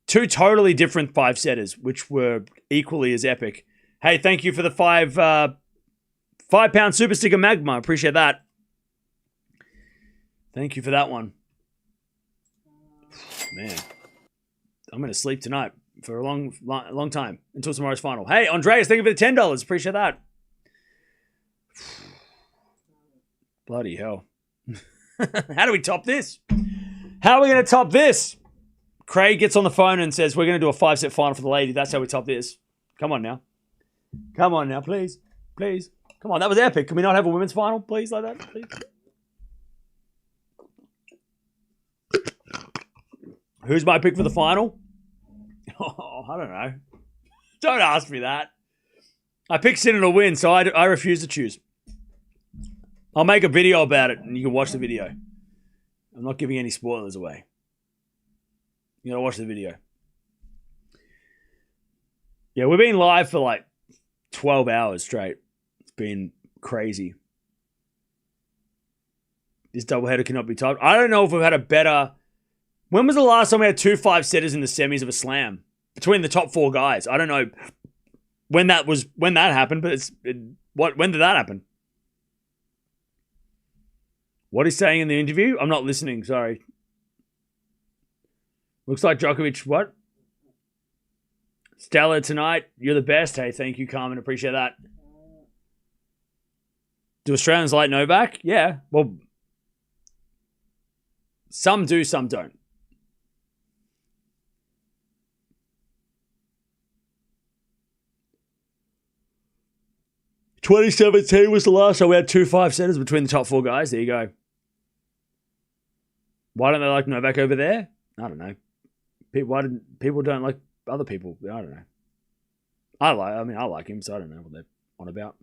2 totally different 5-setters, which were equally as epic. Hey, thank you for the $5 £5 super sticker Magma. Appreciate that. Thank you for that one. Man, I'm going to sleep tonight for a long time until tomorrow's final. Hey, Andreas, thank you for the $10. Appreciate that. Bloody hell. How do we top this? How are we going to top this? Craig gets on the phone and says, we're going to do a 5-set final for the lady. That's how we top this. Come on now. Come on now, please. Please. Come on, that was epic. Can we not have a women's final, please, like that? Please. Who's my pick for the final? Oh, I don't know. Don't ask me that. I picked Sinner to win, so I refuse to choose. I'll make a video about it, and you can watch the video. I'm not giving any spoilers away. You gotta watch the video. Yeah, we've been live for like 12 hours straight. It's been crazy. This doubleheader cannot be topped. I don't know if we've had a better... When was the last time we had 2 5-setters in the semis of a slam? Between the top 4 guys. I don't know when that happened, but when did that happen? What he's saying in the interview? I'm not listening, sorry. Looks like Djokovic, what? Stella tonight, you're the best. Hey, thank you, Carmen. Appreciate that. Do Australians like Novak? Yeah. Well, some do, some don't. "2017 was the last time we had 2 5-setters between the top 4 guys." There you go. Why don't they like Novak over there? I don't know. People don't like other people? I don't know. I like him, so I don't know what they're on about.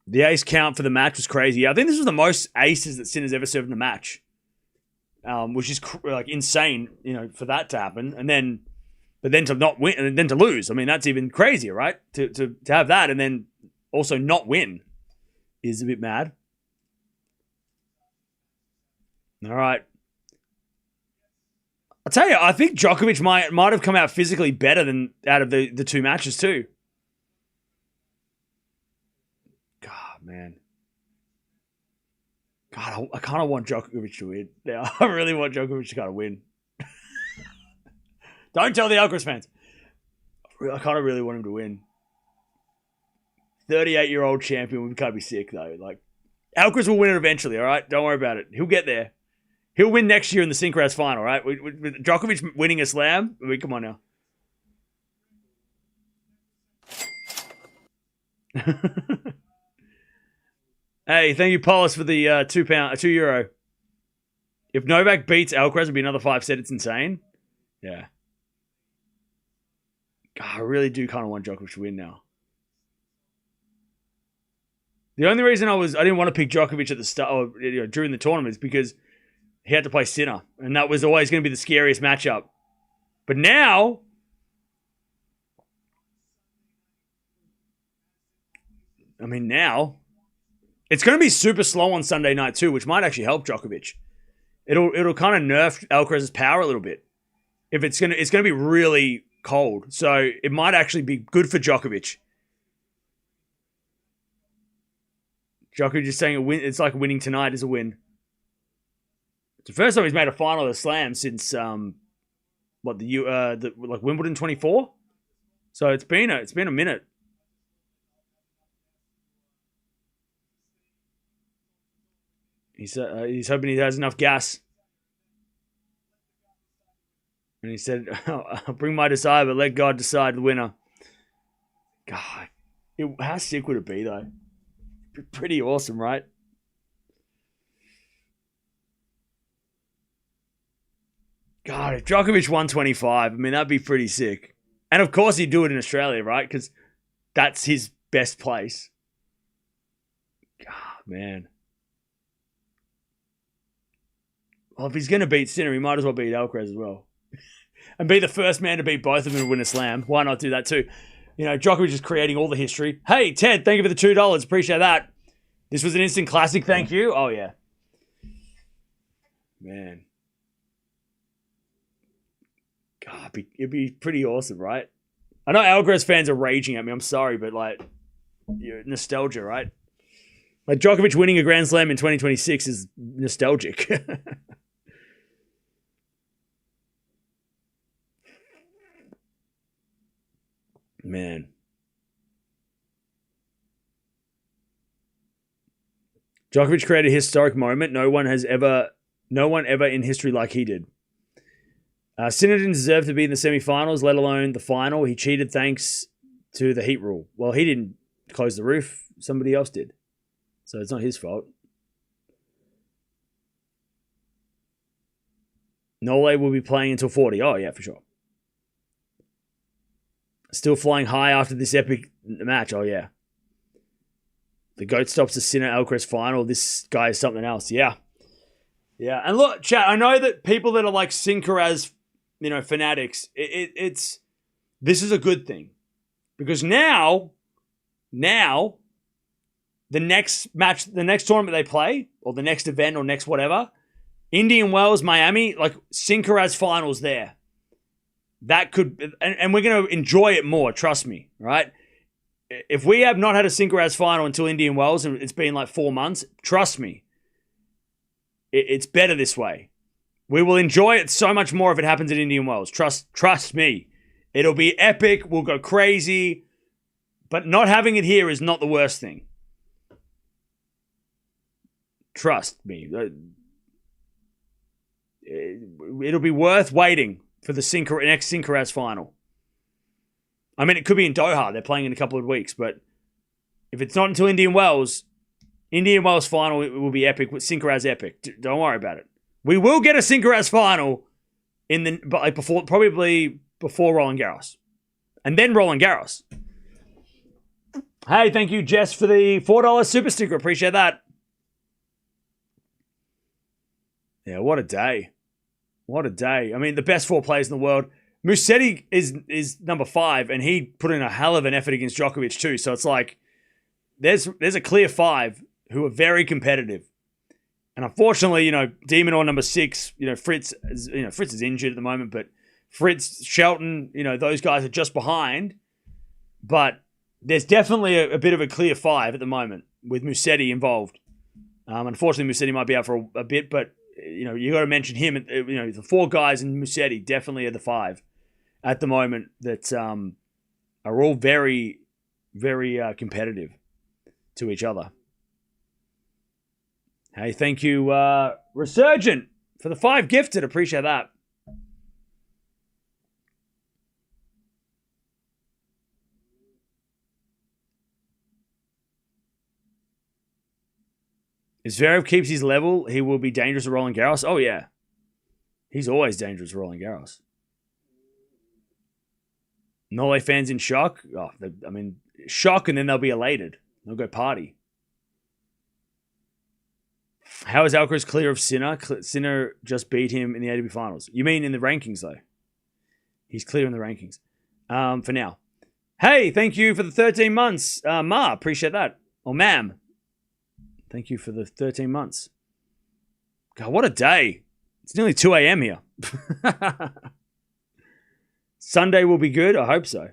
The ace count for the match was crazy. I think this was the most aces that Sinner's ever served in a match, which is like insane, for that to happen. But then to not win and then to lose. I mean, that's even crazier, right? To have that and then also not win is a bit mad. All right. I'll tell you, I think Djokovic might have come out physically better than out of the 2 matches too. God, man. God, I kind of want Djokovic to win. Yeah, I really want Djokovic to kind of win. Don't tell the Alcaraz fans. I kind of really want him to win. 38-year-old champion would kind of be sick, though. Like, Alcaraz will win it eventually, all right? Don't worry about it. He'll get there. He'll win next year in the Synchros final, right? With Djokovic winning a slam, come on now. Hey, thank you, Paulus, for the €2. If Novak beats Alcaraz, it'd be another 5-set. It's insane. Yeah. God, I really do kind of want Djokovic to win now. The only reason I didn't want to pick Djokovic at the start or during the tournament is because he had to play Sinner, and that was always going to be the scariest matchup. But now, it's going to be super slow on Sunday night too, which might actually help Djokovic. It'll kind of nerf Alcaraz's power a little bit. If it's going to be really cold, so it might actually be good for Djokovic. Djokovic is saying it's like winning tonight is a win. It's the first time he's made a final of the Slam since Wimbledon 24. So it's been a minute. He's hoping he has enough gas. And he said, "I'll bring my decide, but let God decide the winner." God, how sick would it be though? It'd be pretty awesome, right? God, if Djokovic won 25, that'd be pretty sick. And of course he'd do it in Australia, right? Because that's his best place. God, man. Well, if he's going to beat Sinner, he might as well beat Alcaraz as well. And be the first man to beat both of them and win a slam. Why not do that too? Djokovic is creating all the history. Hey, Ted, thank you for the $2. Appreciate that. This was an instant classic. Thank you. Oh, yeah. Man. God, it'd be pretty awesome, right? I know Alcaraz fans are raging at me. I'm sorry, but like, nostalgia, right? Like Djokovic winning a Grand Slam in 2026 is nostalgic. Man. Djokovic created a historic moment. No one ever in history like he did. Sinner didn't deserve to be in the semifinals, let alone the final. He cheated thanks to the heat rule. Well, he didn't close the roof. Somebody else did. So it's not his fault. Nole will be playing until 40. Oh, yeah, for sure. Still flying high after this epic match. Oh, yeah. The GOAT stops the Sinner Alcaraz final. This guy is something else. Yeah. Yeah. And look, chat, I know that people that are like Sinkeraz, fanatics, this is a good thing. Because now, the next match, the next tournament they play, or the next event, or next whatever, Indian Wells, Miami, like Sinkeraz finals there. That could, and we're going to enjoy it more, trust me, right? If we have not had a Sinkeraz final until Indian Wells, and it's been like 4 months, trust me, it's better this way. We will enjoy it so much more if it happens at Indian Wells. Trust me. It'll be epic. We'll go crazy. But not having it here is not the worst thing. Trust me. It'll be worth waiting for the next Sinkeraz final. I mean, it could be in Doha. They're playing in a couple of weeks. But if it's not until Indian Wells final, it will be epic. Sinkeraz epic. Don't worry about it. We will get a Sinkeraz final probably before Roland Garros. And then Roland Garros. Hey, thank you, Jess, for the $4 super sticker. Appreciate that. Yeah, what a day. What a day. I mean, the best 4 players in the world. Musetti is number 5, and he put in a hell of an effort against Djokovic too. So it's like, there's a clear 5 who are very competitive. And unfortunately, Demon or number 6, Fritz is injured at the moment, but Fritz, Shelton, those guys are just behind. But there's definitely a bit of a clear 5 at the moment with Musetti involved. Unfortunately, Musetti might be out for a bit, but you got to mention him. The 4 guys in Musetti definitely are the 5 at the moment that are all very, very competitive to each other. Hey, thank you, Resurgent, for the 5 gifted. Appreciate that. If Zverev keeps his level, he will be dangerous at Roland Garros. Oh, yeah. He's always dangerous at Roland Garros. Nole fans in shock. Oh, shock, and then they'll be elated. They'll go party. How is Alcaraz clear of Sinner? Sinner just beat him in the ATP finals. You mean in the rankings, though? He's clear in the rankings. For now. Hey, thank you for the 13 months. Ma, appreciate that. Or ma'am. Thank you for the 13 months. God, what a day. It's nearly 2 a.m. here. Sunday will be good. I hope so.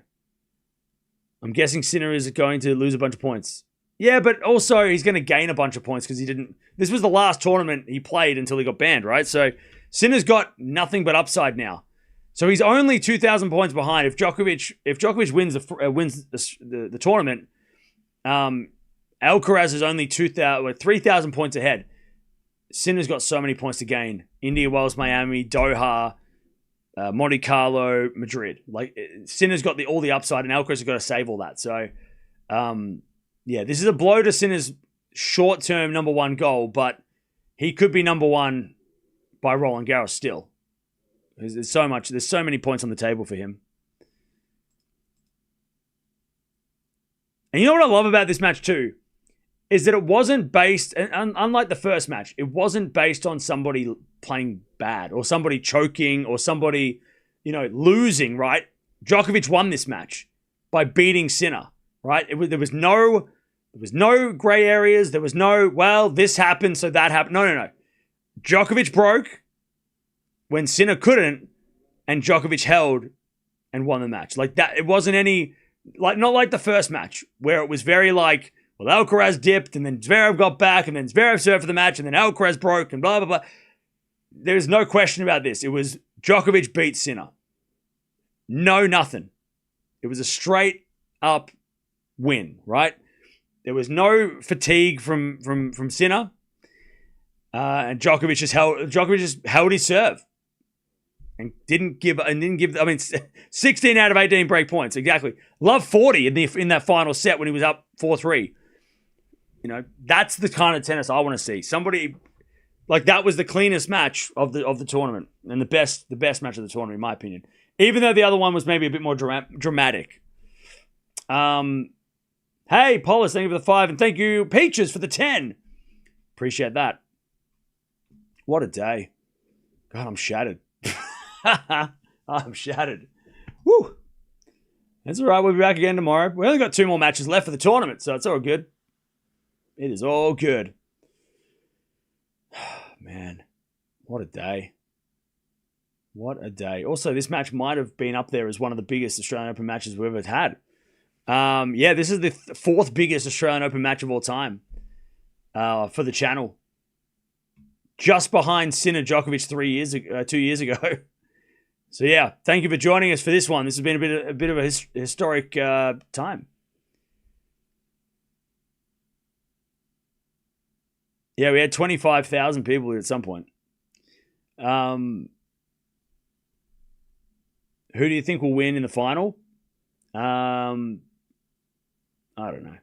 I'm guessing Sinner is going to lose a bunch of points. Yeah, but also he's going to gain a bunch of points because he didn't... This was the last tournament he played until he got banned, right? So Sinner's got nothing but upside now. So he's only 2,000 points behind. If Djokovic wins the tournament, Alcaraz is only 3,000 points ahead. Sinner's got so many points to gain. India, Wells, Miami, Doha, Monte Carlo, Madrid. Like, Sinner's got all the upside, and Alcaraz has got to save all that. So, yeah, this is a blow to Sinner's short-term number 1 goal, but he could be number 1 by Roland Garros still. There's so many points on the table for him. And you know what I love about this match too? Is that it wasn't based, and unlike the first match, it wasn't based on somebody playing bad or somebody choking or somebody, losing, right? Djokovic won this match by beating Sinner, right? There was no gray areas. There was no, well, this happened, so that happened. No. Djokovic broke when Sinner couldn't, and Djokovic held, and won the match. Like that, it wasn't any, like, not like the first match where it was very like, well, Alcaraz dipped and then Zverev got back and then Zverev served for the match and then Alcaraz broke and blah, blah, blah. There's no question about this. It was Djokovic beat Sinner. No, nothing. It was a straight up win, right? There was no fatigue from Sinner. And Djokovic just held his serve. And didn't give. I mean, 16 out of 18 break points. Exactly. Love 40 in that final set when he was up 4-3. You know, that's the kind of tennis I want to see. Somebody like that was the cleanest match of the tournament and the best match of the tournament in my opinion. Even though the other one was maybe a bit more dramatic. Hey, Paulus, thank you for the 5 and thank you Peaches for the 10. Appreciate that. What a day. God, I'm shattered. I'm shattered. Woo. That's all right. We'll be back again tomorrow. We only got 2 more matches left for the tournament, so it's all good. It is all good. Man, what a day. What a day. Also, this match might have been up there as one of the biggest Australian Open matches we've ever had. Yeah, this is the 4th biggest Australian Open match of all time for the channel. Just behind Sinner Djokovic 2 years ago. So yeah, thank you for joining us for this one. This has been a bit of a historic time. Yeah, we had 25,000 people at some point. Who do you think will win in the final? I don't know.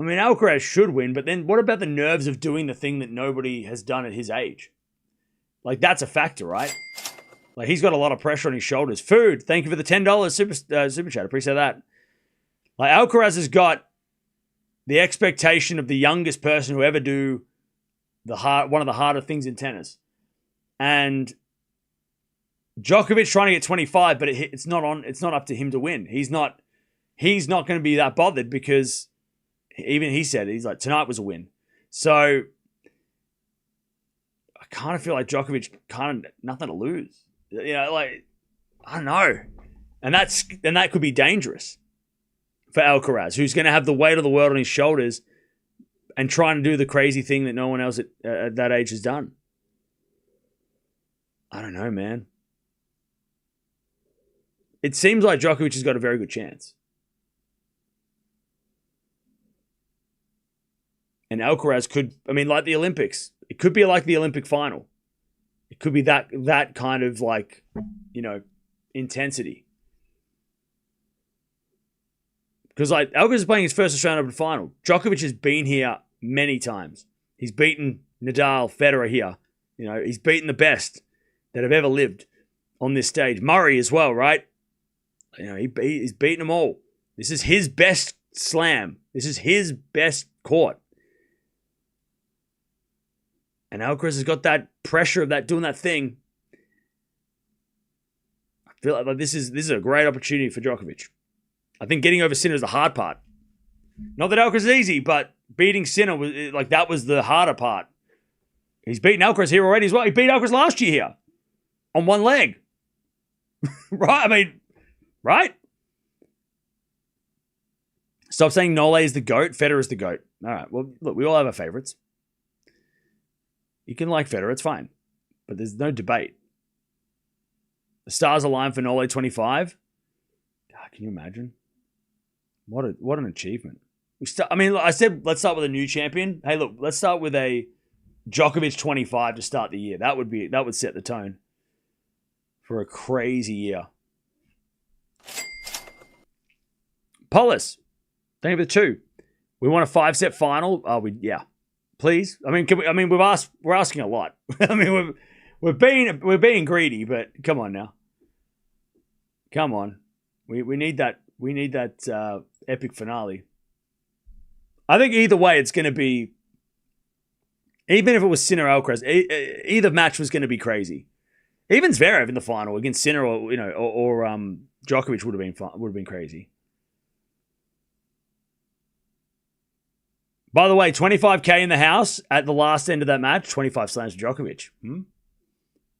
I mean, Alcaraz should win, but then what about the nerves of doing the thing that nobody has done at his age? Like, that's a factor, right? Like, he's got a lot of pressure on his shoulders. Food, thank you for the $10 super chat. Appreciate that. Like, Alcaraz has got the expectation of the youngest person who ever do one of the harder things in tennis. And Djokovic trying to get 25, but it's not up to him to win. He's not going to be that bothered because even he said, he's like, tonight was a win. So I kind of feel like Djokovic kind of nothing to lose. You know, like, I don't know. And that could be dangerous for Alcaraz, who's going to have the weight of the world on his shoulders and trying to do the crazy thing that no one else at that age has done. I don't know, man. It seems like Djokovic has got a very good chance. And Alcaraz could, I mean, like the Olympics. It could be like the Olympic final. It could be that kind of like, you know, intensity. Because like Alcaraz is playing his first Australian Open final. Djokovic has been here many times. He's beaten Nadal, Federer here. You know, he's beaten the best that have ever lived on this stage. Murray as well, right? You know, he's beaten them all. This is his best slam. This is his best court. And Alcaraz has got that pressure of that doing that thing. I feel like this is a great opportunity for Djokovic. I think getting over Sinner is the hard part. Not that Alcaraz is easy, but beating Sinner was like that was the harder part. He's beaten Alcaraz here already as well. He beat Alcaraz last year here on one leg. Right? I mean, right? Stop saying Nole is the GOAT. Federer is the GOAT. All right. Well, look, we all have our favorites. You can like Federer, it's fine. But there's no debate. The stars align for Nole 25. God, can you imagine? What an achievement. I said let's start with a new champion. Hey, look, let's start with a Djokovic 25 to start the year. That would set the tone for a crazy year. Polis, thank you for the 2. We want a 5-set final. Yeah. Please. I mean, we're asking a lot. I mean, we're being greedy, but come on now. Come on. We need that epic finale. I think either way it's going to be, even if it was Sinner Alcaraz, either match was going to be crazy. Even Zverev in the final against Sinner or Djokovic would have been crazy. By the way, 25K in the house at the last end of that match, 25 slams for Djokovic.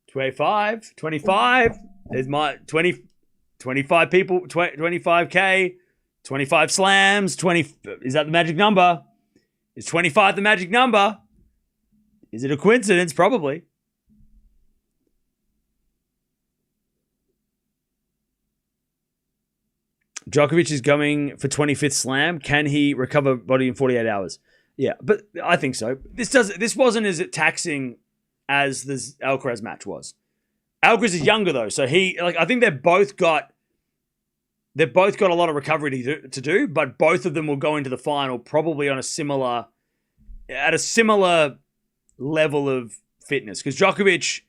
25. There's my 25 people, 25K, 25 slams, 20. Is that the magic number? Is 25 the magic number? Is it a coincidence? Probably. Djokovic is going for 25th slam. Can he recover body in 48 hours? Yeah, but I think so. This wasn't as taxing as this Alcaraz match was. Alcaraz is younger though, so I think they've both got a lot of recovery to do, but both of them will go into the final probably at a similar level of fitness. Because Djokovic,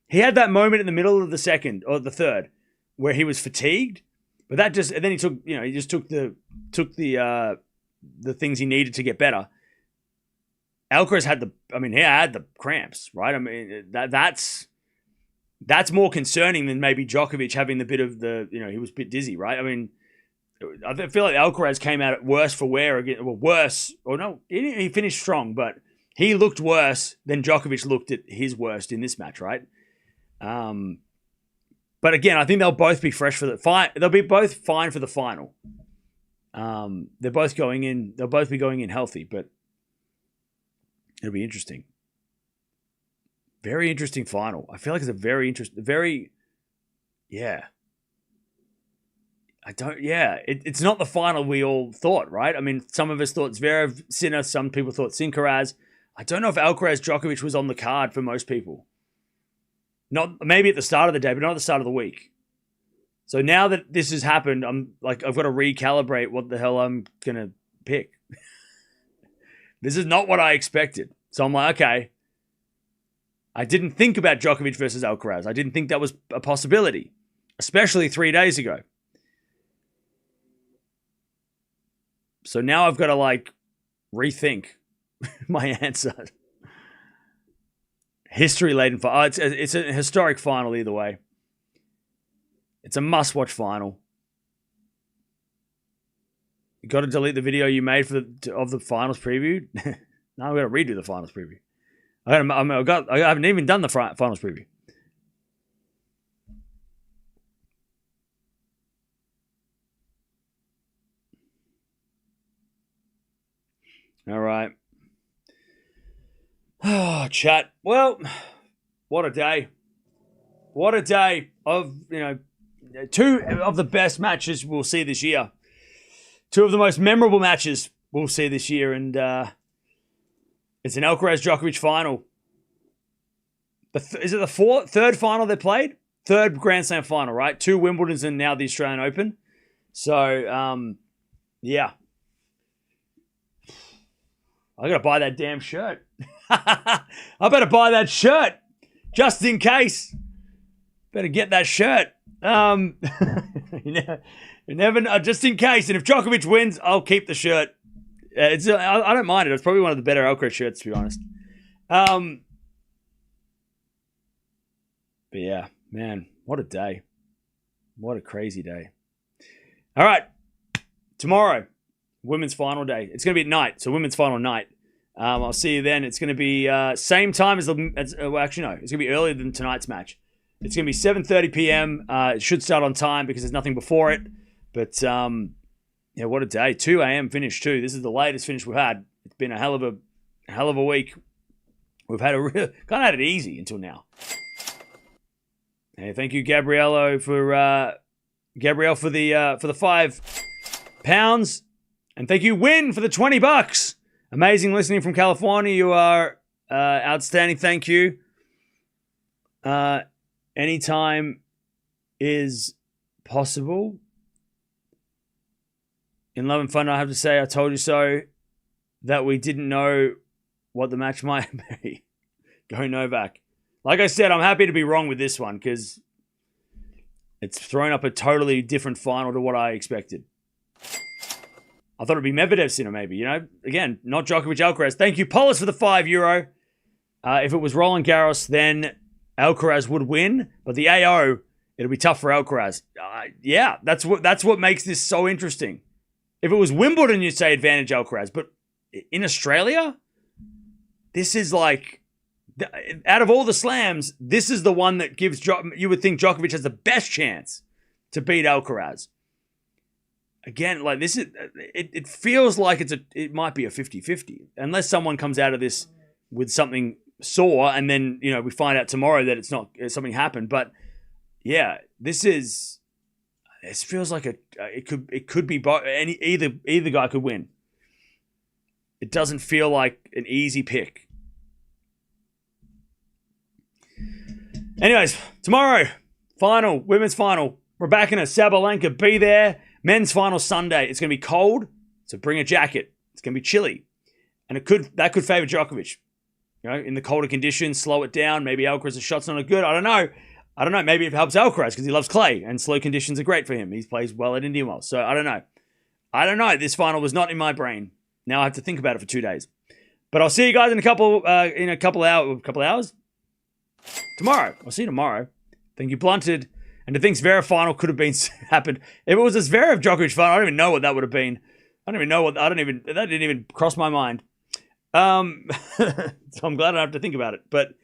he had that moment in the middle of the second or the third where he was fatigued. But and then he took the things he needed to get better. Alcaraz had the cramps, right? I mean, that's more concerning than maybe Djokovic having the bit of he was a bit dizzy, right? I mean, I feel like Alcaraz came out at worse for wear again. Well, worse, or no, he finished strong, but he looked worse than Djokovic looked at his worst in this match, right? But again, I think they'll both be fresh for the final. They'll be both fine for the final. They're both going in. They'll both be going in healthy, but it'll be interesting. Very interesting final. I feel like it's a very interesting. It's not the final we all thought, right? I mean, some of us thought Zverev, Sinner. Some people thought Sincaraz. I don't know if Alcaraz Djokovic was on the card for most people. Not maybe at the start of the day, but not at the start of the week. So now that this has happened, I've got to recalibrate what the hell I'm gonna pick. This is not what I expected. So I'm like, okay. I didn't think about Djokovic versus Alcaraz. I didn't think that was a possibility, especially 3 days ago. So now I've got to rethink my answer. History-laden final. It's a historic final either way. It's a must-watch final. You got to delete the video you made of the finals preview. Now I've got to redo the finals preview. I haven't even done the finals preview. All right. Oh, chat. Well, what a day. What a day of, two of the best matches we'll see this year. Two of the most memorable matches we'll see this year. And it's an Alcaraz-Djokovic final. Is it the third final they played? Third Grand Slam final, right? 2 Wimbledons and now the Australian Open. So, yeah. I got to buy that damn shirt. I better buy that shirt just in case. Better get that shirt. You never know, just in case. And if Djokovic wins, I'll keep the shirt. I don't mind it. It's probably one of the better Alcaraz shirts, to be honest. But yeah, man, what a day. What a crazy day. All right. Tomorrow, women's final day. It's going to be at night, so women's final night. I'll see you then. It's going to be same time as it's going to be earlier than tonight's match. It's going to be 7:30 p.m. It should start on time because there's nothing before it. But yeah, what a day! 2 a.m. finish too. This is the latest finish we've had. It's been a hell of a week. We've had kind of had it easy until now. Hey, thank you, Gabrielle, for the £5, and thank you, Win, for the $20. Amazing listening from California. You are outstanding. Thank you. Anytime is possible. In Love and Fun, I have to say, I told you so, that we didn't know what the match might be. Go Novak. Like I said, I'm happy to be wrong with this one because it's thrown up a totally different final to what I expected. I thought it'd be Medvedev Sinner maybe, Again, not Djokovic Alcaraz. Thank you, Polis, for the €5. If it was Roland Garros, then Alcaraz would win. But the AO, it'll be tough for Alcaraz. Yeah, that's what makes this so interesting. If it was Wimbledon, you'd say advantage Alcaraz. But in Australia, this is out of all the slams, this is the one that gives you would think Djokovic has the best chance to beat Alcaraz. Again, like this is it feels like it might be a 50-50 unless someone comes out of this with something sore and then, you know, we find out tomorrow that it's not something happened. But yeah, this feels like it could be either guy could win. It doesn't feel like an easy pick. Anyways, tomorrow, final, women's final. Raducanu, Sabalenka, be there. Men's final Sunday. It's going to be cold, so bring a jacket. It's going to be chilly. And that could favor Djokovic. You know, in the colder conditions, slow it down. Maybe Alcaraz's shot's not as good. I don't know. Maybe it helps Alcaraz because he loves clay and slow conditions are great for him. He plays well at Indian Wells. So I don't know. This final was not in my brain. Now I have to think about it for 2 days. But I'll see you guys in a couple hours. Tomorrow. I'll see you tomorrow. Thank you, Blunted. And to think Zverev final could have happened. If it was a Zverev Djokovic final, I don't even know what that would have been. That didn't even cross my mind. So I'm glad I don't have to think about it. But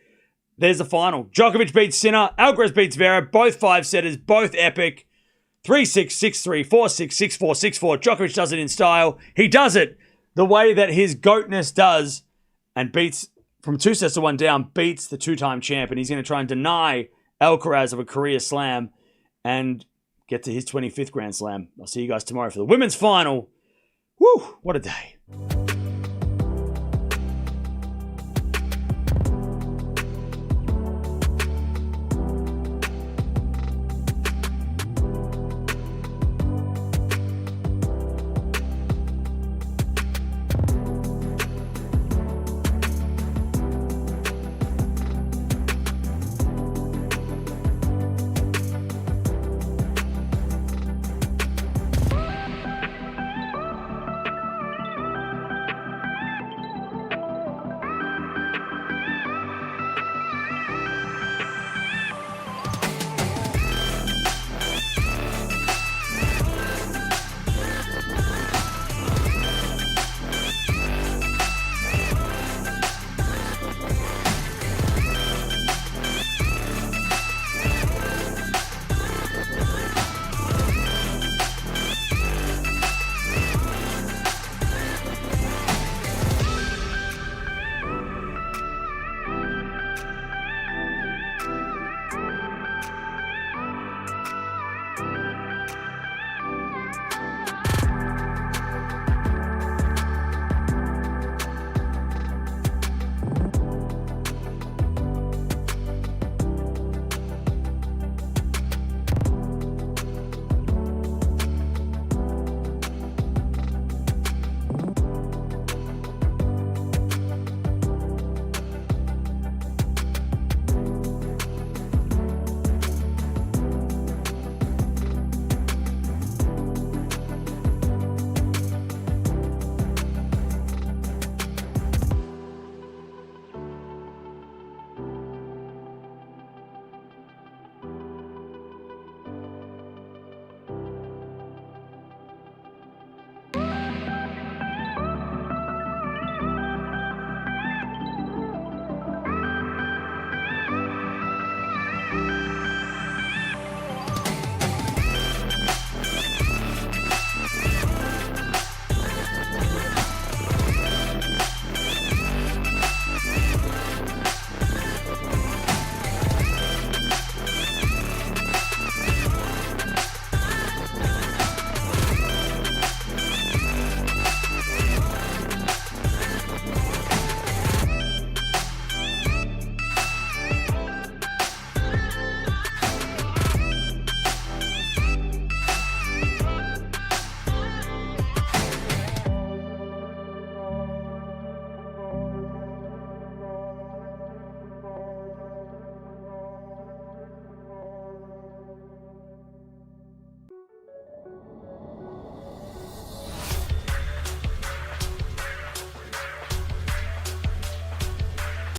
there's the final. Djokovic beats Sinner. Alcaraz beats Zverev. Both 5-setters. Both epic. 3-6, 6-3, 4-6, 6-4, 6-4. Djokovic does it in style. He does it the way that his goatness does and beats, from 2 sets to 1 down, beats the 2-time champ. And he's going to try and deny Alcaraz of a career slam and get to his 25th Grand Slam. I'll see you guys tomorrow for the women's final. Woo, what a day.